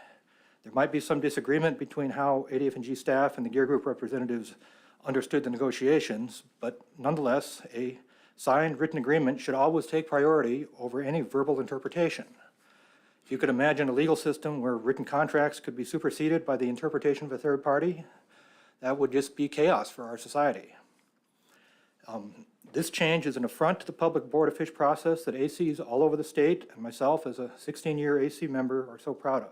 Speaker 17: There might be some disagreement between how ADF&G staff and the gear group representatives understood the negotiations, but nonetheless, a signed written agreement should always take priority over any verbal interpretation. If you could imagine a legal system where written contracts could be superseded by the interpretation of a third party, that would just be chaos for our society. This change is an affront to the public Board of Fish process that ACs all over the state and myself as a 16-year AC member are so proud of.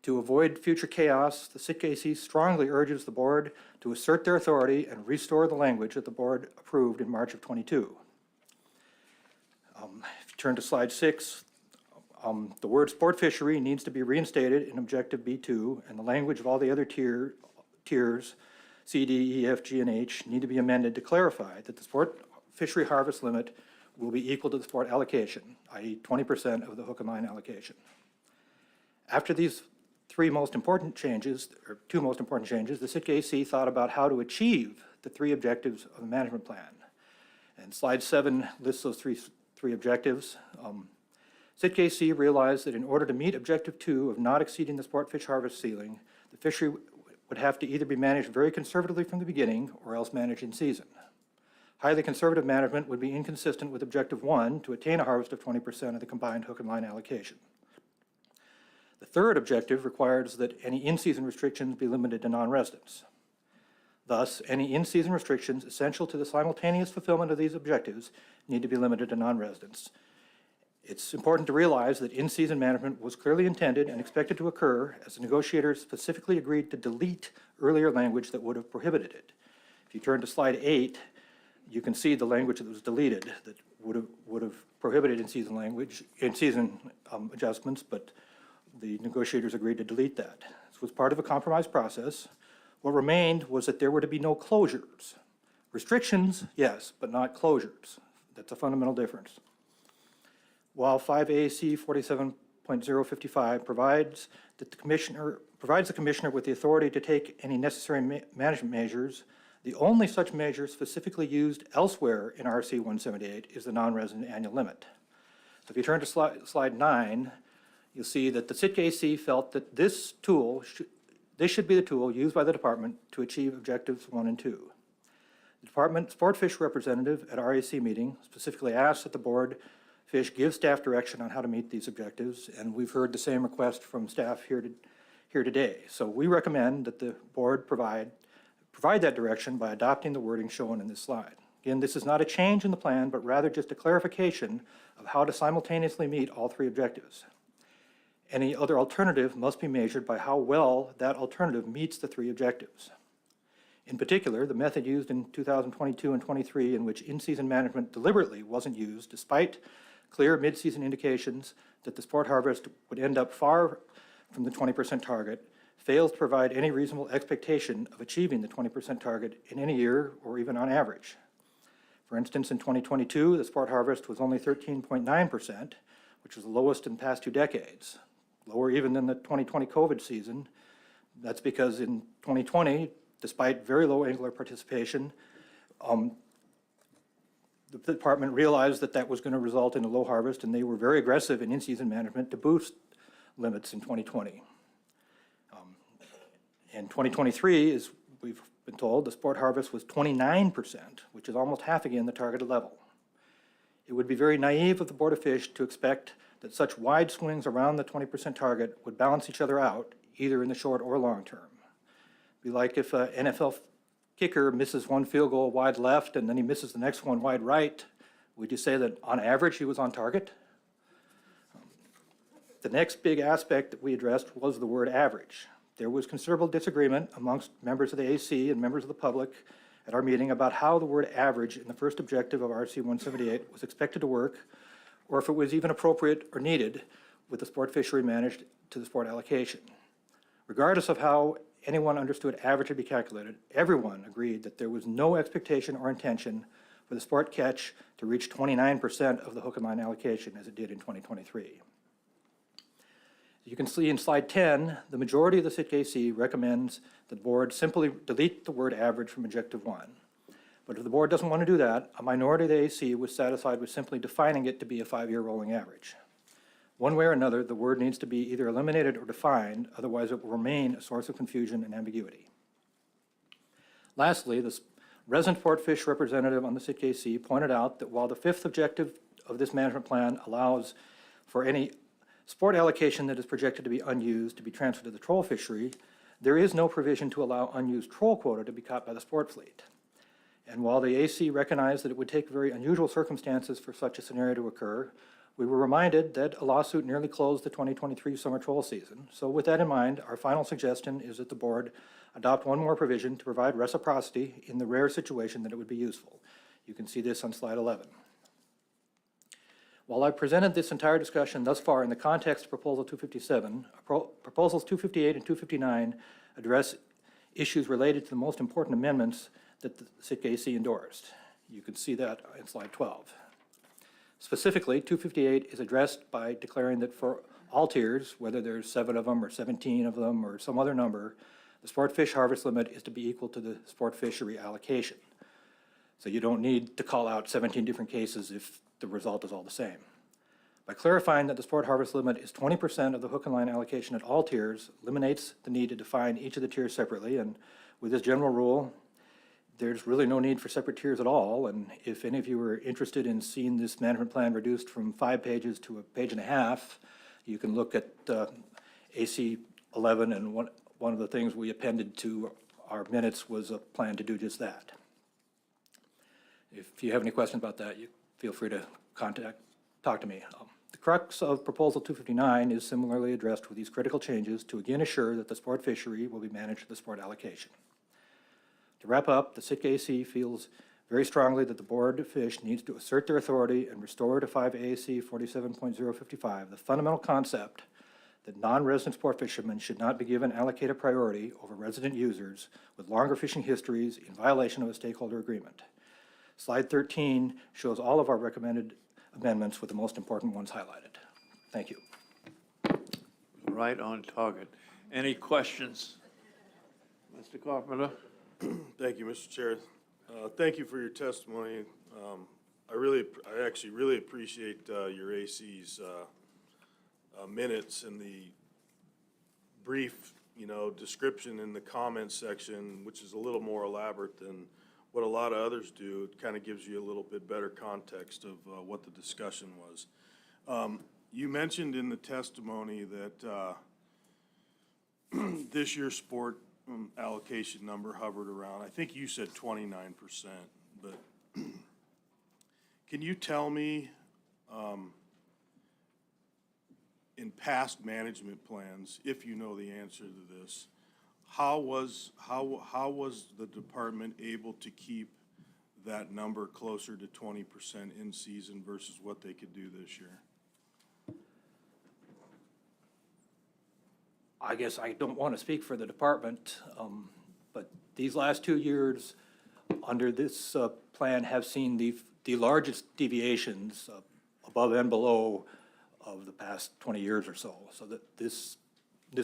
Speaker 17: To avoid future chaos, the Sitka AC strongly urges the board to assert their authority and restore the language that the board approved in March of 22. If you turn to slide 6, the word sport fishery needs to be reinstated in objective B2, and the language of all the other tiers, C, D, E, F, G, and H, need to be amended to clarify that the sport fishery harvest limit will be equal to the sport allocation, i.e. 20% of the hook and line allocation. After these two most important changes, the Sitka AC thought about how to achieve the 3 objectives of the management plan. And slide 7 lists those three objectives. Sitka AC realized that in order to meet objective 2 of not exceeding the sport fish harvest ceiling, the fishery would have to either be managed very conservatively from the beginning or else managed in season. Highly conservative management would be inconsistent with objective 1 to attain a harvest of 20% of the combined hook and line allocation. The third objective requires that any in-season restrictions be limited to non-residents. Thus, any in-season restrictions essential to the simultaneous fulfillment of these objectives need to be limited to non-residents. It's important to realize that in-season management was clearly intended and expected to occur as the negotiators specifically agreed to delete earlier language that would have prohibited it. If you turn to slide 8, you can see the language that was deleted that would have prohibited in-season adjustments, but the negotiators agreed to delete that. This was part of a compromise process. What remained was that there were to be no closures. Restrictions, yes, but not closures. That's a fundamental difference. While 5 AAC 47.055 provides the commissioner with the authority to take any necessary management measures, the only such measure specifically used elsewhere in RC 178 is the non-resident annual limit. So if you turn to slide 9, you'll see that the Sitka AC felt that this should be the tool used by the department to achieve objectives 1 and 2. The department sport fish representative at our AC meeting specifically asked that the board fish give staff direction on how to meet these objectives, and we've heard the same request from staff here today. So we recommend that the board provide that direction by adopting the wording shown in this slide. Again, this is not a change in the plan, but rather just a clarification of how to simultaneously meet all 3 objectives. Any other alternative must be measured by how well that alternative meets the 3 objectives. In particular, the method used in 2022 and 23 in which in-season management deliberately wasn't used despite clear mid-season indications that the sport harvest would end up far from the 20% target, fails to provide any reasonable expectation of achieving the 20% target in any year or even on average. For instance, in 2022, the sport harvest was only 13.9%, which was the lowest in the past 2 decades, lower even than the 2020 COVID season. That's because in 2020, despite very low angler participation, the department realized that that was going to result in a low harvest, and they were very aggressive in in-season management to boost limits in 2020. And 2023 is we've been told, the sport harvest was 29%, which is almost half again the targeted level. It would be very naive of the Board of Fish to expect that such wide swings around the 20% target would balance each other out, either in the short or long term. It'd be like if an NFL kicker misses one field goal wide left and then he misses the next one wide right, would you say that on average he was on target? The next big aspect that we addressed was the word average. There was considerable disagreement amongst members of the AC and members of the public at our meeting about how the word average in the first objective of RC 178 was expected to work, or if it was even appropriate or needed with the sport fishery managed to the sport allocation. Regardless of how anyone understood average to be calculated, everyone agreed that there was no expectation or intention for the sport catch to reach 29% of the hook and line allocation as it did in 2023. You can see in slide 10, the majority of the SITC recommends the board simply delete the word average from objective 1. But if the board doesn't want to do that, a minority of the AC was satisfied with simply defining it to be a 5-year rolling average. One way or another, the word needs to be either eliminated or defined, otherwise it will remain a source of confusion and ambiguity. Lastly, the resident sport fish representative on the SITC pointed out that while the 5th objective of this management plan allows for any sport allocation that is projected to be unused to be transferred to the troll fishery, there is no provision to allow unused troll quota to be caught by the sport fleet. And while the AC recognized that it would take very unusual circumstances for such a scenario to occur, we were reminded that a lawsuit nearly closed the 2023 summer troll season. So with that in mind, our final suggestion is that the board adopt one more provision to provide reciprocity in the rare situation that it would be useful. You can see this on slide 11. While I've presented this entire discussion thus far in the context of Proposal 257, Proposals 258 and 259 address issues related to the most important amendments that the SITC endorsed. You can see that in slide 12. Specifically, 258 is addressed by declaring that for all tiers, whether there's 7 of them or 17 of them or some other number, the sport fish harvest limit is to be equal to the sport fishery allocation. So you don't need to call out 17 different cases if the result is all the same. By clarifying that the sport harvest limit is 20% of the hook and line allocation at all tiers, eliminates the need to define each of the tiers separately, and with this general rule, there's really no need for separate tiers at all, and if any of you are interested in seeing this management plan reduced from 5 pages to 1.5 pages, you can look at AC 11, and one of the things we appended to our minutes was a plan to do just that. If you have any questions about that, you feel free to talk to me. The crux of Proposal 259 is similarly addressed with these critical changes to again assure that the sport fishery will be managed to the sport allocation. To wrap up, the SITC feels very strongly that the Board of Fish needs to assert their authority and restore to 5 AAC 47.055 the fundamental concept that non-resident sport fishermen should not be given allocated priority over resident users with longer fishing histories in violation of a stakeholder agreement. Slide 13 shows all of our recommended amendments with the most important ones highlighted. Thank you.
Speaker 1: Right on target. Any questions? Mr. Carpenter?
Speaker 19: Thank you, Mr. Chair. Thank you for your testimony. I actually really appreciate your AC's minutes and the brief, description in the comments section, which is a little more elaborate than what a lot of others do. It kind of gives you a little bit better context of what the discussion was. You mentioned in the testimony that this year's sport allocation number hovered around, I think you said 29%, but can you tell me, in past management plans, if you know the answer to this, how was the department able to keep that number closer to 20% in season versus what they could do this year?
Speaker 17: I guess I don't want to speak for the department, but these last 2 years under this plan have seen the largest deviations above and below of the past 20 years or so. So that this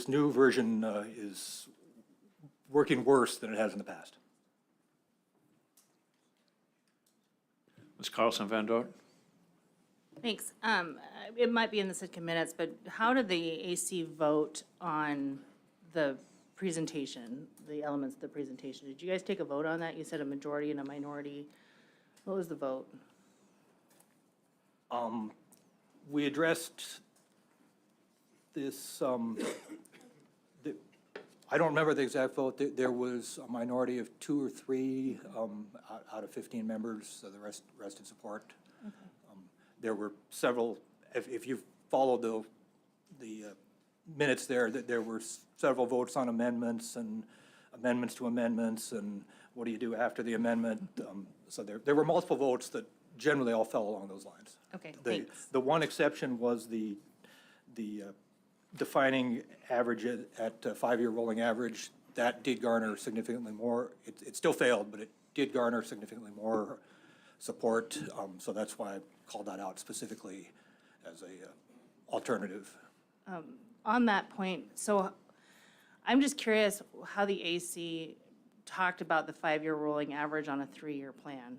Speaker 17: new version is working worse than it has in the past.
Speaker 1: Ms. Carlson Van Dort?
Speaker 9: Thanks. It might be in the Sitka minutes, but how did the AC vote on the presentation, the elements of the presentation. Did you guys take a vote on that? You said a majority and a minority. What was the vote?
Speaker 17: We addressed this, I don't remember the exact vote. There was a minority of 2 or 3 out of 15 members, so the rest in support. There were several, if you followed the minutes there, there were several votes on amendments and amendments to amendments, and what do you do after the amendment? So there were multiple votes that generally all fell along those lines.
Speaker 9: Okay, thanks.
Speaker 17: The one exception was the defining average at 5-year rolling average. That did garner significantly more. It still failed, but it did garner significantly more support. So that's why I called that out specifically as a alternative.
Speaker 9: On that point, so I'm just curious how the AC talked about the 5-year rolling average on a 3-year plan.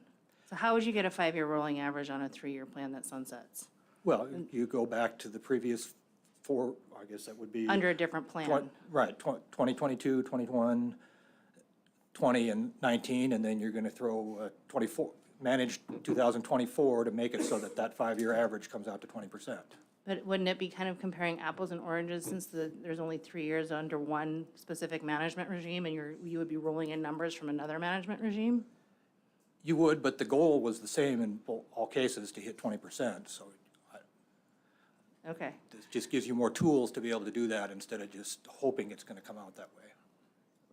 Speaker 9: So how would you get a 5-year rolling average on a 3-year plan that sunsets?
Speaker 17: Well, you go back to the previous 4, I guess that would be.
Speaker 9: Under a different plan?
Speaker 17: Right, 2022, 21, 20, and 19, and then you're going to throw 24, manage 2024 to make it so that that 5-year average comes out to 20%.
Speaker 9: But wouldn't it be kind of comparing apples and oranges since there's only 3 years under one specific management regime and you would be rolling in numbers from another management regime?
Speaker 17: You would, but the goal was the same in all cases, to hit 20%, so
Speaker 9: Okay.
Speaker 17: this just gives you more tools to be able to do that instead of just hoping it's going to come out that way.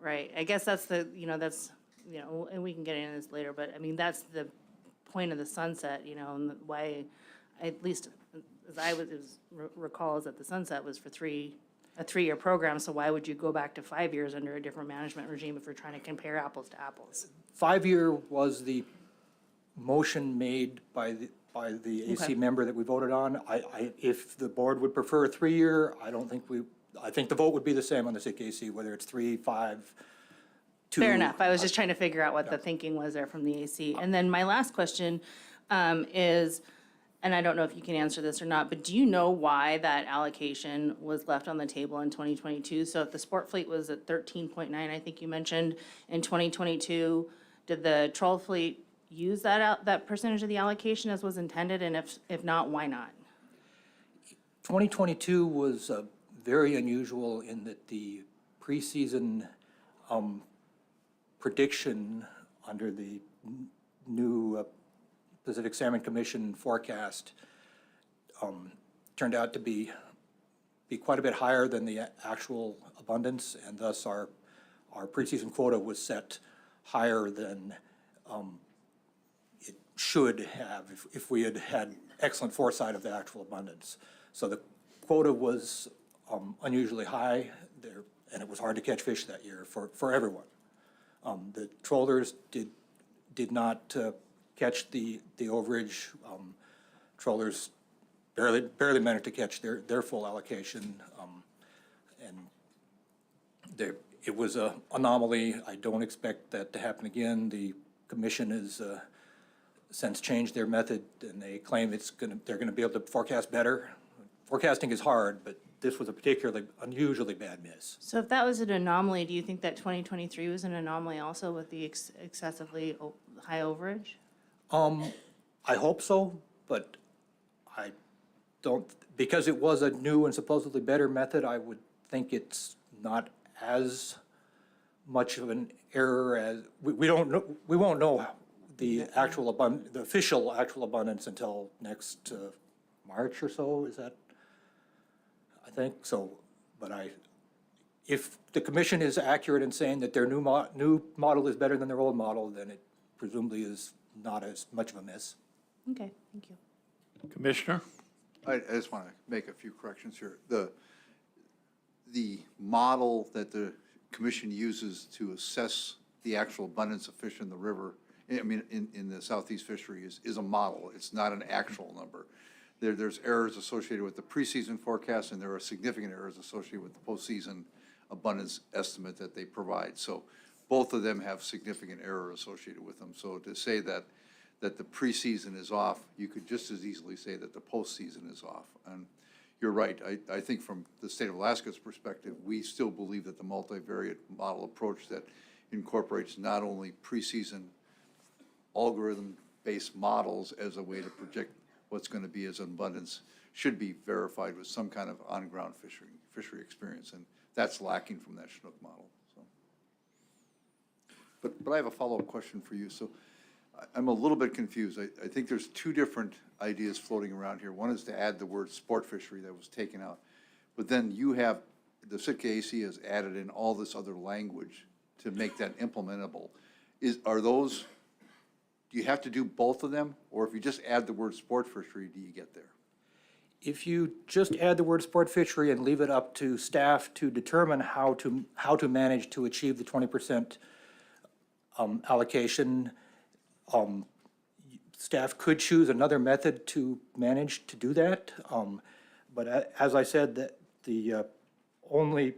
Speaker 9: Right, I guess that's and we can get into this later, but I mean, that's the point of the sunset, and why, at least as I recall, is that the sunset was for a 3-year program, so why would you go back to 5 years under a different management regime if we're trying to compare apples to apples?
Speaker 17: 5-year was the motion made by the AC
Speaker 9: Okay.
Speaker 17: member that we voted on. If the board would prefer a 3-year, I think the vote would be the same on the SIC AC, whether it's 3, 5, 2.
Speaker 9: Fair enough, I was just trying to figure out what the thinking was there from the AC. And then my last question is, and I don't know if you can answer this or not, but do you know why that allocation was left on the table in 2022? So if the sport fleet was at 13.9, I think you mentioned, in 2022, did the troll fleet use that percentage of the allocation as was intended? And if not, why not?
Speaker 17: 2022 was very unusual in that the preseason prediction under the new Pacific Salmon Commission forecast turned out to be quite a bit higher than the actual abundance, and thus our preseason quota was set higher than it should have if we had had excellent foresight of the actual abundance. So the quota was unusually high there, and it was hard to catch fish that year for everyone. The trollers did not catch the overage. Trollers barely managed to catch their full allocation, and it was an anomaly. I don't expect that to happen again. The commission has since changed their method, and they claim they're going to be able to forecast better. Forecasting is hard, but this was a particularly unusually bad miss.
Speaker 9: So if that was an anomaly, do you think that 2023 was an anomaly also with the excessively high overage?
Speaker 17: I hope so, but I don't, because it was a new and supposedly better method, I would think it's not as much of an error as, we won't know the official actual abundance until next March or so, is that? I think so, but if the commission is accurate in saying that their new model is better than their old model, then it presumably is not as much of a miss.
Speaker 9: Okay, thank you.
Speaker 1: Commissioner?
Speaker 16: I just want to make a few corrections here. The model that the commission uses to assess the actual abundance of fish in the river, I mean, in the southeast fishery is a model. It's not an actual number. There's errors associated with the preseason forecast, and there are significant errors associated with the postseason abundance estimate that they provide. So both of them have significant error associated with them. So to say that the preseason is off, you could just as easily say that the postseason is off. And you're right. I think from the state of Alaska's perspective, we still believe that the multivariate model approach that incorporates not only preseason algorithm-based models as a way to predict what's going to be as abundance should be verified with some kind of on-ground fishery experience, and that's lacking from that Chinook model. So, but I have a follow-up question for you. So I'm a little bit confused. I think there's two different ideas floating around here. One is to add the word sport fishery that was taken out, but then you have, the Sitka AC has added in all this other language to make that implementable. Are those, do you have to do both of them? Or if you just add the word sport fishery, do you get there?
Speaker 17: If you just add the word sport fishery and leave it up to staff to determine how to manage to achieve the 20% allocation, staff could choose another method to manage to do that. But as I said, that the only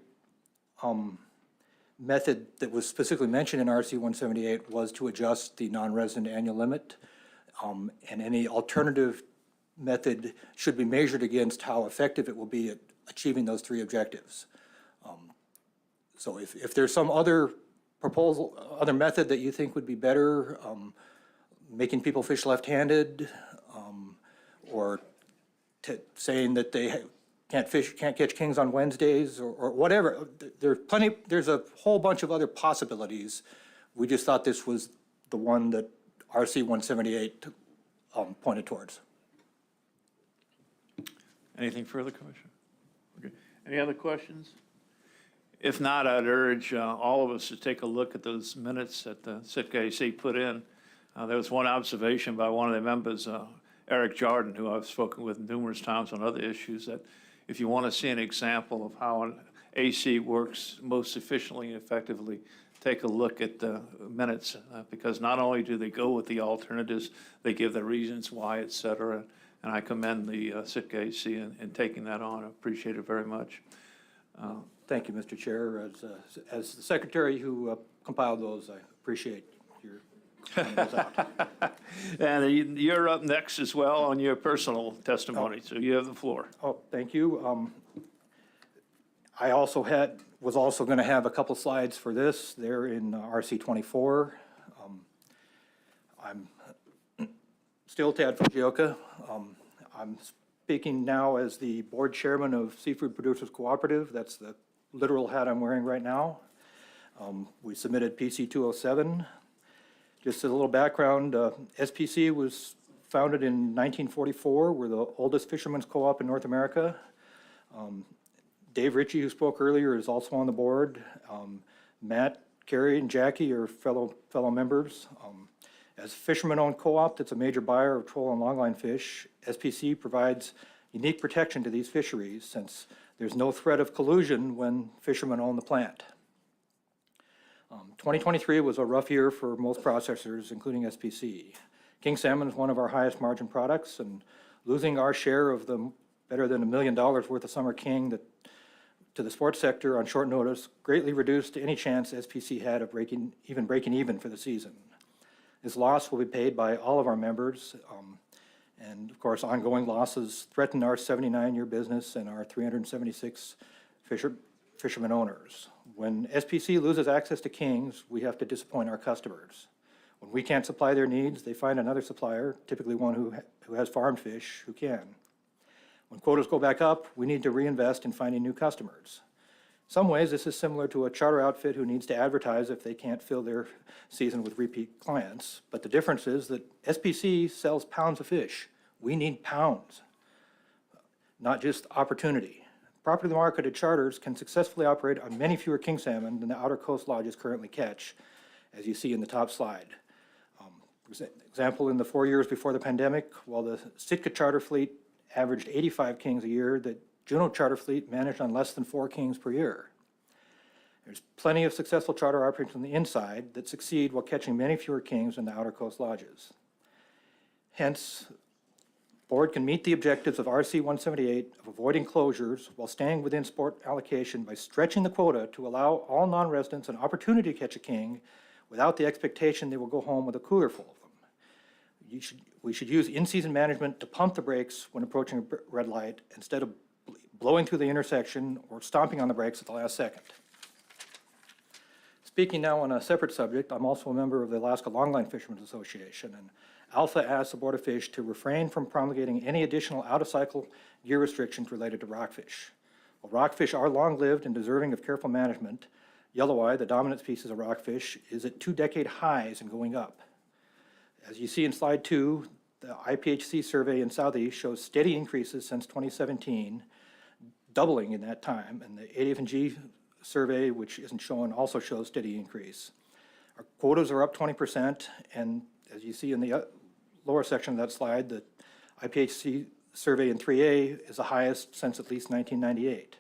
Speaker 17: method that was specifically mentioned in RC 178 was to adjust the non-resident annual limit, and any alternative method should be measured against how effective it will be at achieving those three objectives. So if there's some other proposal, other method that you think would be better, making people fish left-handed, or saying that they can't catch kings on Wednesdays, or whatever, there's a whole bunch of other possibilities. We just thought this was the one that RC 178 pointed towards.
Speaker 1: Anything further, Commissioner? Okay. Any other questions? If not, I'd urge all of us to take a look at those minutes that the Sitka AC put in. There was one observation by one of the members, Eric Jordan, who I've spoken with numerous times on other issues, that if you want to see an example of how an AC works most efficiently and effectively, take a look at the minutes, because not only do they go with the alternatives, they give the reasons why, et cetera. And I commend the Sitka AC in taking that on. I appreciate it very much.
Speaker 17: Thank you, Mr. Chair. As the secretary who compiled those, I appreciate your pointing those out.
Speaker 1: And you're up next as well on your personal testimony, so you have the floor.
Speaker 17: Oh, thank you. I also was also going to have a couple slides for this. They're in RC 24. I'm still Tad Fujioka. I'm speaking now as the board chairman of Seafood Producers Cooperative. That's the literal hat I'm wearing right now. We submitted PC 207. Just as a little background, SPC was founded in 1944. We're the oldest fishermen's co-op in North America. Dave Ritchie, who spoke earlier, is also on the board. Matt, Carrie, and Jackie are fellow members. As a fisherman-owned co-op that's a major buyer of troll and longline fish, SPC provides unique protection to these fisheries since there's no threat of collusion when fishermen own the plant. 2023 was a rough year for most processors, including SPC. King salmon is one of our highest margin products, and losing our share of the better than $1 million worth of summer king to the sports sector on short notice greatly reduced any chance SPC had of breaking even for the season. This loss will be paid by all of our members, and of course ongoing losses threaten our 79-year business and our 376 fishermen owners. When SPC loses access to kings, we have to disappoint our customers. When we can't supply their needs, they find another supplier, typically one who has farmed fish, who can. When quotas go back up, we need to reinvest in finding new customers. In some ways, this is similar to a charter outfit who needs to advertise if they can't fill their season with repeat clients. But the difference is that SPC sells pounds of fish. We need pounds, not just opportunity. Properly marketed charters can successfully operate on many fewer king salmon than the outer coast lodges currently catch, as you see in the top slide. For example, in the 4 years before the pandemic, while the Sitka charter fleet averaged 85 kings a year, the Juneau charter fleet managed on less than 4 kings per year. There's plenty of successful charter operations on the inside that succeed while catching many fewer kings than the outer coast lodges. Hence, board can meet the objectives of RC 178 of avoiding closures while staying within sport allocation by stretching the quota to allow all non-residents an opportunity to catch a king without the expectation they will go home with a cooler full of them. We should use in-season management to pump the brakes when approaching a red light instead of blowing through the intersection or stomping on the brakes at the last second. Speaking now on a separate subject, I'm also a member of the Alaska Longline Fishermen's Association, and Alpha asked the Board of Fish to refrain from promulgating any additional out-of-cycle gear restrictions related to rockfish. While rockfish are long-lived and deserving of careful management, yelloweye, the dominant species of rockfish, is at 2-decade highs and going up. As you see in slide 2, the IPHC survey in Southeast shows steady increases since 2017, doubling in that time, and the AF&G survey, which isn't shown, also shows steady increase. Our quotas are up 20%, and as you see in the lower section of that slide, the IPHC survey in 3A is the highest since at least 1998.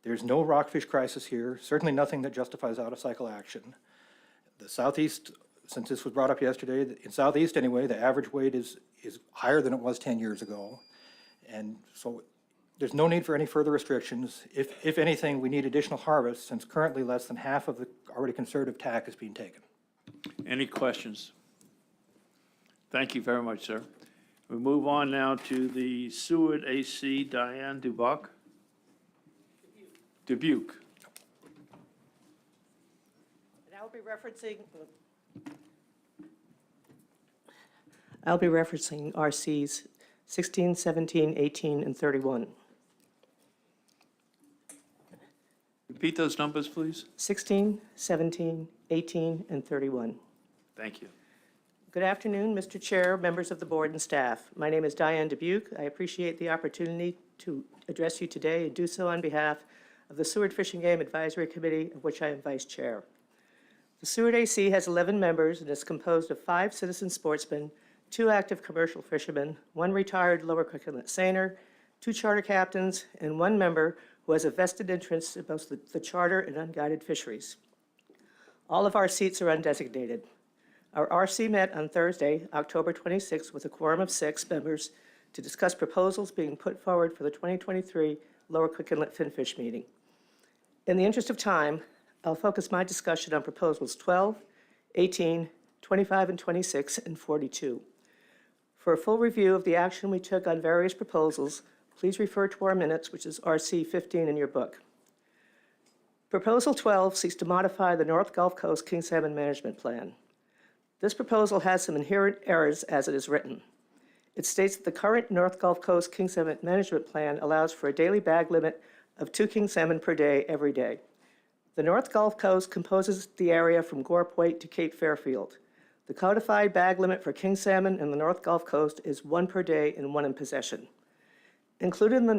Speaker 17: There's no rockfish crisis here, certainly nothing that justifies out-of-cycle action. The Southeast, since this was brought up yesterday, in Southeast anyway, the average weight is higher than it was 10 years ago. And so there's no need for any further restrictions. If anything, we need additional harvests, since currently less than half of the already conservative TAC is being taken.
Speaker 1: Any questions? Thank you very much, sir. We move on now to the Seward AC, Diane Dubuque. Dubuque.
Speaker 18: I'll be referencing RCs 16, 17, 18, and 31.
Speaker 1: Repeat those numbers, please.
Speaker 18: 16, 17, 18, and 31.
Speaker 1: Thank you.
Speaker 18: Good afternoon, Mr. Chair, members of the board and staff. My name is Diane Dubuque. I appreciate the opportunity to address you today and do so on behalf of the Seward Fish and Game Advisory Committee, of which I am vice chair. The Seward AC has 11 members and is composed of 5 citizen sportsmen, 2 active commercial fishermen, 1 retired Lower Cook Inlet seiner, 2 charter captains, and 1 member who has a vested interest in both the charter and unguided fisheries. All of our seats are undesignated. Our RC met on Thursday, October 26th, with a quorum of 6 members to discuss proposals being put forward for the 2023 Lower Cook Inlet Finfish meeting. In the interest of time, I'll focus my discussion on proposals 12, 18, 25, and 26, and 42. For a full review of the action we took on various proposals, please refer to our minutes, which is RC 15 in your book. Proposal 12 seeks to modify the North Gulf Coast King Salmon Management Plan. This proposal has some inherent errors as it is written. It states that the current North Gulf Coast King Salmon Management Plan allows for a daily bag limit of 2 king salmon per day every day. The North Gulf Coast composes the area from Gore Point to Cape Fairfield. The codified bag limit for king salmon in the North Gulf Coast is 1 per day and 1 in possession. Included in the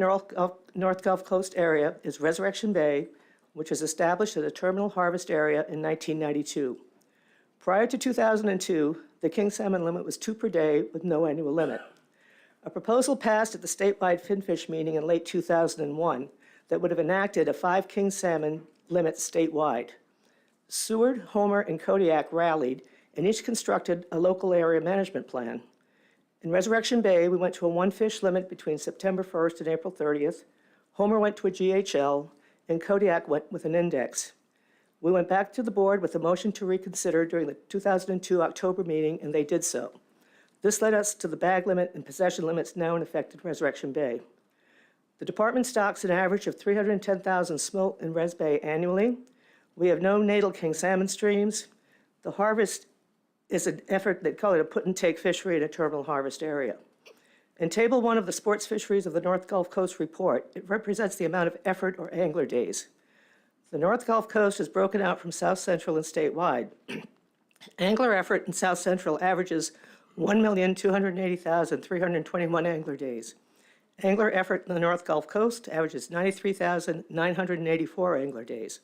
Speaker 18: North Gulf Coast area is Resurrection Bay, which was established as a terminal harvest area in 1992. Prior to 2002, the king salmon limit was 2 per day with no annual limit. A proposal passed at the statewide finfish meeting in late 2001 that would have enacted a 5 king salmon limit statewide. Seward, Homer, and Kodiak rallied and each constructed a local area management plan. In Resurrection Bay, we went to a 1 fish limit between September 1st and April 30th. Homer went to a GHL, and Kodiak went with an index. We went back to the board with a motion to reconsider during the 2002 October meeting, and they did so. This led us to the bag limit and possession limits now in effect at Resurrection Bay. The department stocks an average of 310,000 smolt in Res Bay annually. We have no natal king salmon streams. The harvest is an effort, they call it a put-and-take fishery in a terminal harvest area. In Table 1 of the Sports Fisheries of the North Gulf Coast report, it represents the amount of effort or angler days. The North Gulf Coast is broken out from South Central and statewide. Angler effort in South Central averages 1,280,321 angler days. Angler effort in the North Gulf Coast averages 93,984 angler days.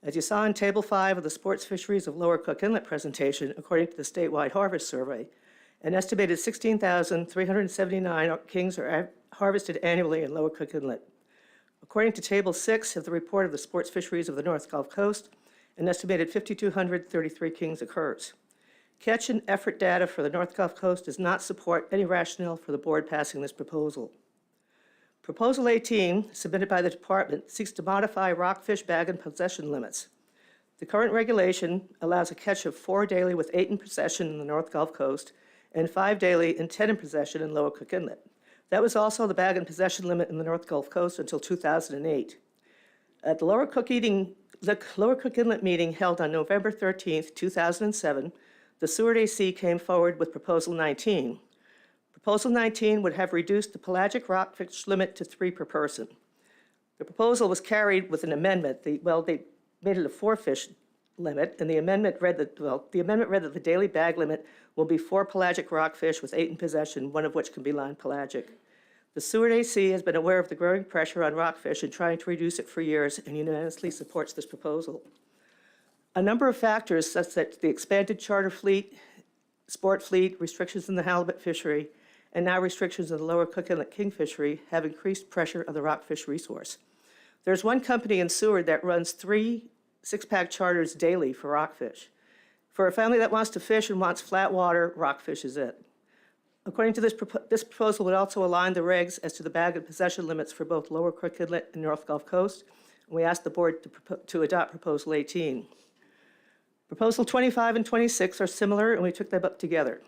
Speaker 18: As you saw in Table 5 of the Sports Fisheries of Lower Cook Inlet presentation, according to the statewide harvest survey, an estimated 16,379 kings are harvested annually in Lower Cook Inlet. According to Table 6 of the report of the Sports Fisheries of the North Gulf Coast, an estimated 5,233 kings occurs. Catch and effort data for the North Gulf Coast does not support any rationale for the board passing this proposal. Proposal 18, submitted by the department, seeks to modify rockfish bag and possession limits. The current regulation allows a catch of 4 daily with 8 in possession in the North Gulf Coast and 5 daily and 10 in possession in Lower Cook Inlet. That was also the bag and possession limit in the North Gulf Coast until 2008. At the Lower Cook Inlet meeting held on November 13th, 2007, the Seward AC came forward with Proposal 19. Proposal 19 would have reduced the pelagic rockfish limit to 3 per person. The proposal was carried with an amendment. They made it a 4-fish limit, and the amendment read that the daily bag limit will be 4 pelagic rockfish with 8 in possession, one of which can be non-pelagic. The Seward AC has been aware of the growing pressure on rockfish and trying to reduce it for years, and unanimously supports this proposal. A number of factors, such as the expanded charter fleet, sport fleet, restrictions in the halibut fishery, and now restrictions in the Lower Cook Inlet king fishery, have increased pressure on the rockfish resource. There's one company in Seward that runs 3 6-pack charters daily for rockfish. For a family that wants to fish and wants flat water, rockfish is it. According to this proposal would also align the regs as to the bag and possession limits for both Lower Cook Inlet and North Gulf Coast. And we ask the board to adopt Proposal 18. Proposal 25 and 26 are similar, and we took them up together.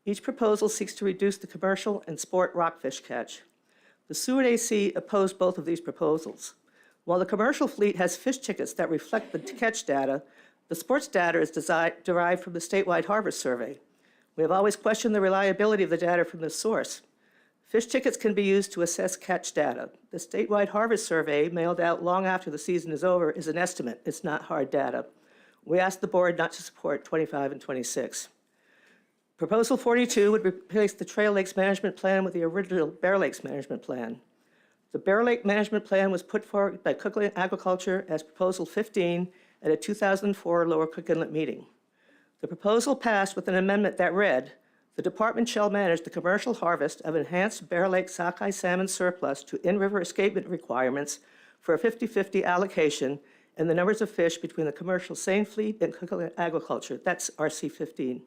Speaker 18: Each proposal seeks to reduce the commercial and sport rockfish catch. The Seward AC opposed both of these proposals. While the commercial fleet has fish tickets that reflect the catch data, the sports data is derived from the statewide harvest survey. We have always questioned the reliability of the data from this source. Fish tickets can be used to assess catch data. The statewide harvest survey, mailed out long after the season is over, is an estimate. It's not hard data. We ask the board not to support 25 and 26. Proposal 42 would replace the Trail Lakes Management Plan with the original Bear Lakes Management Plan. The Bear Lake Management Plan was put forward by Cook Inlet Agriculture as Proposal 15 at a 2004 Lower Cook Inlet meeting. The proposal passed with an amendment that read, "The department shall manage the commercial harvest of enhanced Bear Lake sockeye salmon surplus to in-river escapement requirements for a 50-50 allocation and the numbers of fish between the commercial seine fleet and Cook Inlet Agriculture." That's RC 15.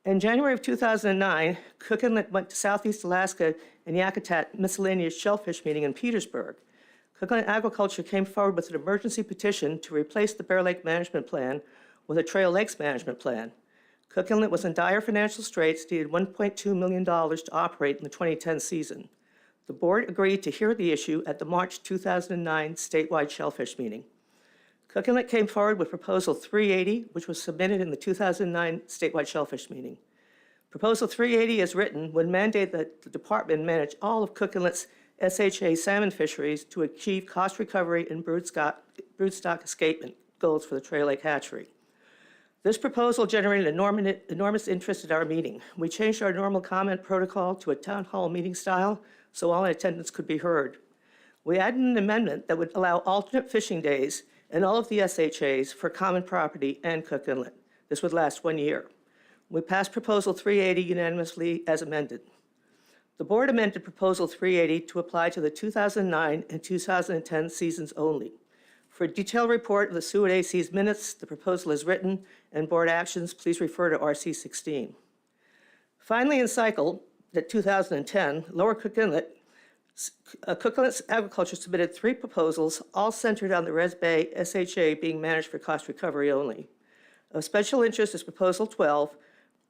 Speaker 18: In January of 2009, Cook Inlet went to Southeast Alaska and Yakutat miscellaneous shellfish meeting in Petersburg. Cook Inlet Agriculture came forward with an emergency petition to replace the Bear Lake Management Plan with a Trail Lakes Management Plan. Cook Inlet was in dire financial straits, needed $1.2 million to operate in the 2010 season. The board agreed to hear the issue at the March 2009 statewide shellfish meeting. Cook Inlet came forward with Proposal 380, which was submitted in the 2009 statewide shellfish meeting. Proposal 380, as written, would mandate that the department manage all of Cook Inlet's SHA salmon fisheries to achieve cost recovery and broodstock escapement goals for the Trail Lake hatchery. This proposal generated enormous interest at our meeting. We changed our normal comment protocol to a town hall meeting style so all in attendance could be heard. We added an amendment that would allow alternate fishing days in all of the SHAs for common property and Cook Inlet. This would last 1 year. We passed Proposal 380 unanimously as amended. The board amended Proposal 380 to apply to the 2009 and 2010 seasons only. For a detailed report of the Seward AC's minutes, the proposal is written, and board actions, please refer to RC 16. Finally, in cycle, that 2010, Lower Cook Inlet, Cook Inlet Agriculture submitted 3 proposals, all centered on the Res Bay SHA being managed for cost recovery only. Of special interest is Proposal 12,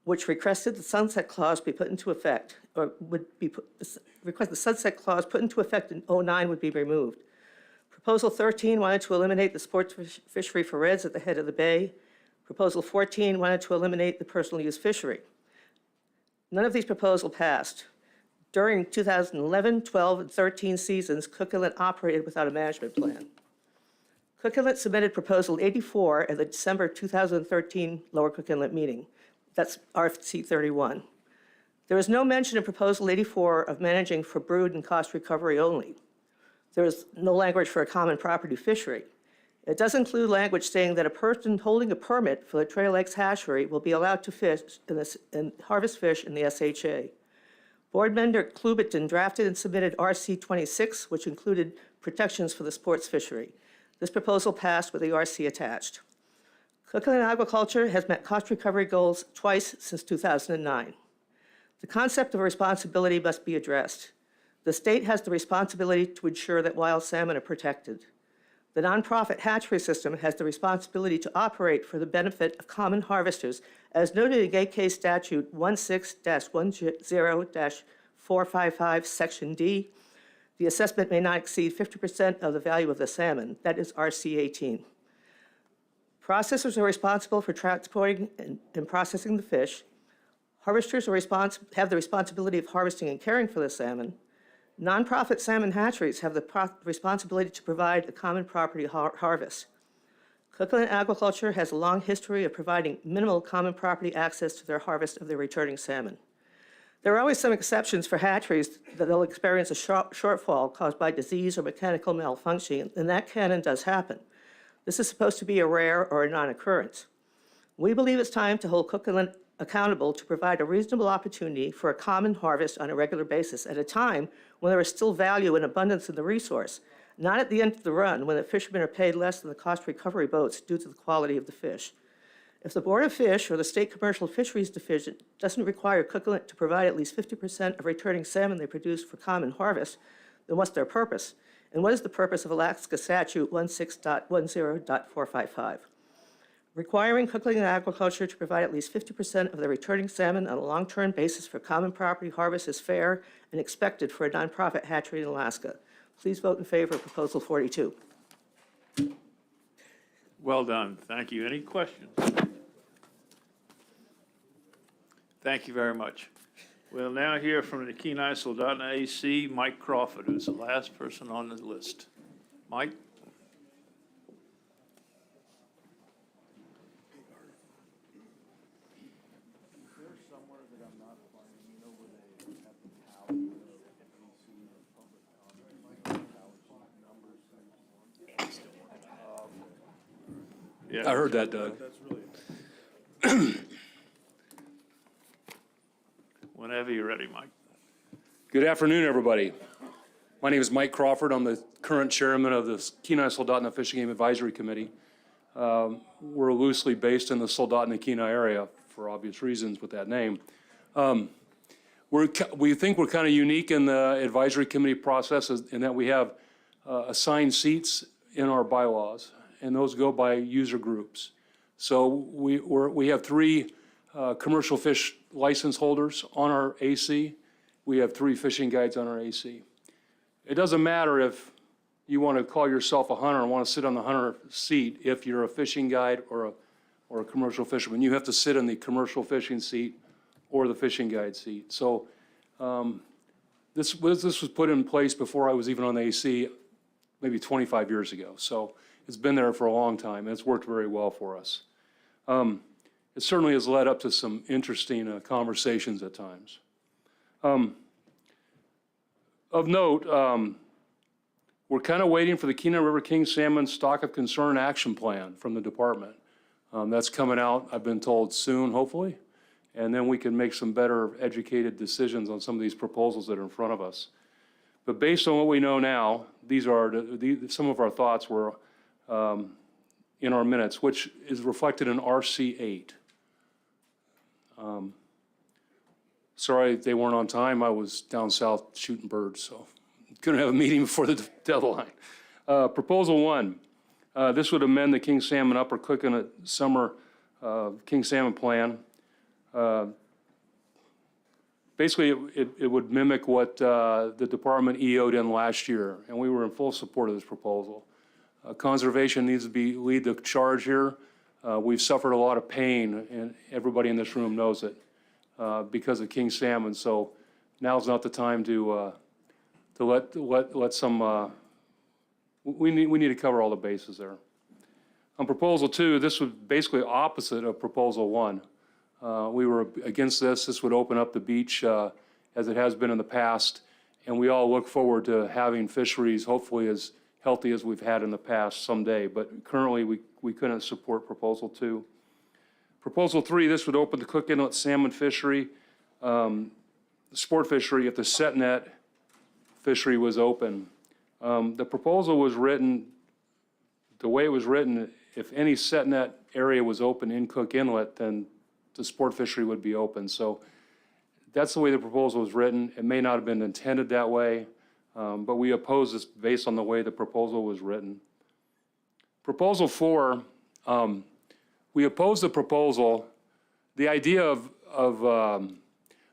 Speaker 18: which requested the sunset clause be put into effect, or request the sunset clause put into effect in 2009 would be removed. Proposal 13 wanted to eliminate the sports fishery for reds at the head of the bay. Proposal 14 wanted to eliminate the personal use fishery. None of these proposals passed. During 2011, 12, and 13 seasons, Cook Inlet operated without a management plan. Cook Inlet submitted Proposal 84 at the December 2013 Lower Cook Inlet meeting. That's RC 31. There is no mention in Proposal 84 of managing for brood and cost recovery only. There is no language for a common property fishery. It does include language saying that a person holding a permit for the Trail Lakes hatchery will be allowed to fish and harvest fish in the SHA. Board member Klubiton drafted and submitted RC 26, which included protections for the sports fishery. This proposal passed with the RC attached. Cook Inlet Agriculture has met cost recovery goals twice since 2009. The concept of responsibility must be addressed. The state has the responsibility to ensure that wild salmon are protected. The nonprofit hatchery system has the responsibility to operate for the benefit of common harvesters, as noted in Gay Case Statute 16-10-4 455, Section D. The assessment may not exceed 50% of the value of the salmon. That is RC 18. Processors are responsible for transporting and processing the fish. Harvesters have the responsibility of harvesting and caring for the salmon. Nonprofit salmon hatcheries have the responsibility to provide the common property harvest. Cook Inlet Aquaculture has a long history of providing minimal common property access to their harvest of their returning salmon. There are always some exceptions for hatcheries that they'll experience a shortfall caused by disease or mechanical malfunction, and that can and does happen. This is supposed to be a rare or a non-occurrence. We believe it's time to hold Cook Inlet accountable to provide a reasonable opportunity for a common harvest on a regular basis at a time when there is still value and abundance in the resource, not at the end of the run when the fishermen are paid less than the cost recovery boats due to the quality of the fish. If the Board of Fish or the State Commercial Fisheries Division doesn't require Cook Inlet to provide at least 50% of returning salmon they produce for common harvest, then what's their purpose? And what is the purpose of Alaska Statute 16.10.455? Requiring Cook Inlet Aquaculture to provide at least 50% of their returning salmon on a long-term basis for common property harvest is fair and expected for a nonprofit hatchery in Alaska. Please vote in favor of Proposal 42.
Speaker 1: Well done. Thank you. Any questions? Thank you very much. We'll now hear from the Kenai Soldotna AC, Mike Crawford, who's the last person on the list. Mike?
Speaker 21: I heard that, Doug.
Speaker 1: Whenever you're ready, Mike.
Speaker 21: Good afternoon, everybody. My name is Mike Crawford. I'm the current chairman of the Kenai Soldotna Fishing Game Advisory Committee. We're loosely based in the Soldotna Kenai area for obvious reasons with that name. We think we're kind of unique in the advisory committee process in that we have assigned seats in our bylaws, and those go by user groups. So we have 3 commercial fish license holders on our AC. We have 3 fishing guides on our AC. It doesn't matter if you want to call yourself a hunter and want to sit on the hunter seat if you're a fishing guide or a commercial fisherman. You have to sit in the commercial fishing seat or the fishing guide seat. So this was put in place before I was even on the AC, maybe 25 years ago. So it's been there for a long time, and it's worked very well for us. It certainly has led up to some interesting conversations at times. Of note, we're kind of waiting for the Kenai River King Salmon Stock of Concern Action Plan from the department. That's coming out, I've been told, soon, hopefully, and then we can make some better educated decisions on some of these proposals that are in front of us. But based on what we know now, these are some of our thoughts were in our minutes, which is reflected in RC 8. Sorry they weren't on time. I was down south shooting birds, so couldn't have a meeting before the deadline. Proposal 1, this would amend the King Salmon Upper Cook Inlet Summer King Salmon Plan. Basically, it would mimic what the department EO'd in last year, and we were in full support of this proposal. Conservation needs to lead the charge here. We've suffered a lot of pain, and everybody in this room knows it, because of king salmon. So now's not the time to let some. We need to cover all the bases there. On proposal 2, this was basically opposite of proposal 1. We were against this. This would open up the beach as it has been in the past, and we all look forward to having fisheries, hopefully as healthy as we've had in the past someday, but currently we couldn't support proposal 2. Proposal 3, this would open the Cook Inlet salmon fishery, sport fishery, if the set net fishery was open. The proposal was written, the way it was written, if any set net area was open in Cook Inlet, then the sport fishery would be open. So that's the way the proposal was written. It may not have been intended that way, but we oppose this based on the way the proposal was written. Proposal 4, we oppose the proposal. The idea of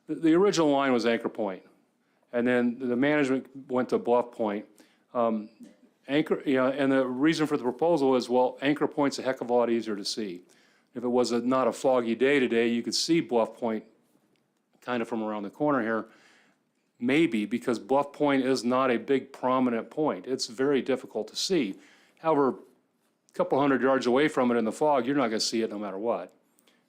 Speaker 21: the original line was anchor point. And then the management went to Bluff Point. Anchor, you know, and the reason for the proposal is, well, Anchor Point's a heck of a lot easier to see. If it was not a foggy day today, you could see Bluff Point kind of from around the corner here. Maybe, because Bluff Point is not a big prominent point. It's very difficult to see. However, a couple hundred yards away from it in the fog, you're not going to see it no matter what.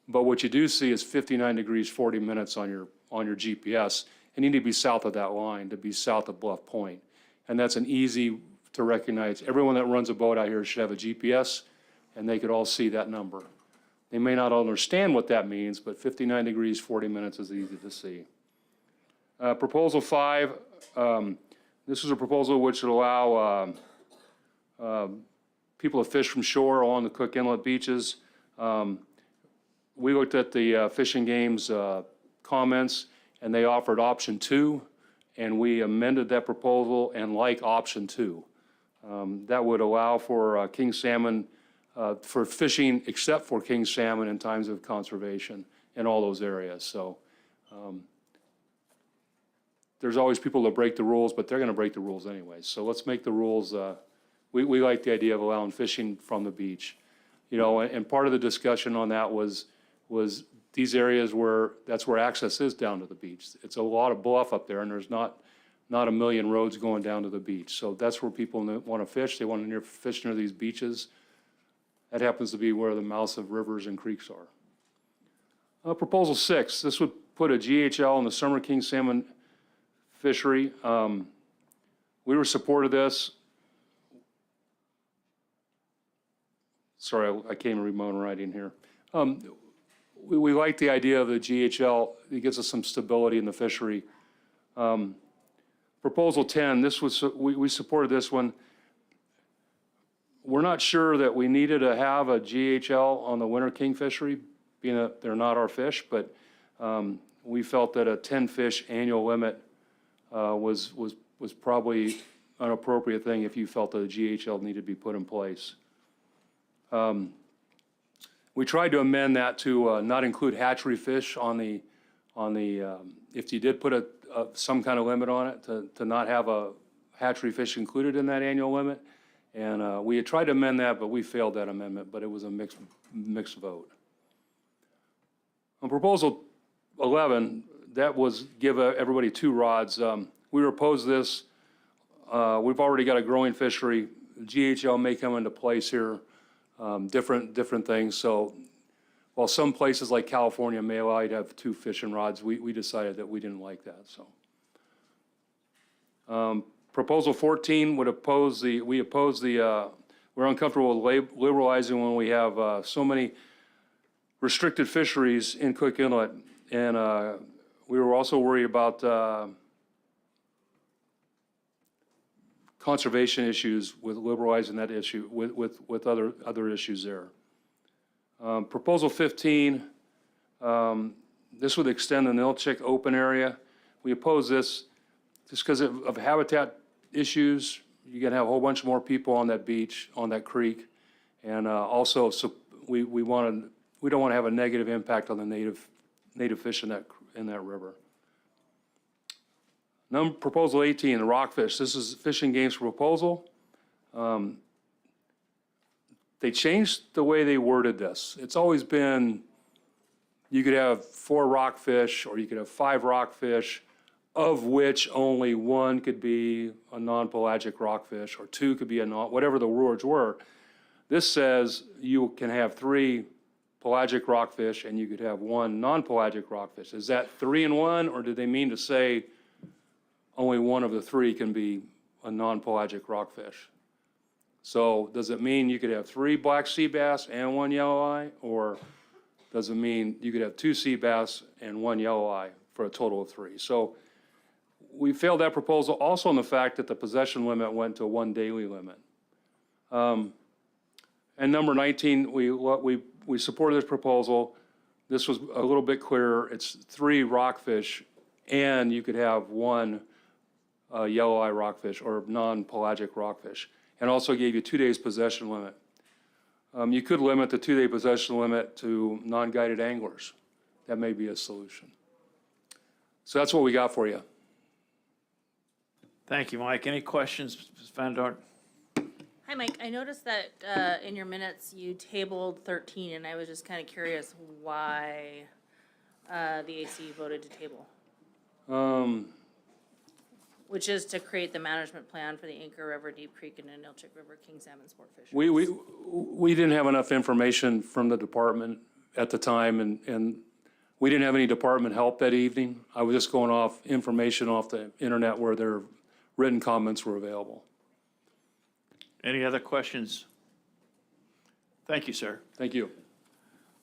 Speaker 21: But what you do see is 59 degrees, 40 minutes on your GPS, and you need to be south of that line to be south of Bluff Point. And that's an easy to recognize. Everyone that runs a boat out here should have a GPS, and they could all see that number. They may not understand what that means, but 59 degrees, 40 minutes is easy to see. Proposal 5, this is a proposal which would allow people to fish from shore along the Cook Inlet beaches. We looked at the Fish and Game's comments, and they offered option 2, and we amended that proposal and like option 2. That would allow for king salmon, for fishing except for king salmon in times of conservation in all those areas. So there's always people that break the rules, but they're going to break the rules anyway. So let's make the rules, we like the idea of allowing fishing from the beach. You know, and part of the discussion on that was these areas where, that's where access is down to the beach. It's a lot of bluff up there, and there's not a million roads going down to the beach. So that's where people want to fish. They want to fish near these beaches. That happens to be where the mouths of rivers and creeks are. Proposal 6, this would put a GHL in the summer king salmon fishery. We were supportive of this. Sorry, I can't even read my own writing here. We like the idea of the GHL. It gives us some stability in the fishery. Proposal 10, this was, we supported this one. We're not sure that we needed to have a GHL on the winter king fishery, being that they're not our fish, but we felt that a 10 fish annual limit was probably an appropriate thing if you felt that a GHL needed to be put in place. We tried to amend that to not include hatchery fish on the if you did put some kind of limit on it, to not have a hatchery fish included in that annual limit. And we had tried to amend that, but we failed that amendment, but it was a mixed vote. On proposal 11, that was give everybody 2 rods. We were opposed to this. We've already got a growing fishery. GHL may come into place here, different things. So while some places like California may allow you to have 2 fishing rods, we decided that we didn't like that. So proposal 14 would oppose we're uncomfortable with liberalizing when we have so many restricted fisheries in Cook Inlet. And we were also worried about conservation issues with liberalizing that issue with other issues there. Proposal 15, this would extend the Nilchik open area. We oppose this just because of habitat issues. You're going to have a whole bunch more people on that beach, on that creek. And also, so we don't want to have a negative impact on the native fish in that river. Proposal 18, the rockfish. This is Fish and Game's proposal. They changed the way they worded this. It's always been you could have 4 rockfish or you could have 5 rockfish, of which only 1 could be a non-pelagic rockfish or 2 could be whatever the words were. This says you can have 3 pelagic rockfish and you could have 1 non-pelagic rockfish. Is that 3 and 1, or did they mean to say only 1 of the 3 can be a non-pelagic rockfish? So does it mean you could have 3 black sea bass and 1 yellow eye, or does it mean you could have 2 sea bass and 1 yellow eye for a total of 3? So we failed that proposal also on the fact that the possession limit went to 1 daily limit. And number 19, we supported this proposal. This was a little bit clearer. It's 3 rockfish, and you could have 1 yellow eye rockfish or non-pelagic rockfish, and also gave you 2 days possession limit. You could limit the 2-day possession limit to non-guided anglers. That may be a solution. So that's what we got for you.
Speaker 1: Thank you, Mike. Any questions, Ms. Van Dort?
Speaker 9: Hi, Mike. I noticed that in your minutes, you tabled 13, and I was just kind of curious why the AC voted to table, which is to create the management plan for the Anchor River, Deep Creek, and Inlet River King Salmon Sport Fisheries.
Speaker 21: We didn't have enough information from the department at the time, and we didn't have any department help that evening. I was just going off information off the internet where their written comments were available.
Speaker 1: Any other questions? Thank you, sir.
Speaker 21: Thank you.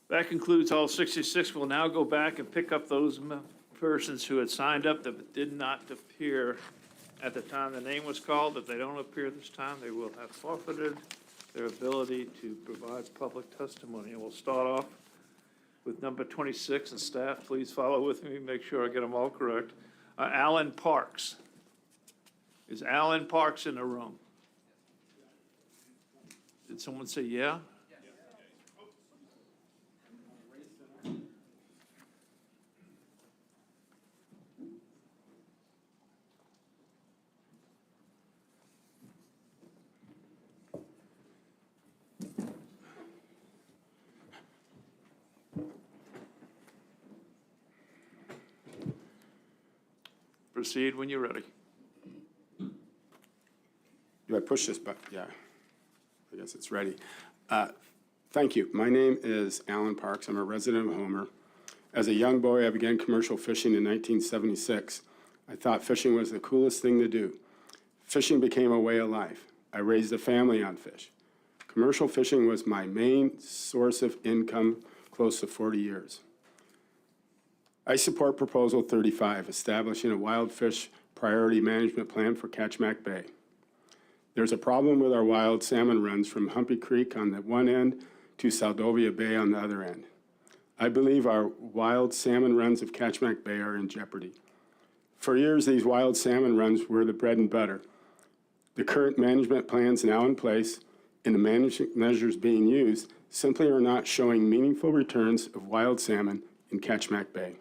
Speaker 1: That concludes all 66. We'll now go back and pick up those persons who had signed up that did not appear at the time the name was called. If they don't appear this time, they will have forfeited their ability to provide public testimony. And we'll start off with number 26, and staff, please follow with me, make sure I get them all correct. Alan Parks. Is Alan Parks in the room? Did someone say yeah? Proceed when you're ready.
Speaker 2: Do I push this button? Yeah, I guess it's ready. Thank you. My name is Alan Parks. I'm a resident of Homer. As a young boy, I began commercial fishing in 1976. I thought fishing was the coolest thing to do. Fishing became a way of life. I raised a family on fish. Commercial fishing was my main source of income close to 40 years. I support Proposal 35, establishing a wild fish priority management plan for Ketchimack Bay. There's a problem with our wild salmon runs from Humpy Creek on the one end to Saldovia Bay on the other end. I believe our wild salmon runs of Ketchimack Bay are in jeopardy. For years, these wild salmon runs were the bread and butter. The current management plans now in place and the management measures being used simply are not showing meaningful returns of wild salmon in Ketchimack Bay.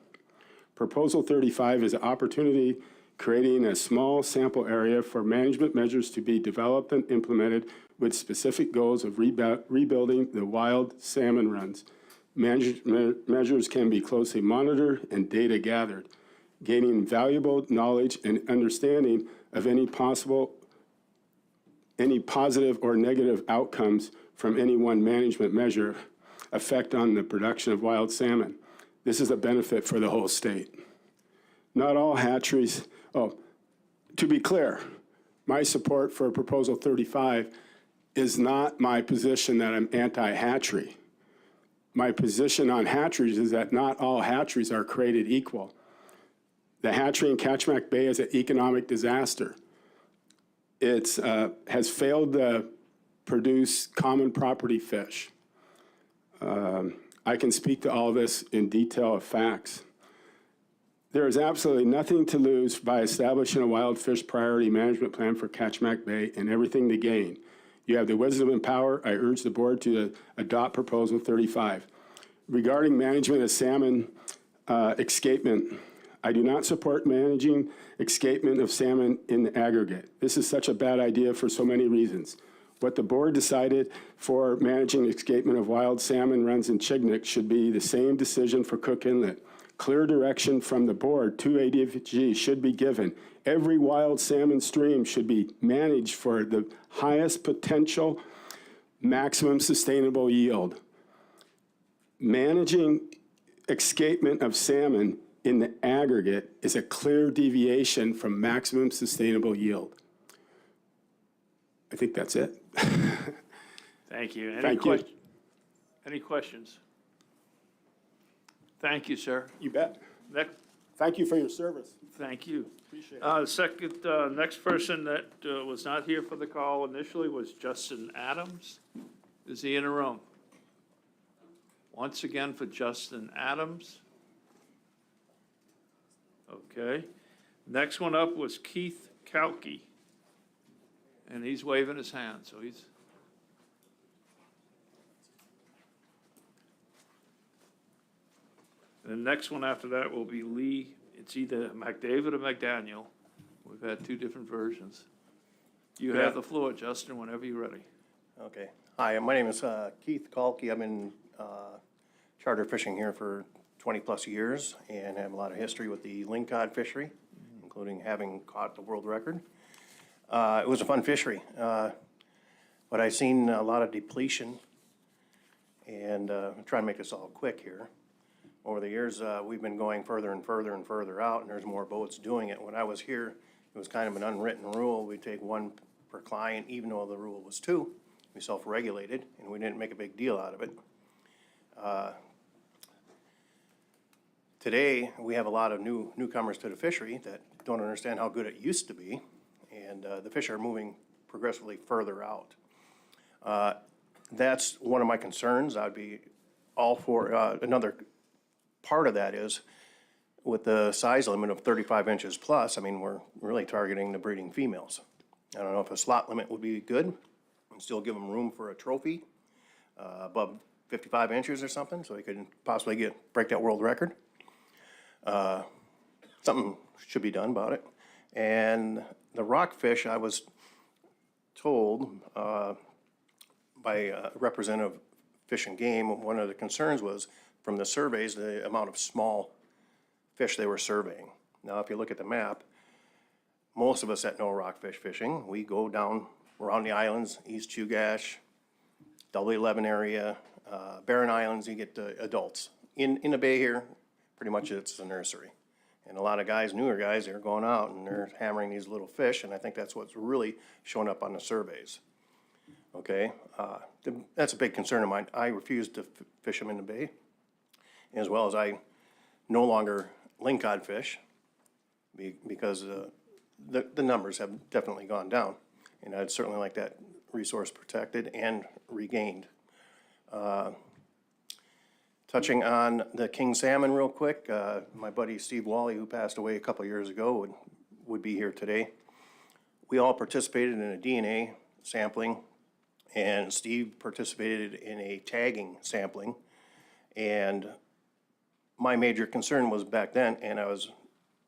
Speaker 2: Proposal 35 is an opportunity creating a small sample area for management measures to be developed and implemented with specific goals of rebuilding the wild salmon runs. Measures can be closely monitored and data gathered, gaining valuable knowledge and understanding of any positive or negative outcomes from any one management measure effect on the production of wild salmon. This is a benefit for the whole state. Not all hatcheries, to be clear, my support for Proposal 35 is not my position that I'm anti-hatchery. My position on hatcheries is that not all hatcheries are created equal. The hatchery in Ketchimack Bay is an economic disaster. It has failed to produce common property fish. I can speak to all this in detail of facts. There is absolutely nothing to lose by establishing a wild fish priority management plan for Ketchimack Bay and everything to gain. You have the wisdom and power. I urge the board to adopt Proposal 35. Regarding management of salmon escapement, I do not support managing escapement of salmon in the aggregate. This is such a bad idea for so many reasons. What the board decided for managing escapement of wild salmon runs in Chignik should be the same decision for Cook Inlet. Clear direction from the board to ADFG should be given. Every wild salmon stream should be managed for the highest potential maximum sustainable yield. Managing escapement of salmon in the aggregate is a clear deviation from maximum sustainable yield. I think that's it.
Speaker 1: Thank you.
Speaker 2: Thank you.
Speaker 1: Any questions? Thank you, sir.
Speaker 2: You bet.
Speaker 1: Next,
Speaker 2: Thank you for your service.
Speaker 1: thank you.
Speaker 2: Appreciate it.
Speaker 1: Next person that was not here for the call initially was Justin Adams. Is he in the room? Once again for Justin Adams. Okay. Next one up was Keith Kauke. And he's waving his hand, so he's. And the next one after that will be Lee. It's either McDavid or McDaniel. We're We've had two different versions. You have the floor, Justin, whenever you're ready.
Speaker 7: Okay. Hi, my name is Keith Kalki. I've been charter fishing here for 20-plus years and have a lot of history with the lingcod fishery, including having caught the world record. It was a fun fishery, but I've seen a lot of depletion, and I'm trying to make this all quick here. Over the years, we've been going further and further and further out, and there's more boats doing it. When I was here, it was kind of an unwritten rule. We'd take one per client, even though the rule was two. We self-regulated, and we didn't make a big deal out of it. Today, we have a lot of newcomers to the fishery that don't understand how good it used to be, and the fish are moving progressively further out. That's one of my concerns. I'd be all for another part of that is with the size limit of 35 inches plus, I mean, we're really targeting the breeding females. I don't know if a slot limit would be good and still give them room for a trophy above 55 inches or something, so they could possibly break that world record. Something should be done about it. And the rockfish, I was told by a representative of Fish and Game, one of the concerns was from the surveys, the amount of small fish they were surveying. Now, if you look at the map, most of us that know rockfish fishing, we go down around the islands, East Chugach, Double 11 area, Barren Islands, you get adults. In the bay here, pretty much it's a nursery. And a lot of guys, newer guys, they're going out and they're hammering these little fish, and I think that's what's really showing up on the surveys. Okay, that's a big concern of mine. I refuse to fish them in the bay, as well as I no longer lingcod fish because the numbers have definitely gone down, and I'd certainly like that resource protected and regained. Touching on the king salmon real quick, my buddy Steve Wally, who passed away a couple years ago, would be here today. We all participated in a DNA sampling, and Steve participated in a tagging sampling. And my major concern was back then, and I was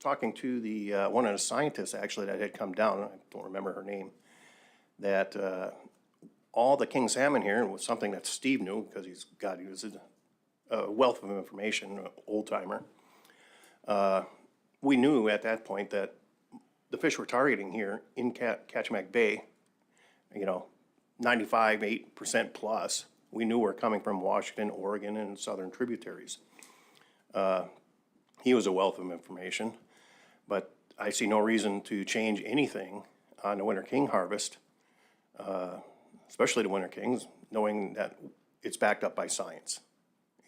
Speaker 7: talking to the one of the scientists actually that had come down, I don't remember her name, that all the king salmon here was something that Steve knew because he was a wealth of information, an old timer. We knew at that point that the fish we're targeting here in Kachemak Bay, 95% plus, we knew were coming from Washington, Oregon, and southern tributaries. He was a wealth of information, but I see no reason to change anything on the winter king harvest, especially the winter kings, knowing that it's backed up by science.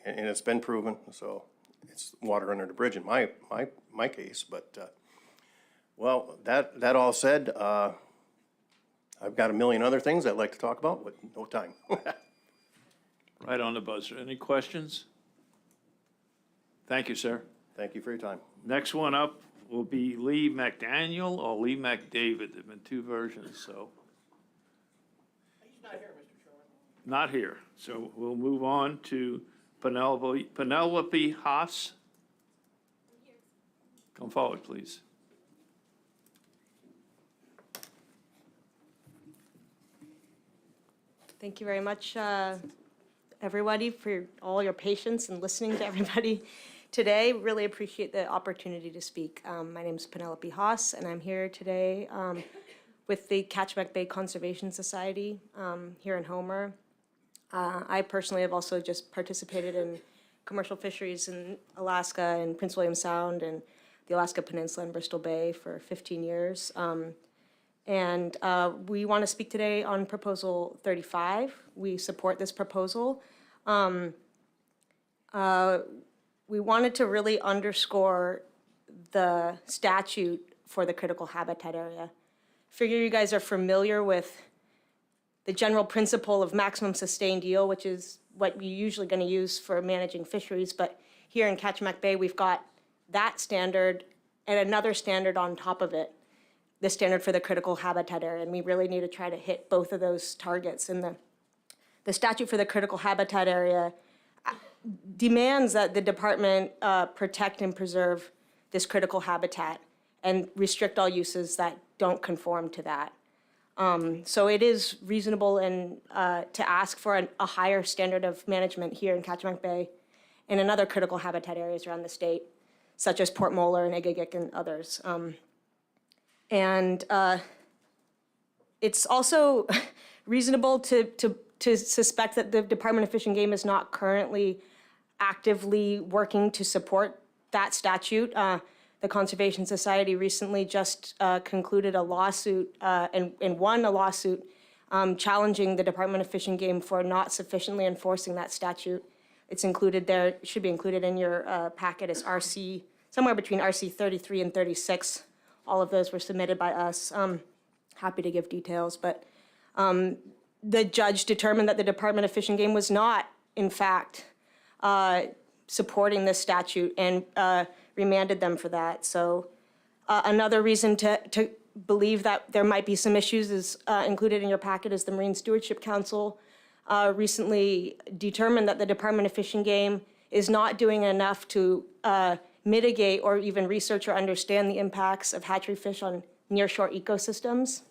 Speaker 7: And it's been proven, so it's water under the bridge in my case. But well, that all said, I've got a million other things I'd like to talk about, but no time.
Speaker 1: Right on the buzzer. Any questions? Thank you, sir.
Speaker 7: Thank you for your time.
Speaker 1: Next one up will be Lee McDaniel or Lee McDavid. There've been two versions, so.
Speaker 18: He's not here, Mr. Chairman.
Speaker 1: Not here. So we'll move on to Penelope Haas. Come forward, please.
Speaker 20: Thank you very much, everybody, for all your patience and listening to everybody today. Really appreciate the opportunity to speak. My name is Penelope Haas, and I'm here today with the Kachemak Bay Conservation Society here in Homer. I personally have also just participated in commercial fisheries in Alaska and Prince William Sound and the Alaska Peninsula and Bristol Bay for 15 years. And we want to speak today on Proposal 35. We support this proposal. We wanted to really underscore the statute for the critical habitat area. Figure you guys are familiar with the general principle of maximum sustained yield, which is what you're usually going to use for managing fisheries. But here in Kachemak Bay, we've got that standard and another standard on top of it, the standard for the critical habitat area. And we really need to try to hit both of those targets. And the statute for the critical habitat area demands that the department protect and preserve this critical habitat. and restrict all uses that don't conform to that. So it is reasonable and to ask for a higher standard of management here in Kachemak Bay and in other critical habitat areas around the state, such as Port Molar and Egegik and others. It's also reasonable to suspect that the Department of Fish and Game is not currently actively working to support that statute. The Conservation Society recently just concluded a lawsuit and won a lawsuit challenging the Department of Fish and Game for not sufficiently enforcing that statute. It's included there, it should be included in your packet as RC, somewhere between RC 33 and 36. All of those were submitted by us. Happy to give details, but the judge determined that the Department of Fish and Game was not, in fact, supporting this statute and remanded them for that. So another reason to believe that there might be some issues is included in your packet is the Marine Stewardship Council recently determined that the Department of Fish and Game is not doing enough to mitigate or even research or understand the impacts of hatchery fish on nearshore ecosystems.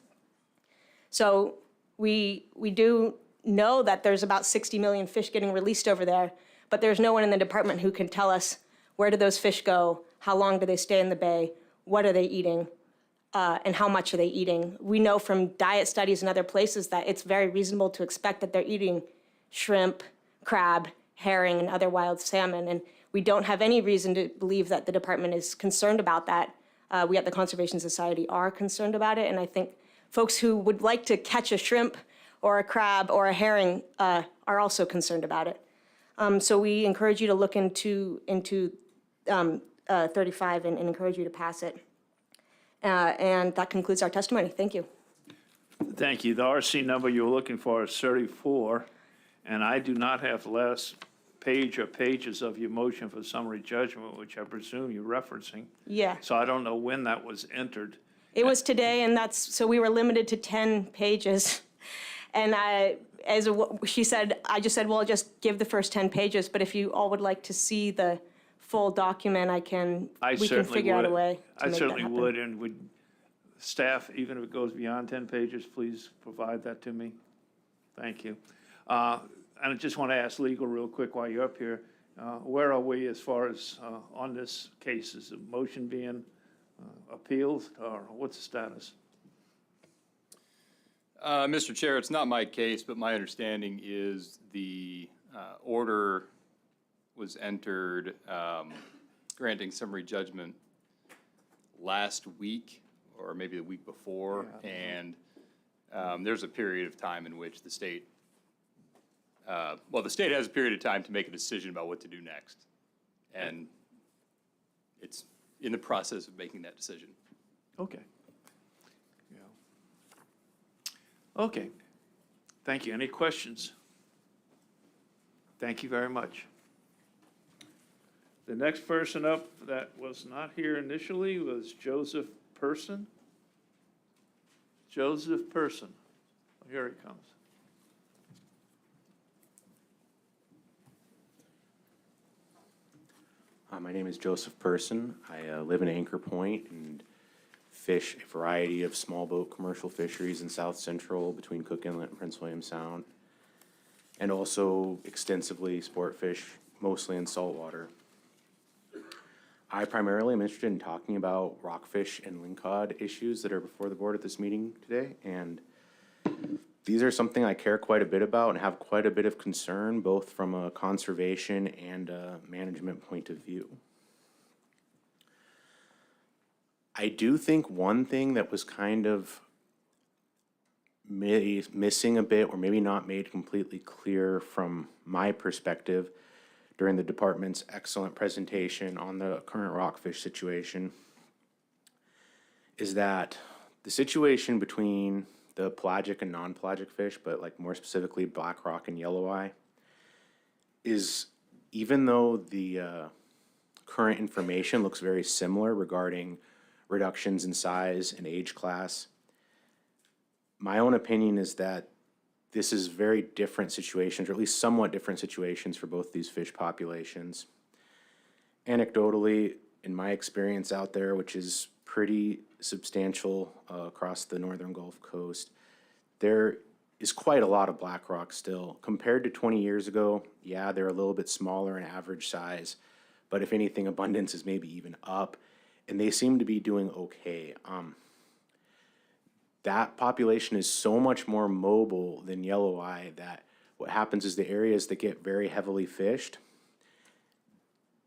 Speaker 20: So we do know that there's about 60 million fish getting released over there, but there's no one in the department who can tell us where do those fish go, how long do they stay in the bay, what are they eating, and how much are they eating. We know from diet studies and other places that it's very reasonable to expect that they're eating shrimp, crab, herring, and other wild salmon, and we don't have any reason to believe that the department is concerned about that. We at the Conservation Society are concerned about it, and I think folks who would like to catch a shrimp or a crab or a herring are also concerned about it. So we encourage you to look into 35 and encourage you to pass it. And that concludes our testimony. Thank you.
Speaker 1: Thank you. The RC number you were looking for is 34, and I do not have the last page or pages of your motion for summary judgment, which I presume you're referencing.
Speaker 20: Yeah.
Speaker 1: So I don't know when that was entered.
Speaker 20: It was today, and so we were limited to 10 pages. And she said, I just said, well, just give the first 10 pages, but if you all would like to see the full document, we can figure out a way to
Speaker 1: I
Speaker 20: make
Speaker 1: certainly
Speaker 20: that happen.
Speaker 1: would, and would staff, even if it goes beyond 10 pages, please provide that to me. Thank you. And I just want to ask legal real quick while you're up here, where are we as far as on this case? Is the motion being appealed, or what's the status?
Speaker 4: Mr. Chair, it's not my case, but my understanding is the order was entered granting summary judgment last week, or maybe the week before, and there's a period of time in which the state, the state has a period of time to make a decision about what to do next, and it's in the process of making that decision.
Speaker 1: Okay. Okay. Thank you. Any questions? Thank you very much. The next person up that was not here initially was Joseph Person. Joseph Person. Here he comes.
Speaker 8: My name is Joseph Person. I live in Anchor Point and fish a variety of small boat commercial fisheries in South Central between Cook Inlet and Prince William Sound, and also extensively sport fish, mostly in saltwater. I primarily am interested in talking about rockfish and lingcod issues that are before the board at this meeting today, and these are something I care quite a bit about and have quite a bit of concern, both from a conservation and a management point of view. I do think one thing that was kind of missing a bit, or maybe not made completely clear from my perspective during the department's excellent presentation on the current rockfish situation, is that the situation between the pelagic and non-pelagic fish, but like more specifically black rock and yellow eye, is, even though the current information looks very similar regarding reductions in size and age class, my own opinion is that this is very different situations, or at least somewhat different situations for both these fish populations. Anecdotally, in my experience out there, which is
Speaker 5: pretty substantial across the northern Gulf Coast. There is quite a lot of black rock still. Compared to 20 years ago, yeah, they're a little bit smaller in average size, but if anything, abundance is maybe even up, and they seem to be doing okay. That population is so much more mobile than yelloweye that what happens is the areas that get very heavily fished,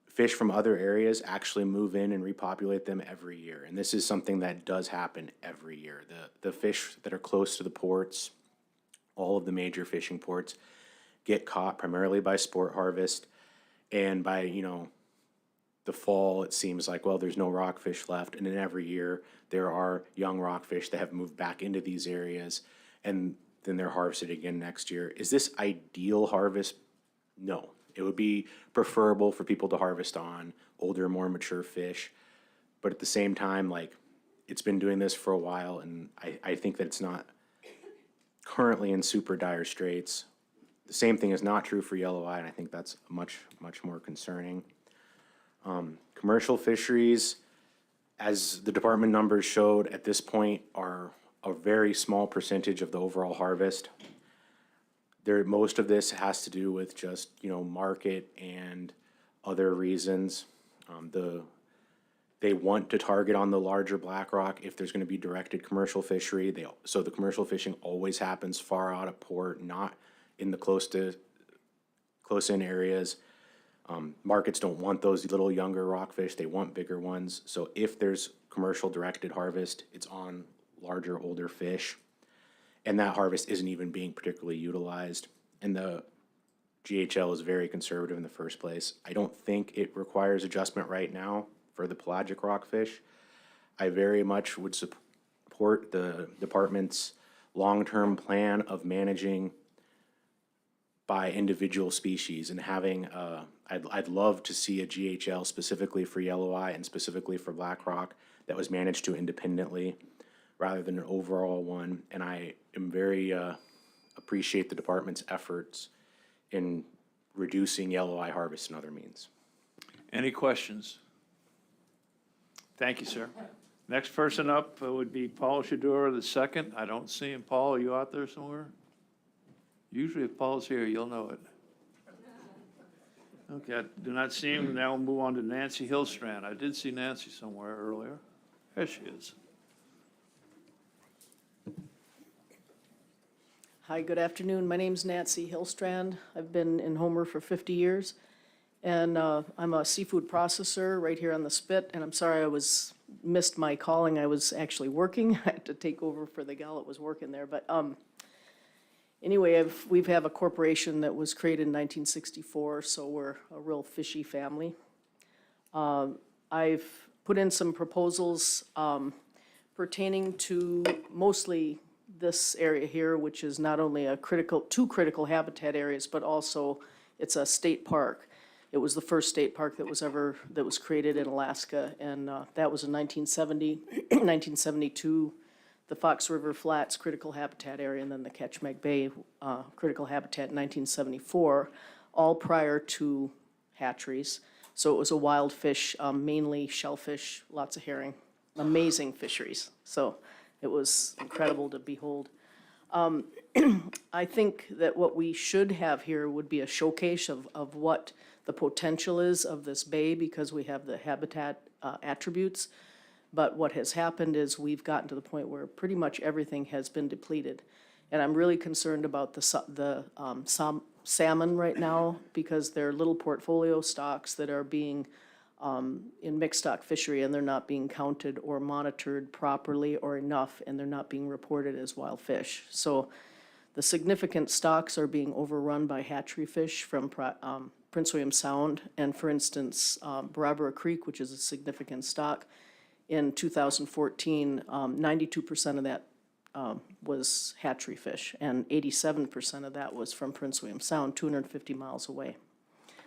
Speaker 5: fish from other areas actually move in and repopulate them every year. And this is something that does happen every year. The fish that are close to the ports, all of the major fishing ports, get caught primarily by sport harvest. And by, the fall, it seems like, well, there's no rockfish left. And then every year there are young rockfish that have moved back into these areas, and then they're harvested again next year. Is this ideal harvest? No. It would be preferable for people to harvest on older, more mature fish. But at the same time, it's been doing this for a while, and I think that it's not currently in super dire straits. The same thing is not true for yelloweye, and I think that's much, much more concerning. Commercial fisheries, as the department numbers showed at this point, are a very small percentage of the overall harvest. Most of this has to do with just, market and other reasons. They want to target on the larger black rock if there's going to be directed commercial fishery. So the commercial fishing always happens far out of port, not in the close-in areas. Markets don't want those little younger rockfish. They want bigger ones. So if there's commercial directed harvest, it's on larger, older fish. And that harvest isn't even being particularly utilized. And the GHL is very conservative in the first place. I don't think it requires adjustment right now for the pelagic rockfish. I very much would support the department's long-term plan of managing by individual species and having, I'd love to see a GHL specifically for yelloweye and specifically for black rock that was managed to independently rather than an overall one. And I am very appreciate the department's efforts in reducing yelloweye harvest and other means.
Speaker 1: Any questions? Thank you, sir. Next person up would be Paul Shadura the second. I don't see him. Paul, are you out there somewhere? Usually if Paul's here, you'll know it. Okay, I do not see him. Now we'll move on to Nancy Hillstrand. I did see Nancy somewhere earlier. There she is.
Speaker 3: Hi, good afternoon. My name's Nancy Hillstrand. I've been in Homer for 50 years, and I'm a seafood processor right here on the Spit, and I'm sorry I missed my calling. I was actually working. I had to take over for the gal that was working there, but anyway, we have a corporation that was created in 1964, so we're a real fishy family. I've put in some proposals pertaining to mostly this area here, which is not only two critical habitat areas, but also it's a state park. It was the first state park that was created in Alaska, and that was in 1970, 1972. The Fox River Flats Critical Habitat Area, and then the Ketchmeg Bay Critical Habitat in 1974, all prior to hatcheries. So it was a wild fish, mainly shellfish, lots of herring, amazing fisheries. So it was incredible to behold. I think that what we should have here would be a showcase of what the potential is of this bay, because we have the habitat attributes. But what has happened is we've gotten to the point where pretty much everything has been depleted. And I'm really concerned about the salmon right now, because they're little portfolio stocks that are being in mixed stock fishery, and they're not being counted or monitored properly or enough, and they're not being reported as wild fish. So the significant stocks are being overrun by hatchery fish from Prince William Sound. And for instance, Barbara Creek, which is a significant stock, in 2014, 92% of that was hatchery fish, and 87% of that was from Prince William Sound, 250 miles away.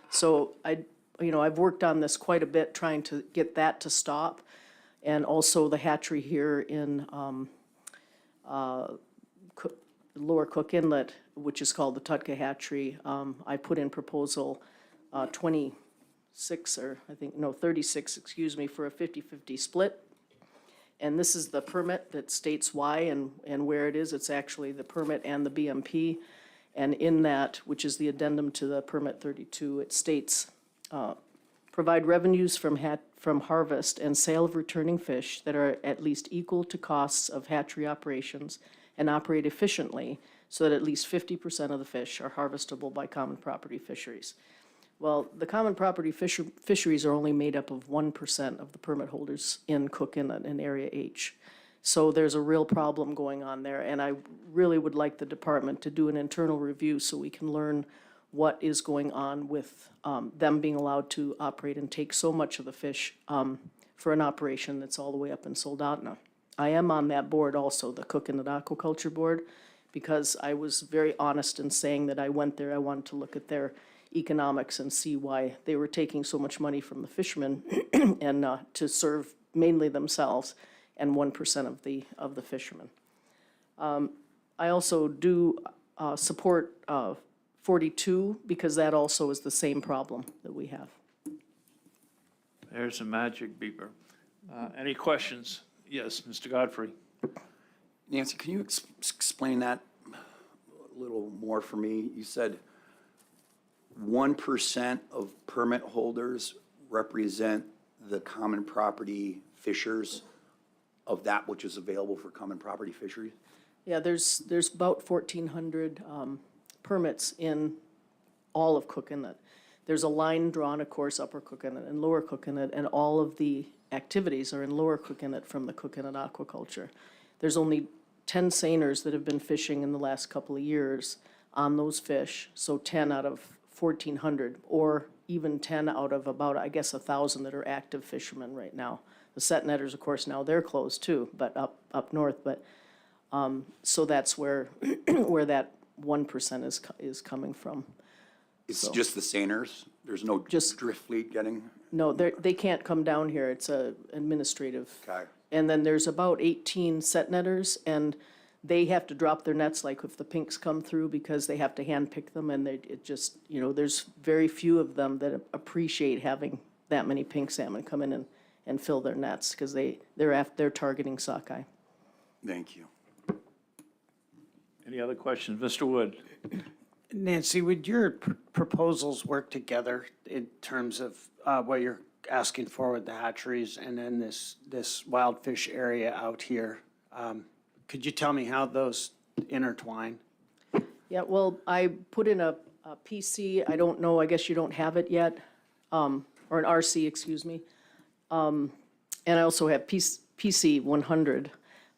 Speaker 3: So I've worked on this quite a bit, trying to get that to stop, and also the hatchery here in Lower Cook Inlet, which is called the Tutka Hatchery. I put in proposal 36, for a 50-50 split. And this is the permit that states why and where it is. It's actually the permit and the BMP. And in that, which is the addendum to the permit 32, it states, provide revenues from harvest and sale of returning fish that are at least equal to costs of hatchery operations and operate efficiently so that at least 50% of the fish are harvestable by common property fisheries. Well, the common property fisheries are only made up of 1% of the permit holders in Cook Inlet in Area H. So there's a real problem going on there, and I really would like the department to do an internal review so we can learn what is going on with them being allowed to operate and take so much of the fish for an operation that's all the way up in Soldotna. I am on that board also, the Cook Inlet Aquaculture Board, because I was very honest in saying that I went there, I wanted to look at their economics and see why they were taking so much money from the fishermen and to serve mainly themselves and 1% of the fishermen. I also do support 42 because that also is the same problem that we have.
Speaker 1: There's a magic beeper. Any questions? Yes, Mr. Godfrey.
Speaker 6: Nancy, can you explain that a little more for me? You said 1% of permit holders represent the common property fishers of that which is available for common property fisheries?
Speaker 3: Yeah, there's about 1,400 permits in all of Cook Inlet. There's a line drawn, of course, Upper Cook Inlet and Lower Cook Inlet, and all of the activities are in Lower Cook Inlet from the Cook Inlet aquaculture. There's only 10 seiners that have been fishing in the last couple of years on those fish, so 10 out of 1,400, or even 10 out of about, I guess, 1,000 that are active fishermen right now. The set netters, of course, now they're closed too, but up north. But so that's where where that 1% is coming from.
Speaker 6: It's just the seiners? There's no drift fleet getting?
Speaker 3: No, they can't come down here. It's a administrative.
Speaker 6: Okay.
Speaker 3: And then there's about 18 set netters, and they have to drop their nets like if the pinks come through because they have to hand pick them, and it just, there's very few of them that appreciate having that many pink salmon come in and fill their nets because they're targeting sockeye.
Speaker 6: Thank you.
Speaker 1: Any other questions? Mr. Wood?
Speaker 10: Nancy, would your proposals work together in terms of what you're asking for with the hatcheries and then this wild fish area out here? Could you tell me how those intertwine?
Speaker 3: Yeah, well, I put in a PC, I don't know, I guess you don't have it yet, or an RC, excuse me. And I also have PC 100,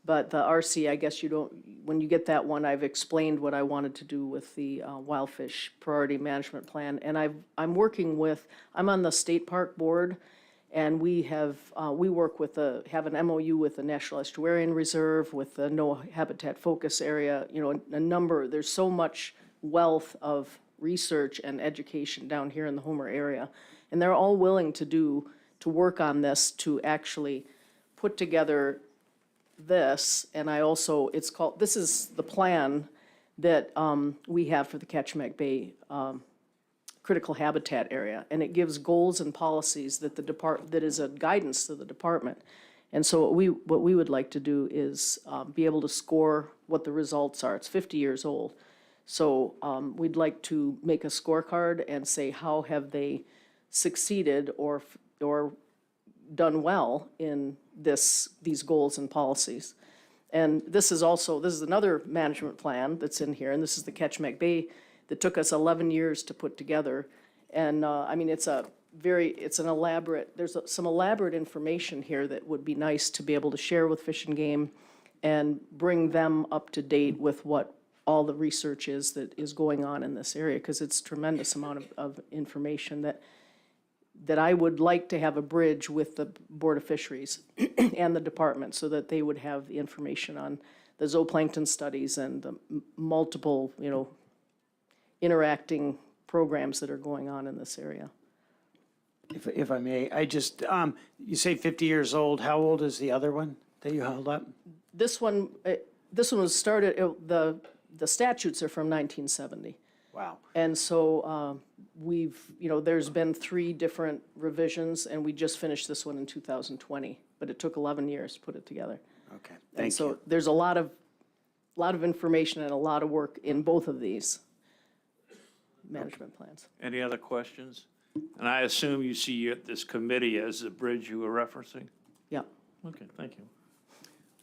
Speaker 3: but the RC, I guess you don't, when you get that one, I've explained what I wanted to do with the wild fish priority management plan. And I'm working with, I'm on the state park board, and we have, we work with have an MOU with the National Estuarine Reserve, with the No Habitat Focus Area, a number, there's so much wealth of research and education down here in the Homer area. And they're all willing to work on this, to actually put together this. And I also, this is the plan that we have for the Ketchikan Bay critical habitat area, and it gives goals and policies that that is a guidance to the department. And so what we would like to do is be able to score what the results are. It's 50 years old, so we'd like to make a scorecard and say how have they succeeded or done well in these goals and policies. And this is another management plan that's in here, and this is the Ketchikan Bay that took us 11 years to put together. And I mean, it's an elaborate, there's some elaborate information here that would be nice to be able to share with Fish and Game and bring them up to date with what all the research is that is going on in this area, because it's a tremendous amount of information that I would like to have a bridge with the Board of Fisheries and the department so that they would have the information on the zooplankton studies and the multiple, interacting programs that are going on in this area.
Speaker 10: If I may, you say 50 years old. How old is the other one that you held up?
Speaker 3: This one was started, the statutes are from 1970.
Speaker 10: Wow.
Speaker 3: And so there's been 3 different revisions, and we just finished this one in 2020. but it took 11 years to put it together.
Speaker 10: Okay,
Speaker 3: And
Speaker 10: thank
Speaker 3: so
Speaker 10: you.
Speaker 3: there's a lot of information and a lot of work in both of these management plans.
Speaker 1: Any other questions? And I assume you see this committee as the bridge you were referencing?
Speaker 3: Yeah.
Speaker 1: Okay, thank you.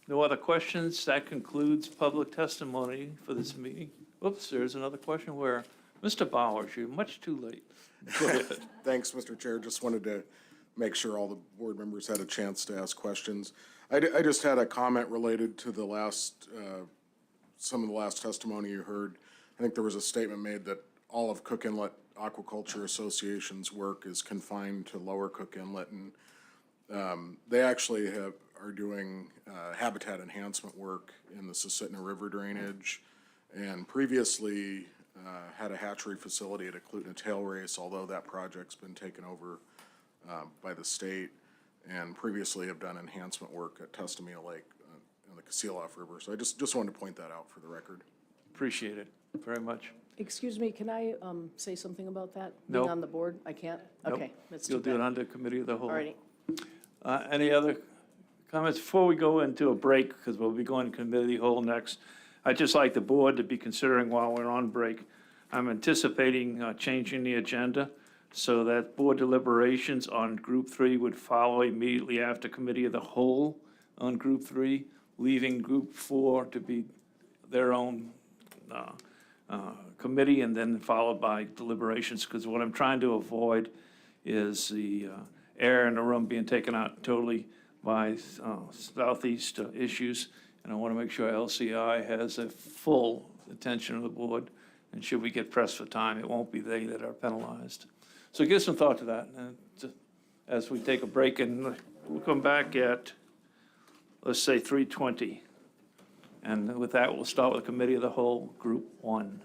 Speaker 1: No other questions? That concludes public testimony for this meeting. Oops, there's another question where, Mr. Bowers, you're much too late. Go ahead.
Speaker 13: Thanks, Mr. Chair. Just wanted to make sure all the board members had a chance to ask questions. I just had a comment related to the last, some of the last testimony you heard. I think there was a statement made that all of Cook Inlet Aquaculture Association's work is confined to Lower Cook Inlet, and they actually are doing habitat enhancement work in the Susitna River drainage, and previously had a hatchery facility at a Clutna Tail Race, although that project's been taken over by the state, and previously have done enhancement work at Tustamia Lake in the Kasilof River. So I just wanted to point that out for the record.
Speaker 1: Appreciate it very much.
Speaker 3: Excuse me, can I say something about that?
Speaker 1: No.
Speaker 3: Being on the board? I can't?
Speaker 1: Nope.
Speaker 3: Okay, that's too
Speaker 1: You'll do it
Speaker 3: bad.
Speaker 1: under committee of the whole.
Speaker 3: All righty.
Speaker 1: Any other comments before we go into a break, because we'll be going to committee of the whole next? I'd just like the board to be considering while we're on break. I'm anticipating changing the agenda so that board deliberations on Group 3 would follow immediately after committee of the whole on Group 3, leaving Group 4 to be their own committee, and then followed by deliberations, because what I'm trying to avoid is the air in the room being taken out totally by southeast issues, and I want to make sure LCI has a full attention of the board, and should we get pressed for time, it won't be they that are penalized. So give some thought to that as we take a break, and we'll come back at, let's say, 3:20. And with that, we'll start with Committee of the Whole, Group 1.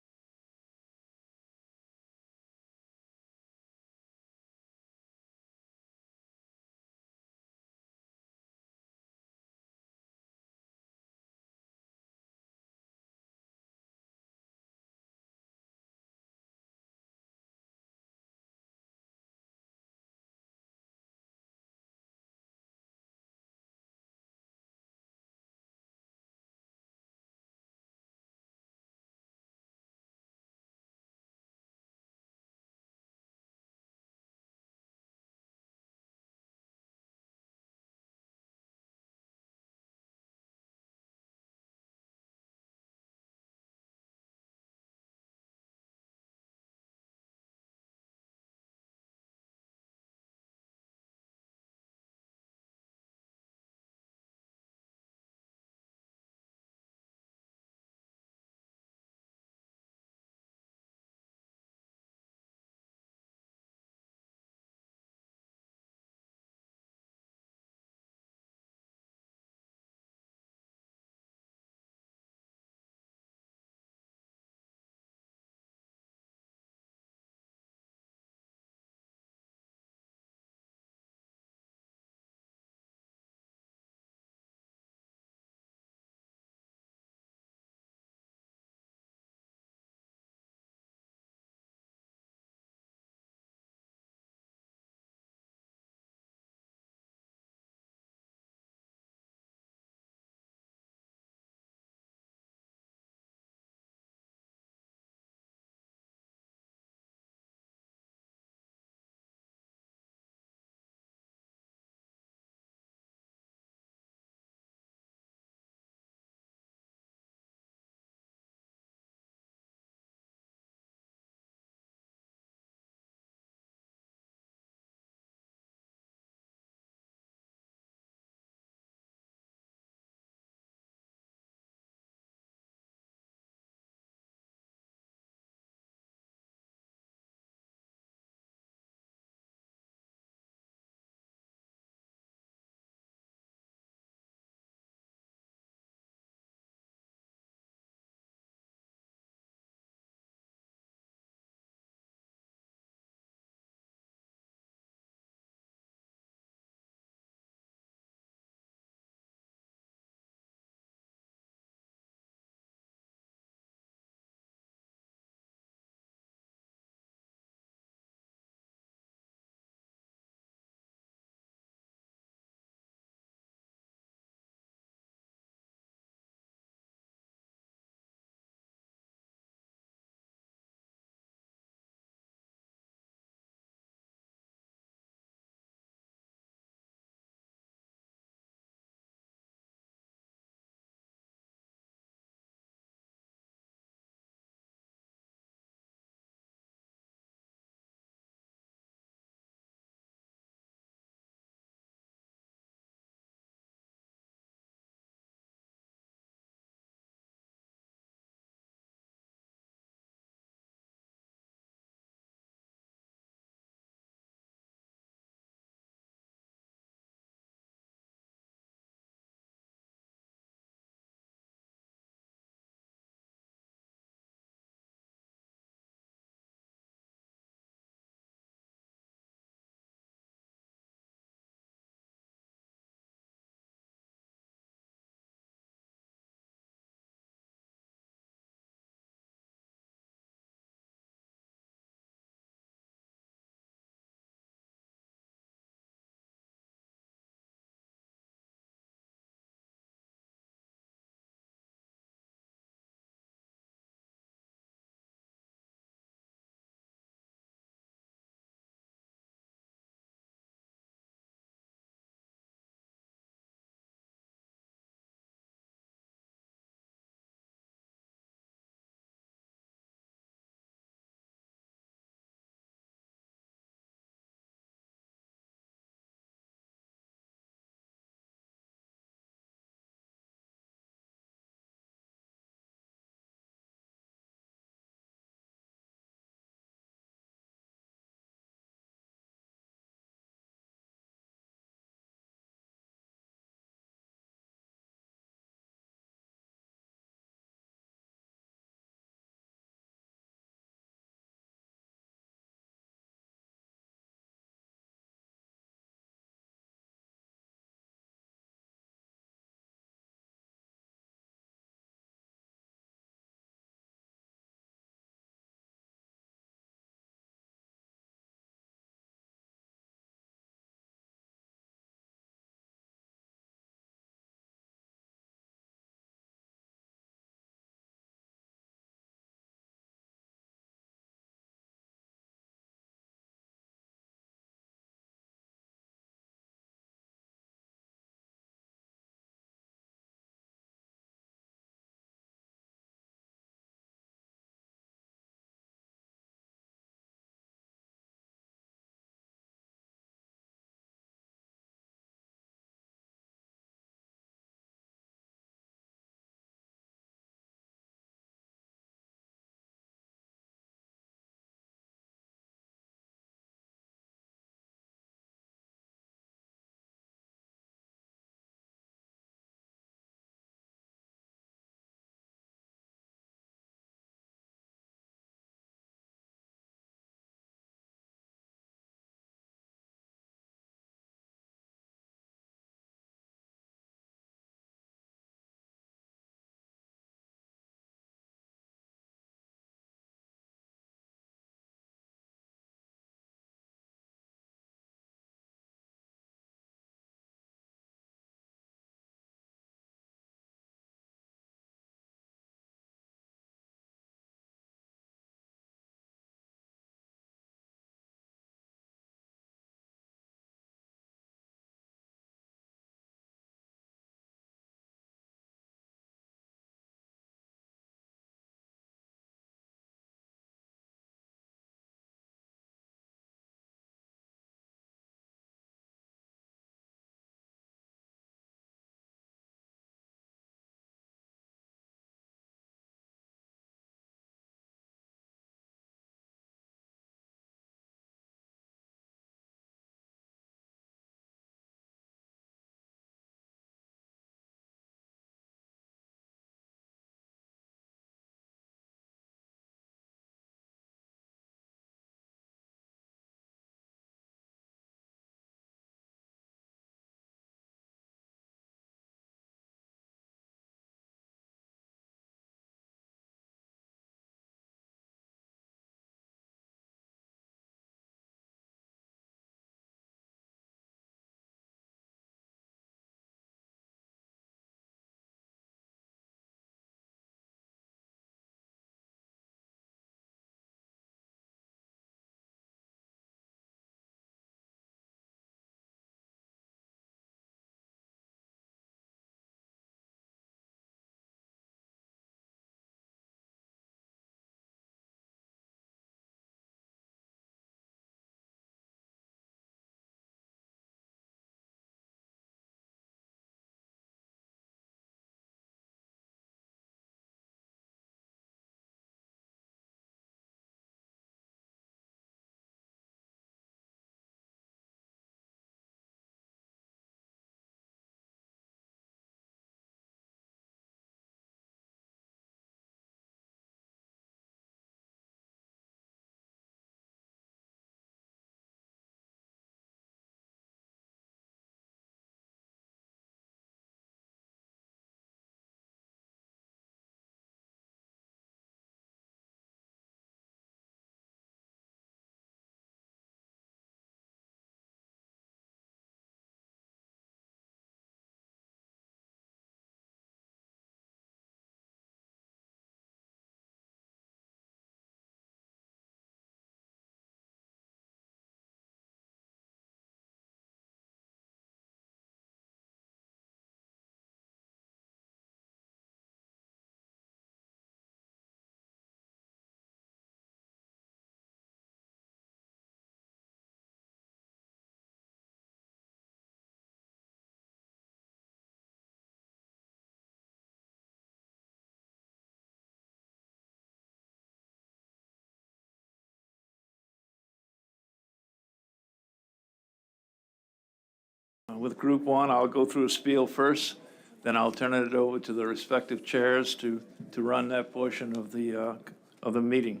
Speaker 1: With Group 1, I'll go through a spiel first, then I'll turn it over to the respective chairs to run that portion of the meeting.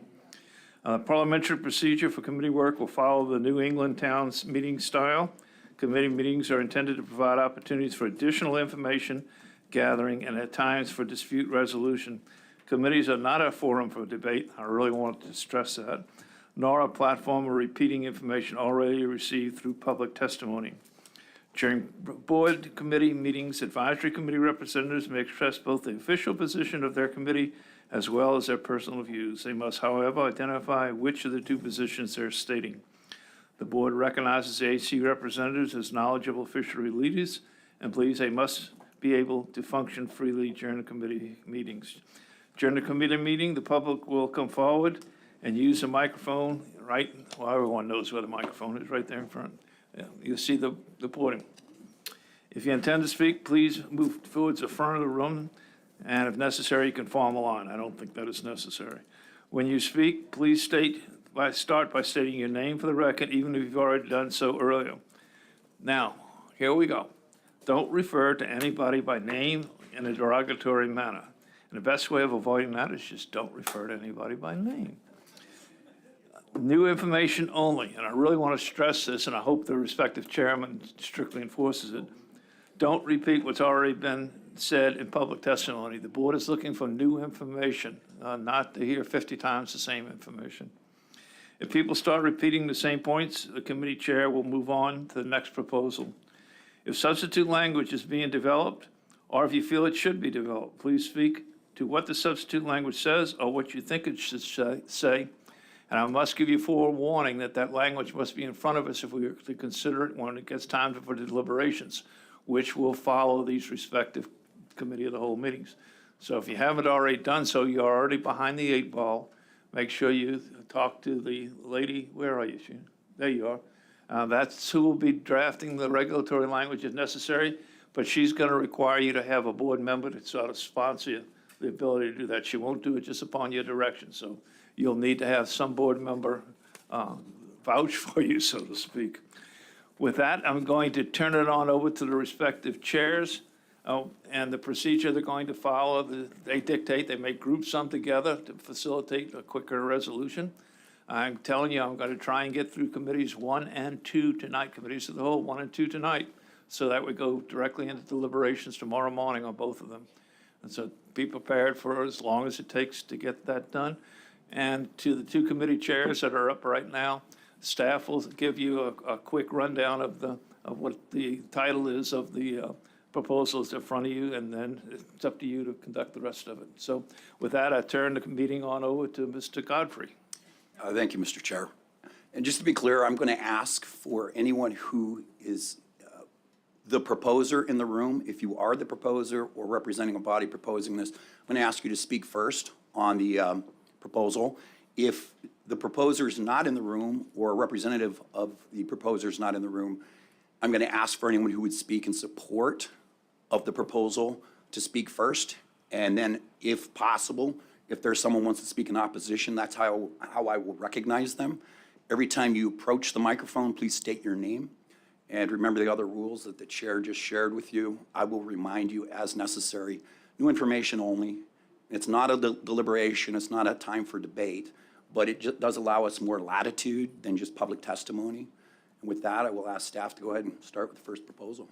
Speaker 1: Parliamentary procedure for committee work will follow the New England Towns meeting style. Committee meetings are intended to provide opportunities for additional information gathering and at times for dispute resolution. Committees are not a forum for debate. I really want to stress that, nor a platform for repeating information already received through public testimony. During board committee meetings, advisory committee representatives may express both the official position of their committee as well as their personal views. They must, however, identify which of the two positions they're stating. The board recognizes the AC representatives as knowledgeable fishery leaders, and believes they must be able to function freely during the committee meetings. During the committee meeting, the public will come forward and use the microphone, right? Well, everyone knows where the microphone is, right there in front. Yeah, you'll see the podium. If you intend to speak, please move towards the front of the room, and if necessary, you can form a line. I don't think that is necessary. When you speak, please start by stating your name for the record, even if you've already done so earlier. Now, here we go. Don't refer to anybody by name in a derogatory manner. And the best way of avoiding that is just don't refer to anybody by name. New information only, and I really want to stress this, and I hope the respective chairman strictly enforces it. Don't repeat what's already been said in public testimony. The board is looking for new information, not to hear 50 times the same information. If people start repeating the same points, the committee chair will move on to the next proposal. If substitute language is being developed, or if you feel it should be developed, please speak to what the substitute language says or what you think it should say. And I must give you forewarning that that language must be in front of us if we are to consider it when it gets time for deliberations, which will follow these respective committee of the whole meetings. So if you haven't already done so, you're already behind the 8 ball. Make sure you talk to the lady, where are you? There you are. That's who will be drafting the regulatory language if necessary, but she's going to require you to have a board member to sort of sponsor the ability to do that. She won't do it just upon your direction. So you'll need to have some board member vouch for you, so to speak. With that, I'm going to turn it on over to the respective chairs. And the procedure they're going to follow, they dictate, they make groups some together to facilitate a quicker resolution. I'm telling you, I'm going to try and get through committees 1 and 2 tonight, committees of the whole 1 and 2 tonight, so that we go directly into deliberations tomorrow morning on both of them. And so be prepared for as long as it takes to get that done. And to the 2 committee chairs that are up right now, staff will give you a quick rundown of what the title is of the proposals in front of you, and then it's up to you to conduct the rest of it. So with that, I turn the meeting on over to Mr. Godfrey.
Speaker 6: Thank you, Mr. Chair. And just to be clear, I'm going to ask for anyone who is the proposer in the room, if you are the proposer or representing a body proposing this, I'm going to ask you to speak first on the proposal. If the proposer is not in the room or a representative of the proposer is not in the room, I'm going to ask for anyone who would speak in support of the proposal to speak first. And then if possible, if there's someone who wants to speak in opposition, that's how I will recognize them. Every time you approach the microphone, please state your name. And remember the other rules that the chair just shared with you. I will remind you as necessary. New information only. It's not a deliberation. It's not a time for debate. But it just does allow us more latitude than just public testimony. And with that, I will ask staff to go ahead and start with the first proposal.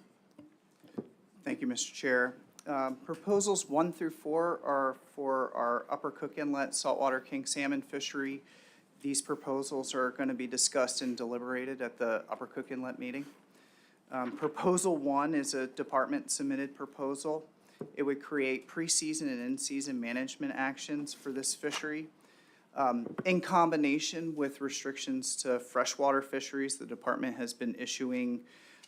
Speaker 14: Thank you, Mr. Chair. Proposals 1 through 4 are for our Upper Cook Inlet saltwater king salmon fishery. These proposals are going to be discussed and deliberated at the Upper Cook Inlet meeting. Proposal 1 is a department-submitted proposal. It would create preseason and in-season management actions for this fishery. In combination with restrictions to freshwater fisheries, the department has been issuing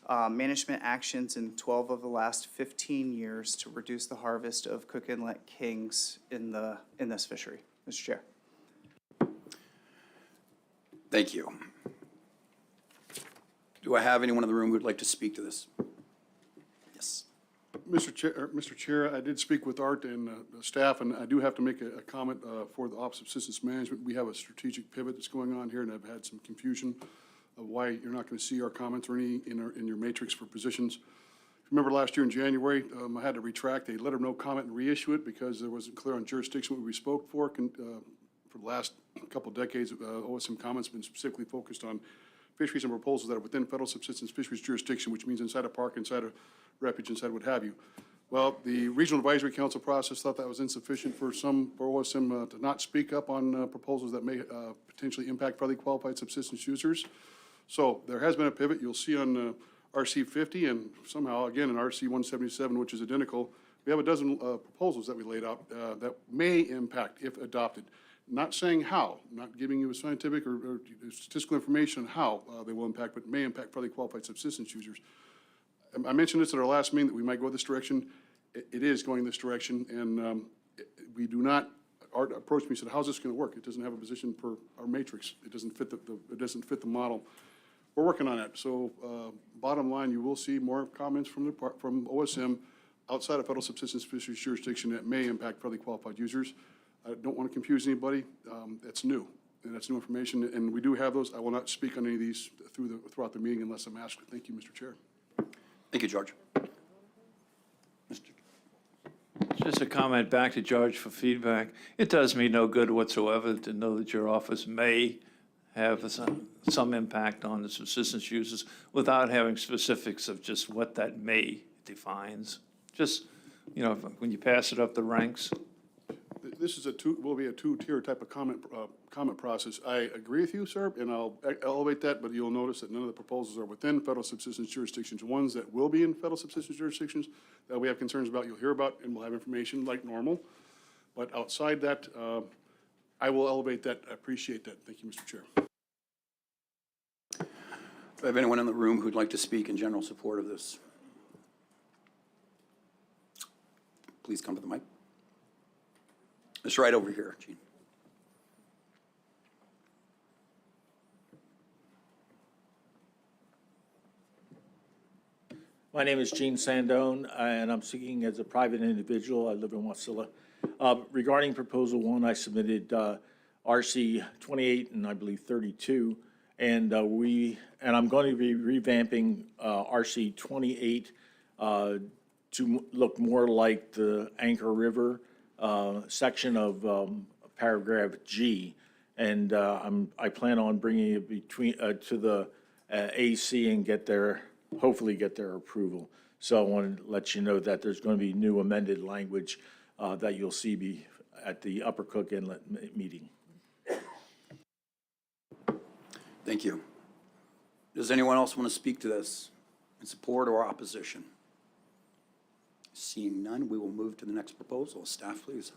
Speaker 14: management actions in 12 of the last 15 years to reduce the harvest of Cook Inlet kings in this fishery. Mr. Chair.
Speaker 6: Thank you. Do I have anyone in the room who would like to speak to this? Yes.
Speaker 22: Mr. Chair, I did speak with Art and the staff, and I do have to make a comment for the Office of Assistance Management. We have a strategic pivot that's going on here, and I've had some confusion of why you're not going to see our comments or any in your matrix for positions. Remember last year in January, I had to retract a letter of no comment and reissue it because it wasn't clear on jurisdiction what we spoke for the last couple of decades. OSM comments have been specifically focused on fisheries and proposals that are within federal subsistence fisheries jurisdiction, which means inside a park, inside a refuge, inside what have you. Well, the Regional Advisory Council process thought that was insufficient for OSM to not speak up on proposals that may potentially impact federally qualified subsistence users. So there has been a pivot. You'll see on RC 50 and somehow again in RC 177, which is identical, we have a dozen proposals that we laid out that may impact if adopted. Not saying how, not giving you a scientific or statistical information on how they will impact, but may impact federally qualified subsistence users. I mentioned this at our last meeting that we might go this direction. It is going this direction, and we do not. Art approached me and said, "How's this going to work? It doesn't have a position per our matrix. It doesn't fit the model." We're working on that. So, bottom line, you will see more comments from OSM outside of federal subsistence fisheries jurisdiction that may impact federally qualified users. I don't want to confuse anybody. That's new, and that's new information, and we do have those. I will not speak on any of these throughout the meeting unless I'm asked. Thank you, Mr. Chair.
Speaker 6: Thank you, George.
Speaker 1: Just a comment back to George for feedback. It does me no good whatsoever to know that your office may have some impact on the subsistence users without having specifics of just what that may defines. Just, you know, when you pass it up the ranks.
Speaker 22: This is will be a two-tier type of comment process. I agree with you, sir, and I'll elevate that, but you'll notice that none of the proposals are within federal subsistence jurisdictions. Ones that will be in federal subsistence jurisdictions that we have concerns about, you'll hear about, and we'll have information like normal. But outside that, I will elevate that. I appreciate that. Thank you, Mr. Chair.
Speaker 6: Do I have anyone in the room who'd like to speak in general support of this? Please come to the mic. It's right over here, Gene.
Speaker 11: My name is Gene Sandone, and I'm speaking as a private individual. I live in Wasilla. Regarding Proposal 1, I submitted RC 28 and I believe 32, and I'm going to be revamping RC 28 to look more like the Anchor River section of paragraph G, and I plan on bringing it to the AC and hopefully get their approval. So I want to let you know that there's going to be new amended language that you'll see at the Upper Cook Inlet meeting.
Speaker 6: Thank you. Does anyone else want to speak to this in support or opposition? Seeing none, we will move to the next proposal. Staff, please.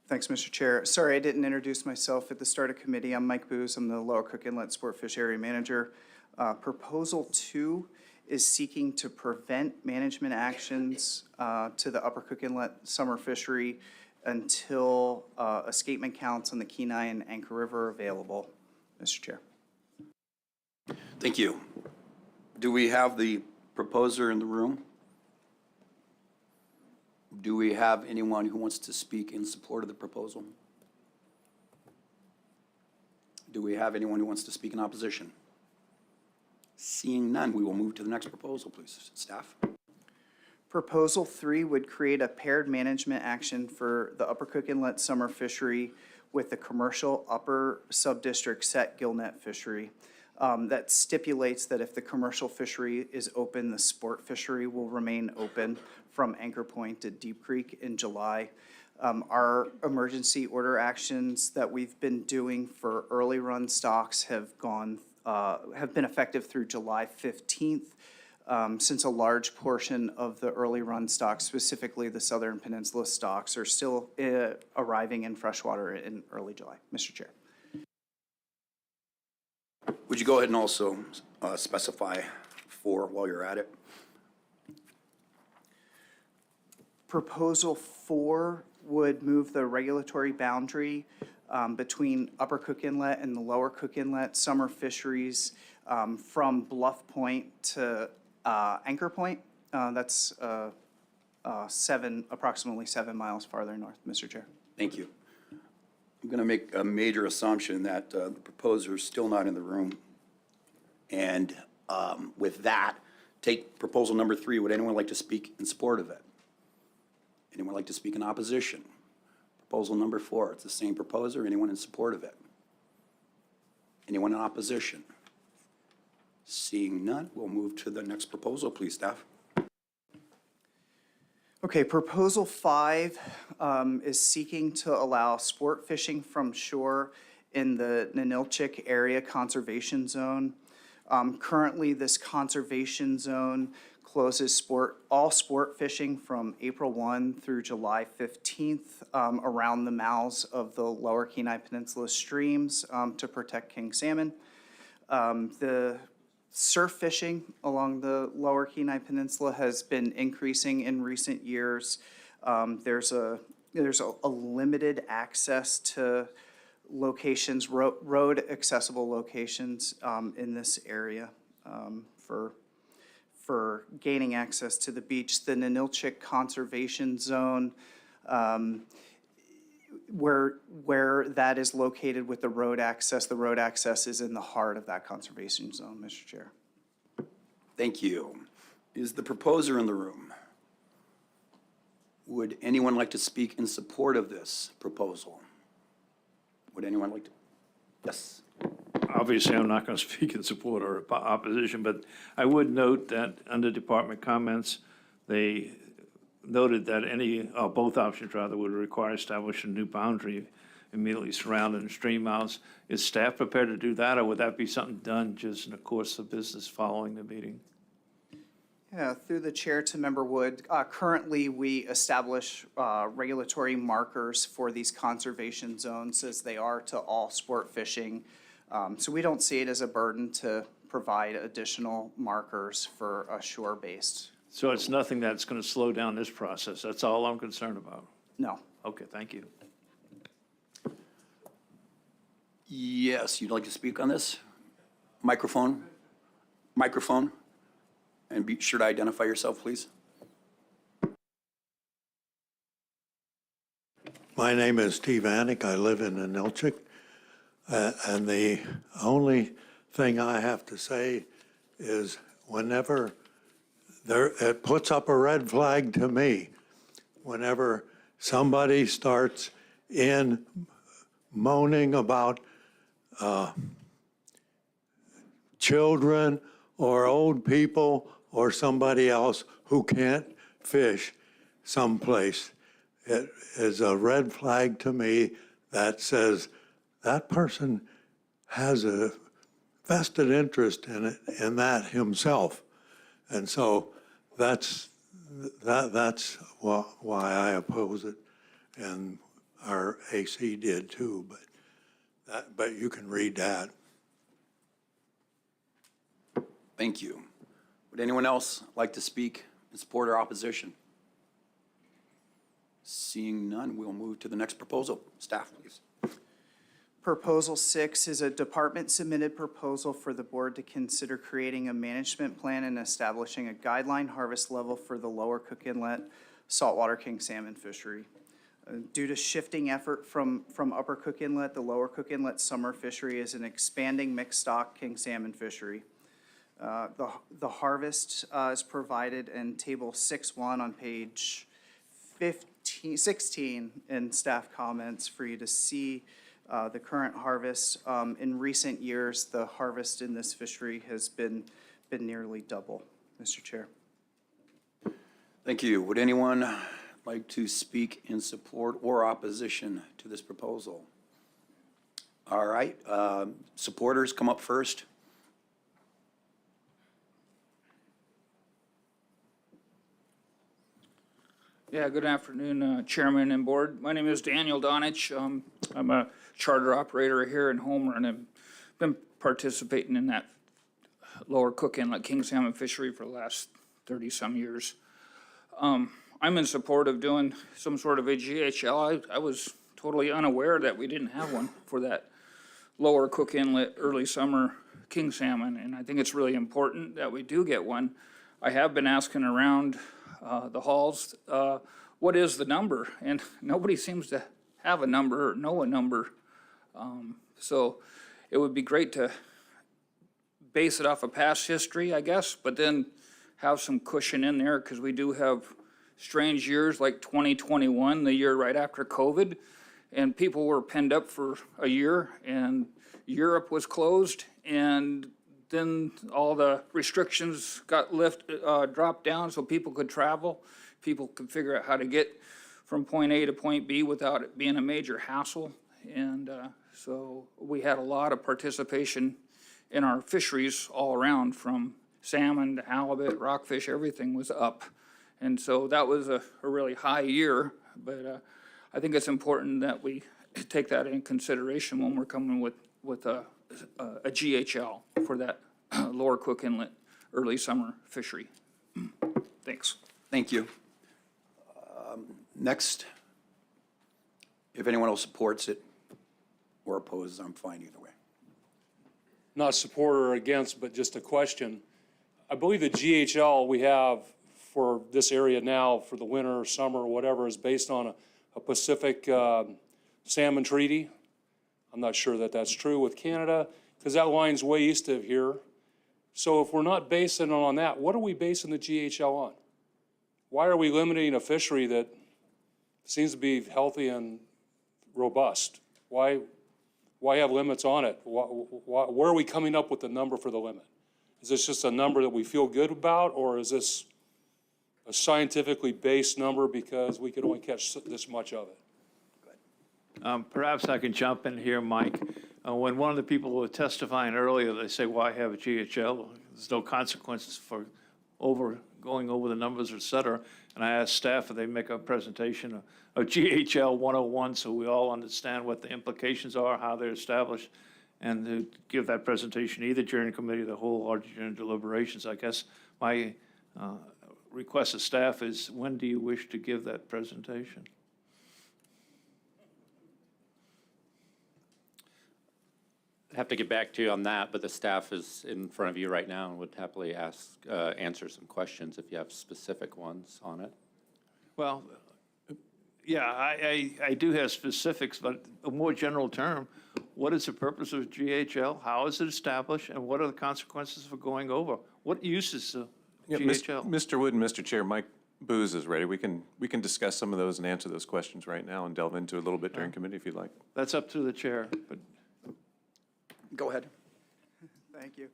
Speaker 14: Thanks, Mr. Chair. Sorry, I didn't introduce myself at the start of committee. I'm Mike Booz. I'm the Lower Cook Inlet Sportfish Area Manager. Proposal 2 is seeking to prevent management actions to the Upper Cook Inlet summer fishery until escapement counts on the Kenai and Anchor River are available, Mr. Chair.
Speaker 6: Thank you. Do we have the proposer in the room? Do we have anyone who wants to speak in support of the proposal? Do we have anyone who wants to speak in opposition? Seeing none, we will move to the next proposal, please. Staff.
Speaker 14: Proposal 3 would create a paired management action for the Upper Cook Inlet summer fishery with the commercial upper subdistrict set gillnet fishery. That stipulates that if the commercial fishery is open, the sport fishery will remain open from Anchor Point to Deep Creek in July. Our emergency order actions that we've been doing for early run stocks have been effective through July 15th. Since a large portion of the early run stocks, specifically the Southern Peninsula stocks, are still arriving in freshwater in early July. Mr. Chair.
Speaker 6: Would you go ahead and also specify 4 while you're at it?
Speaker 14: Proposal 4 would move the regulatory boundary between Upper Cook Inlet and the Lower Cook Inlet summer fisheries from Bluff Point to Anchor Point. That's approximately 7 miles farther north, Mr. Chair.
Speaker 6: Thank you. I'm going to make a major assumption that the proposer is still not in the room. And with that, take proposal number 3. Would anyone like to speak in support of it? Anyone like to speak in opposition? Proposal number 4, it's the same proposer. Anyone in support of it? Anyone in opposition? Seeing none, we'll move to the next proposal, please, staff.
Speaker 14: Okay, proposal 5 is seeking to allow sport fishing from shore in the Ninilchik Area Conservation Zone. Currently, this conservation zone closes all sport fishing from April 1 through July 15th around the mouths of the Lower Kenai Peninsula streams to protect king salmon. The surf fishing along the Lower Kenai Peninsula has been increasing in recent years. There's a limited access to locations, road accessible locations in this area for gaining access to the beach. The Ninilchik Conservation Zone, where that is located with the road access is in the heart of that conservation zone, Mr. Chair.
Speaker 6: Thank you. Is the proposer in the room? Would anyone like to speak in support of this proposal? Would anyone like to? Yes.
Speaker 1: Obviously, I'm not going to speak in support or opposition, but I would note that under department comments, they noted that both options rather, would require establishing a new boundary immediately surrounding the stream mouths. Is staff prepared to do that, or would that be something done just in the course of business following the meeting?
Speaker 14: Yeah, through the chair to Member Wood, currently we establish regulatory markers for these conservation zones as they are to all sport fishing. So we don't see it as a burden to provide additional markers for a shore-based.
Speaker 1: So it's nothing that's going to slow down this process. That's all I'm concerned about.
Speaker 14: No.
Speaker 1: Okay, thank you.
Speaker 6: Yes, you'd like to speak on this? Microphone? Microphone? And be sure to identify yourself, please.
Speaker 12: My name is Steve Anick. I live in Ninilchik. And the only thing I have to say is whenever it puts up a red flag to me, whenever somebody starts moaning about children or old people or somebody else who can't fish someplace. It is a red flag to me that says that person has a vested interest in that himself. And so that's why I oppose it, and our AC did too, but you can read that.
Speaker 6: Thank you. Would anyone else like to speak in support or opposition? Seeing none, we'll move to the next proposal. Staff, please.
Speaker 14: Proposal 6 is a department-submitted proposal for the board to consider creating a management plan and establishing a guideline harvest level for the Lower Cook Inlet saltwater king salmon fishery. Due to shifting effort from Upper Cook Inlet, the Lower Cook Inlet summer fishery is an expanding mixed stock king salmon fishery. The harvest is provided in Table 6.1 on page 16 in staff comments for you to see the current harvest. In recent years, the harvest in this fishery has been nearly double, Mr. Chair.
Speaker 6: Thank you. Would anyone like to speak in support or opposition to this proposal? All right, supporters, come up first.
Speaker 15: Yeah, good afternoon, Chairman and Board. My name is Daniel Donich. I'm a charter operator here in Homer, and I've been participating in that Lower Cook Inlet king salmon fishery for the last 30-some years. I'm in support of doing some sort of a GHL. I was totally unaware that we didn't have one for that Lower Cook Inlet early summer king salmon, and I think it's really important that we do get one. I have been asking around the halls, what is the number? And nobody seems to have a number or know a number So it would be great to base it off of past history, I guess, but then have some cushion in there, because we do have strange years like 2021, the year right after COVID, and people were penned up for a year, and Europe was closed, and then all the restrictions got dropped down so people could travel. People could figure out how to get from point A to point B without it being a major hassle. And so we had a lot of participation in our fisheries all around, from salmon to halibut, rockfish, everything was up. And so that was a really high year, but I think it's important that we take that in consideration when we're coming with a GHL for that Lower Cook Inlet early summer fishery. Thanks.
Speaker 6: Thank you. Next, if anyone else supports it or opposes, I'm fine either way.
Speaker 21: Not support or against, but just a question. I believe the GHL we have for this area now for the winter or summer or whatever is based on a Pacific salmon treaty. I'm not sure that that's true with Canada, because that line's way east of here. So if we're not basing it on that, what are we basing the GHL on? Why are we limiting a fishery that seems to be healthy and robust? Why have limits on it? Where are we coming up with the number for the limit? Is this just a number that we feel good about, or is this a scientifically based number because we could only catch this much of it?
Speaker 1: Perhaps I can jump in here, Mike. When one of the people who were testifying earlier, they say, why have a GHL? There's no consequences for going over the numbers, et cetera. And I asked staff if they make a presentation of GHL 101 so we all understand what the implications are, how they're established, and to give that presentation either during committee of the whole or during deliberations. I guess my request of staff is, when do you wish to give that presentation?
Speaker 16: I have to get back to you on that, but the staff is in front of you right now and would happily answer some questions if you have specific ones on it.
Speaker 1: Well, yeah, I do have specifics, but a more general term, what is the purpose of GHL? How is it established? And what are the consequences for going over? What use is GHL?
Speaker 19: Mr. Wood and Mr. Chair, Mike Booz is ready. We can discuss some of those and answer those questions right now and delve into a little bit during committee if you'd like.
Speaker 1: That's up to the chair, but.
Speaker 6: Go ahead.
Speaker 14: Thank you.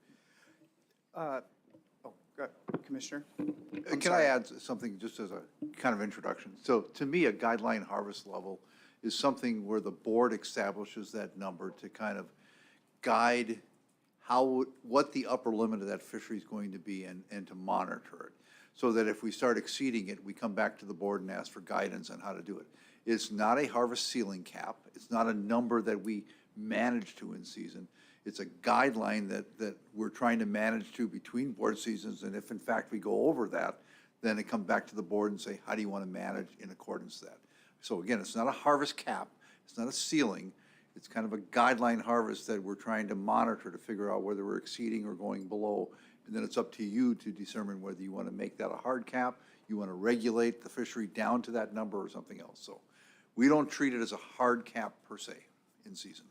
Speaker 14: Go ahead, Commissioner.
Speaker 23: Can I add something just as a kind of introduction? So to me, a guideline harvest level is something where the board establishes that number to kind of guide what the upper limit of that fishery is going to be and to monitor it. So that if we start exceeding it, we come back to the board and ask for guidance on how to do it. It's not a harvest ceiling cap. It's not a number that we manage to in season. It's a guideline that we're trying to manage to between board seasons, and if in fact we go over that, then it comes back to the board and say, how do you want to manage in accordance to that? So again, it's not a harvest cap, it's not a ceiling, it's kind of a guideline harvest that we're trying to monitor to figure out whether we're exceeding or going below, and then it's up to you to determine whether you want to make that a hard cap, you want to regulate the fishery down to that number or something else. So we don't treat it as a hard cap per se in season.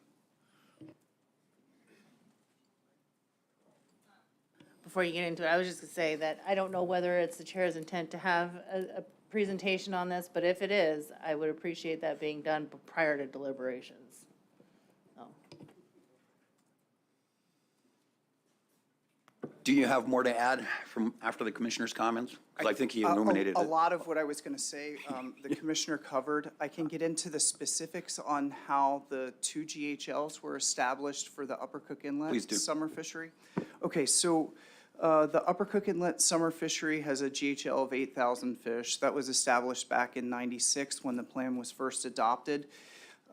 Speaker 9: Before you get into it, I was just gonna say that I don't know whether it's the chair's intent to have a presentation on this, but if it is, I would appreciate that being done prior to deliberations. So.
Speaker 6: Do you have more to add from after the commissioner's comments? Because I think he illuminated
Speaker 14: A
Speaker 6: it.
Speaker 14: lot of what I was going to say, the commissioner covered. I can get into the specifics on how the two GHLs were established for the Upper Cook Inlet
Speaker 6: Please do.
Speaker 14: summer fishery. Okay, so the Upper Cook Inlet summer fishery has a GHL of 8,000 fish. That was established back in '96 when the plan was first adopted.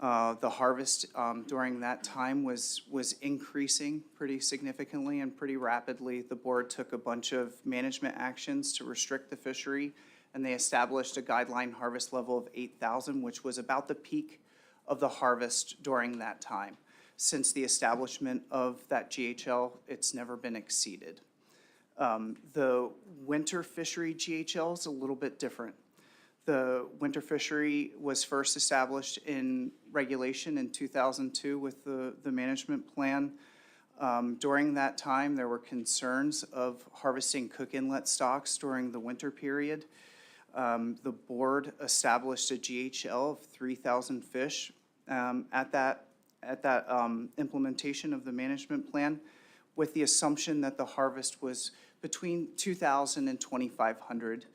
Speaker 14: The harvest during that time was increasing pretty significantly and pretty rapidly. The board took a bunch of management actions to restrict the fishery, and they established a guideline harvest level of 8,000, which was about the peak of the harvest during that time. Since the establishment of that GHL, it's never been exceeded. The winter fishery GHL is a little bit different. The winter fishery was first established in regulation in 2002 with the management plan. During that time, there were concerns of harvesting Cook Inlet stocks during the winter period. The board established a GHL of 3,000 fish at that implementation of the management plan, with the assumption that the harvest was between 2,000 and 2,500.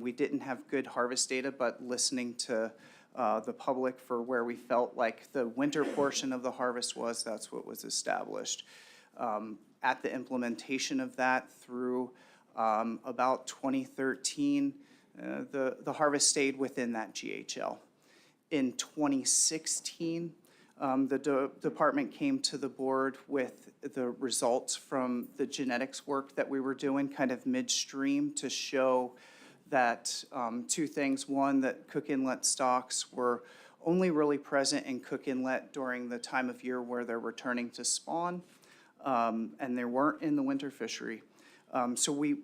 Speaker 14: We didn't have good harvest data, but listening to the public for where we felt like the winter portion of the harvest was, that's what was established. At the implementation of that through about 2013, the harvest stayed within that GHL. In 2016, the department came to the board with the results from the genetics work that we were doing kind of midstream to show that two things. One, that Cook Inlet stocks were only really present in Cook Inlet during the time of year where they're returning to spawn, and they weren't in the winter fishery. So we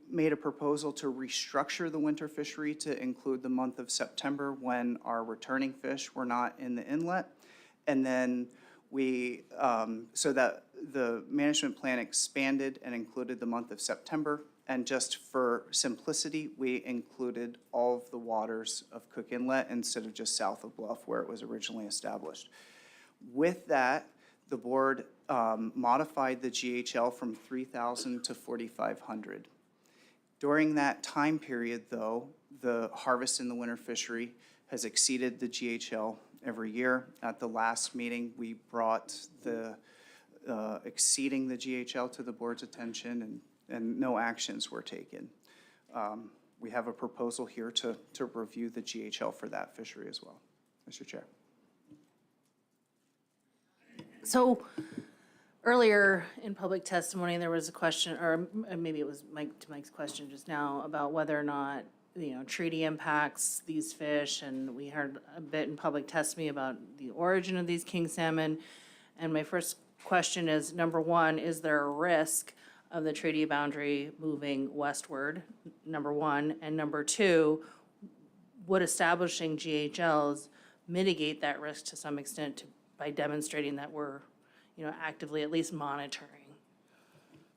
Speaker 14: made a proposal to restructure the winter fishery to include the month of September when our returning fish were not in the inlet. And then so that the management plan expanded and included the month of September. And just for simplicity, we included all of the waters of Cook Inlet instead of just south of Bluff where it was originally established. With that, the board modified the GHL from 3,000 to 4,500. During that time period, though, the harvest in the winter fishery has exceeded the GHL every year. At the last meeting, we brought the exceeding the GHL to the board's attention, and no actions were taken. We have a proposal here to review the GHL for that fishery as well. Mr. Chair.
Speaker 9: So earlier in public testimony, there was a question, or maybe it was Mike's question just now, about whether or not, treaty impacts these fish. And we heard a bit in public testimony about the origin of these king salmon. And my first question is, number one, is there a risk of the treaty boundary moving westward, number one? And number two, would establishing GHLs mitigate that risk to some extent by demonstrating that we're, actively at least monitoring?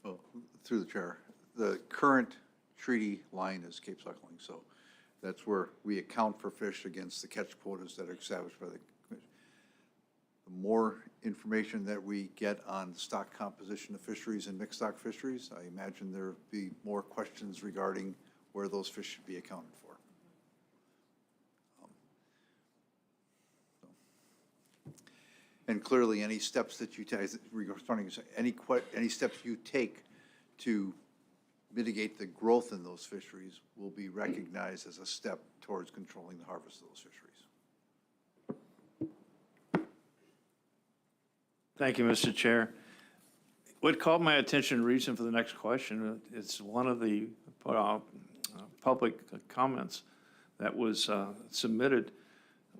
Speaker 23: Well, through the chair, the current treaty line is Cape Suckling, so that's where we account for fish against the catch quotas that are established by the commission. The more information that we get on stock composition of fisheries and mixed stock fisheries, I imagine there'll be more questions regarding where those fish should be accounted for. And clearly, any steps that you take, any steps you take to mitigate the growth in those fisheries will be recognized as a step towards controlling the harvest of those fisheries.
Speaker 1: Thank you, Mr. Chair. What caught my attention, reason for the next question, is one of the public comments that was submitted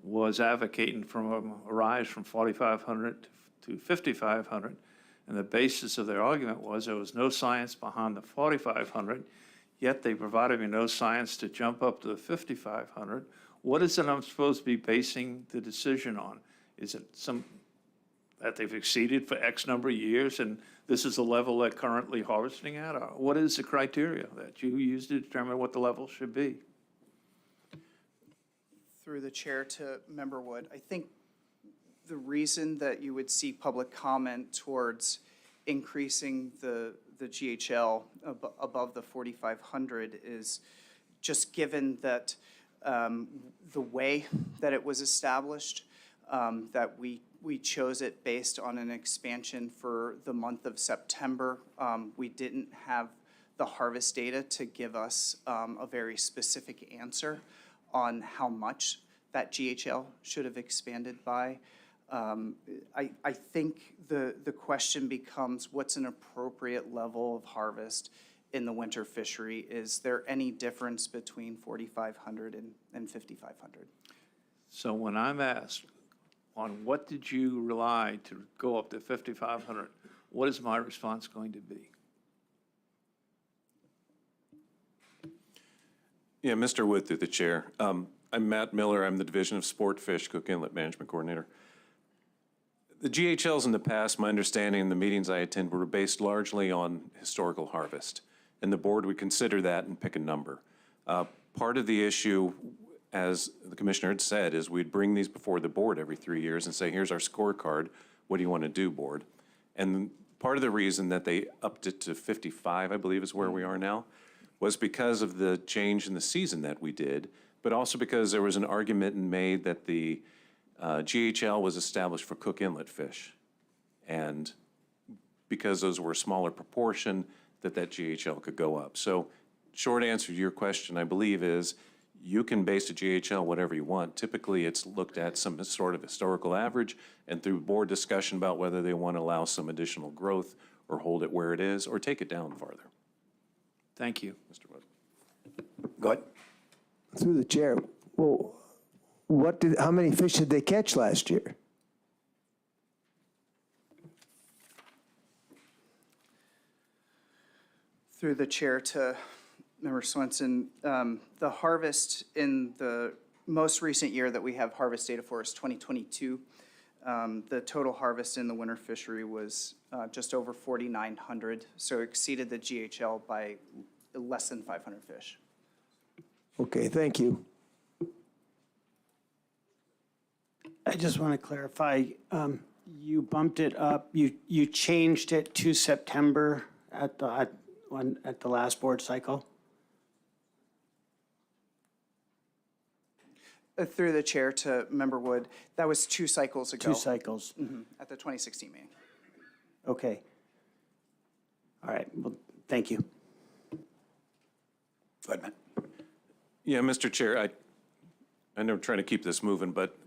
Speaker 1: was advocating from a rise from 4,500 to 5,500. And the basis of their argument was there was no science behind the 4,500, yet they provided me no science to jump up to the 5,500. What is it I'm supposed to be basing the decision on? Is it that they've exceeded for X number of years and this is the level they're currently harvesting at? Or what is the criteria that you use to determine what the level should be?
Speaker 14: Through the chair to Member Wood, I think the reason that you would see public comment towards increasing the GHL above the 4,500 is just given that the way that it was established, that we chose it based on an expansion for the month of September. We didn't have the harvest data to give us a very specific answer on how much that GHL should have expanded by. I think the question becomes, what's an appropriate level of harvest in the winter fishery? Is there any difference between 4,500 and 5,500?
Speaker 1: So when I'm asked, on what did you rely to go up to 5,500, what is my response going to be?
Speaker 19: Yeah, Mr. Wood through the chair. I'm Matt Miller. I'm the Division of Sport Fish Cook Inlet Management Coordinator. The GHLs in the past, my understanding in the meetings I attend, were based largely on historical harvest. And the board would consider that and pick a number. Part of the issue, as the commissioner had said, is we'd bring these before the board every 3 years and say, here's our scorecard. What do you want to do, board? And part of the reason that they upped it to 55, I believe is where we are now, was because of the change in the season that we did, but also because there was an argument made that the GHL was established for Cook Inlet fish. And because those were a smaller proportion, that GHL could go up. So short answer to your question, I believe, is you can base a GHL whatever you want. Typically, it's looked at some sort of historical average and through board discussion about whether they want to allow some additional growth or hold it where it is or take it down farther.
Speaker 1: Thank you.
Speaker 19: Mr. Wood.
Speaker 6: Go ahead.
Speaker 2: Through the chair, well, how many fish did they catch last year?
Speaker 14: Through the chair to Member Swenson, the harvest in the most recent year that we have harvest data for is 2022. The total harvest in the winter fishery was just over 4,900, so exceeded the GHL by less than 500 fish.
Speaker 2: Okay, thank you.
Speaker 10: I just want to clarify, you bumped it up, you changed it to September at the last board cycle?
Speaker 14: Through the chair to Member Wood, that was 2 cycles ago.
Speaker 10: 2 cycles.
Speaker 14: At the 2016 meeting.
Speaker 10: Okay. All right, well, thank you.
Speaker 6: Go ahead, Matt.
Speaker 19: Yeah, Mr. Chair, I know I'm trying to keep this moving, but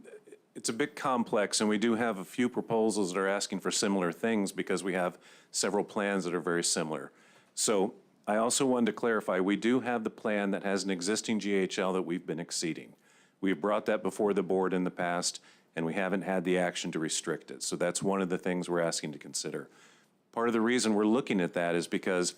Speaker 19: it's a bit complex, and we do have a few proposals that are asking for similar things because we have several plans that are very similar. So I also wanted to clarify, we do have the plan that has an existing GHL that we've been exceeding. We've brought that before the board in the past, and we haven't had the action to restrict it. So that's one of the things we're asking to consider. Part of the reason we're looking at that is because,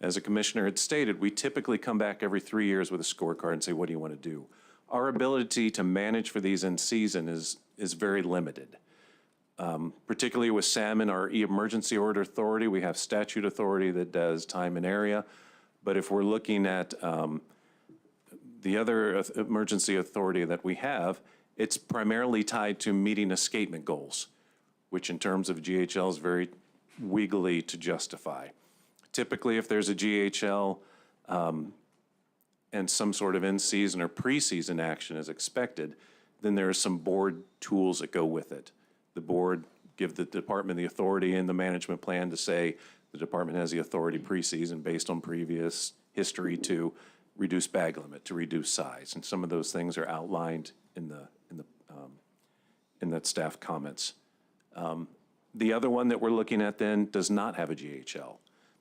Speaker 19: as a commissioner had stated, we typically come back every 3 years with a scorecard and say, what do you want to do? Our ability to manage for these in season is very limited. Particularly with salmon, our emergency order authority, we have statute authority that does time and area. But if we're looking at the other emergency authority that we have, it's primarily tied to meeting escapement goals, which in terms of GHL is very wiggly to justify. Typically, if there's a GHL and some sort of in-season or pre-season action is expected, then there are some board tools that go with it. The board give the department the authority in the management plan to say the department has the authority pre-season based on previous history to reduce bag limit, to reduce size. And some of those things are outlined in that staff comments. The other one that we're looking at then does not have a GHL.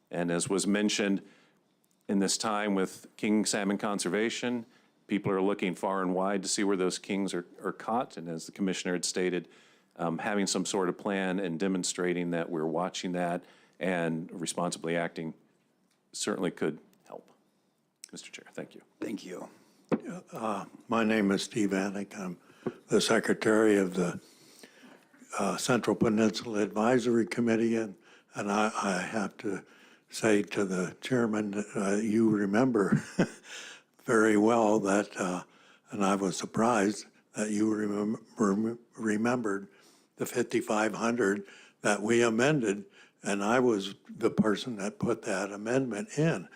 Speaker 19: And as was mentioned, in this time with king salmon conservation, people are looking far and wide to see where those kings are caught. And as the commissioner had stated, having some sort of plan and demonstrating that we're watching that and responsibly acting certainly could help. Mr. Chair, thank you.
Speaker 6: Thank you.
Speaker 12: My name is Steve Anik. I'm the secretary of the Central Peninsula Advisory Committee, and I have to say to the chairman, you remember very well that, and I was surprised that you remembered the 5,500 that we amended, and I was the person that put that amendment in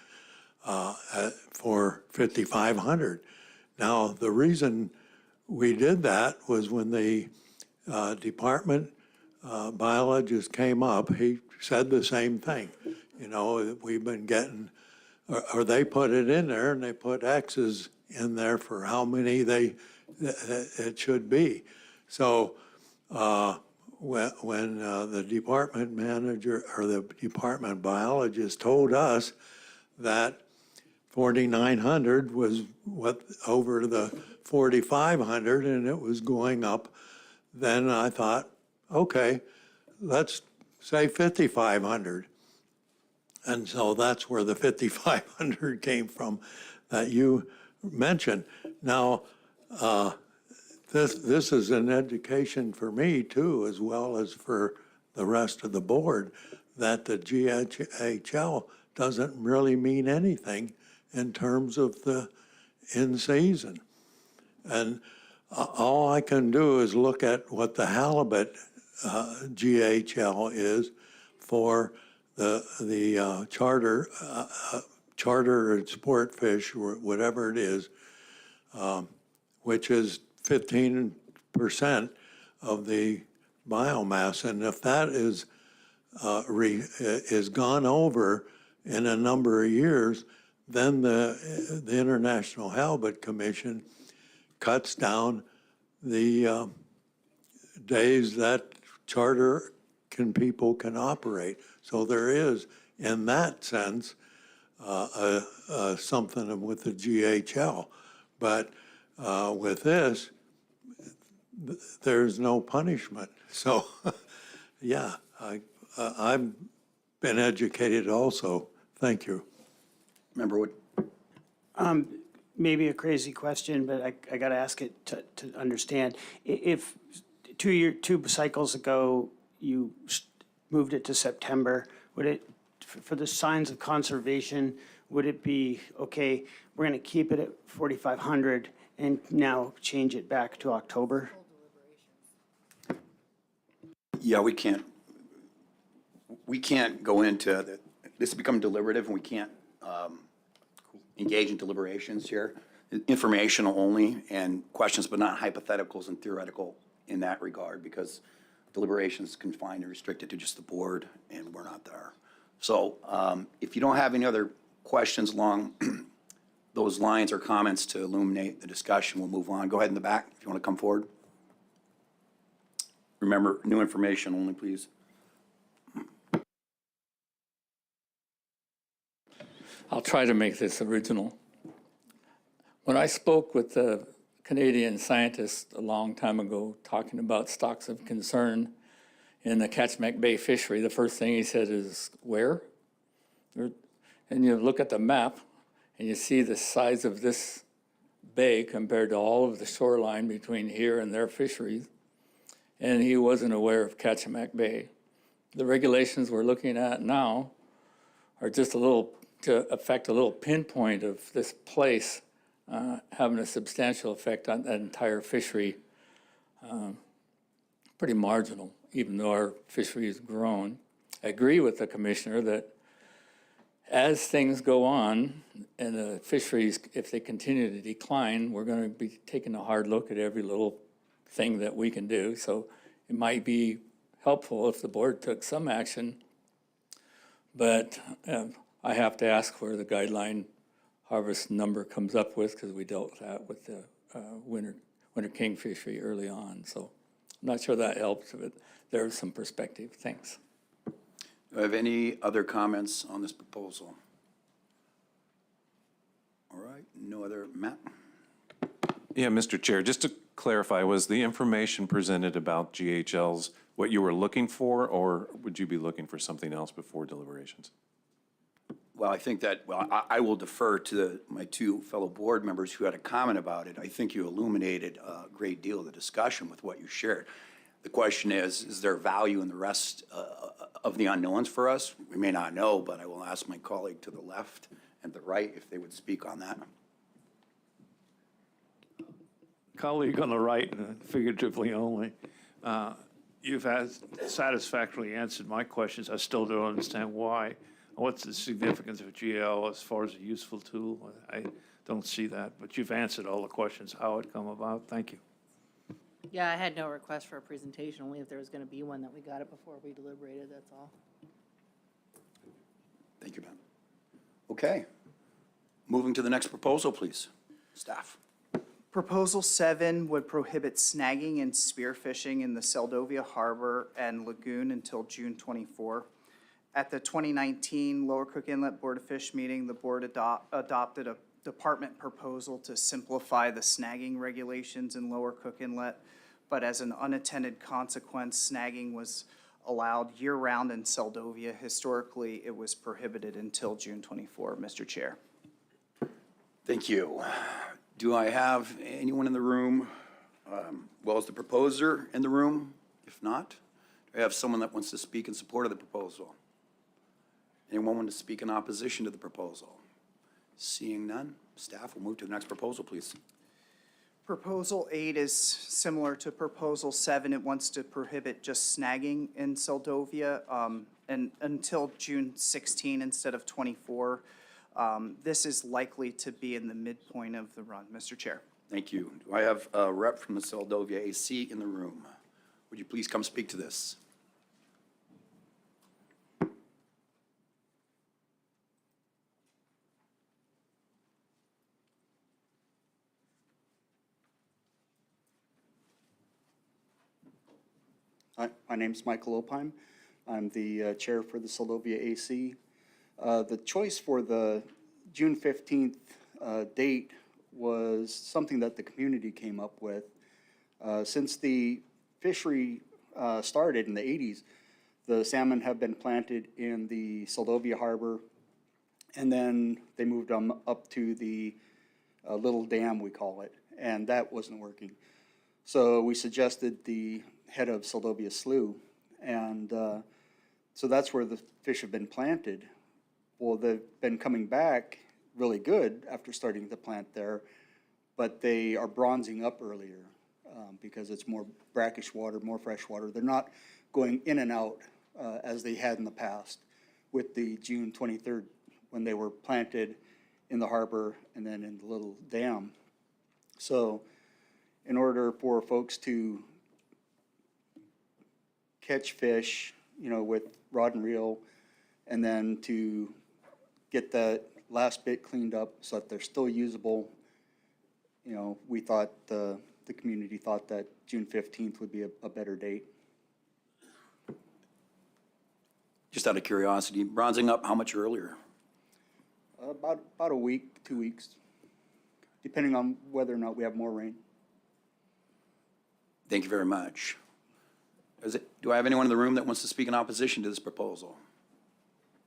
Speaker 12: for 5,500. Now, the reason we did that was when the department biologist came up, he said the same thing. You know, we've been getting, or they put it in there and they put X's in there for how many it should be. So when the department manager or the department biologist told us that 4,900 was what over the 4,500 and it was going up, then I thought, okay, let's say 5,500. And so that's where the 5,500 came from, that you mentioned. Now, this is an education for me too, as well as for the rest of the board, that the GHL doesn't really mean anything in terms of the in-season. And all I can do is look at what the halibut GHL is for the charter and sport fish, or whatever it is, which is 15% of the biomass. And if that is gone over in a number of years, then the International Halibut Commission cuts down the days that charter people can operate. So there is, in that sense, something with the GHL. But with this, there's no punishment. So, yeah, I've been educated also. Thank you.
Speaker 6: Member Wood?
Speaker 10: Maybe a crazy question, but I got to ask it to understand. If 2 cycles ago you moved it to September, would it, for the signs of conservation, would it be, okay, we're going to keep it at 4,500 and now change it back to October?
Speaker 6: Yeah, we can't go into, this has become deliberative, and we can't engage in deliberations here. Informational only, and questions, but not hypotheticals and theoretical in that regard, because deliberations confined and restricted to just the board, and we're not there. So if you don't have any other questions along those lines or comments to illuminate the discussion, we'll move on. Go ahead in the back if you want to come forward. Remember, new information only, please.
Speaker 7: I'll try to make this original. When I spoke with the Canadian scientist a long time ago talking about stocks of concern in the Kachemak Bay fishery, the first thing he said is, where? And you look at the map and you see the size of this bay compared to all of the shoreline between here and their fisheries, and he wasn't aware of Kachemak Bay. The regulations we're looking at now are just a little, to affect a little pinpoint of this place having a substantial effect on that entire fishery. Pretty marginal, even though our fishery has grown. I agree with the commissioner that as things go on and the fisheries, if they continue to decline, we're going to be taking a hard look at every little thing that we can do. So it might be helpful if the board took some action, but I have to ask where the guideline harvest number comes up with, because we dealt with that with the winter king fishery early on. So I'm not sure that helps, but there's some perspective. Thanks.
Speaker 6: Do I have any other comments on this proposal? All right, no other. Matt?
Speaker 19: Yeah, Mr. Chair, just to clarify, was the information presented about GHLs what you were looking for, or would you be looking for something else before deliberations?
Speaker 6: Well, I think that, I will defer to my 2 fellow board members who had a comment about it. I think you illuminated a great deal of the discussion with what you shared. The question is there value in the rest of the unknowns for us? We may not know, but I will ask my colleague to the left and the right if they would speak on that.
Speaker 1: Colleague on the right, figuratively only, you've satisfactorily answered my questions. I still don't understand why. What's the significance of GL as far as a useful tool? I don't see that, but you've answered all the questions, how it come about. Thank you.
Speaker 9: Yeah, I had no request for a presentation, only if there was going to be one that we got it before we deliberated, that's all.
Speaker 6: Thank you, Ben. Okay. Moving to the next proposal, please. Staff.
Speaker 14: Proposal 7 would prohibit snagging and spearfishing in the Seldovia Harbor and Lagoon until June 24. At the 2019 Lower Cook Inlet Board of Fish meeting, the board adopted a department proposal to simplify the snagging regulations in Lower Cook Inlet, but as an unintended consequence, snagging was allowed year-round in Seldovia. Historically, it was prohibited until June 24, Mr. Chair.
Speaker 6: Thank you. Do I have anyone in the room, well as the proposer in the room? If not, do I have someone that wants to speak in support of the proposal? Anyone want to speak in opposition to the proposal? Seeing none, staff will move to the next proposal, please.
Speaker 14: Proposal 8 is similar to Proposal 7. It wants to prohibit just snagging in Seldovia and until June 16 instead of 24. This is likely to be in the midpoint of the run. Mr. Chair.
Speaker 6: Thank you. Do I have a rep from the Seldovia AC in the room? Would you please come speak to this?
Speaker 17: Hi, my name's Michael Opheim. I'm the chair for the Seldovia AC. The choice for the June 15th date was something that the community came up with. Since the fishery started in the 80s, the salmon have been planted in the Seldovia Harbor, and then they moved them up to the little dam, we call it, and that wasn't working. So we suggested the head of Seldovia Slough, and so that's where the fish have been planted. Well, they've been coming back really good after starting to plant there, but they are bronzing up earlier because it's more brackish water, more fresh water. They're not going in and out as they had in the past with the June 23rd when they were planted in the harbor and then in the little dam. So in order for folks to catch fish, you know, with rod and reel, and then to get that last bit cleaned up so that they're still usable, you know, we thought, the community thought that June 15th would be a better date.
Speaker 6: Just out of curiosity, bronzing up how much earlier?
Speaker 17: About a week, 2 weeks, depending on whether or not we have more rain.
Speaker 6: Thank you very much. Do I have anyone in the room that wants to speak in opposition to this proposal?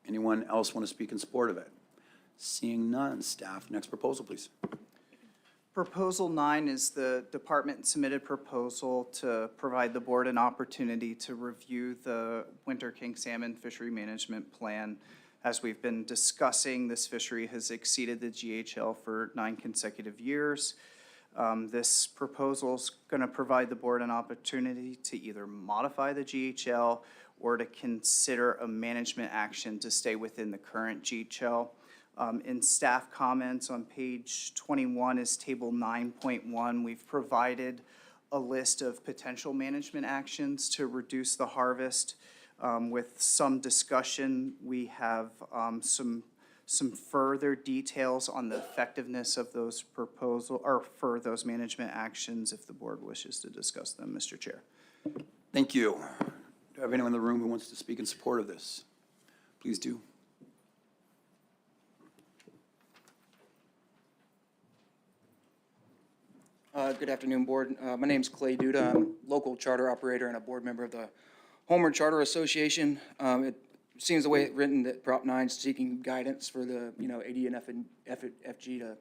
Speaker 6: Anyone else want to speak in support of it? Seeing none, staff, next proposal, please.
Speaker 14: Proposal 9 is the department submitted proposal to provide the board an opportunity to review the winter king salmon fishery management plan. As we've been discussing, this fishery has exceeded the GHL for 9 consecutive years. This proposal is going to provide the board an opportunity to either modify the GHL or to consider a management action to stay within the current GHL. In staff comments on page 21 is table 9.1. We've provided a list of potential management actions to reduce the harvest. With some discussion, we have some further details on the effectiveness of those proposal or for those management actions if the board wishes to discuss them, Mr. Chair.
Speaker 6: Thank you. Do I have anyone in the room who wants to speak in support of this? Please do.
Speaker 18: Good afternoon, board. My name's Clay Duda. I'm local charter operator and a board member of the Homer Charter Association. It seems the way it's written that Prop 9 is seeking guidance for the, AD and FG to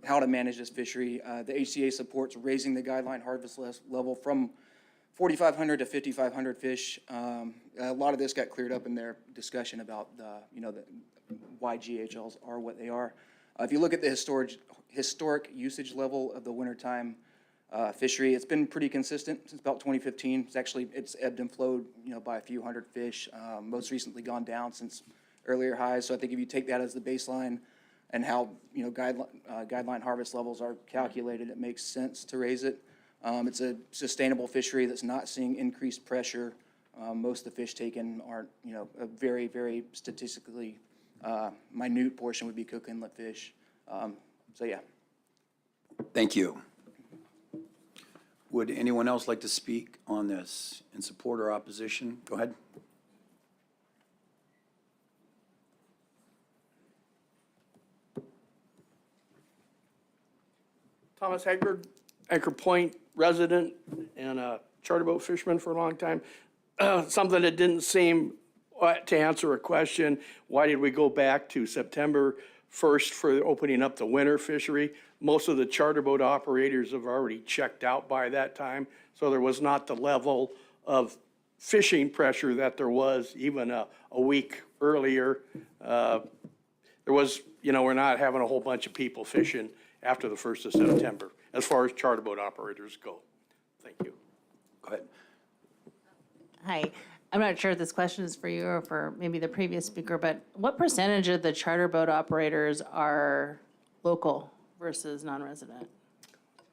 Speaker 18: how to manage this fishery. The HCA supports raising the guideline harvest level from 4,500 to 5,500 fish. A lot of this got cleared up in their discussion about why GHLs are what they are. If you look at the historic usage level of the wintertime fishery, it's been pretty consistent since about 2015. It's ebbed and flowed, by a few hundred fish. Most recently gone down since earlier highs. So I think if you take that as the baseline and how, guideline harvest levels are calculated, it makes sense to raise it. It's a sustainable fishery that's not seeing increased pressure. Most of the fish taken aren't, a very, very statistically minute portion would be Cook Inlet fish. So yeah.
Speaker 6: Thank you. Would anyone else like to speak on this in support or opposition? Go ahead.
Speaker 20: Thomas Hagberg, Anchor Point resident and a charter boat fisherman for a long time. Something that didn't seem to answer a question, why did we go back to September first for opening up the winter fishery. Most of the charter boat operators have already checked out by that time, so there was not the level of fishing pressure that there was even a week earlier. There was, we're not having a whole bunch of people fishing after the 1st of September, as far as charter boat operators go. Thank you.
Speaker 6: Go ahead.
Speaker 9: Hi, I'm not sure if this question is for you or for maybe the previous speaker, but what percentage of the charter boat operators are local versus non-resident?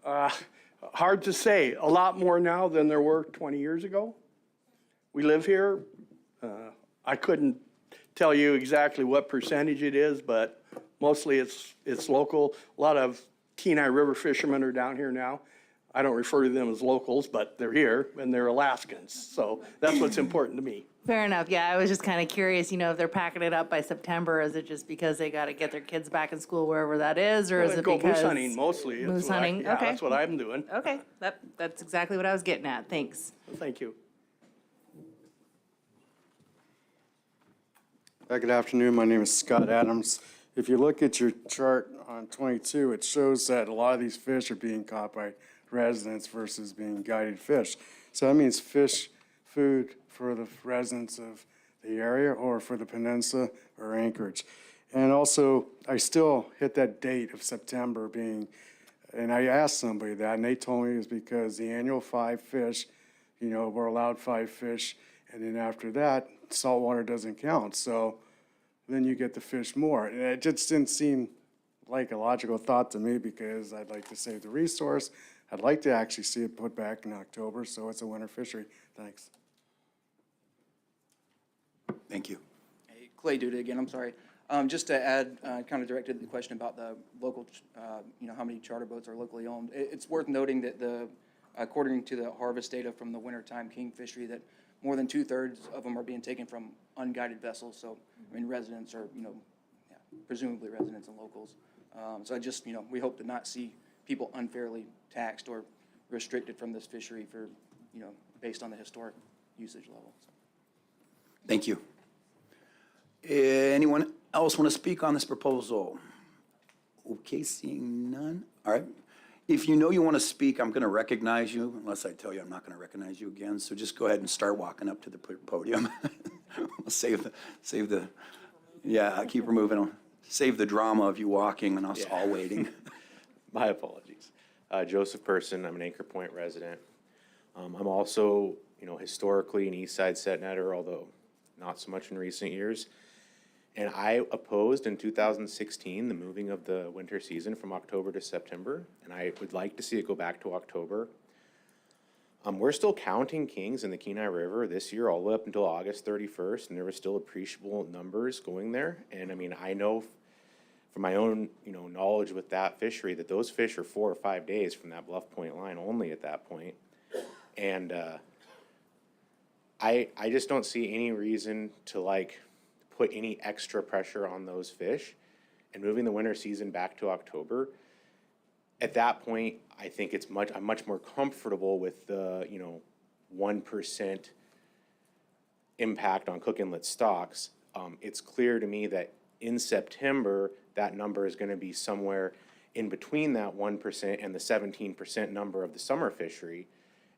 Speaker 20: Hard to say. A lot more now than there were 20 years ago. We live here. I couldn't tell you exactly what percentage it is, but mostly it's local. A lot of Kenai River fishermen are down here now. I don't refer to them as locals, but they're here and they're Alaskans. So that's what's important to me.
Speaker 9: Fair enough. Yeah, I was just kind of curious, if they're packing it up by September, is it just because they got to get their kids back in school wherever that is, or is it
Speaker 20: Go
Speaker 9: because
Speaker 20: moose hunting mostly.
Speaker 9: moose hunting?
Speaker 20: Yeah,
Speaker 9: Okay.
Speaker 20: that's what I'm doing.
Speaker 9: Okay, that's exactly what I was getting at. Thanks.
Speaker 20: Thank you.
Speaker 4: Good afternoon. My name is Scott Adams. If you look at your chart on 22, it shows that a lot of these fish are being caught by residents versus being guided fish. So that means fish food for the residents of the area or for the peninsula or Anchorage. And also, I still hit that date of September being, and I asked somebody that, and they told me it's because the annual 5 fish, we're allowed 5 fish, and then after that, saltwater doesn't count. So then you get to fish more. And it just didn't seem like a logical thought to me because I'd like to save the resource. I'd like to actually see it put back in October, so it's a winter fishery. Thanks.
Speaker 6: Thank you.
Speaker 18: Hey, Clay Duda again, I'm sorry. Just to add, kind of directed the question about the local, how many charter boats are locally owned. It's worth noting that according to the harvest data from the wintertime king fishery, that more than 2/3 of them are being taken from unguided vessels. So, residents are, presumably residents and locals. So I just, we hope to not see people unfairly taxed or restricted from this fishery for, based on the historic usage level. So.
Speaker 6: Thank you. Anyone else want to speak on this proposal? Okay, seeing none. All right. If you know you want to speak, I'm going to recognize you, unless I tell you I'm not going to recognize you again. So just go ahead and start walking up to the podium. Save the, yeah, keep moving on. Save the drama of you walking and us all waiting.
Speaker 5: My apologies. Joseph Person, I'm an Anchor Point resident. I'm also, historically an East Side set netter, although not so much in recent years. And I opposed in 2016 the moving of the winter season from October to September, and I would like to see it go back to October. We're still counting kings in the Kenai River this year all the way up until August 31st, and there were still appreciable numbers going there. And I know from my own, knowledge with that fishery that those fish are 4 or 5 days from that Bluff Point line only at that point. And I just don't see any reason to put any extra pressure on those fish, and moving the winter season back to October. At that point, I think I'm much more comfortable with the 1% impact on Cook Inlet stocks. It's clear to me that in September that number is going to be somewhere in between that 1% and the 17% number of the summer fishery.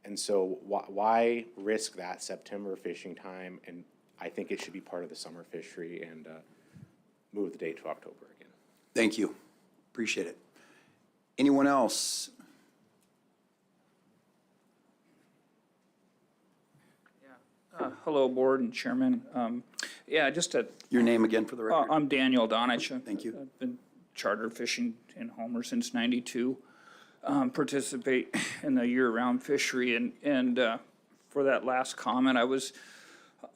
Speaker 5: And so why risk that September fishing time? And I think it should be part of the summer fishery and move the date to October again.
Speaker 6: Thank you. Appreciate it. Anyone else?
Speaker 15: Hello, Board and Chairman.
Speaker 6: Your name again for the record?
Speaker 15: I'm Daniel Donich.
Speaker 6: Thank you.
Speaker 15: I've been charter fishing in Homer since '92. Participate in the year-round fishery, and for that last comment, I was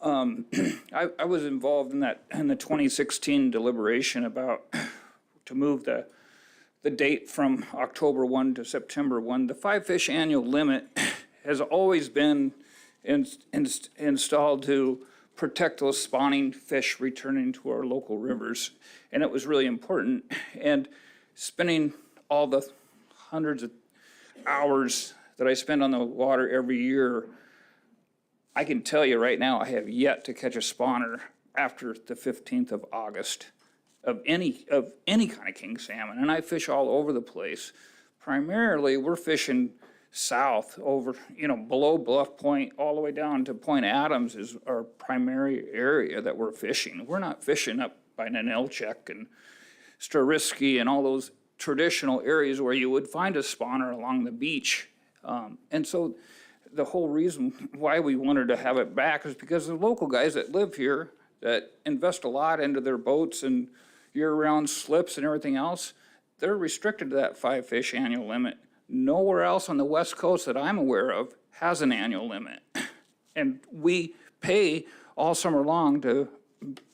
Speaker 15: involved in the 2016 deliberation about to move the date from October 1 to September 1. The 5-fish annual limit has always been installed to protect those spawning fish returning to our local rivers, and it was really important. And spending all the hundreds of hours that I spend on the water every year, I can tell you right now, I have yet to catch a spawner after the 15th of August. of any kind of king salmon, and I fish all over the place. Primarily, we're fishing south over, below Bluff Point, all the way down to Point Adams is our primary area that we're fishing. We're not fishing up by Nanilchek and Starisky and all those traditional areas where you would find a spawner along the beach. And so the whole reason why we wanted to have it back is because the local guys that live here that invest a lot into their boats and year-round slips and everything else, they're restricted to that 5 fish annual limit. Nowhere else on the West Coast that I'm aware of has an annual limit. And we pay all summer long to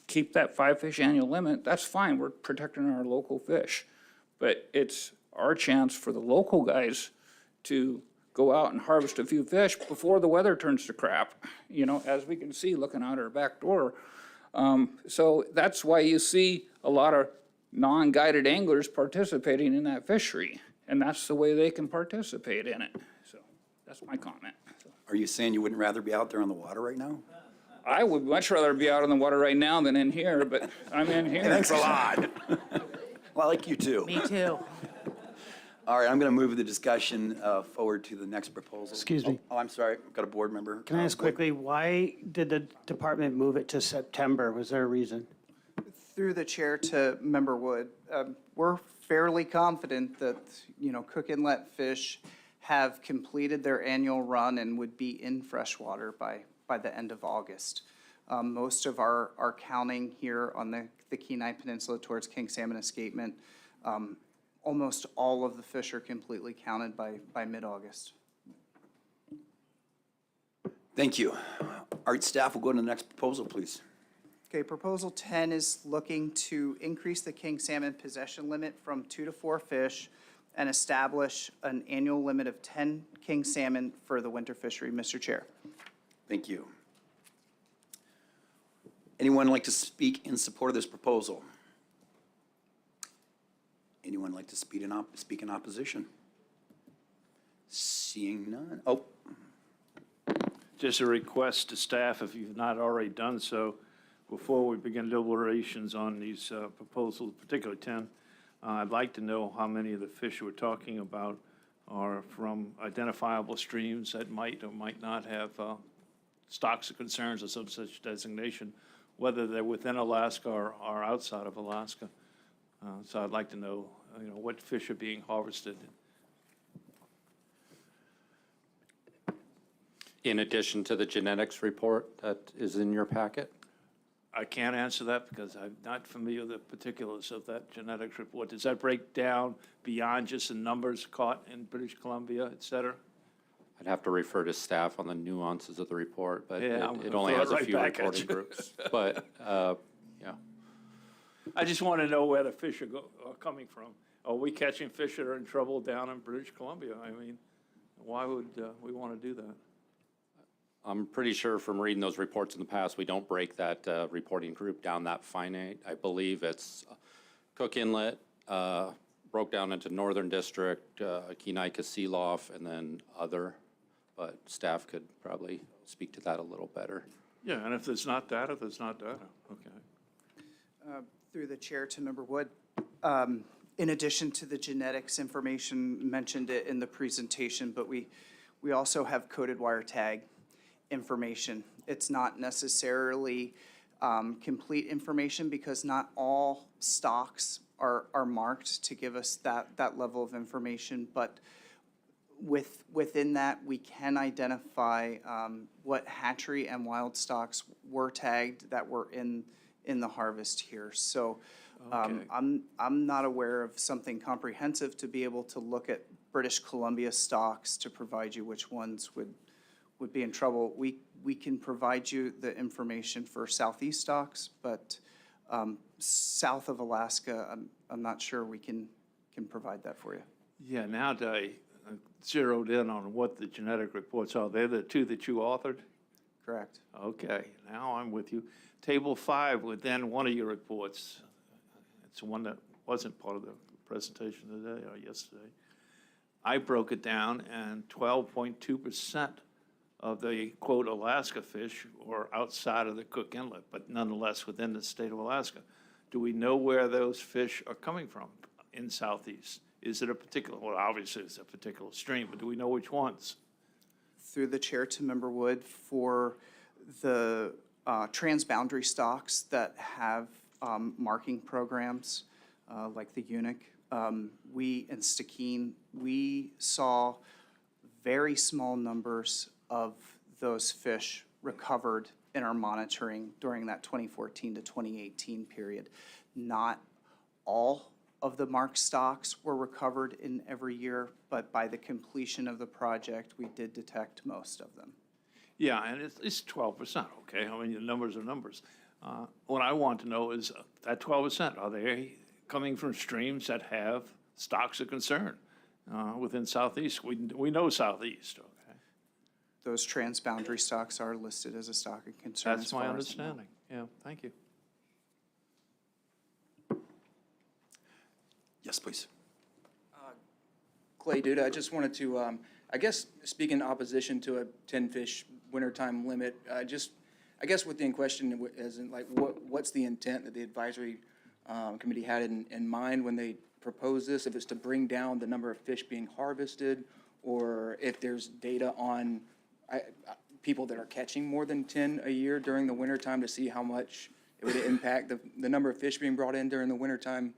Speaker 15: keep that 5 fish annual limit. That's fine, we're protecting our local fish. But it's our chance for the local guys to go out and harvest a few fish before the weather turns to crap, as we can see looking out our back door. So that's why you see a lot of non-guided anglers participating in that fishery, and that's the way they can participate in it. So that's my comment. So,
Speaker 6: Are you saying you wouldn't rather be out there on the water right now?
Speaker 15: I would much rather be out on the water right now than in here, but I'm in here.
Speaker 6: Thanks a lot. Well, I like you too.
Speaker 9: Me too.
Speaker 6: All right, I'm going to move the discussion forward to the next proposal.
Speaker 10: Excuse me.
Speaker 6: Oh, I'm sorry. I've got a board member.
Speaker 10: Can I ask quickly, why did the department move it to September? Was there a reason?
Speaker 14: Through the chair to Member Wood, we're fairly confident that, Cook Inlet fish have completed their annual run and would be in freshwater by the end of August. Most of our counting here on the Kenai Peninsula towards king salmon escapement, almost all of the fish are completely counted by mid-August.
Speaker 6: Thank you. All right, staff, we'll go to the next proposal, please.
Speaker 14: Okay, proposal 10 is looking to increase the king salmon possession limit from 2 to 4 fish and establish an annual limit of 10 king salmon for the winter fishery. Mr. Chair.
Speaker 6: Thank you. Anyone like to speak in support of this proposal? Anyone like to speak in opposition? Seeing none. Oh,
Speaker 1: Just a request to staff, if you've not already done so, before we begin deliberations on these proposals, particularly 10, I'd like to know how many of the fish we're talking about are from identifiable streams that might or might not have stocks of concerns or some such designation, whether they're within Alaska or outside of Alaska. So I'd like to know, what fish are being harvested.
Speaker 16: In addition to the genetics report that is in your packet?
Speaker 1: I can't answer that because I'm not familiar with the particulars of that genetics report. Does that break down beyond just the numbers caught in British Columbia, et cetera?
Speaker 16: I'd have to refer to staff on the nuances of the report, but
Speaker 1: Yeah, I'm
Speaker 16: it
Speaker 1: gonna
Speaker 16: only
Speaker 1: throw
Speaker 16: has
Speaker 1: it
Speaker 16: a
Speaker 1: right
Speaker 16: few
Speaker 1: back at
Speaker 16: reporting
Speaker 1: you.
Speaker 16: groups. But, yeah.
Speaker 1: I just want to know where the fish are coming from. Are we catching fish that are in trouble down in British Columbia? I mean, why would we want to do that?
Speaker 16: I'm pretty sure from reading those reports in the past, we don't break that reporting group down that finite. I believe it's Cook Inlet, broke down into Northern District, Kenai Kasilof, and then other. But staff could probably speak to that a little better.
Speaker 1: Yeah, and if there's not data, there's not data. Okay.
Speaker 14: Through the chair to Member Wood, in addition to the genetics information, mentioned it in the presentation, but we also have coded wire tag information. It's not necessarily complete information because not all stocks are marked to give us that level of information, but within that, we can identify what hatchery and wild stocks were tagged that were in the harvest here. So I'm not aware of something comprehensive to be able to look at British Columbia stocks to provide you which ones would be in trouble. We can provide you the information for southeast stocks, but south of Alaska, I'm not sure we can provide that for you.
Speaker 1: Yeah, now that I zeroed in on what the genetic reports are, they're the two that you authored?
Speaker 14: Correct.
Speaker 1: Okay, now I'm with you. Table 5 within one of your reports. It's one that wasn't part of the presentation today or yesterday. I broke it down, and 12.2% of the, quote, Alaska fish were outside of the Cook Inlet, but nonetheless within the state of Alaska. do we know where those fish are coming from in Southeast? Is it a particular, well, obviously it's a particular stream, but do we know which ones?
Speaker 14: Through the chair to Member Wood, for the transboundary stocks that have marking programs like the Unic, we in Stikine, we saw very small numbers of those fish recovered in our monitoring during that 2014 to 2018 period. Not all of the marked stocks were recovered in every year, but by the completion of the project, we did detect most of them.
Speaker 1: Yeah, and it's 12%, okay? I mean, the numbers are numbers. What I want to know is that 12%, are they coming from streams that have stocks of concern within Southeast? We know Southeast, okay?
Speaker 14: Those transboundary stocks are listed as a stock of concern.
Speaker 1: That's
Speaker 14: as
Speaker 1: my
Speaker 14: far as I know.
Speaker 1: understanding. Yeah, thank you.
Speaker 6: Yes, please.
Speaker 18: Clay Duda, I just wanted to, I guess, speak in opposition to a 10-fish wintertime limit. I guess with the question as in like, what's the intent that the advisory committee had in mind when they proposed this? If it's to bring down the number of fish being harvested, or if there's data on people that are catching more than 10 a year during the wintertime to see how much it would impact the number of fish being brought in during the wintertime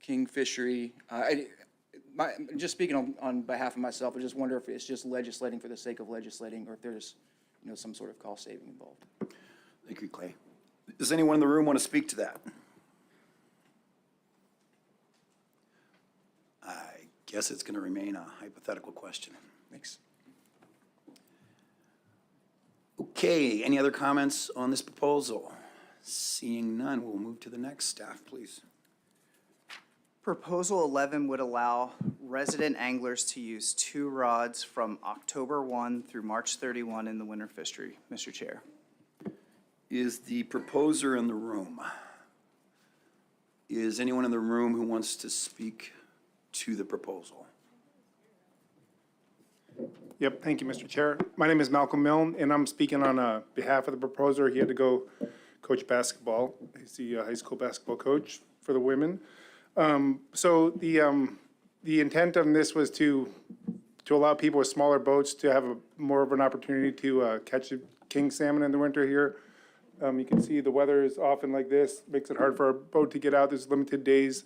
Speaker 18: king fishery. Just speaking on behalf of myself, I just wonder if it's just legislating for the sake of legislating, or if there's, some sort of cost saving involved.
Speaker 6: Thank you, Clay. Does anyone in the room want to speak to that? I guess it's going to remain a hypothetical question.
Speaker 18: Thanks.
Speaker 6: Okay, any other comments on this proposal? Seeing none, we'll move to the next. Staff, please.
Speaker 14: Proposal 11 would allow resident anglers to use 2 rods from October 1 through March 31 in the winter fishery. Mr. Chair.
Speaker 6: Is the proposer in the room? Is anyone in the room who wants to speak to the proposal?
Speaker 3: Yep, thank you, Mr. Chair. My name is Malcolm Milne, and I'm speaking on behalf of the proposer. He had to go coach basketball. He's the high school basketball coach for the women. So the intent of this was to allow people with smaller boats to have more of an opportunity to catch king salmon in the winter here. You can see the weather is often like this, makes it hard for a boat to get out. There's limited days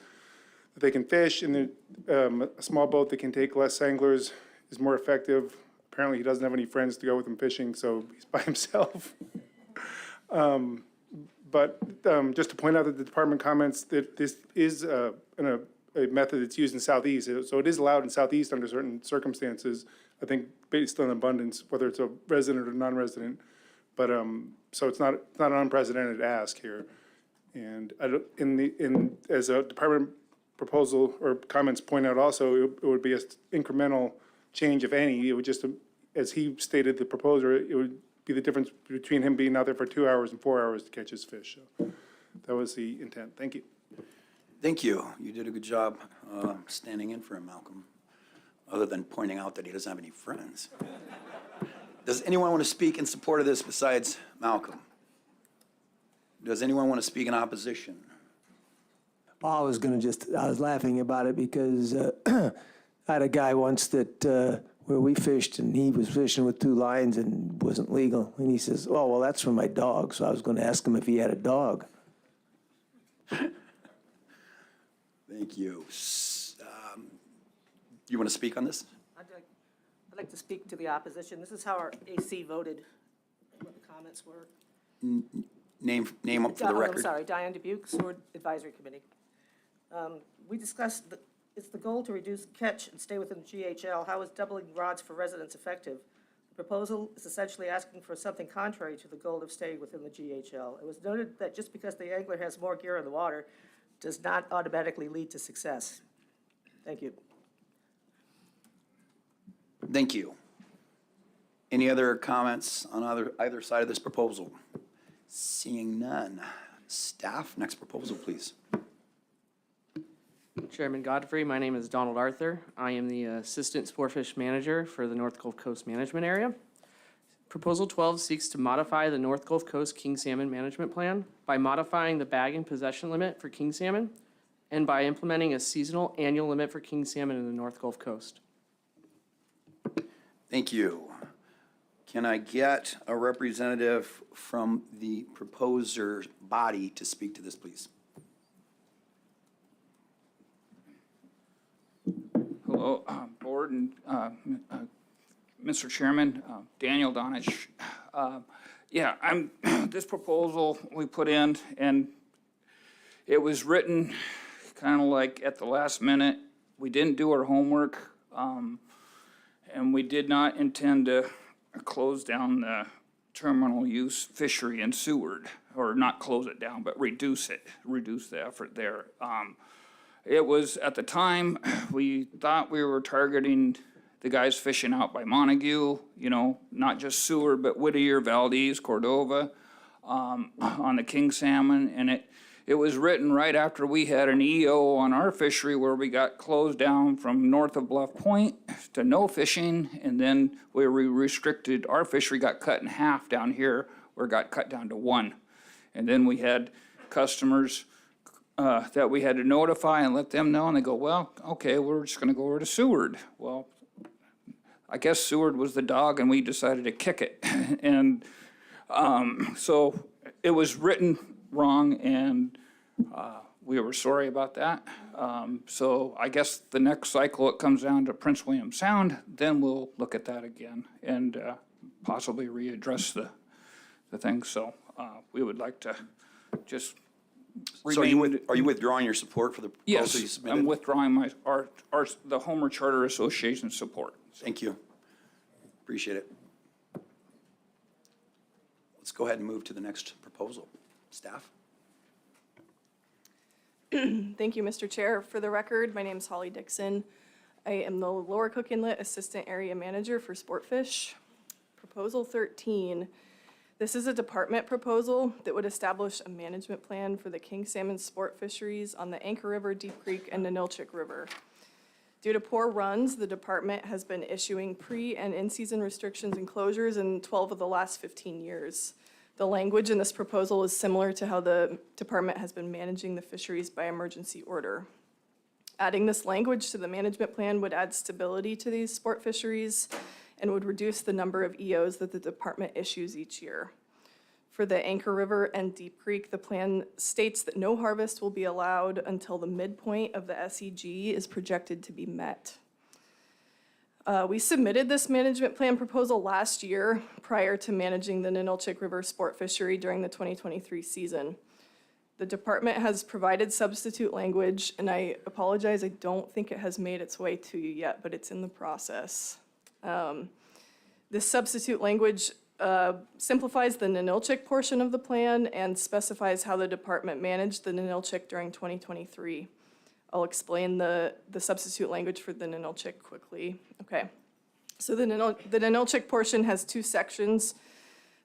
Speaker 3: that they can fish, and a small boat that can take less anglers is more effective. Apparently, he doesn't have any friends to go with him fishing, so he's by himself. But just to point out that the department comments that this is a method that's used in Southeast. So it is allowed in Southeast under certain circumstances, I think based on abundance, whether it's a resident or non-resident. But so it's not an unprecedented ask here. And as a department proposal or comments point out also, it would be an incremental change, if any. It would just, as he stated, the proposer, it would be the difference between him being out there for 2 hours and 4 hours to catch his fish. So that was the intent. Thank you.
Speaker 6: Thank you. You did a good job standing in for him, Malcolm, other than pointing out that he doesn't have any friends. Does anyone want to speak in support of this besides Malcolm? Does anyone want to speak in opposition?
Speaker 2: I was laughing about it because I had a guy once that where we fished, and he was fishing with 2 lines and wasn't legal. And he says, "Oh, well, that's for my dog." So I was going to ask him if he had a dog.
Speaker 6: Thank you. You want to speak on this?
Speaker 8: I'd like to speak to the opposition. This is how our AC voted, what the comments were.
Speaker 6: Name up for the record.
Speaker 8: I'm sorry, Diane Dubuque, Sword Advisory Committee. We discussed it's the goal to reduce catch and stay within the GHL. How is doubling rods for residents effective? The proposal is essentially asking for something contrary to the goal of staying within the GHL. It was noted that just because the angler has more gear in the water does not automatically lead to success. Thank you.
Speaker 6: Thank you. Any other comments on either side of this proposal? Seeing none. Staff, next proposal, please.
Speaker 13: Chairman Godfrey, my name is Donald Arthur. I am the Assistant Sportfish Manager for the North Gulf Coast Management Area. Proposal 12 seeks to modify the North Gulf Coast king salmon management plan by modifying the bag and possession limit for king salmon and by implementing a seasonal annual limit for king salmon in the North Gulf Coast.
Speaker 6: Thank you. Can I get a representative from the proposer body to speak to this, please?
Speaker 15: Hello, Board and Mr. Chairman, Daniel Donich. This proposal we put in, and it was written kind of like at the last minute. We didn't do our homework, and we did not intend to close down the terminal use fishery in Seward, or not close it down, but reduce the effort there. It was, at the time, we thought we were targeting the guys fishing out by Montague, not just Seward, but Whittier, Valdez, Cordova, on the king salmon. And it was written right after we had an EO on our fishery where we got closed down from north of Bluff Point to no fishing. And then where we restricted, our fishery got cut in half down here, where it got cut down to 1. And then we had customers that we had to notify and let them know, and they go, well, okay, we're just gonna go over to Seward. Well, I guess Seward was the dog and we decided to kick it. And so it was written wrong, and we were sorry about that. So I guess the next cycle it comes down to Prince William Sound, then we'll look at that again and possibly readdress the thing. So we would like to just
Speaker 6: So are you withdrawing your support for the proposal you
Speaker 15: Yes,
Speaker 6: submitted?
Speaker 15: I'm withdrawing the Homer Charter Association support.
Speaker 6: Thank you. Appreciate it. Let's go ahead and move to the next proposal. Staff?
Speaker 11: Thank you, Mr. Chair. For the record, my name is Holly Dixon. I am the Lower Cook Inlet Assistant Area Manager for Sportfish. Proposal 13. This is a department proposal that would establish a management plan for the king salmon sport fisheries on the Anchor River, Deep Creek, and Ninilchik River. Due to poor runs, the department has been issuing pre- and in-season restrictions and closures in 12 of the last 15 years. The language in this proposal is similar to how the department has been managing the fisheries by emergency order. Adding this language to the management plan would add stability to these sport fisheries and would reduce the number of EOs that the department issues each year. For the Anchor River and Deep Creek, the plan states that no harvest will be allowed until the midpoint of the SEG is projected to be met. We submitted this management plan proposal last year prior to managing the Ninilchik River sport fishery during the 2023 season. The department has provided substitute language, and I apologize, I don't think it has made its way to you yet, but it's in the process. This substitute language simplifies the Ninilchik portion of the plan and specifies how the department managed the Ninilchik during 2023. I'll explain the substitute language for the Ninilchik quickly. Okay, so the Ninilchik portion has 2 sections.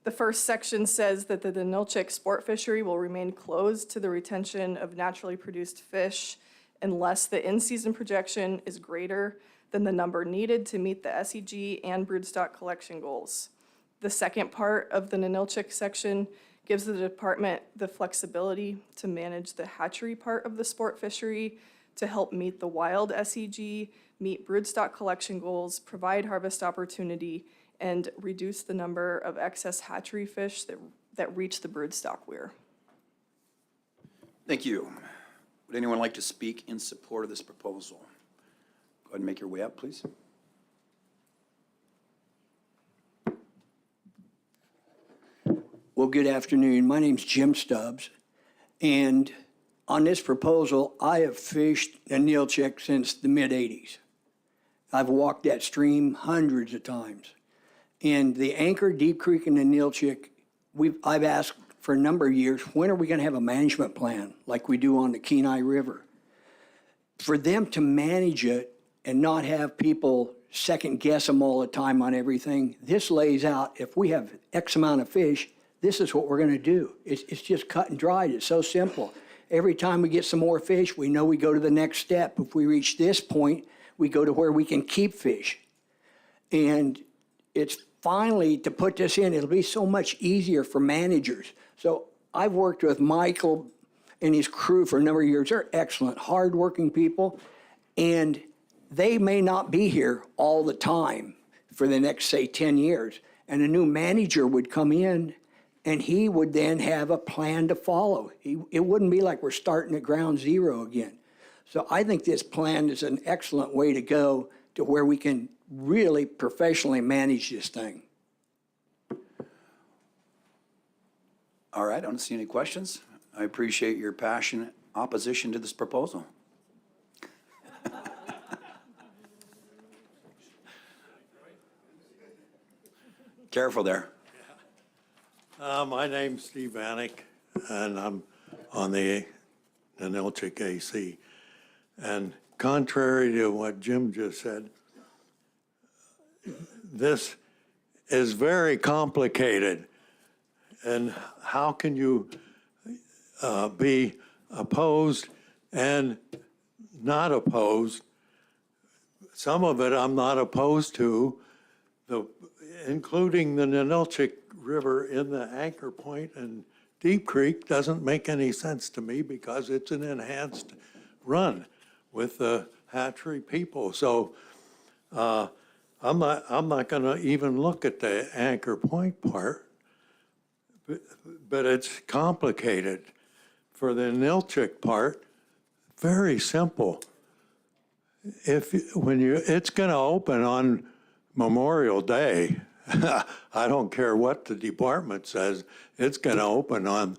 Speaker 11: The first section says that the Ninilchik sport fishery will remain closed to the retention of naturally produced fish unless the in-season projection is greater than the number needed to meet the SEG and broodstock collection goals. The second part of the Ninilchik section gives the department the flexibility to manage the hatchery part of the sport fishery to help meet the wild SEG, meet broodstock collection goals, provide harvest opportunity, and reduce the number of excess hatchery fish that reach the broodstock weir.
Speaker 6: Thank you. Would anyone like to speak in support of this proposal? Go ahead and make your way up, please.
Speaker 21: Well, good afternoon. My name's Jim Stubbs, and on this proposal, I have fished the Ninilchik since the mid-'80s. I've walked that stream hundreds of times. And the Anchor, Deep Creek, and the Ninilchik, I've asked for a number of years, when are we going to have a management plan like we do on the Kenai River? For them to manage it and not have people second guess them all the time on everything, this lays out, if we have X amount of fish, this is what we're going to do. It's just cut and dried. It's so simple. Every time we get some more fish, we know we go to the next step. If we reach this point, we go to where we can keep fish. And it's finally, to put this in, it'll be so much easier for managers. So I've worked with Michael and his crew for a number of years. They're excellent, hardworking people, and they may not be here all the time for the next, say, 10 years. And a new manager would come in, and he would then have a plan to follow. It wouldn't be like we're starting at ground zero again. So I think this plan is an excellent way to go to where we can really professionally manage this thing.
Speaker 6: All right, I don't see any questions. I appreciate your passionate opposition to this proposal. Careful there.
Speaker 12: My name's Steve Vanek, and I'm on the Nilchik AC. And contrary to what Jim just said, this is very complicated. And how can you be opposed and not opposed? Some of it I'm not opposed to, including the Nilchik River in the anchor point and Deep Creek doesn't make any sense to me because it's an enhanced run with the hatchery people. So I'm not going to even look at the anchor point part, but it's complicated. For the Nilchik part, very simple. It's going to open on Memorial Day. I don't care what the department says. It's going to open on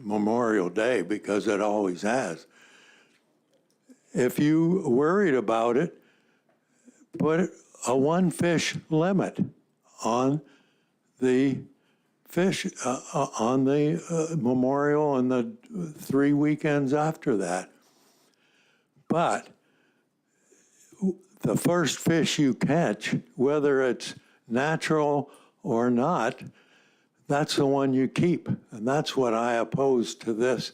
Speaker 12: Memorial Day because it always has. If you worried about it, put a one fish limit on the fish on the Memorial and the 3 weekends after that. But the first fish you catch, whether it's natural or not, that's the one you keep. And that's what I oppose to this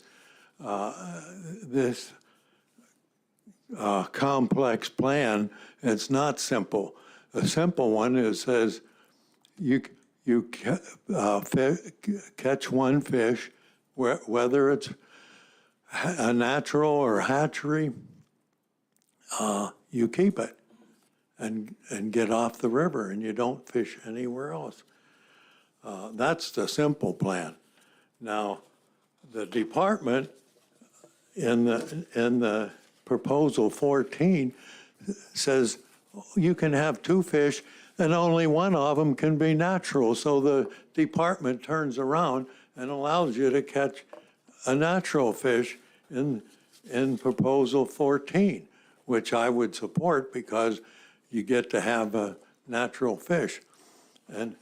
Speaker 12: complex plan. It's not simple. A simple one says you catch one fish, whether it's a natural or hatchery, you keep it and get off the river, and you don't fish anywhere else. That's the simple plan. Now, the department in the proposal 14 says you can have two fish and only one of them can be natural. So the department turns around and allows you to catch a natural fish in proposal 14, which I would support because you get to have a natural fish. And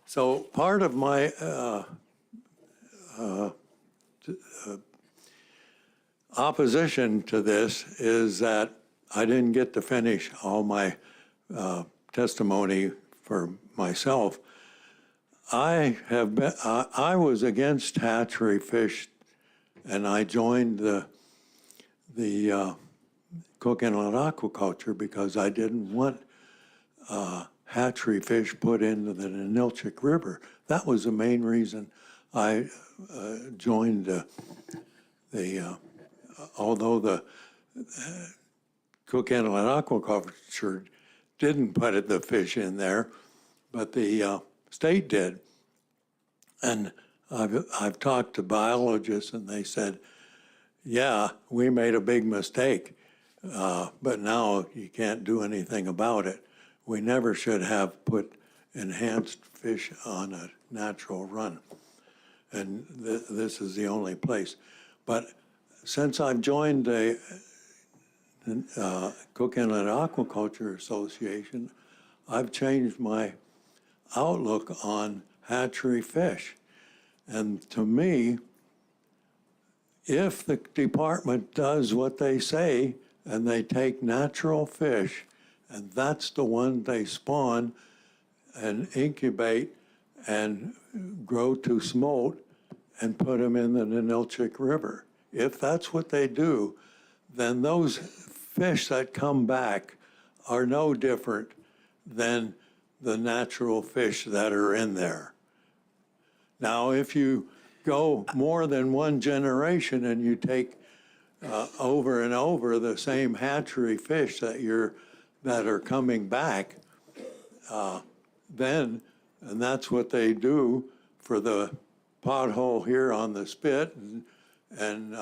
Speaker 12: so part of my opposition to this is that I didn't get to finish all my testimony for myself. I was against hatchery fish, and I joined the Cook Inlet aquaculture because I didn't want hatchery fish put into the Nilchik River. That was the main reason I joined although the Cook Inlet aquaculture didn't put the fish in there, but the state did. And I've talked to biologists, and they said, yeah, we made a big mistake, but now you can't do anything about it. We never should have put enhanced fish on a natural run. And this is the only place. But since I've joined the Cook Inlet Aquaculture Association, I've changed my outlook on hatchery fish. And to me, if the department does what they say and they take natural fish and that's the one they spawn and incubate and grow to smolt and put them in the Nilchik River, if that's what they do, then those fish that come back are no different than the natural fish that are in there. Now, if you go more than one generation and you take over and over the same hatchery fish that are coming back, then, and that's what they do for the pothole here on the Spit and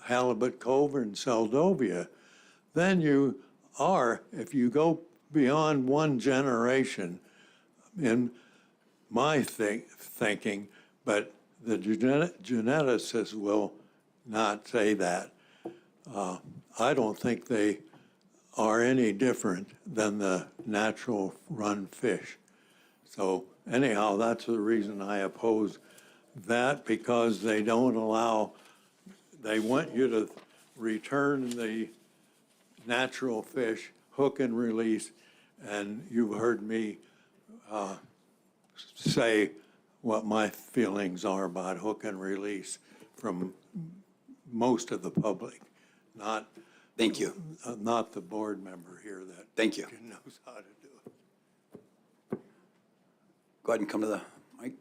Speaker 12: Halibut Cove and Seldovia, then you are, if you go beyond one generation, in my thinking, but the geneticists will not say that. I don't think they are any different than the natural run fish. So anyhow, that's the reason I oppose that, because they don't allow, they want you to return the natural fish, hook and release, and you've heard me say what my feelings are about hook and release from most of the public, not.
Speaker 6: Thank you.
Speaker 12: Not the board member here that.
Speaker 6: Thank you.
Speaker 12: Knows how to do it.
Speaker 6: Go ahead and come to the mic.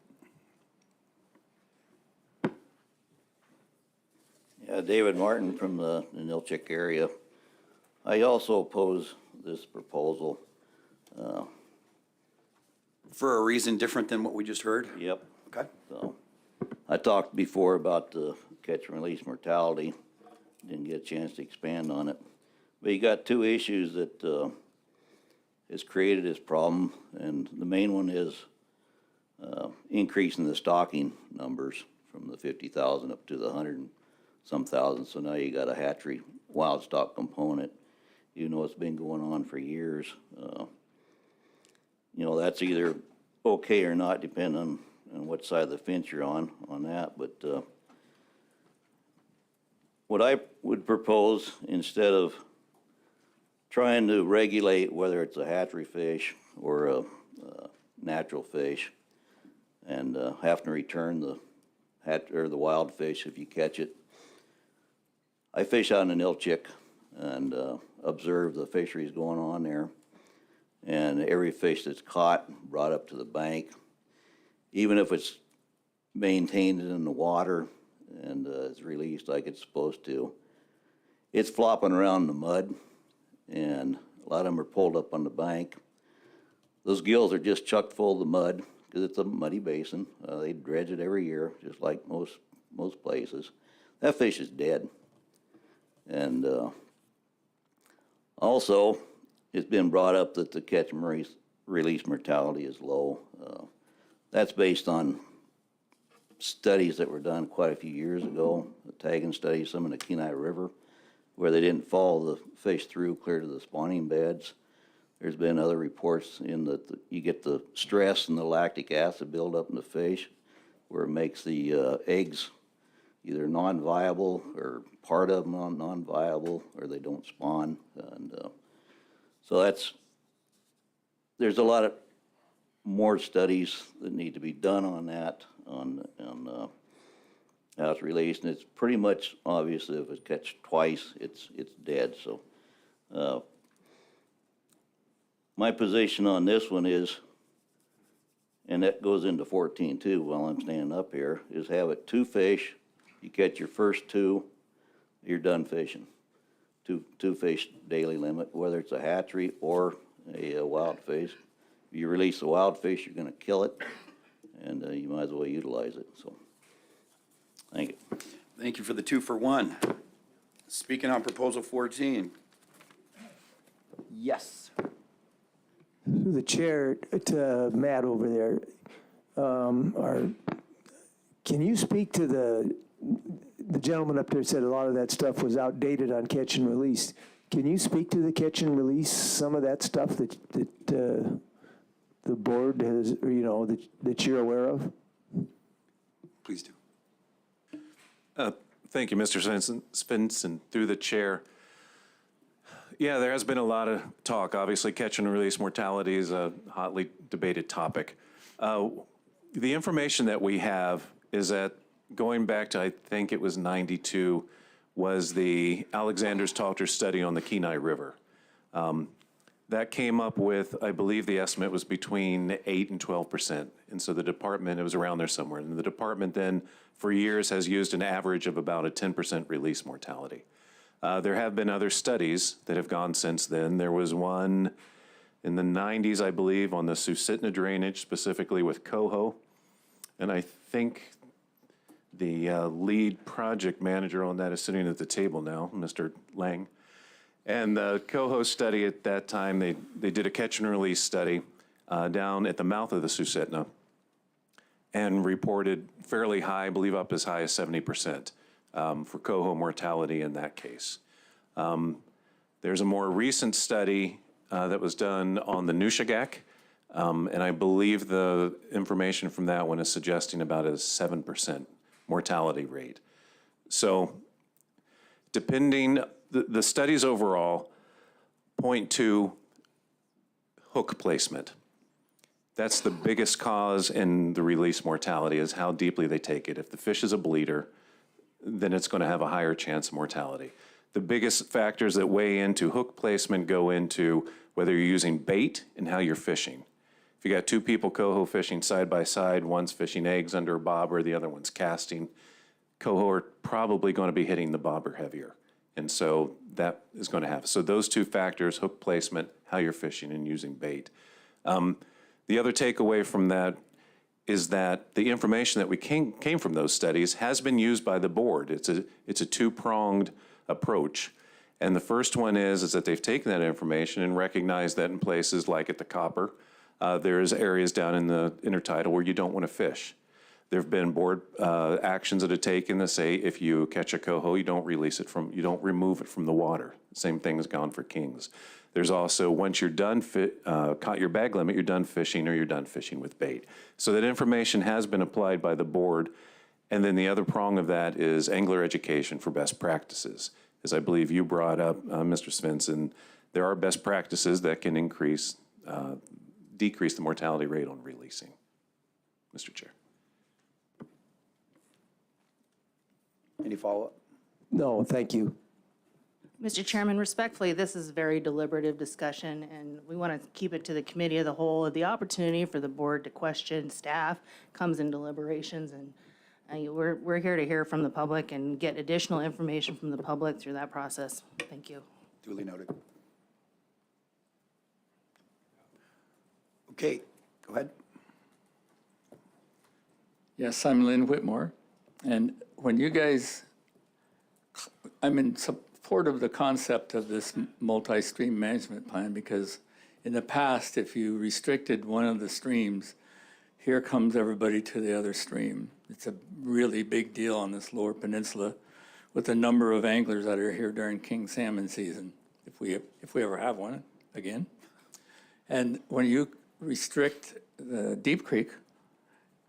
Speaker 7: Yeah, David Martin from the Nilchik area. I also oppose this proposal.
Speaker 6: For a reason different than what we just heard?
Speaker 7: Yep.
Speaker 6: Okay.
Speaker 7: So, I talked before about the catch and release mortality. Didn't get a chance to expand on it. But you got two issues that has created this problem, and the main one is increasing the stocking numbers from the 50,000 up to the 100 and some thousand. So now you got a hatchery wild stock component. You know, it's been going on for years. You know, that's either okay or not, depending on what side of the fence you're on that. But what I would propose, instead of trying to regulate whether it's a hatchery fish or a natural fish, and having to return the the wild fish if you catch it, I fish out in the Nilchik and observe the fisheries going on there. And every fish that's caught, brought up to the bank, even if it's maintained in the water and is released like it's supposed to, it's flopping around in the mud, and a lot of them are pulled up on the bank. Those gills are just chucked full of the mud because it's a muddy basin. They dredge it every year, just like most places. That fish is dead. And also, it's been brought up that the catch and release mortality is low. That's based on studies that were done quite a few years ago, the tagging studies, some in the Kenai River, where they didn't follow the fish through clear to the spawning beds. There's been other reports in that you get the stress and the lactic acid buildup in the fish, where it makes the eggs either non-viable or part of them non-viable, or they don't spawn. And so there's a lot of more studies that need to be done on that, on how it's released, and it's pretty much obvious that if it's catch twice, it's dead. So my position on this one is, and that goes into 14 too while I'm standing up here, is have it 2 fish. You catch your first 2, you're done fishing. Two fish daily limit, whether it's a hatchery or a wild fish. If you release the wild fish, you're going to kill it, and you might as well utilize it. So, thank you.
Speaker 6: Thank you for the 2-for-1. Speaking on proposal 14. Yes.
Speaker 2: Through the chair to Matt over there, can you speak to the gentleman up there said a lot of that stuff was outdated on catch and release. Can you speak to the catch and release, some of that stuff that the board has, or, you know, that you're aware of?
Speaker 6: Please do.
Speaker 19: Thank you, Mr. Svensson, through the chair. Yeah, there has been a lot of talk. Obviously, catch and release mortality is a hotly debated topic. The information that we have is that going back to, I think it was 92, was the Alexander's Talter study on the Kenai River. that came up with, I believe the estimate was between 8 and 12%. And so the department, it was around there somewhere. And the department then, for years, has used an average of about a 10% release mortality. There have been other studies that have gone since then. There was one in the 90s, I believe, on the Susitna drainage, specifically with coho. And I think the lead project manager on that is sitting at the table now, Mr. Lang. And the coho study at that time, they did a catch and release study down at the mouth of the Susitna and reported fairly high, I believe up as high as 70% for coho mortality in that case. There's a more recent study that was done on the Nushagak, and I believe the information from that one is suggesting about a 7% mortality rate. So depending, the studies overall point to hook placement. That's the biggest cause in the release mortality, is how deeply they take it. If the fish is a bleeder, then it's going to have a higher chance of mortality. The biggest factors that weigh into hook placement go into whether you're using bait and how you're fishing. If you got two people coho fishing side by side, one's fishing eggs under a bobber, the other one's casting, coho are probably going to be hitting the bobber heavier. And so that is going to happen. So those two factors, hook placement, how you're fishing and using bait. The other takeaway from that is that the information that we came from those studies has been used by the board. It's a two-pronged approach. And the first one is that they've taken that information and recognized that in places like at the Copper, there's areas down in the intertidal where you don't want to fish. There have been board actions that are taken that say if you catch a coho, you don't remove it from the water. Same thing has gone for kings. There's also, once you're done, caught your bag limit, you're done fishing or you're done fishing with bait. So that information has been applied by the board. And then the other prong of that is angler education for best practices. As I believe you brought up, Mr. Svensson, there are best practices that can decrease the mortality rate on releasing. Mr. Chair.
Speaker 6: Any follow-up?
Speaker 2: No, thank you.
Speaker 9: Mr. Chairman, respectfully, this is a very deliberative discussion, and we want to keep it to the committee of the whole. The opportunity for the board to question staff comes in deliberations, and we're here to hear from the public and get additional information from the public through that process. Thank you.
Speaker 6: Duly noted. Okay, go ahead.
Speaker 17: Yes, I'm Lynn Whitmore, and when you guys, I'm in support of the concept of this multi-stream management plan, because in the past, if you restricted one of the streams, here comes everybody to the other stream. It's a really big deal on this lower peninsula with the number of anglers that are here during king salmon season, if we ever have one again. And when you restrict the Deep Creek,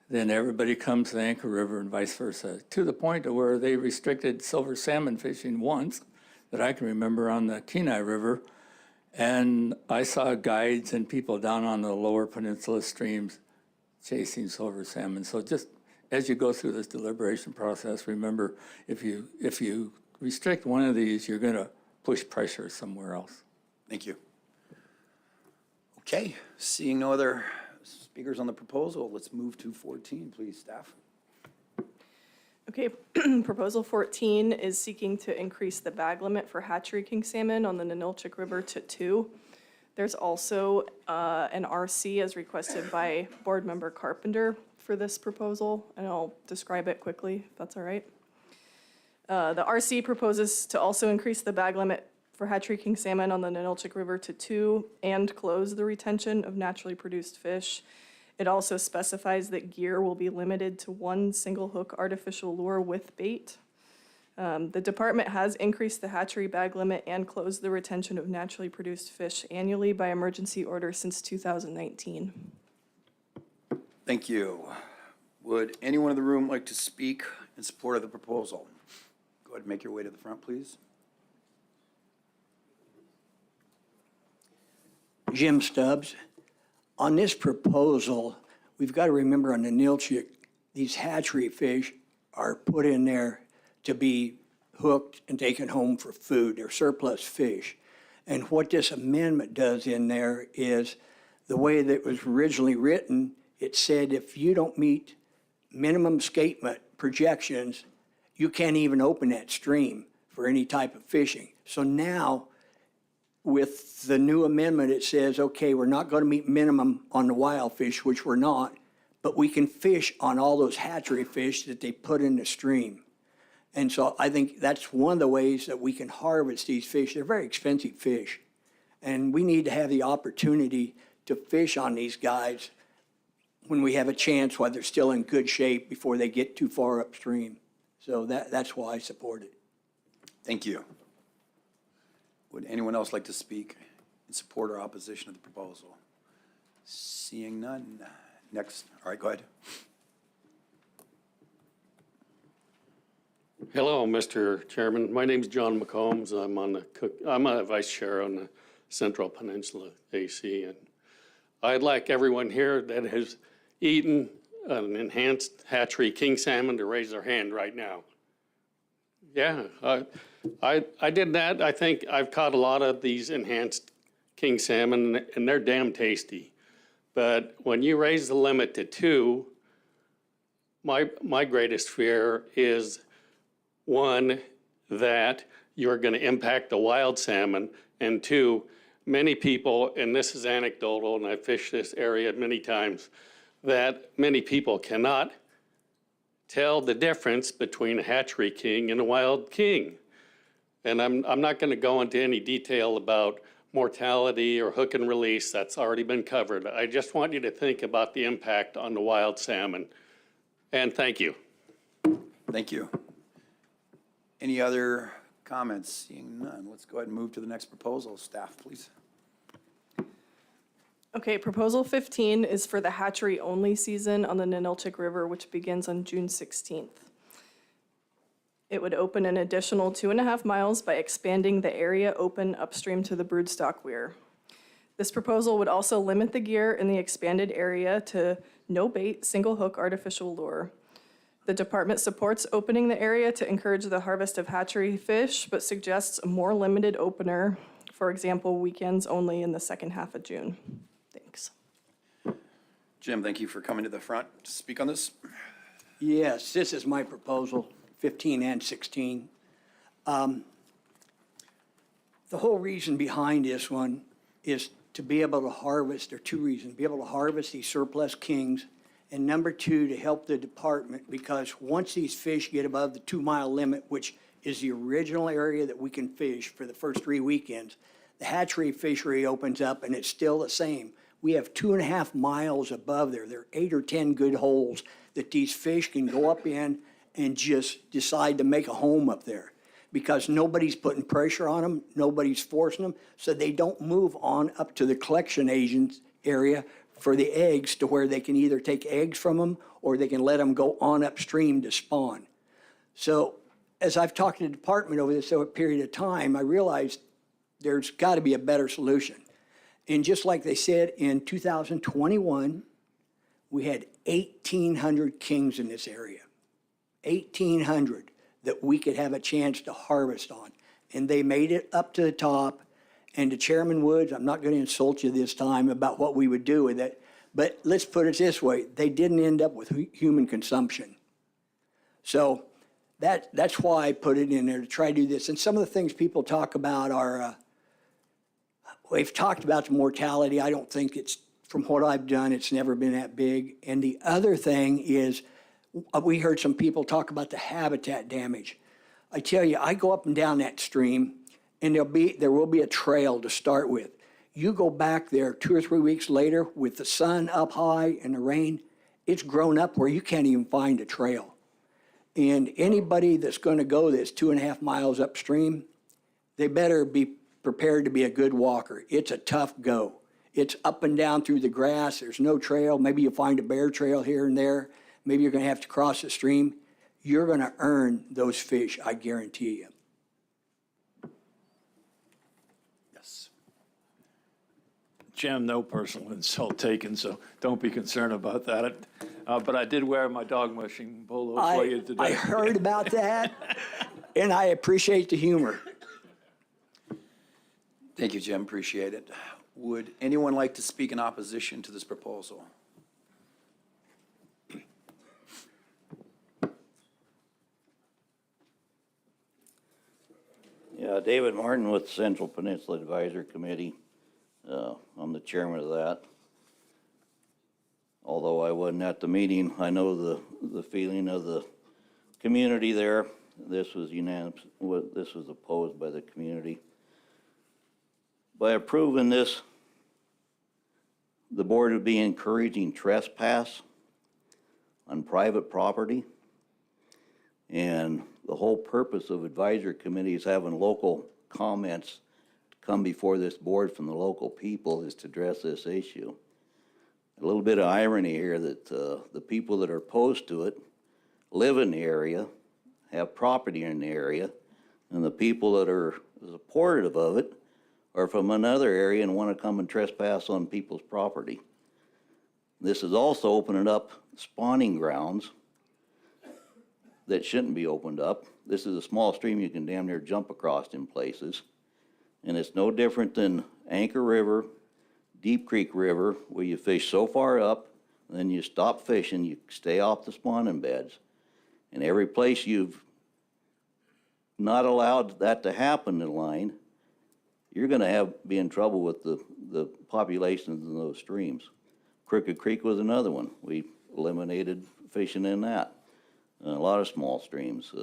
Speaker 17: then everybody comes to the Anchor River and vice versa, to the point of where they restricted silver salmon fishing once, that I can remember, on the Kenai River. And I saw guides and people down on the lower peninsula streams chasing silver salmon. So just as you go through this deliberation process, remember, if you restrict one of these, you're going to push pressure somewhere else.
Speaker 6: Thank you. Okay, seeing no other speakers on the proposal, let's move to 14, please, staff.
Speaker 11: Okay, Proposal 14 is seeking to increase the bag limit for hatchery king salmon on the Ninilchik River to 2. There's also an RC as requested by Board Member Carpenter for this proposal, and I'll describe it quickly, if that's all right. The RC proposes to also increase the bag limit for hatchery king salmon on the Ninilchik River to 2 and close the retention of naturally produced fish. It also specifies that gear will be limited to one single hook artificial lure with bait. The department has increased the hatchery bag limit and closed the retention of naturally produced fish annually by emergency order since 2019.
Speaker 6: Thank you. Would anyone in the room like to speak in support of the proposal? Go ahead and make your way to the front, please.
Speaker 21: Jim Stubbs. On this proposal, we've got to remember on the Ninilchik, these hatchery fish are put in there to be hooked and taken home for food. They're surplus fish. And what this amendment does in there is, the way that it was originally written, it said if you don't meet minimum escapement projections, you can't even open that stream for any type of fishing. So now, with the new amendment, it says, okay, we're not going to meet minimum on the wild fish, which we're not, but we can fish on all those hatchery fish that they put in the stream. And so I think that's one of the ways that we can harvest these fish. They're very expensive fish. And we need to have the opportunity to fish on these guys when we have a chance while they're still in good shape before they get too far upstream. So that's why I support it.
Speaker 6: Thank you. Would anyone else like to speak in support or opposition of the proposal? Seeing none. Next. All right, go ahead.
Speaker 20: Hello, Mr. Chairman. My name's John McCombs. I'm a vice chair on the Central Peninsula AC, and I'd like everyone here that has eaten an enhanced hatchery king salmon to raise their hand right now. Yeah, I did that. I think I've caught a lot of these enhanced king salmon, and they're damn tasty. But when you raise the limit to 2, my greatest fear is, one, that you're going to impact the wild salmon, and 2, many people, and this is anecdotal, and I've fished this area many times, that many people cannot tell the difference between a hatchery king and a wild king. And I'm not going to go into any detail about mortality or hook and release. That's already been covered. I just want you to think about the impact on the wild salmon. And thank you.
Speaker 6: Thank you. Any other comments? Seeing none, let's go ahead and move to the next proposal. Staff, please.
Speaker 11: Okay, Proposal 15 is for the hatchery-only season on the Ninilchik River, which begins on June 16th. It would open an additional 2.5 miles by expanding the area open upstream to the broodstock weir. This proposal would also limit the gear in the expanded area to no bait, single hook artificial lure. The department supports opening the area to encourage the harvest of hatchery fish, but suggests a more limited opener, for example, weekends only in the second half of June. Thanks.
Speaker 6: Jim, thank you for coming to the front to speak on this.
Speaker 21: Yes, this is my proposal, 15 and 16. The whole reason behind this one is to be able to harvest, there are 2 reasons, be able to harvest these surplus kings, and number 2, to help the department, because once these fish get above the 2-mile limit, which is the original area that we can fish for the first 3 weekends, the hatchery fishery opens up and it's still the same. We have 2.5 miles above there. There are 8 or 10 good holes that these fish can go up in and just decide to make a home up there, because nobody's putting pressure on them, nobody's forcing them, so they don't move on up to the collection agents area for the eggs, to where they can either take eggs from them or they can let them go on upstream to spawn. So as I've talked to the department over this period of time, I realized there's got to be a better solution. And just like they said, in 2021, we had 1,800 kings in this area, 1,800 that we could have a chance to harvest on. And they made it up to the top. And to Chairman Woods, I'm not going to insult you this time about what we would do with it, but let's put it this way, they didn't end up with human consumption. So that's why I put it in there, to try to do this. And some of the things people talk about are, we've talked about the mortality. I don't think it's, from what I've done, it's never been that big. And the other thing is, we heard some people talk about the habitat damage. I tell you, I go up and down that stream, and there will be a trail to start with. You go back there 2 or 3 weeks later with the sun up high and the rain, it's grown up where you can't even find a trail. And anybody that's going to go this 2.5 miles upstream, they better be prepared to be a good walker. It's a tough go. It's up and down through the grass. There's no trail. Maybe you'll find a bear trail here and there. Maybe you're going to have to cross the stream. You're going to earn those fish, I guarantee you.
Speaker 6: Yes.
Speaker 1: Jim, no personal insult taken, so don't be concerned about that. But I did wear my dog mushing polo for you today.
Speaker 21: I heard about that, and I appreciate the humor.
Speaker 6: Thank you, Jim, appreciate it. Would anyone like to speak in opposition to this proposal?
Speaker 7: Yeah, David Martin with Central Peninsula Advisory Committee. I'm the chairman of that. Although I wasn't at the meeting, I know the feeling of the community there. This was unanimous, this was opposed by the community. By approving this, the board would be encouraging trespass on private property. And the whole purpose of advisory committees having local comments come before this board from the local people is to address this issue. A little bit of irony here that the people that are opposed to it live in the area, have property in the area, and the people that are supportive of it are from another area and want to come and trespass on people's property. This is also opening up spawning grounds that shouldn't be opened up. This is a small stream you can damn near jump across in places. And it's no different than Anchor River, Deep Creek River, where you fish so far up, and then you stop fishing, you stay off the spawning beds. And every place you've not allowed that to happen in line, you're gonna be in trouble with the populations in those streams. Crooked Creek was another one. We eliminated fishing in that. A lot of small streams.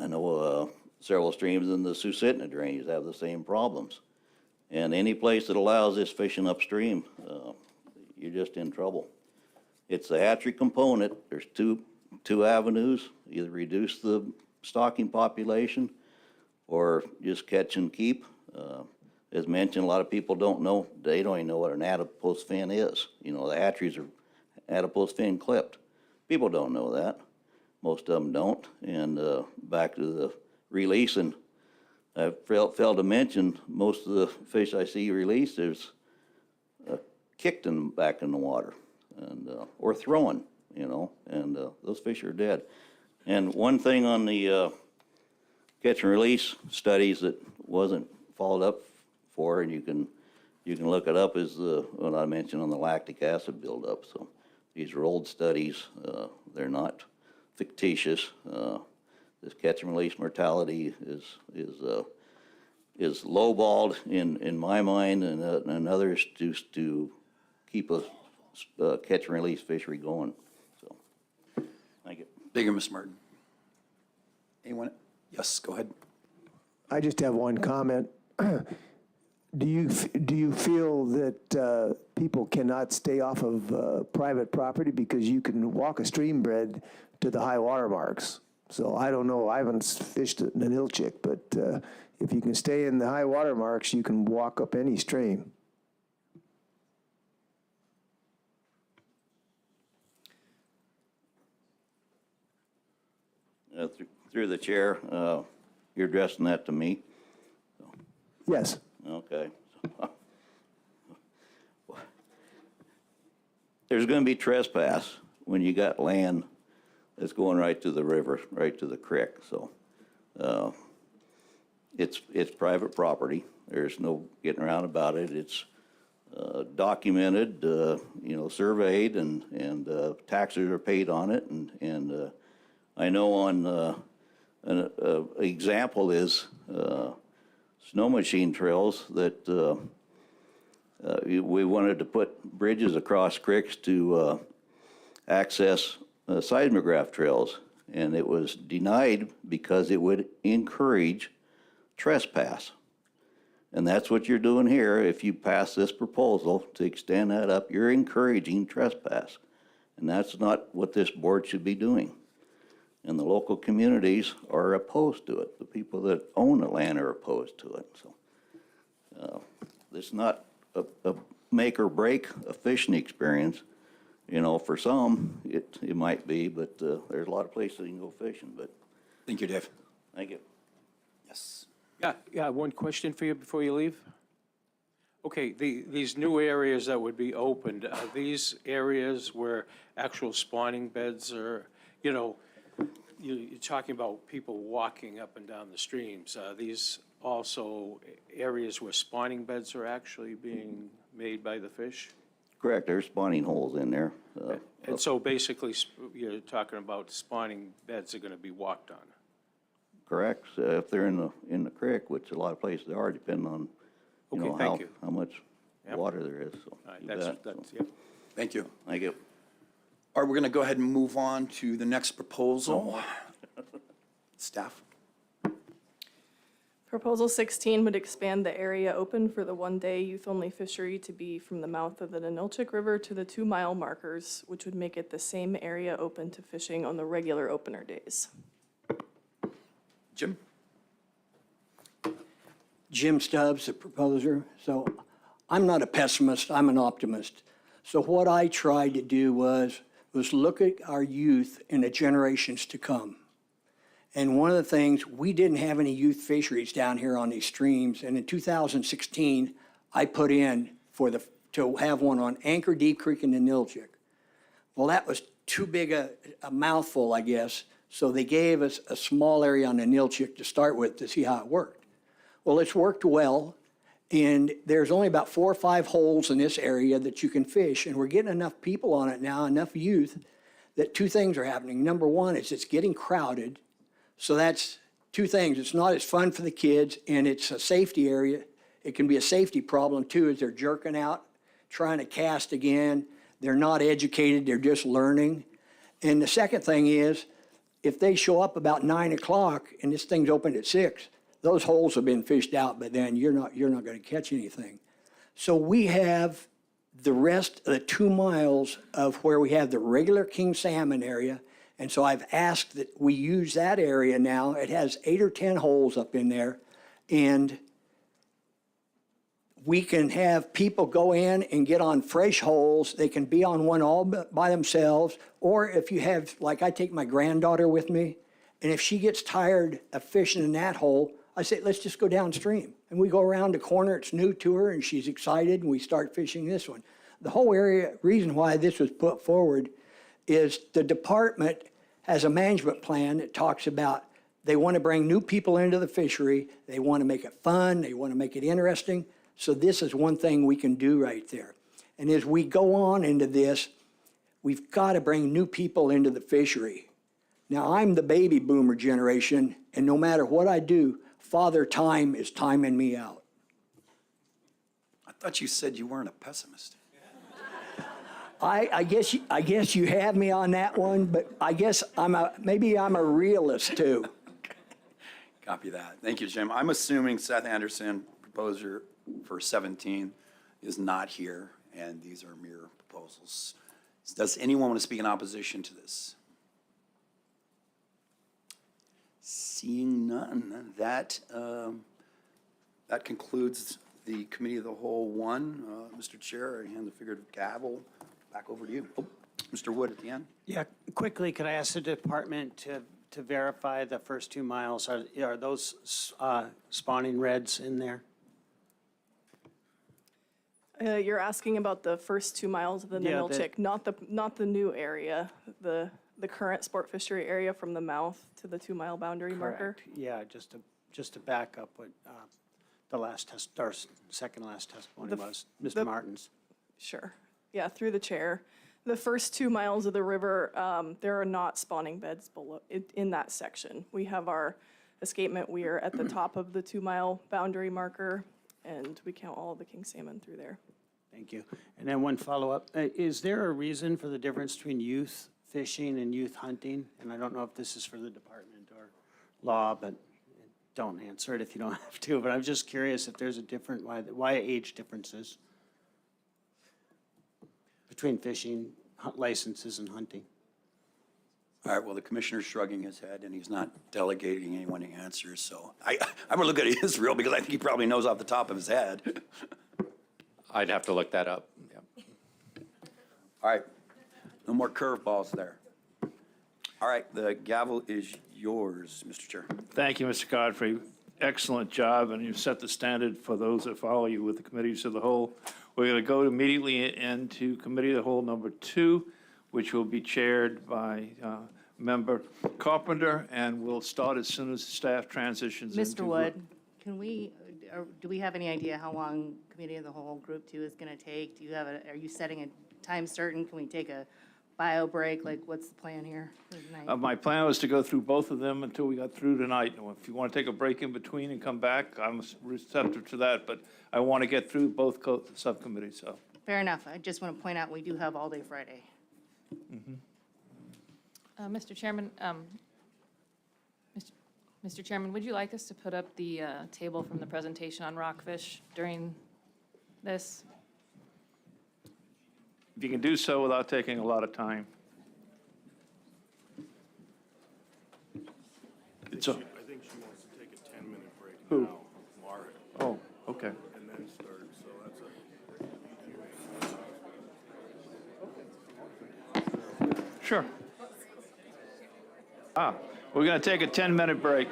Speaker 7: I know several streams in the Susitna drainage have the same problems. And any place that allows this fishing upstream, you're just in trouble. It's the hatchery component. There's two avenues, either reduce the stocking population or just catch and keep. As mentioned, a lot of people don't know, they don't even know what an adipose fin is. You know, the hatcheries are adipose fin clipped. People don't know that. Most of them don't. And back to the releasing, I failed to mention most of the fish I see released, there's kicked them back in the water and or thrown, you know, and those fish are dead. And one thing on the catch and release studies that wasn't followed up for, and you can look it up, is what I mentioned on the lactic acid buildup. So these are old studies. They're not fictitious. This catch and release mortality is lowballed in my mind and others just to keep a catch and release fishery going. So, thank you.
Speaker 6: Thank you, Ms. Martin. Anyone? Yes, go ahead.
Speaker 2: I just have one comment. Do you feel that people cannot stay off of private property because you can walk a stream bed to the high water marks? So I don't know, I haven't fished an Ilchik, but if you can stay in the high water marks, you can walk up any stream.
Speaker 7: Through the chair, you're addressing that to me?
Speaker 2: Yes.
Speaker 7: Okay. There's going to be trespass when you got land that's going right to the river, right to the creek. So it's private property. There's no getting around about it. It's documented, surveyed, and taxes are paid on it. And I know on an example is snow machine trails that we wanted to put bridges across creeks to access seismograph trails, and it was denied because it would encourage trespass. And that's what you're doing here. If you pass this proposal to extend that up, you're encouraging trespass. And that's not what this board should be doing. And the local communities are opposed to it. The people that own the land are opposed to it. So it's not a make or break a fishing experience. You know, for some, it might be, but there's a lot of places you can go fishing. But
Speaker 6: thank you, Dave.
Speaker 7: Thank you.
Speaker 6: Yes.
Speaker 4: Yeah, one question for you before you leave. Okay, these new areas that would be opened, are these areas where actual spawning beds are, you're talking about people walking up and down the streams. Are these also areas where spawning beds are actually being made by the fish?
Speaker 7: Correct, there's spawning holes in there.
Speaker 4: And so basically, you're talking about spawning beds are going to be walked on?
Speaker 7: Correct, so if they're in the creek, which a lot of places are, depending on, you
Speaker 4: Okay,
Speaker 7: know,
Speaker 4: thank you.
Speaker 7: how much
Speaker 4: Yep.
Speaker 7: water there is, so.
Speaker 4: All right,
Speaker 7: you
Speaker 4: that's,
Speaker 7: bet,
Speaker 4: that's,
Speaker 7: so.
Speaker 4: yeah.
Speaker 6: Thank you.
Speaker 7: Thank you.
Speaker 6: All right, we're going to go ahead and move on to the next proposal. Staff?
Speaker 11: Proposal 16 would expand the area open for the one-day youth-only fishery to be from the mouth of the Ninilchik River to the 2-mile markers, which would make it the same area open to fishing on the regular opener days.
Speaker 6: Jim?
Speaker 21: Jim Stubbs, the proposer. So I'm not a pessimist, I'm an optimist. So what I tried to do was look at our youth and the generations to come. And one of the things, we didn't have any youth fisheries down here on these streams. And in 2016, I put in to have one on Anchor, Deep Creek, and the Ninilchik. Well, that was too big a mouthful, I guess. So they gave us a small area on the Ninilchik to start with to see how it worked. Well, it's worked well. And there's only about 4 or 5 holes in this area that you can fish. And we're getting enough people on it now, enough youth, that 2 things are happening. Number one is it's getting crowded. So that's 2 things. It's not as fun for the kids, and it's a safety area. It can be a safety problem, too, as they're jerking out, trying to cast again. They're not educated. They're just learning. And the second thing is, if they show up about 9 o'clock and this thing's opened at 6, those holes have been fished out, but then you're not going to catch anything. So we have the rest of the 2 miles of where we have the regular king salmon area. And so I've asked that we use that area now. It has 8 or 10 holes up in there. And we can have people go in and get on fresh holes. They can be on one all by themselves. Or if you have, like I take my granddaughter with me, and if she gets tired of fishing in that hole, I say, let's just go downstream. And we go around the corner, it's new to her, and she's excited, and we start fishing this one. The whole area, reason why this was put forward is the department has a management plan that talks about they want to bring new people into the fishery, they want to make it fun, they want to make it interesting. So this is one thing we can do right there. And as we go on into this, we've got to bring new people into the fishery. Now, I'm the baby boomer generation, and no matter what I do, Father Time is timing me out.
Speaker 6: I thought you said you weren't a pessimist.
Speaker 21: I guess you have me on that one, but I guess maybe I'm a realist too.
Speaker 6: Copy that. Thank you, Jim. I'm assuming Seth Anderson, proposer for 17, is not here, and these are mere proposals. Does anyone want to speak in opposition to this? Seeing none, that concludes the Committee of the Whole 1. Mr. Chair, I hand the figurative gavel back over to you. Oh, Mr. Wood at the end.
Speaker 10: Yeah, quickly, could I ask the department to verify the first 2 miles? Are those spawning reds in there?
Speaker 11: You're asking about the first 2 miles of the
Speaker 10: Yeah,
Speaker 11: Ninilchik, not the new area, the current sport fishery area from the mouth to the 2-mile boundary marker.
Speaker 10: Correct. Yeah, just to back up what the last test, or second last testimony was, Mr. Martin's.
Speaker 11: Sure. Yeah, through the chair. The first 2 miles of the river, there are not spawning beds below in that section. We have our escapement weir at the top of the 2-mile boundary marker, and we count all of the king salmon through there.
Speaker 10: Thank you. And then one follow-up. Is there a reason for the difference between youth fishing and youth hunting? And I don't know if this is for the department or law, but don't answer it if you don't have to. But I'm just curious if there's a different, why age differences between fishing licenses and hunting?
Speaker 6: All right, well, the commissioner's shrugging his head, and he's not delegating anyone to answer, so I'm going to look at Israel because I think he probably knows off the top of his head.
Speaker 16: I'd have to look that up. Yep.
Speaker 6: All right, no more curveballs there. All right, the gavel is yours, Mr. Chair.
Speaker 1: Thank you, Mr. Godfrey. Excellent job, and you've set the standard for those that follow you with the committees of the whole. We're going to go immediately into Committee of the Whole number 2, which will be chaired by Member Carpenter, and we'll start as soon as staff transitions into.
Speaker 9: Mr. Wood, can we, do we have any idea how long committee of the whole group two is going to take? Do you have are you setting a time certain? Can we take a bio break? Like, what's the plan here for tonight?
Speaker 1: My plan was to go through both of them until we got through tonight. If you want to take a break in between and come back, I'm receptive to that, but I want to get through both subcommittees, so.
Speaker 9: Fair enough. I just want to point out, we do have all day Friday.
Speaker 5: Mr. Chairman, Mr. Chairman, would you like us to put up the table from the presentation on rockfish during this?
Speaker 1: If you can do so without taking a lot of time.
Speaker 19: I think she wants to take a 10-minute break
Speaker 1: Who?
Speaker 19: now, Mara,
Speaker 1: Oh, okay.
Speaker 19: and then start, so that's
Speaker 1: Sure. We're going to take a 10-minute break.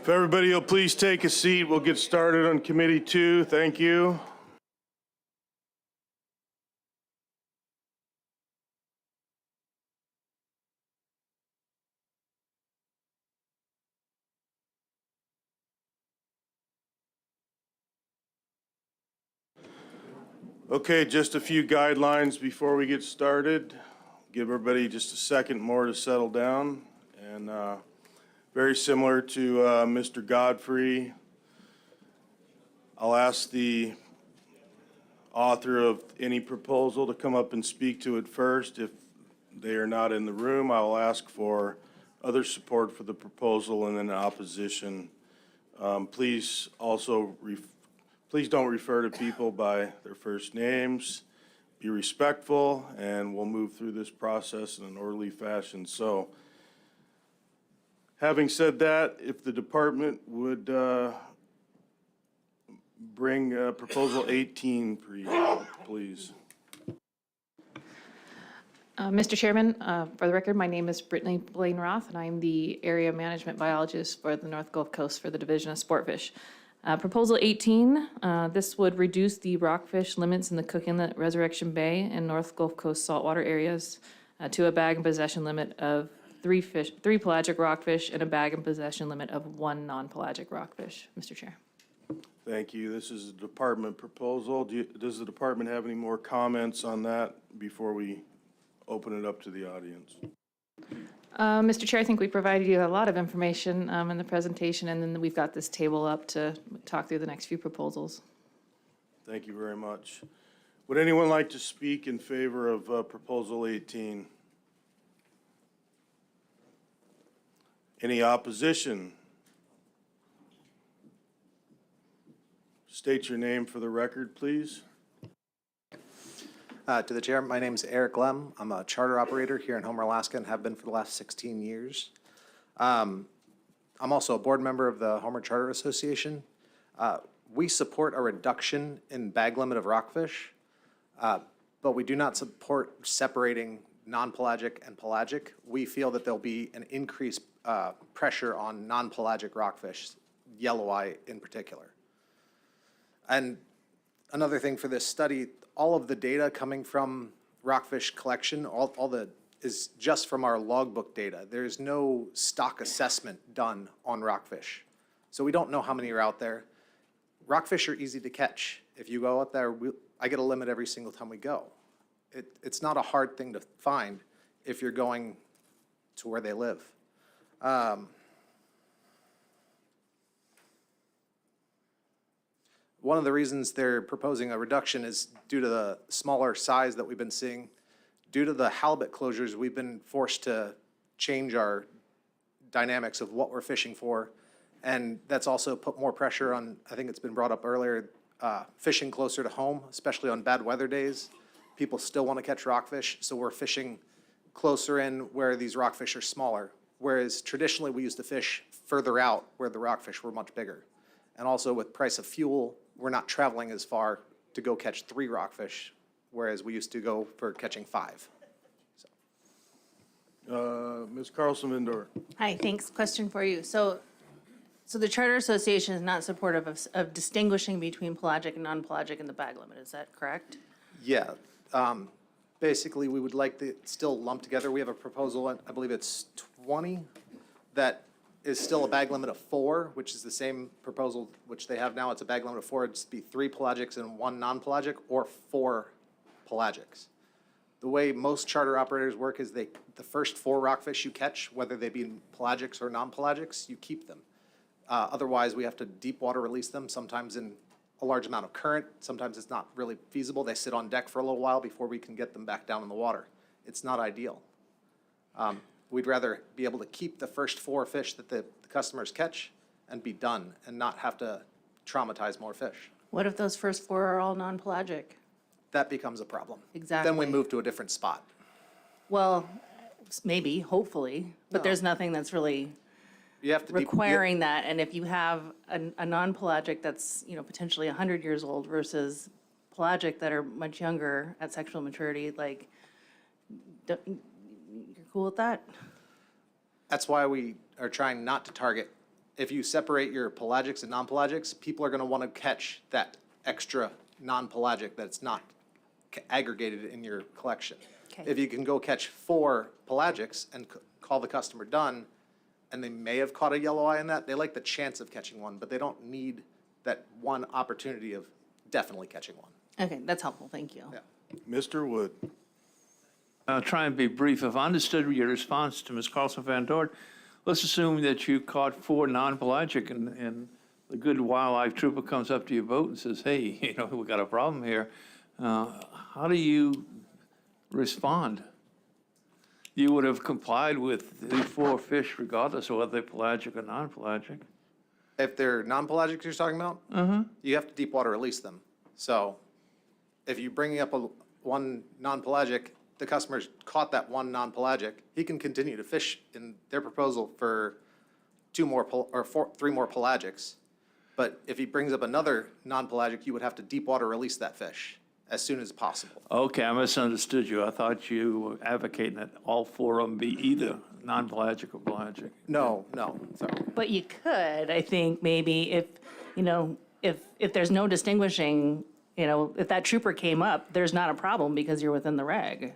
Speaker 3: If everybody will please take a seat, we'll get started on Committee 2. Thank you. Okay, just a few guidelines before we get started. Give everybody just a second more to settle down. And very similar to Mr. Godfrey, I'll ask the author of any proposal to come up and speak to it first. If they are not in the room, I will ask for other support for the proposal and then opposition. Please also please don't refer to people by their first names. Be respectful, and we'll move through this process in an orderly fashion. So, having said that, if the department would bring Proposal 18, please.
Speaker 5: Mr. Chairman, for the record, my name is Brittany Blaine Roth, and I'm the Area Management Biologist for the North Gulf Coast for the Division of Sportfish. Proposal 18, this would reduce the rockfish limits in the Cook Inlet, Resurrection Bay, and North Gulf Coast saltwater areas to a bag and possession limit of 3 pelagic rockfish and a bag and possession limit of 1 non-pelagic rockfish. Mr. Chair.
Speaker 3: Thank you. This is a department proposal. Does the department have any more comments on that before we open it up to the audience?
Speaker 5: Mr. Chair, I think we provided you a lot of information in the presentation, and then we've got this table up to talk through the next few proposals.
Speaker 3: Thank you very much. Would anyone like to speak in favor of Proposal 18? Any opposition? State your name for the record, please.
Speaker 18: To the chair, my name is Eric Lem. I'm a charter operator here in Homer, Alaska, and have been for the last 16 years. I'm also a board member of the Homer Charter Association. We support a reduction in bag limit of rockfish, but we do not support separating non-pelagic and pelagic. We feel that there'll be an increased pressure on non-pelagic rockfish, yellow eye in particular. And another thing for this study, all of the data coming from rockfish collection, is just from our logbook data. There's no stock assessment done on rockfish. So we don't know how many are out there. Rockfish are easy to catch. If you go out there, I get a limit every single time we go. It's not a hard thing to find if you're going to where they live. One of the reasons they're proposing a reduction is due to the smaller size that we've been seeing. Due to the halibut closures, we've been forced to change our dynamics of what we're fishing for. And that's also put more pressure on, I think it's been brought up earlier, fishing closer to home, especially on bad weather days. People still want to catch rockfish, so we're fishing closer in where these rockfish are smaller. Whereas traditionally we used to fish further out where the rockfish were much bigger. And also with price of fuel, we're not traveling as far to go catch 3 rockfish, whereas we used to go for catching 5.
Speaker 3: Ms. Carlson-Vindor.
Speaker 9: Hi, thanks. Question for you. So the Charter Association is not supportive of distinguishing between pelagic and non-pelagic in the bag limit, is that correct?
Speaker 18: Yeah. Basically, we would like to still lump together. We have a proposal, I believe it's 20, that is still a bag limit of 4, which is the same proposal which they have now. It's a bag limit of 4. It'd be 3 pelagics and 1 non-pelagic, or 4 pelagics. The way most charter operators work is the first 4 rockfish you catch, whether they be pelagics or non-pelagics, you keep them. Otherwise, we have to deep water release them, sometimes in a large amount of current. Sometimes it's not really feasible. They sit on deck for a little while before we can get them back down in the water. It's not ideal. We'd rather be able to keep the first 4 fish that the customers catch and be done and not have to traumatize more fish.
Speaker 9: What if those first 4 are all non-pelagic?
Speaker 18: That becomes a problem.
Speaker 9: Exactly.
Speaker 18: Then we move to a different spot.
Speaker 9: Well, maybe, hopefully, but
Speaker 18: No.
Speaker 9: there's nothing that's really
Speaker 18: You have to
Speaker 9: requiring that. And if you have a non-pelagic that's, potentially 100 years old versus pelagic that are much younger at sexual maturity, like, you're cool with that?
Speaker 18: That's why we are trying not to target if you separate your pelagics and non-pelagics, people are gonna wanna catch that extra non-pelagic that's not aggregated in your collection.
Speaker 9: Okay.
Speaker 18: If you can go catch 4 pelagics and call the customer done, and they may have caught a yellow eye in that, they like the chance of catching one, but they don't need that one opportunity of definitely catching one.
Speaker 9: Okay, that's helpful, thank you.
Speaker 18: Yeah.
Speaker 12: Mr. Wood.
Speaker 1: I'll try and be brief. If I understood your response to Ms. Carlson Van Dort, let's assume that you caught 4 non-pelagic and the good wildlife trooper comes up to your boat and says, hey, you know, we got a problem here. How do you respond? You would have complied with the 4 fish regardless of whether they're pelagic or non-pelagic.
Speaker 18: If they're non-pelagic you're talking about, you have to deep water release them. So if you're bringing up one non-pelagic, the customer's caught that one non-pelagic, he can continue to fish in their proposal for 3 more pelagics. But if he brings up another non-pelagic, you would have to deep water release that fish as soon as possible.
Speaker 1: Okay, I misunderstood you. I thought you were advocating that all 4 of them be either non-pelagic or pelagic.
Speaker 18: No, sorry.
Speaker 9: But you could, I think, maybe if, you know, if there's no distinguishing, you know, if that trooper came up, there's not a problem because you're within the reg,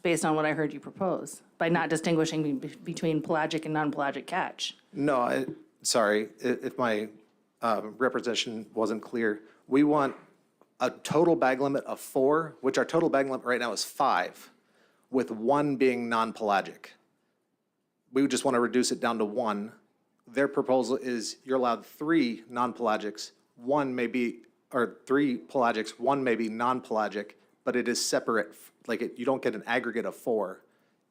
Speaker 9: based on what I heard you propose, by not distinguishing between pelagic and non-pelagic catch.
Speaker 18: No, sorry, if my representation wasn't clear. We want a total bag limit of 4, which our total bag limit right now is 5, with 1 being non-pelagic. We would just want to reduce it down to 1. Their proposal is you're allowed 3 non-pelagics, 1 may be, or 3 pelagics, 1 may be non-pelagic, but it is separate, you don't get an aggregate of 4.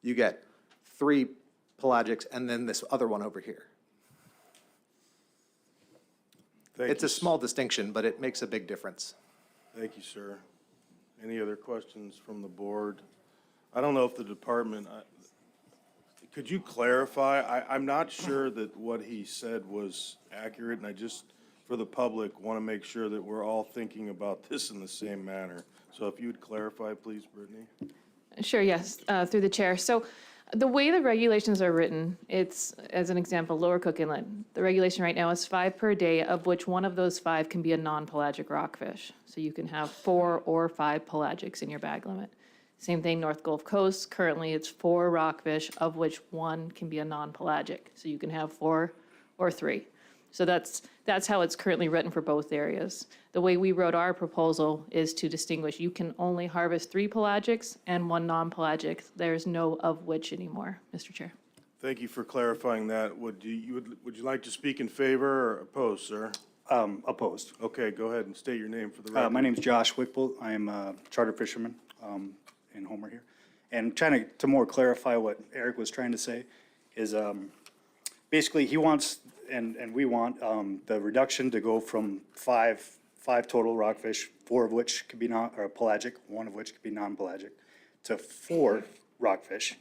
Speaker 18: You get 3 pelagics and then this other one over here. It's a small distinction, but it makes a big difference.
Speaker 12: Thank you, sir. Any other questions from the board? I don't know if the department, could you clarify? I'm not sure that what he said was accurate, and I just, for the public, want to make sure that we're all thinking about this in the same manner. So if you would clarify, please, Brittany.
Speaker 5: Sure, yes, through the chair. So the way the regulations are written, it's, as an example, Lower Cook Inlet. The regulation right now is 5 per day, of which one of those 5 can be a non-pelagic rockfish. So you can have 4 or 5 pelagics in your bag limit. Same thing, North Gulf Coast. Currently, it's 4 rockfish, of which 1 can be a non-pelagic. So you can have 4 or 3. So that's how it's currently written for both areas. The way we wrote our proposal is to distinguish. You can only harvest 3 pelagics and 1 non-pelagic. There's no of which anymore, Mr. Chair.
Speaker 12: Thank you for clarifying that. Would you like to speak in favor or oppose, sir?
Speaker 14: Opposed.
Speaker 12: Okay, go ahead and state your name for the record.
Speaker 14: My name's Josh Wickbold. I am a charter fisherman in Homer here. And trying to more clarify what Eric was trying to say is basically he wants, and we want, the reduction to go from 5 total rockfish, 4 of which could be pelagic, 1 of which could be non-pelagic, to 4 rockfish,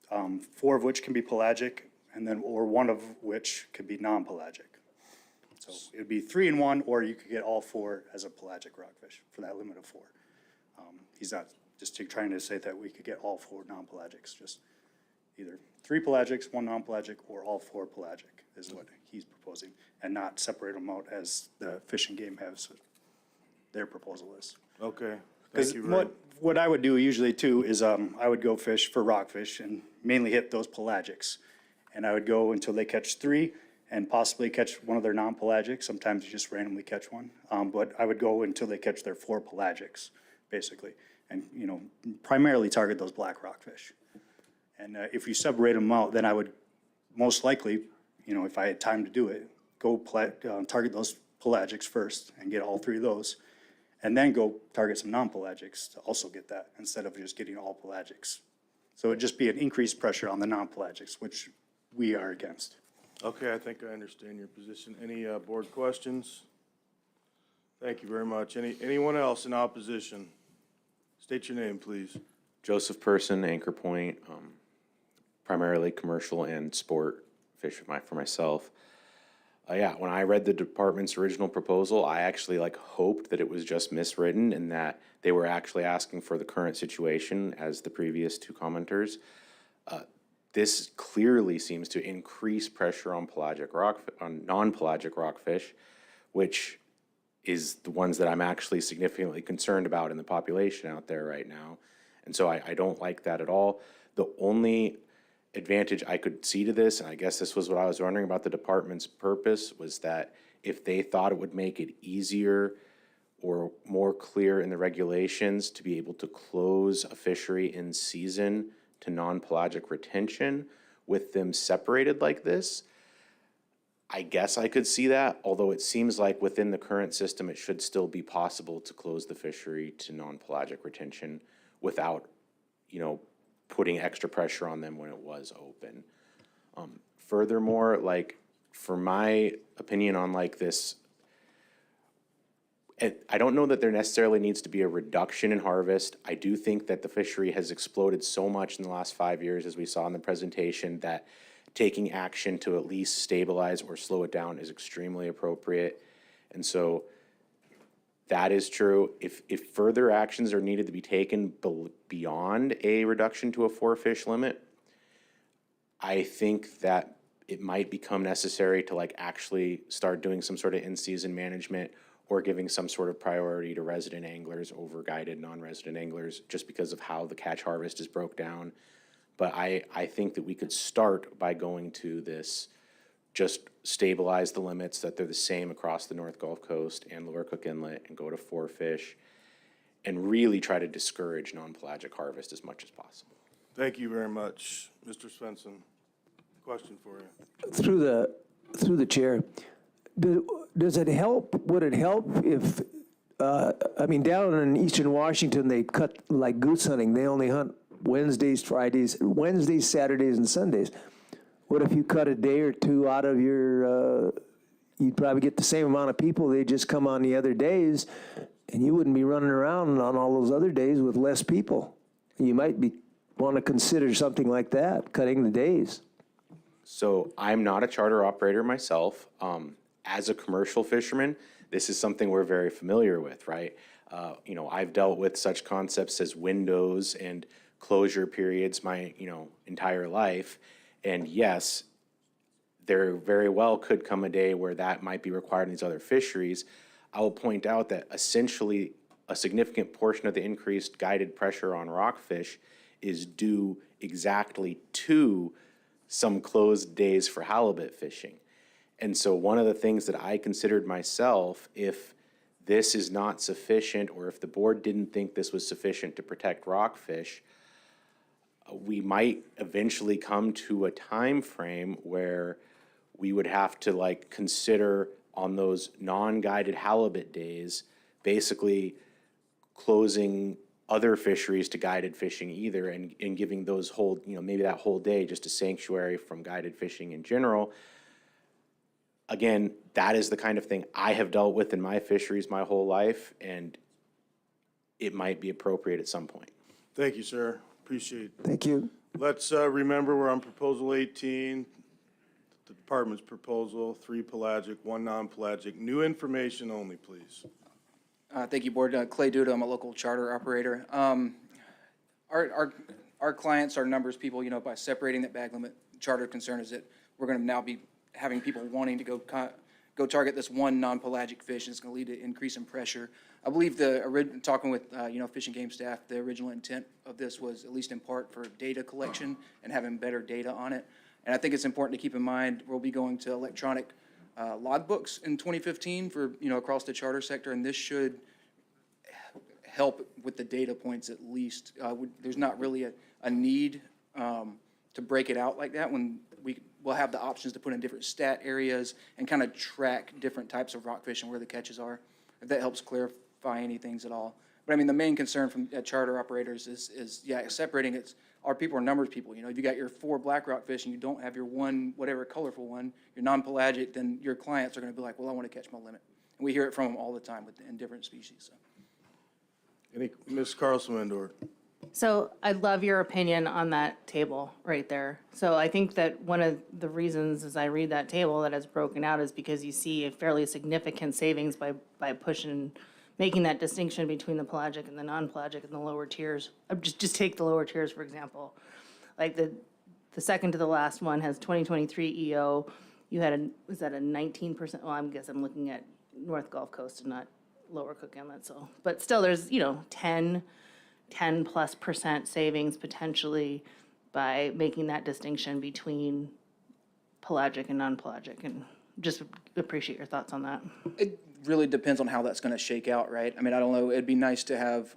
Speaker 14: 4 of which can be pelagic, and then, or 1 of which could be non-pelagic. So it'd be 3 and 1, or you could get all 4 as a pelagic rockfish for that limit of 4. He's not just trying to say that we could get all 4 non-pelagics, just either 3 pelagics, 1 non-pelagic, or all 4 pelagic is what he's proposing, and not separate them out as the Fish and Game has their proposal is.
Speaker 12: Okay,
Speaker 14: Because
Speaker 12: thank you.
Speaker 14: what I would do usually too is I would go fish for rockfish and mainly hit those pelagics. And I would go until they catch 3 and possibly catch one of their non-pelagics. Sometimes you just randomly catch one. But I would go until they catch their 4 pelagics, basically. And, you know, primarily target those black rockfish. And if you separate them out, then I would most likely, you know, if I had time to do it, go target those pelagics first and get all 3 of those. And then go target some non-pelagics to also get that, instead of just getting all pelagics. So it'd just be an increased pressure on the non-pelagics, which we are against.
Speaker 12: Okay, I think I understand your position. Any board questions? Thank you very much. Anyone else in opposition? State your name, please.
Speaker 22: Joseph Person, Anchor Point, primarily commercial and sport fish for myself. Yeah, when I read the department's original proposal, I actually hoped that it was just miswritten and that they were actually asking for the current situation as the previous 2 commenters. this clearly seems to increase pressure on non-pelagic rockfish, which is the ones that I'm actually significantly concerned about in the population out there right now. And so I don't like that at all. The only advantage I could see to this, and I guess this was what I was wondering about the department's purpose, was that if they thought it would make it easier or more clear in the regulations to be able to close a fishery in season to non-pelagic retention with them separated like this, I guess I could see that, although it seems like within the current system, it should still be possible to close the fishery to non-pelagic retention without, putting extra pressure on them when it was open. Furthermore, for my opinion on this, I don't know that there necessarily needs to be a reduction in harvest. I do think that the fishery has exploded so much in the last 5 years, as we saw in the presentation, that taking action to at least stabilize or slow it down is extremely appropriate. And so that is true. If further actions are needed to be taken beyond a reduction to a 4-fish limit, I think that it might become necessary to actually start doing some sort of in-season management or giving some sort of priority to resident anglers over guided non-resident anglers, just because of how the catch harvest is broke down. But I think that we could start by going to this, just stabilize the limits, that they're the same across the North Gulf Coast and Lower Cook Inlet, and go to 4-fish, and really try to discourage non-pelagic harvest as much as possible.
Speaker 8: Thank you very much. Mr. Svensson, question for you.
Speaker 2: Through the chair, does it help, would it help if, down in eastern Washington, they cut like goose hunting. They only hunt Wednesdays, Saturdays, and Sundays. What if you cut a day or two out of your, you'd probably get the same amount of people. They just come on the other days, and you wouldn't be running around on all those other days with less people. You might want to consider something like that, cutting the days.
Speaker 22: So I'm not a charter operator myself. As a commercial fisherman, this is something we're very familiar with, right? I've dealt with such concepts as windows and closure periods my, entire life. And yes, there very well could come a day where that might be required in these other fisheries. I will point out that essentially a significant portion of the increased guided pressure on rockfish is due exactly to some closed days for halibut fishing. And so one of the things that I considered myself, if this is not sufficient, or if the board didn't think this was sufficient to protect rockfish, we might eventually come to a time frame where we would have to consider on those non-guided halibut days, basically closing other fisheries to guided fishing either, and giving those whole, maybe that whole day just a sanctuary from guided fishing in general. Again, that is the kind of thing I have dealt with in my fisheries my whole life, and it might be appropriate at some point.
Speaker 8: Thank you, sir. Appreciate it.
Speaker 2: Thank you.
Speaker 8: Let's remember we're on Proposal 18, the department's proposal, 3 pelagic, 1 non-pelagic. New information only, please.
Speaker 13: Thank you, Board. Clay Duda, I'm a local charter operator. Our clients are numbers people, by separating that bag limit. Charter concern is that we're going to now be having people wanting to go target this one non-pelagic fish, and it's going to lead to increase in pressure. I believe talking with Fish and Game staff, the original intent of this was, at least in part, for data collection and having better data on it. And I think it's important to keep in mind we'll be going to electronic logbooks in 2015 for across the charter sector, and this should help with the data points at least. There's not really a need to break it out like that when we'll have the options to put in different stat areas and kind of track different types of rockfish and where the catches are, if that helps clarify any things at all. But the main concern from charter operators is separating it. Our people are numbers people. If you got your 4 black rockfish and you don't have your one, whatever colorful one, your non-pelagic, then your clients are going to be like, well, I want to catch my limit. And we hear it from them all the time in different species. So.
Speaker 8: Ms. Carlson-Mandor.
Speaker 9: So I love your opinion on that table right there. So I think that one of the reasons as I read that table that it's broken out is because you see a fairly significant savings by making that distinction between the pelagic and the non-pelagic and the lower tiers. Just take the lower tiers, for example. Like the the second to the last one has 2023 EO. You had was that a 19%? Well, I guess I'm looking at North Gulf Coast and not Lower Cook Inlet, so. But still, there's, 10+% savings potentially by making that distinction between pelagic and non-pelagic, and just appreciate your thoughts on that.
Speaker 13: It really depends on how that's going to shake out, right? I mean, I don't know. It'd be nice to have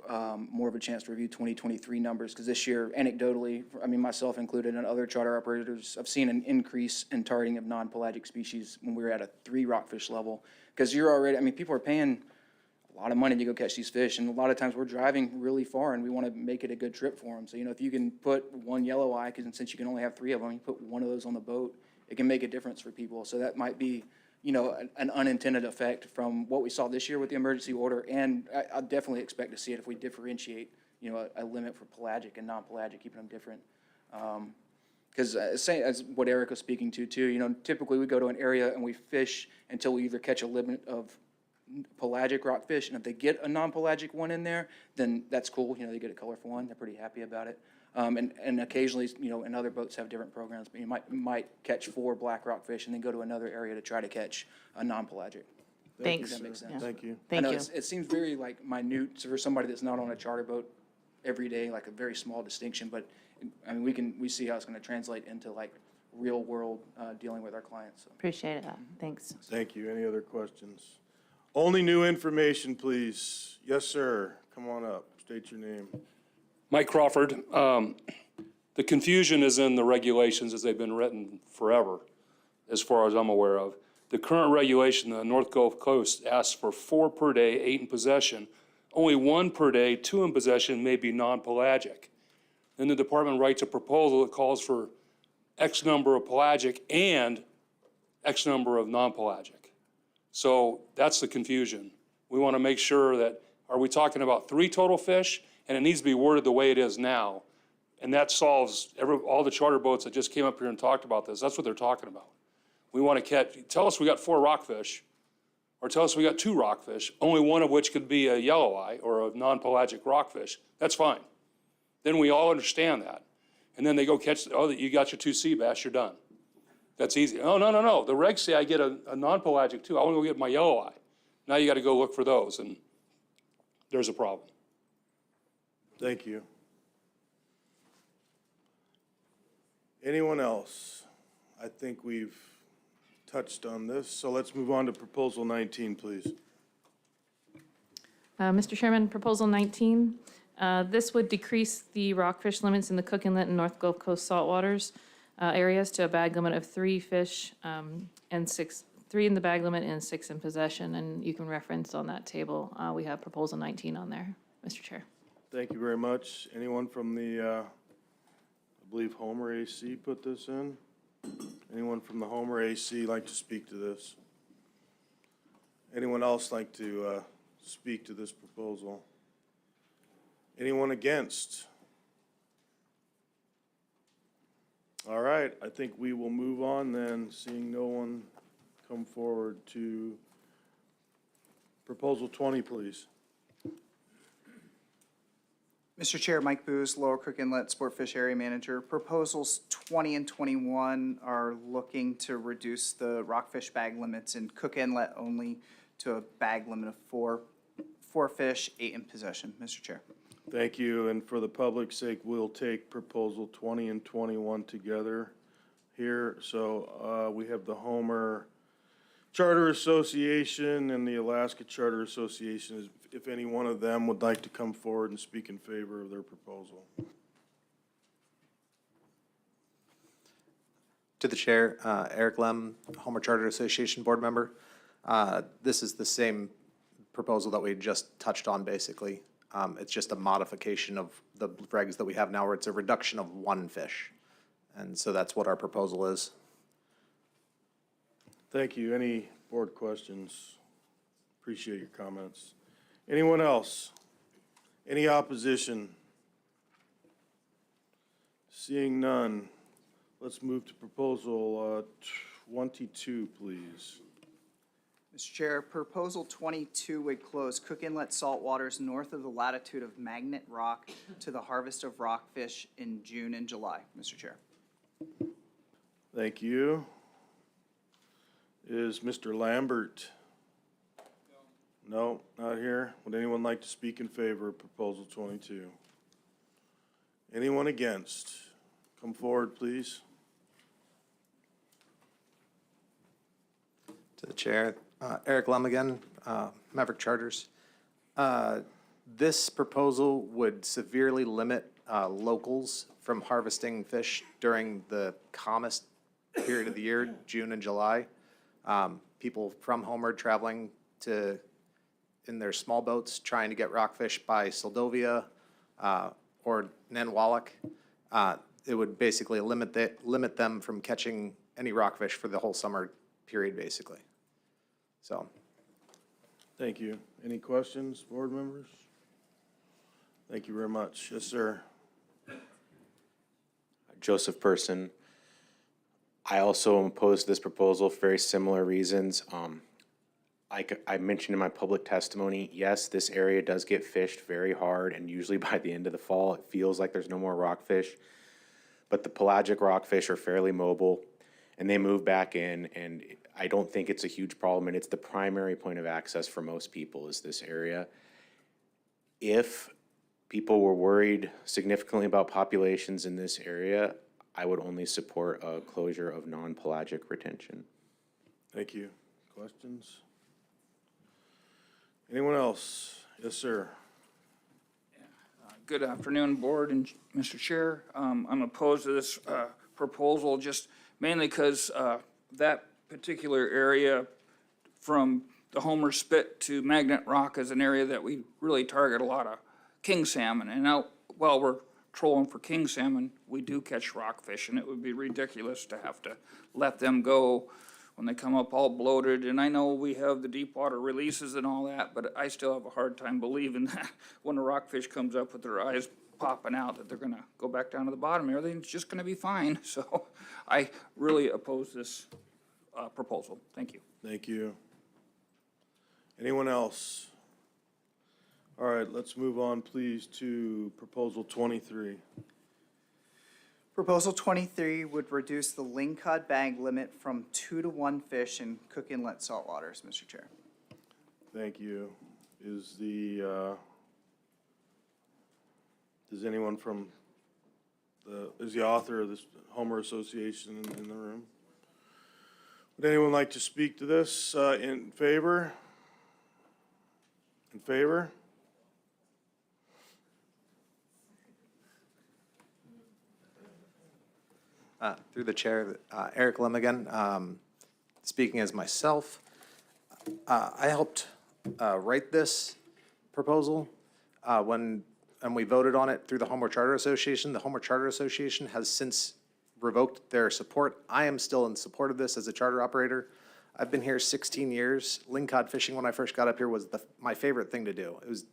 Speaker 13: more of a chance to review 2023 numbers, because this year, anecdotally, I mean, myself included and other charter operators, I've seen an increase in targeting of non-pelagic species when we were at a 3 rockfish level. Because you're already, I mean, people are paying a lot of money to go catch these fish, and a lot of times we're driving really far and we want to make it a good trip for them. So, if you can put one yellow eye, because since you can only have 3 of them, you put one of those on the boat, it can make a difference for people. So that might be, an unintended effect from what we saw this year with the emergency order, and I definitely expect to see it if we differentiate, a limit for pelagic and non-pelagic, keeping them different. Because as what Eric was speaking to too, typically we go to an area and we fish until we either catch a limit of pelagic rockfish, and if they get a non-pelagic one in there, then that's cool. They get a colorful one. They're pretty happy about it. And occasionally, and other boats have different programs, but you might catch 4 black rockfish and then go to another area to try to catch a non-pelagic.
Speaker 9: Thanks.
Speaker 13: That makes sense.
Speaker 9: Yeah.
Speaker 8: Thank you.
Speaker 9: Thank
Speaker 13: I know
Speaker 9: you.
Speaker 13: it seems very minute for somebody that's not on a charter boat every day, like a very small distinction, but I mean, we see how it's going to translate into real world dealing with our clients. So.
Speaker 9: Appreciate that. Thanks.
Speaker 8: Thank you. Any other questions? Only new information, please. Yes, sir. Come on up. State your name.
Speaker 15: Mike Crawford. The confusion is in the regulations as they've been written forever, as far as I'm aware of. The current regulation, the North Gulf Coast, asks for 4 per day, 8 in possession. Only 1 per day, 2 in possession may be non-pelagic. Then the department writes a proposal that calls for X number of pelagic and X number of non-pelagic. So that's the confusion. We want to make sure that, are we talking about 3 total fish? And it needs to be worded the way it is now. And that solves all the charter boats that just came up here and talked about this. That's what they're talking about. We want to tell us we got 4 rockfish, or tell us we got 2 rockfish, only one of which could be a yellow eye or a non-pelagic rockfish. That's fine. Then we all understand that. And then they go catch, you got your 2 sea bass, you're done. That's easy. Oh, no. The regs say I get a non-pelagic too. I want to go get my yellow eye. Now you got to go look for those, and there's a problem.
Speaker 8: Thank you. Anyone else? I think we've touched on this, so let's move on to Proposal 19, please.
Speaker 5: Mr. Chairman, Proposal 19. This would decrease the rockfish limits in the Cook Inlet and North Gulf Coast saltwaters areas to a bag limit of 3 fish and 3 in the bag limit and 6 in possession. And you can reference on that table, we have Proposal 19 on there, Mr. Chair.
Speaker 8: Thank you very much. Anyone from the, I believe Homer AC put this in? Anyone from the Homer AC like to speak to this? Anyone else like to speak to this proposal? Anyone against? All right, I think we will move on then, seeing no one come forward to Proposal 20, please.
Speaker 17: Mr. Chair, Mike Booz, Lower Cook Inlet Sportfish Area Manager. Proposals 20 and 21 are looking to reduce the rockfish bag limits in Cook Inlet only to a bag limit of 4 fish, 8 in possession. Mr. Chair.
Speaker 8: Thank you, and for the public's sake, we'll take Proposal 20 and 21 together here. So we have the Homer Charter Association and the Alaska Charter Association. If any one of them would like to come forward and speak in favor of their proposal.
Speaker 18: To the chair, Eric Lem, Homer Charter Association board member. This is the same proposal that we just touched on, basically. It's just a modification of the regs that we have now, where it's a reduction of 1 fish. And so that's what our proposal is.
Speaker 8: Thank you. Any board questions? Appreciate your comments. Anyone else? Any opposition? Seeing none, let's move to Proposal 22, please.
Speaker 17: Mr. Chair, Proposal 22 would close Cook Inlet saltwaters north of the latitude of Magnet Rock to the harvest of rockfish in June and July, Mr. Chair.
Speaker 8: Thank you. Is Mr. Lambert? No, not here. Would anyone like to speak in favor of Proposal 22? Anyone against? Come forward, please.
Speaker 18: To the chair, Eric Lum again, Maverick Charters. This proposal would severely limit locals from harvesting fish during the calmest period of the year, June and July. People from Homer traveling in their small boats trying to get rockfish by Soldovia or Nanwalek. It would basically limit them from catching any rockfish for the whole summer period, basically. So.
Speaker 8: Thank you. Any questions, board members? Thank you very much. Yes, sir.
Speaker 22: Joseph Person. I also am opposed to this proposal for very similar reasons. I mentioned in my public testimony, yes, this area does get fished very hard, and usually by the end of the fall, it feels like there's no more rockfish. But the pelagic rockfish are fairly mobile, and they move back in, and I don't think it's a huge problem, and it's the primary point of access for most people is this area. If people were worried significantly about populations in this area, I would only support a closure of non-pelagic retention.
Speaker 8: Thank you. Questions? Anyone else? Yes, sir.
Speaker 4: Good afternoon, Board and Mr. Chair. I'm opposed to this proposal just mainly because that particular area from the Homer Spit to Magnet Rock is an area that we really target a lot of king salmon. And now, while we're trolling for king salmon, we do catch rockfish, and it would be ridiculous to have to let them go when they come up all bloated. And I know we have the deep water releases and all that, but I still have a hard time believing that when a rockfish comes up with their eyes popping out that they're gonna go back down to the bottom. Everything's just gonna be fine. So I really oppose this proposal. Thank you.
Speaker 8: Thank you. Anyone else? All right, let's move on, please, to Proposal 23.
Speaker 17: Proposal 23 would reduce the lingcod bag limit from 2 to 1 fish in Cook Inlet saltwaters, Mr. Chair.
Speaker 8: Thank you. Is anyone from is the author of this Homer Association in the room? Would anyone like to speak to this in favor? In favor?
Speaker 18: Through the chair, Eric Lim again, speaking as myself. I helped write this proposal when we voted on it through the Homer Charter Association. The Homer Charter Association has since revoked their support. I am still in support of this as a charter operator. I've been here 16 years. Lingcod fishing when I first got up here was my favorite thing to do. It was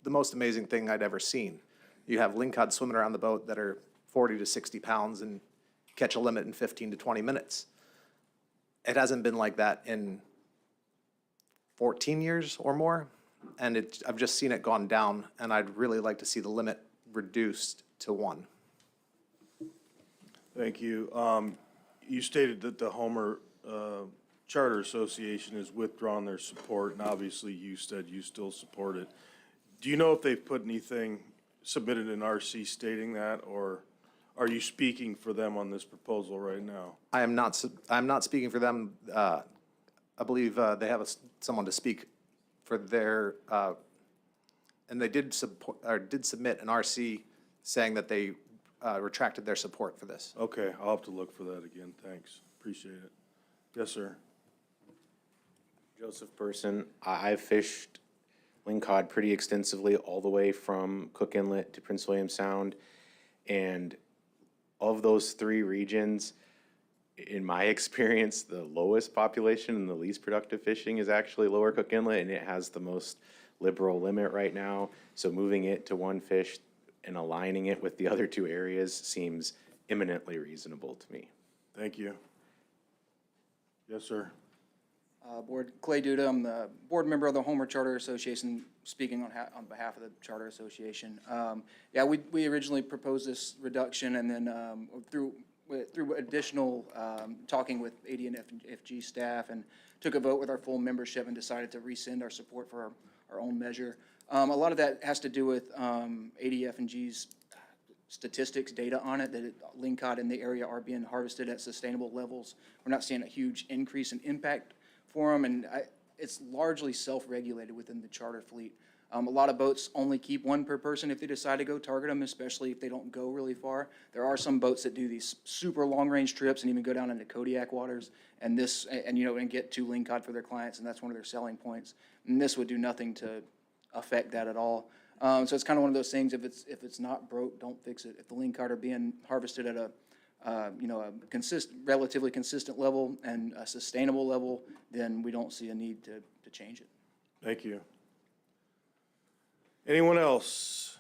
Speaker 18: the most amazing thing I'd ever seen. You have lingcod swimming around the boat that are 40 to 60 pounds and catch a limit in 15 to 20 minutes. It hasn't been like that in 14 years or more, and I've just seen it gone down, and I'd really like to see the limit reduced to 1.
Speaker 8: Thank you. You stated that the Homer Charter Association has withdrawn their support, and obviously you said you still support it. Do you know if they've put anything, submitted an RC stating that, or are you speaking for them on this proposal right now?
Speaker 18: I'm not speaking for them. I believe they have someone to speak for their, and they did submit an RC saying that they retracted their support for this.
Speaker 8: Okay, I'll have to look for that again. Thanks. Appreciate it. Yes, sir.
Speaker 22: Joseph Person. I've fished lingcod pretty extensively all the way from Cook Inlet to Prince William Sound, and of those 3 regions, in my experience, the lowest population and the least productive fishing is actually Lower Cook Inlet, and it has the most liberal limit right now. So moving it to 1 fish and aligning it with the other 2 areas seems eminently reasonable to me.
Speaker 8: Thank you. Yes, sir.
Speaker 13: Board, Clay Duda, I'm the board member of the Homer Charter Association, speaking on behalf of the Charter Association. Yeah, we originally proposed this reduction, and then through through additional talking with AD and FG staff, and took a vote with our full membership and decided to rescind our support for our own measure. A lot of that has to do with ADF and G's statistics, data on it, that lingcod in the area are being harvested at sustainable levels. We're not seeing a huge increase in impact for them, and it's largely self-regulated within the charter fleet. A lot of boats only keep one per person if they decide to go target them, especially if they don't go really far. There are some boats that do these super long-range trips and even go down into Kodiak waters and get 2 lingcod for their clients, and that's one of their selling points. And this would do nothing to affect that at all. So it's kind of one of those things, if it's not broke, don't fix it. If the lingcod are being harvested at a relatively consistent level and a sustainable level, then we don't see a need to change it.
Speaker 8: Thank you. Anyone else?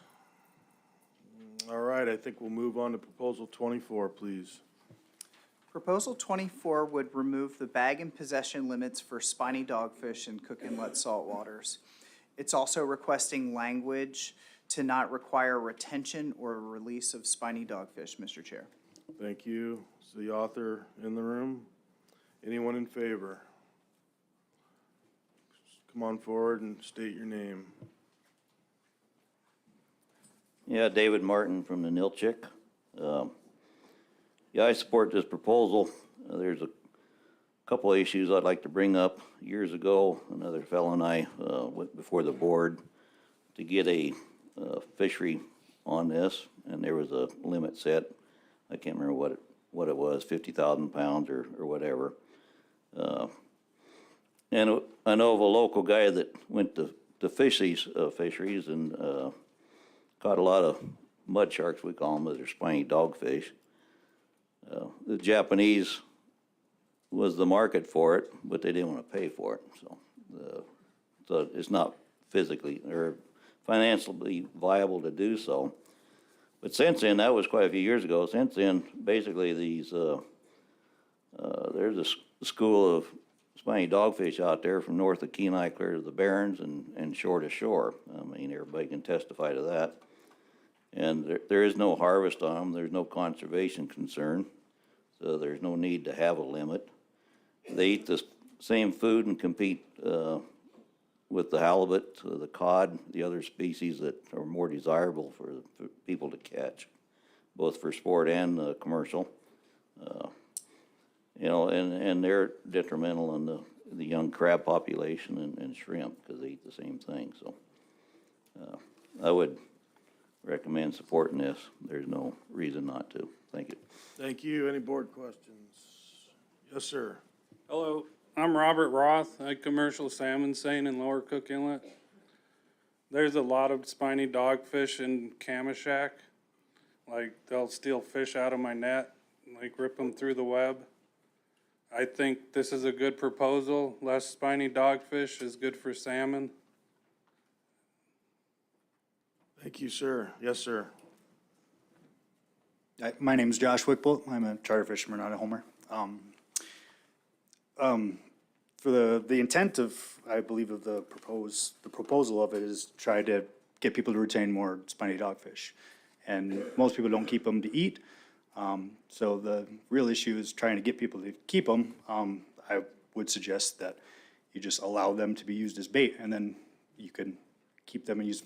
Speaker 8: All right, I think we'll move on to proposal 24, please.
Speaker 17: Proposal 24 would remove the bag and possession limits for spiny dogfish in Cook Inlet saltwaters. It's also requesting language to not require retention or release of spiny dogfish, Mr. Chair.
Speaker 8: Thank you. Is the author in the room? Anyone in favor? Come on forward and state your name.
Speaker 7: Yeah, David Martin from the Nilchik. Yeah, I support this proposal. There's a couple of issues I'd like to bring up. Years ago, another fellow and I went before the board to get a fishery on this, and there was a limit set. I can't remember what it was, 50,000 pounds or whatever. And I know of a local guy that went to Fisheries and caught a lot of mud sharks, we call them, they're spiny dogfish. The Japanese was the market for it, but they didn't want to pay for it. So it's not physically or financially viable to do so. But since then, that was quite a few years ago. Since then, basically there's a school of spiny dogfish out there from north of Kenai clear to the Barrens and shore to shore. I mean, everybody can testify to that. And there is no harvest on them. There's no conservation concern. So there's no need to have a limit. They eat the same food and compete with the halibut, the cod, the other species that are more desirable for people to catch, both for sport and commercial. And they're detrimental in the young crab population and shrimp because they eat the same thing. So I would recommend supporting this. There's no reason not to. Thank you.
Speaker 8: Thank you. Any board questions? Yes, sir.
Speaker 20: Hello, I'm Robert Roth. I commercial salmon seine in Lower Cook Inlet. There's a lot of spiny dogfish in Kamishak. Like, they'll steal fish out of my net, like rip them through the web. I think this is a good proposal. Less spiny dogfish is good for salmon.
Speaker 8: Thank you, sir. Yes, sir.
Speaker 14: My name is Josh Wickbolt. I'm a charter fisherman out of Homer. For the intent of, I believe, of the proposal of it is try to get people to retain more spiny dogfish. And most people don't keep them to eat. So the real issue is trying to get people to keep them. I would suggest that you just allow them to be used as bait, and then you can keep them and use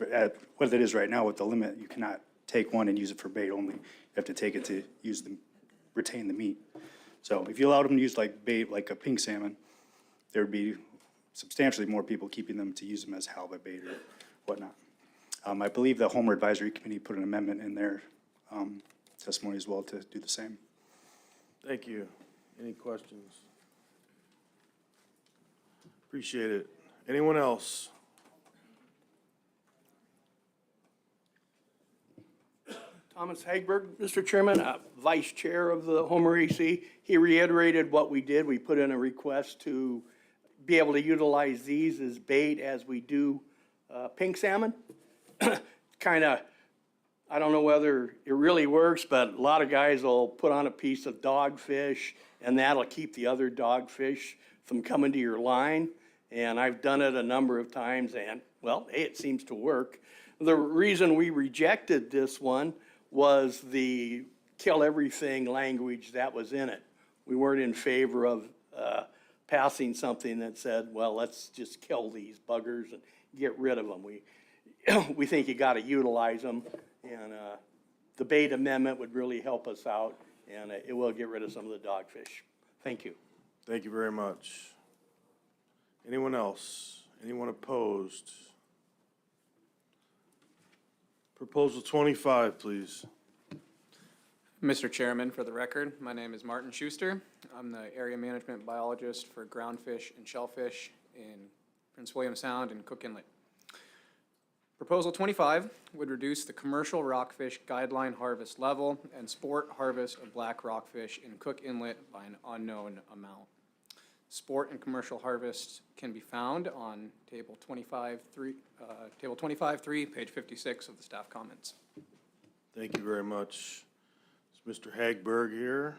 Speaker 14: what it is right now with the limit. You cannot take one and use it for bait only. You have to take it to retain the meat. So if you allowed them to use like bait, like a pink salmon, there'd be substantially more people keeping them to use them as halibut bait or whatnot. I believe the Homer Advisory Committee put an amendment in their testimony as well to do the same.
Speaker 8: Thank you. Any questions? Appreciate it. Anyone else?
Speaker 23: Thomas Hagberg, Mr. Chairman, Vice Chair of the Homer EC. He reiterated what we did. We put in a request to be able to utilize these as bait as we do pink salmon. Kind of, I don't know whether it really works, but a lot of guys will put on a piece of dogfish and that'll keep the other dogfish from coming to your line. And I've done it a number of times and, well, hey, it seems to work. The reason we rejected this one was the kill everything language that was in it. We weren't in favor of passing something that said, well, let's just kill these buggers and get rid of them. We think you got to utilize them, and the bait amendment would really help us out, and it will get rid of some of the dogfish. Thank you.
Speaker 8: Thank you very much. Anyone else? Anyone opposed? Proposal 25, please.
Speaker 10: Mr. Chairman, for the record, my name is Martin Schuster. I'm the area management biologist for groundfish and shellfish in Prince William Sound and Cook Inlet. Proposal 25 would reduce the commercial rockfish guideline harvest level and sport harvest of black rockfish in Cook Inlet by an unknown amount. Sport and commercial harvest can be found on table 25.3, page 56 of the staff comments.
Speaker 8: Thank you very much. Is Mr. Hagberg here?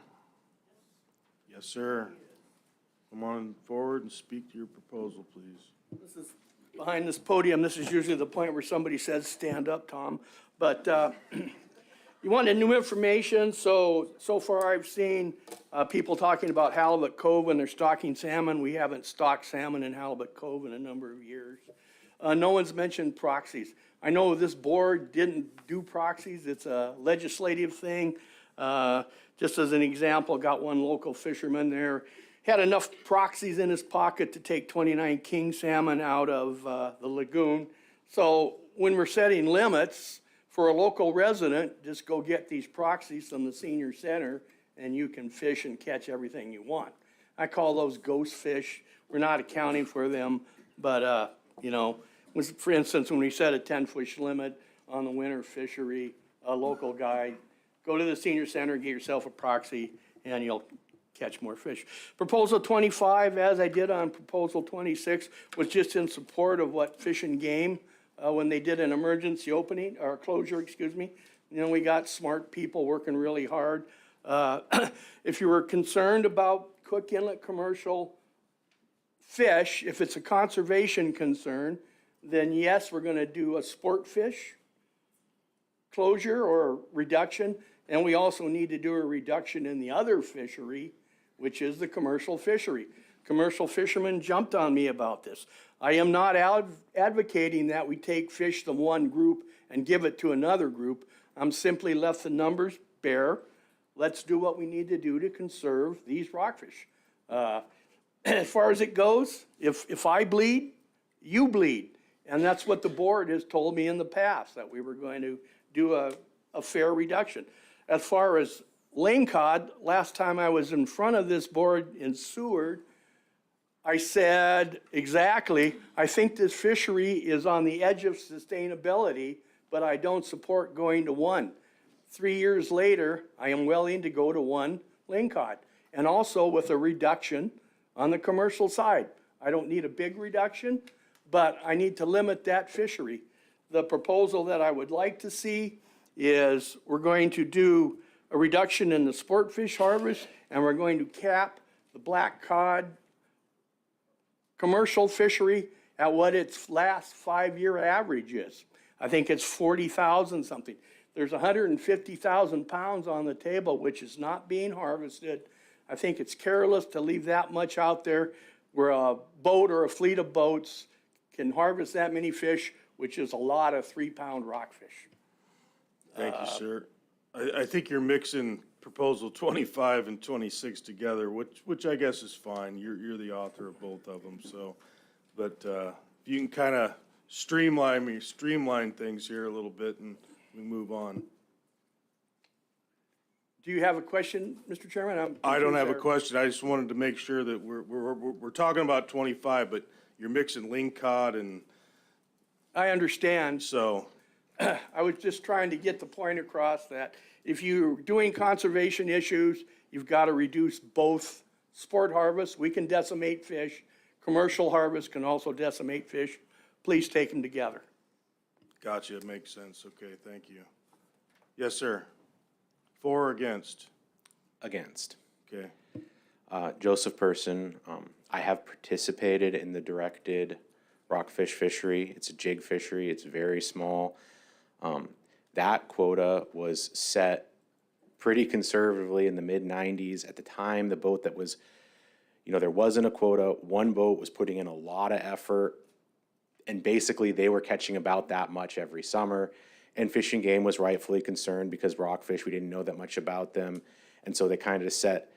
Speaker 8: Yes, sir. Come on forward and speak to your proposal, please.
Speaker 23: This is behind this podium. This is usually the point where somebody says, stand up, Tom. But you wanted new information, so far I've seen people talking about Halibut Cove when they're stocking salmon. We haven't stocked salmon in Halibut Cove in a number of years. No one's mentioned proxies. I know this board didn't do proxies. It's a legislative thing. Just as an example, got one local fisherman there, had enough proxies in his pocket to take 29 king salmon out of the lagoon. So when we're setting limits for a local resident, just go get these proxies from the senior center and you can fish and catch everything you want. I call those ghost fish. We're not accounting for them, but you know, for instance, when we set a 10-fish limit on the winter fishery, a local guy, go to the senior center, get yourself a proxy, and you'll catch more fish. Proposal 25, as I did on proposal 26, was just in support of what Fish and Game, when they did an emergency opening, or closure, excuse me. You know, we got smart people working really hard. If you were concerned about Cook Inlet commercial fish, if it's a conservation concern, then yes, we're gonna do a sport fish closure or reduction. And we also need to do a reduction in the other fishery, which is the commercial fishery. Commercial fishermen jumped on me about this. I am not advocating that we take fish from one group and give it to another group. I'm simply left the numbers bare. Let's do what we need to do to conserve these rockfish. As far as it goes, if I bleed, you bleed. And that's what the board has told me in the past, that we were going to do a fair reduction. As far as lane cod, last time I was in front of this board in Seward, I said exactly, I think this fishery is on the edge of sustainability, but I don't support going to one. 3 years later, I am willing to go to one lane cod, and also with a reduction on the commercial side. I don't need a big reduction, but I need to limit that fishery. The proposal that I would like to see is we're going to do a reduction in the sport fish harvest, and we're going to cap the black cod commercial fishery at what its last 5-year average is. I think it's 40,000 something. There's 150,000 pounds on the table, which is not being harvested. I think it's careless to leave that much out there where a boat or a fleet of boats can harvest that many fish, which is a lot of 3-pound rockfish.
Speaker 8: Thank you, sir. I think you're mixing proposal 25 and 26 together, which I guess is fine. You're the author of both of them, so. But if you can kind of streamline things here a little bit and we move on.
Speaker 23: Do you have a question, Mr. Chairman?
Speaker 8: I don't have a question. I just wanted to make sure that we're talking about 25, but you're mixing lingcod and.
Speaker 23: I understand.
Speaker 8: So.
Speaker 23: I was just trying to get the point across that if you're doing conservation issues, you've got to reduce both sport harvest. We can decimate fish. Commercial harvest can also decimate fish. Please take them together.
Speaker 8: Gotcha. It makes sense. Okay, thank you. Yes, sir. For or against?
Speaker 22: Against.
Speaker 8: Okay.
Speaker 22: Joseph Person, I have participated in the directed rockfish fishery. It's a jig fishery. It's very small. That quota was set pretty conservatively in the mid-90s. At the time, the boat that was, there wasn't a quota. One boat was putting in a lot of effort, and basically they were catching about that much every summer. And Fish and Game was rightfully concerned because rockfish, we didn't know that much about them. And so they kind of set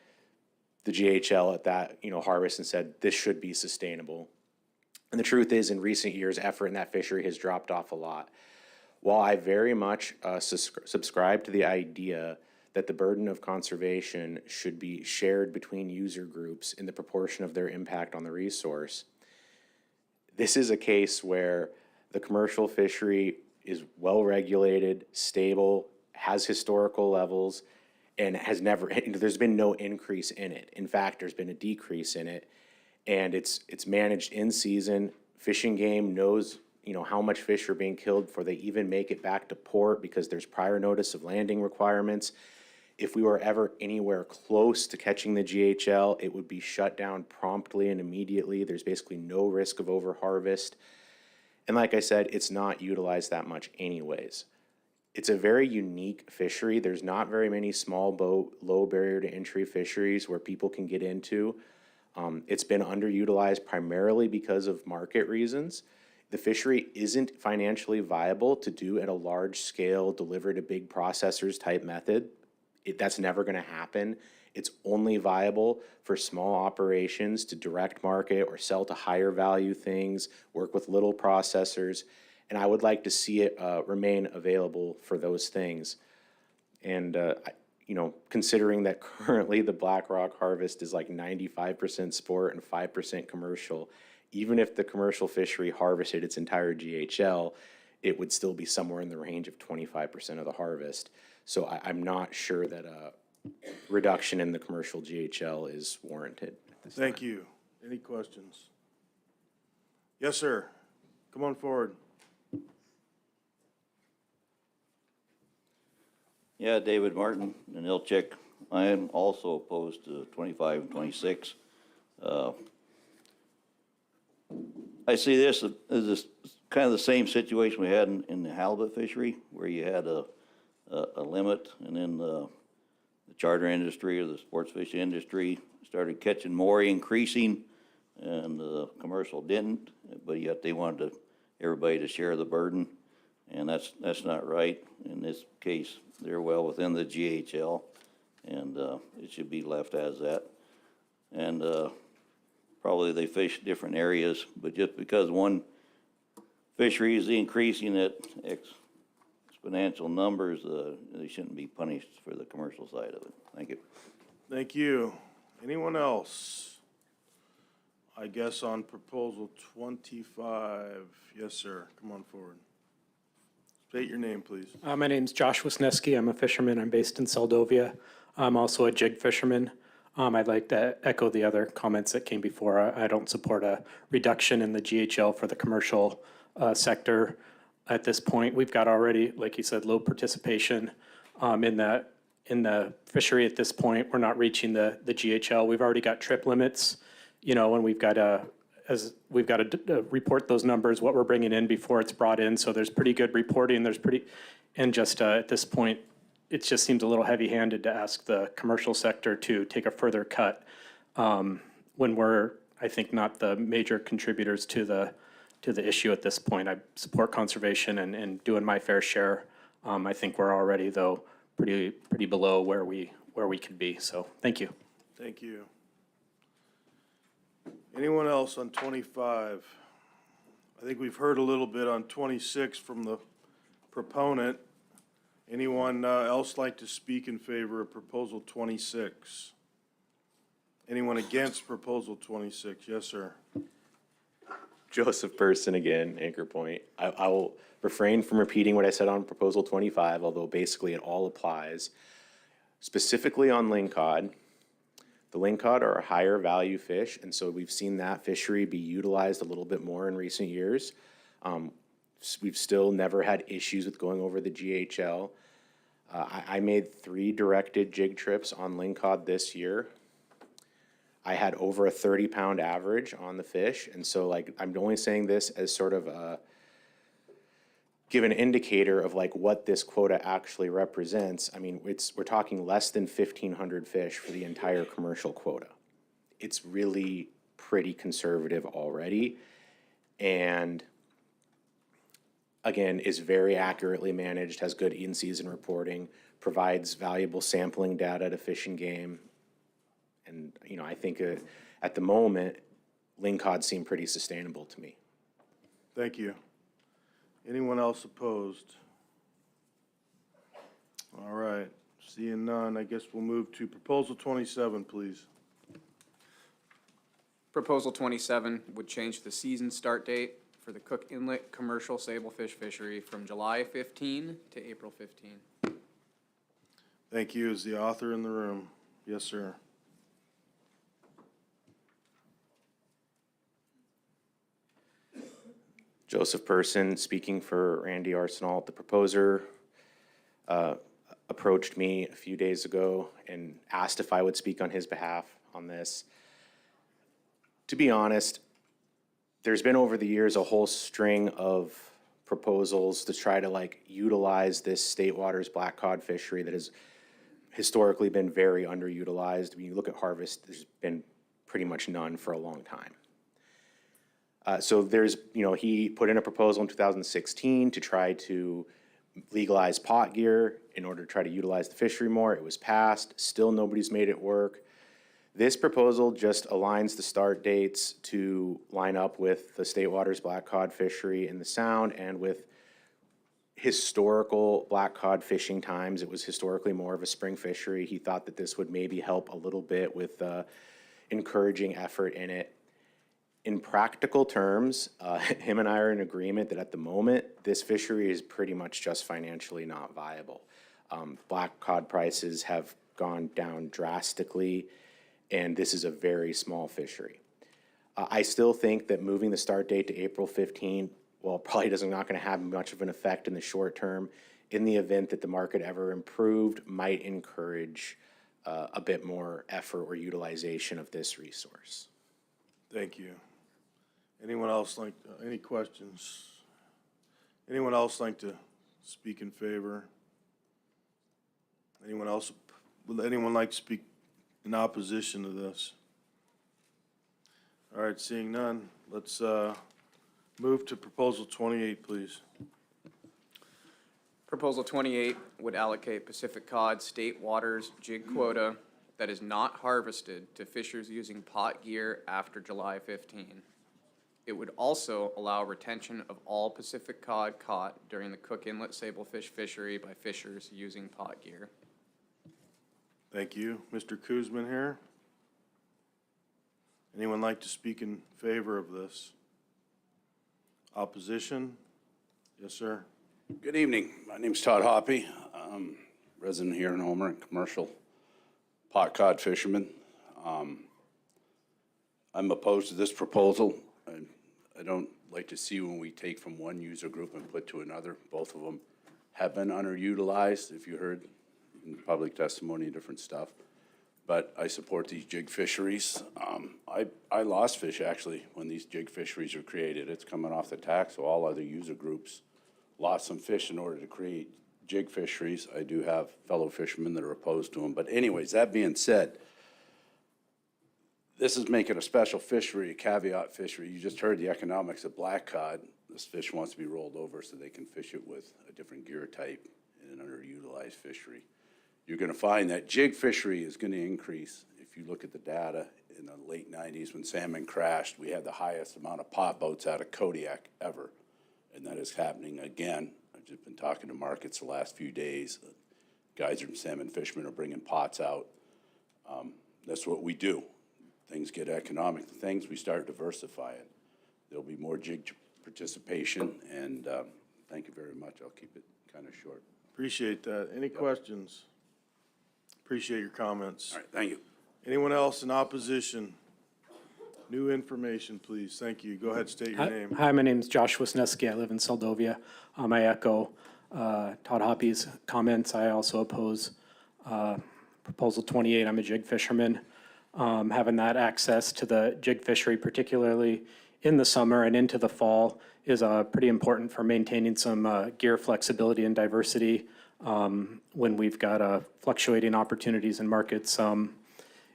Speaker 22: the GHL at that, harvest and said, this should be sustainable. And the truth is, in recent years, effort in that fishery has dropped off a lot. While I very much subscribe to the idea that the burden of conservation should be shared between user groups in the proportion of their impact on the resource, this is a case where the commercial fishery is well-regulated, stable, has historical levels, and there's been no increase in it. In fact, there's been a decrease in it, and it's managed in season. Fish and Game knows, how much fish are being killed before they even make it back to port because there's prior notice of landing requirements. If we were ever anywhere close to catching the GHL, it would be shut down promptly and immediately. There's basically no risk of overharvest. And like I said, it's not utilized that much anyways. It's a very unique fishery. There's not very many small boat, low barrier to entry fisheries where people can get into. It's been underutilized primarily because of market reasons. The fishery isn't financially viable to do at a large scale, deliver to big processors type method. That's never going to happen. It's only viable for small operations to direct market or sell to higher value things, work with little processors. And I would like to see it remain available for those things. And, considering that currently the Black Rock harvest is like 95% sport and 5% commercial, even if the commercial fishery harvested its entire GHL, it would still be somewhere in the range of 25% of the harvest. So I'm not sure that a reduction in the commercial GHL is warranted.
Speaker 8: Thank you. Any questions? Yes, sir. Come on forward.
Speaker 7: Yeah, David Martin and Ilchik. I am also opposed to 25 and 26. I see this as kind of the same situation we had in the halibut fishery, where you had a limit, and then the charter industry or the sports fishing industry started catching more, increasing, and the commercial didn't, but yet they wanted everybody to share the burden, and that's not right. In this case, they're well within the GHL, and it should be left as that. And probably they fish different areas, but just because one fishery is increasing at exponential numbers, they shouldn't be punished for the commercial side of it. Thank you.
Speaker 8: Thank you. Anyone else? I guess on proposal 25. Yes, sir. Come on forward. State your name, please.
Speaker 11: My name's Josh Wisniewski. I'm a fisherman. I'm based in Seldovia. I'm also a jig fisherman. I'd like to echo the other comments that came before. I don't support a reduction in the GHL for the commercial sector at this point. We've got already, like you said, low participation in the fishery at this point. We're not reaching the GHL. We've already got trip limits, and we've got to report those numbers, what we're bringing in before it's brought in. So there's pretty good reporting. And just at this point, it just seems a little heavy-handed to ask the commercial sector to take a further cut when we're, I think, not the major contributors to the issue at this point. I support conservation and doing my fair share. I think we're already, though, pretty below where we could be. So thank you.
Speaker 8: Thank you. Anyone else on 25? I think we've heard a little bit on 26 from the proponent. Anyone else like to speak in favor of proposal 26? Anyone against proposal 26? Yes, sir.
Speaker 22: Joseph Person again, Anchor Point. I will refrain from repeating what I said on proposal 25, although basically it all applies. Specifically on lingcod, the lingcod are a higher value fish, and so we've seen that fishery be utilized a little bit more in recent years. We've still never had issues with going over the GHL. I made 3 directed jig trips on lingcod this year. I had over a 30-pound average on the fish, and so I'm only saying this as sort of give an indicator of like what this quota actually represents, I mean, we're talking less than 1,500 fish for the entire commercial quota. It's really pretty conservative already, and again, is very accurately managed, has good in-season reporting, provides valuable sampling data to Fish and Game. And, you know, I think at the moment, lingcod seem pretty sustainable to me.
Speaker 8: Thank you. Anyone else opposed? All right, seeing none, I guess we'll move to proposal 27, please.
Speaker 10: Proposal 27 would change the season start date for the Cook Inlet commercial sablefish fishery from July 15 to April 15.
Speaker 8: Thank you. Is the author in the room? Yes, sir.
Speaker 22: Joseph Person, speaking for Randy Arsenal, the proposer, approached me a few days ago and asked if I would speak on his behalf on this. To be honest, there's been over the years a whole string of proposals to try to like utilize this state waters black cod fishery that has historically been very underutilized. When you look at harvest, there's been pretty much none for a long time. So there's, you know, he put in a proposal in 2016 to try to legalize pot gear in order to try to utilize the fishery more. It was passed. Still nobody's made it work. This proposal just aligns the start dates to line up with the state waters black cod fishery in the Sound and with historical black cod fishing times. It was historically more of a spring fishery. He thought that this would maybe help a little bit with encouraging effort in it. In practical terms, him and I are in agreement that at the moment, this fishery is pretty much just financially not viable. Black cod prices have gone down drastically, and this is a very small fishery. I still think that moving the start date to April 15, well, probably not going to have much of an effect in the short term. In the event that the market ever improved, might encourage a bit more effort or utilization of this resource.
Speaker 8: Thank you. Anyone else like, any questions? Anyone else like to speak in favor? Anyone else, would anyone like to speak in opposition to this? All right, seeing none, let's move to proposal 28, please.
Speaker 10: Proposal 28 would allocate Pacific cod state waters jig quota that is not harvested to fishers using pot gear after July 15. It would also allow retention of all Pacific cod caught during the Cook Inlet sablefish fishery by fishers using pot gear.
Speaker 8: Thank you. Mr. Kuzman here. Anyone like to speak in favor of this? Opposition? Yes, sir.
Speaker 6: Good evening. My name's Todd Hoppy. I'm resident here in Homer and commercial pot cod fisherman. I'm opposed to this proposal. I don't like to see when we take from one user group and put to another. Both of them have been underutilized, if you heard in public testimony, different stuff. But I support these jig fisheries. I lost fish actually when these jig fisheries were created. It's coming off the tax, so all other user groups lost some fish in order to create jig fisheries. I do have fellow fishermen that are opposed to them. But anyways, that being said, this is making a special fishery, a caveat fishery. You just heard the economics of black cod. This fish wants to be rolled over so they can fish it with a different gear type in an underutilized fishery. You're going to find that jig fishery is going to increase. If you look at the data in the late 90s when salmon crashed, we had the highest amount of pot boats out of Kodiak ever. And that is happening again. I've just been talking to markets the last few days. Guys and salmon fishermen are bringing pots out. That's what we do. Things get economic. The things we start diversifying. There'll be more jig participation, and thank you very much. I'll keep it kind of short.
Speaker 8: Appreciate that. Any questions? Appreciate your comments.
Speaker 6: All right, thank you.
Speaker 8: Anyone else in opposition? New information, please. Thank you. Go ahead, state your name.
Speaker 11: Hi, my name is Josh Wisniewski. I live in Seldovia. I echo Todd Hoppy's comments. I also oppose Proposal 28. I'm a jig fisherman. Having that access to the jig fishery, particularly in the summer and into the fall, is pretty important for maintaining some gear flexibility and diversity when we've got fluctuating opportunities in markets.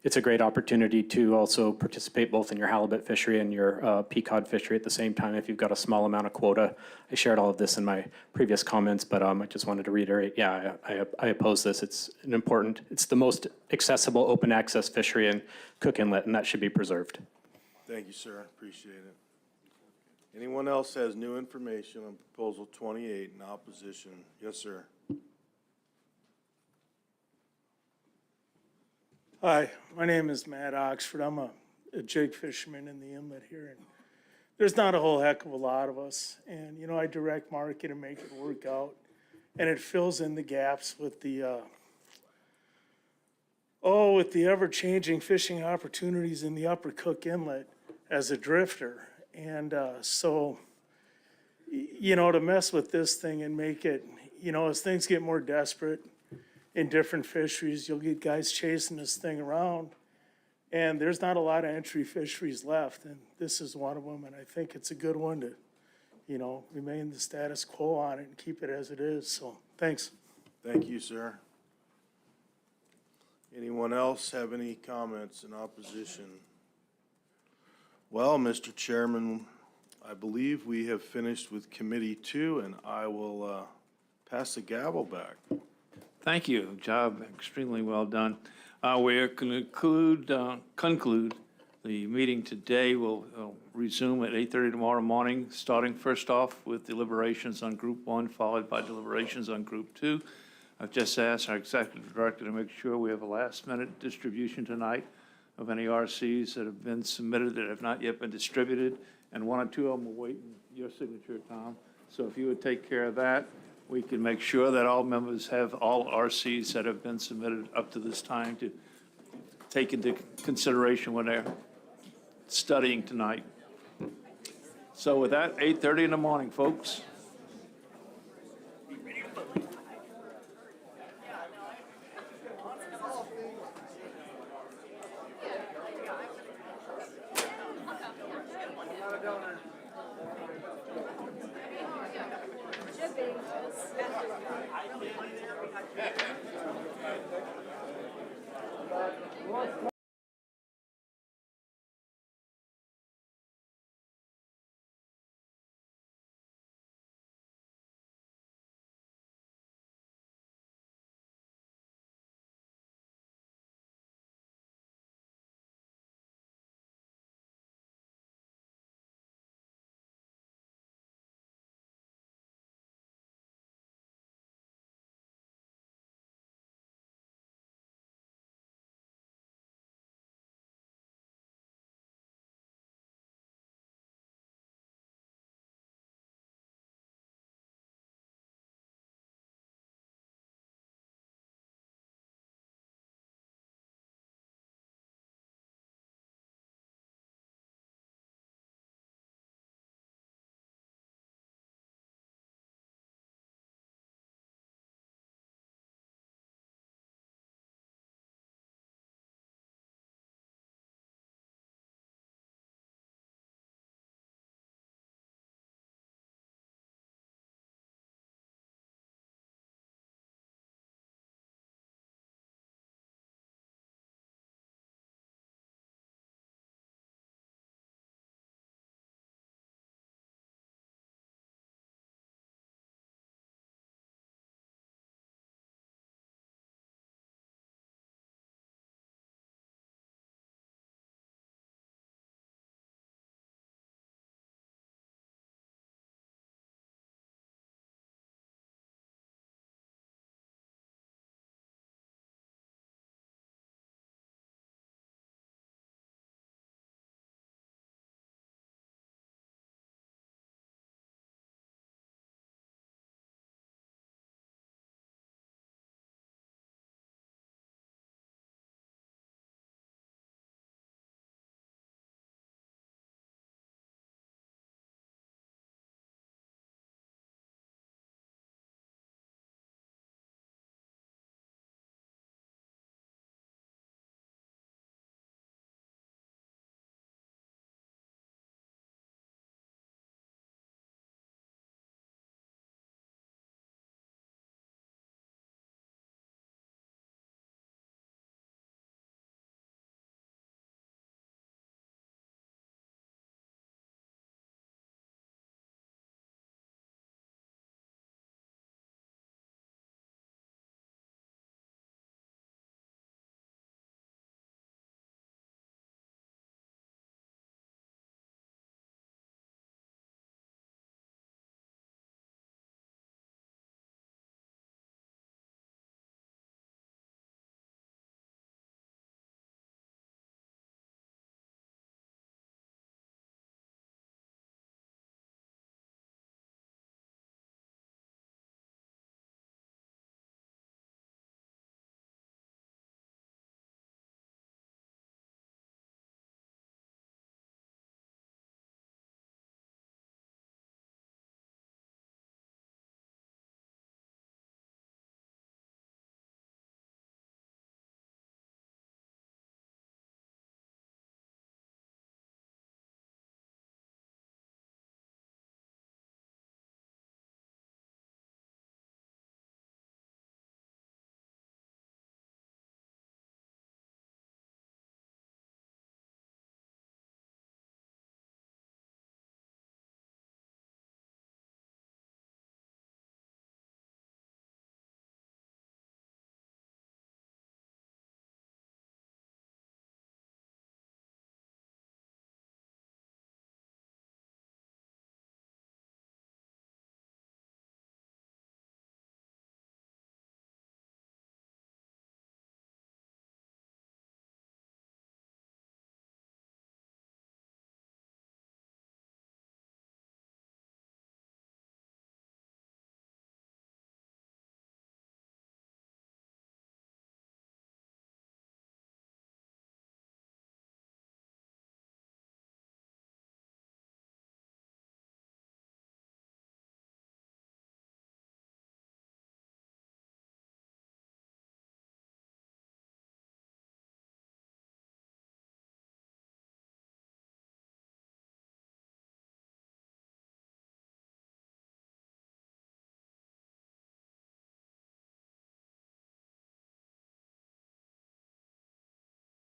Speaker 11: It's a great opportunity to also participate both in your halibut fishery and your peacock fishery at the same time if you've got a small amount of quota. I shared all of this in my previous comments, but I just wanted to reiterate, yeah, I oppose this. It's the most accessible open access fishery in Cook Inlet, and that should be preserved.
Speaker 8: Thank you, sir. Appreciate it. Anyone else has new information on Proposal 28 in opposition? Yes, sir.
Speaker 16: Hi, my name is Matt Oxford. I'm a jig fisherman in the inlet here, and there's not a whole heck of a lot of us. And, you know, I direct market and make it work out, and it fills in the gaps with the ever-changing fishing opportunities in the Upper Cook Inlet as a drifter. And so, you know, to mess with this thing and make it, you know, as things get more desperate in different fisheries, you'll get guys chasing this thing around. And there's not a lot of entry fisheries left, and this is one of them. And I think it's a good one to, you know, remain the status quo on it and keep it as it is. So, thanks.
Speaker 8: Thank you, sir. Anyone else have any comments in opposition? Well, Mr. Chairman, I believe we have finished with Committee 2, and I will pass the gavel back.
Speaker 1: Thank you. Job extremely well done. We conclude the meeting today. We'll resume at 8:30 tomorrow morning, starting first off with deliberations on Group 1, followed by deliberations on Group 2. I've just asked our Executive Director to make sure we have a last-minute distribution tonight of any RCs that have been submitted that have not yet been distributed, and 1 or 2 of them will wait in your signature, Tom. So if you would take care of that, we can make sure that all members have all RCs that have been submitted up to this time to take into consideration when they're studying tonight. So with that, 8:30 in the morning, folks.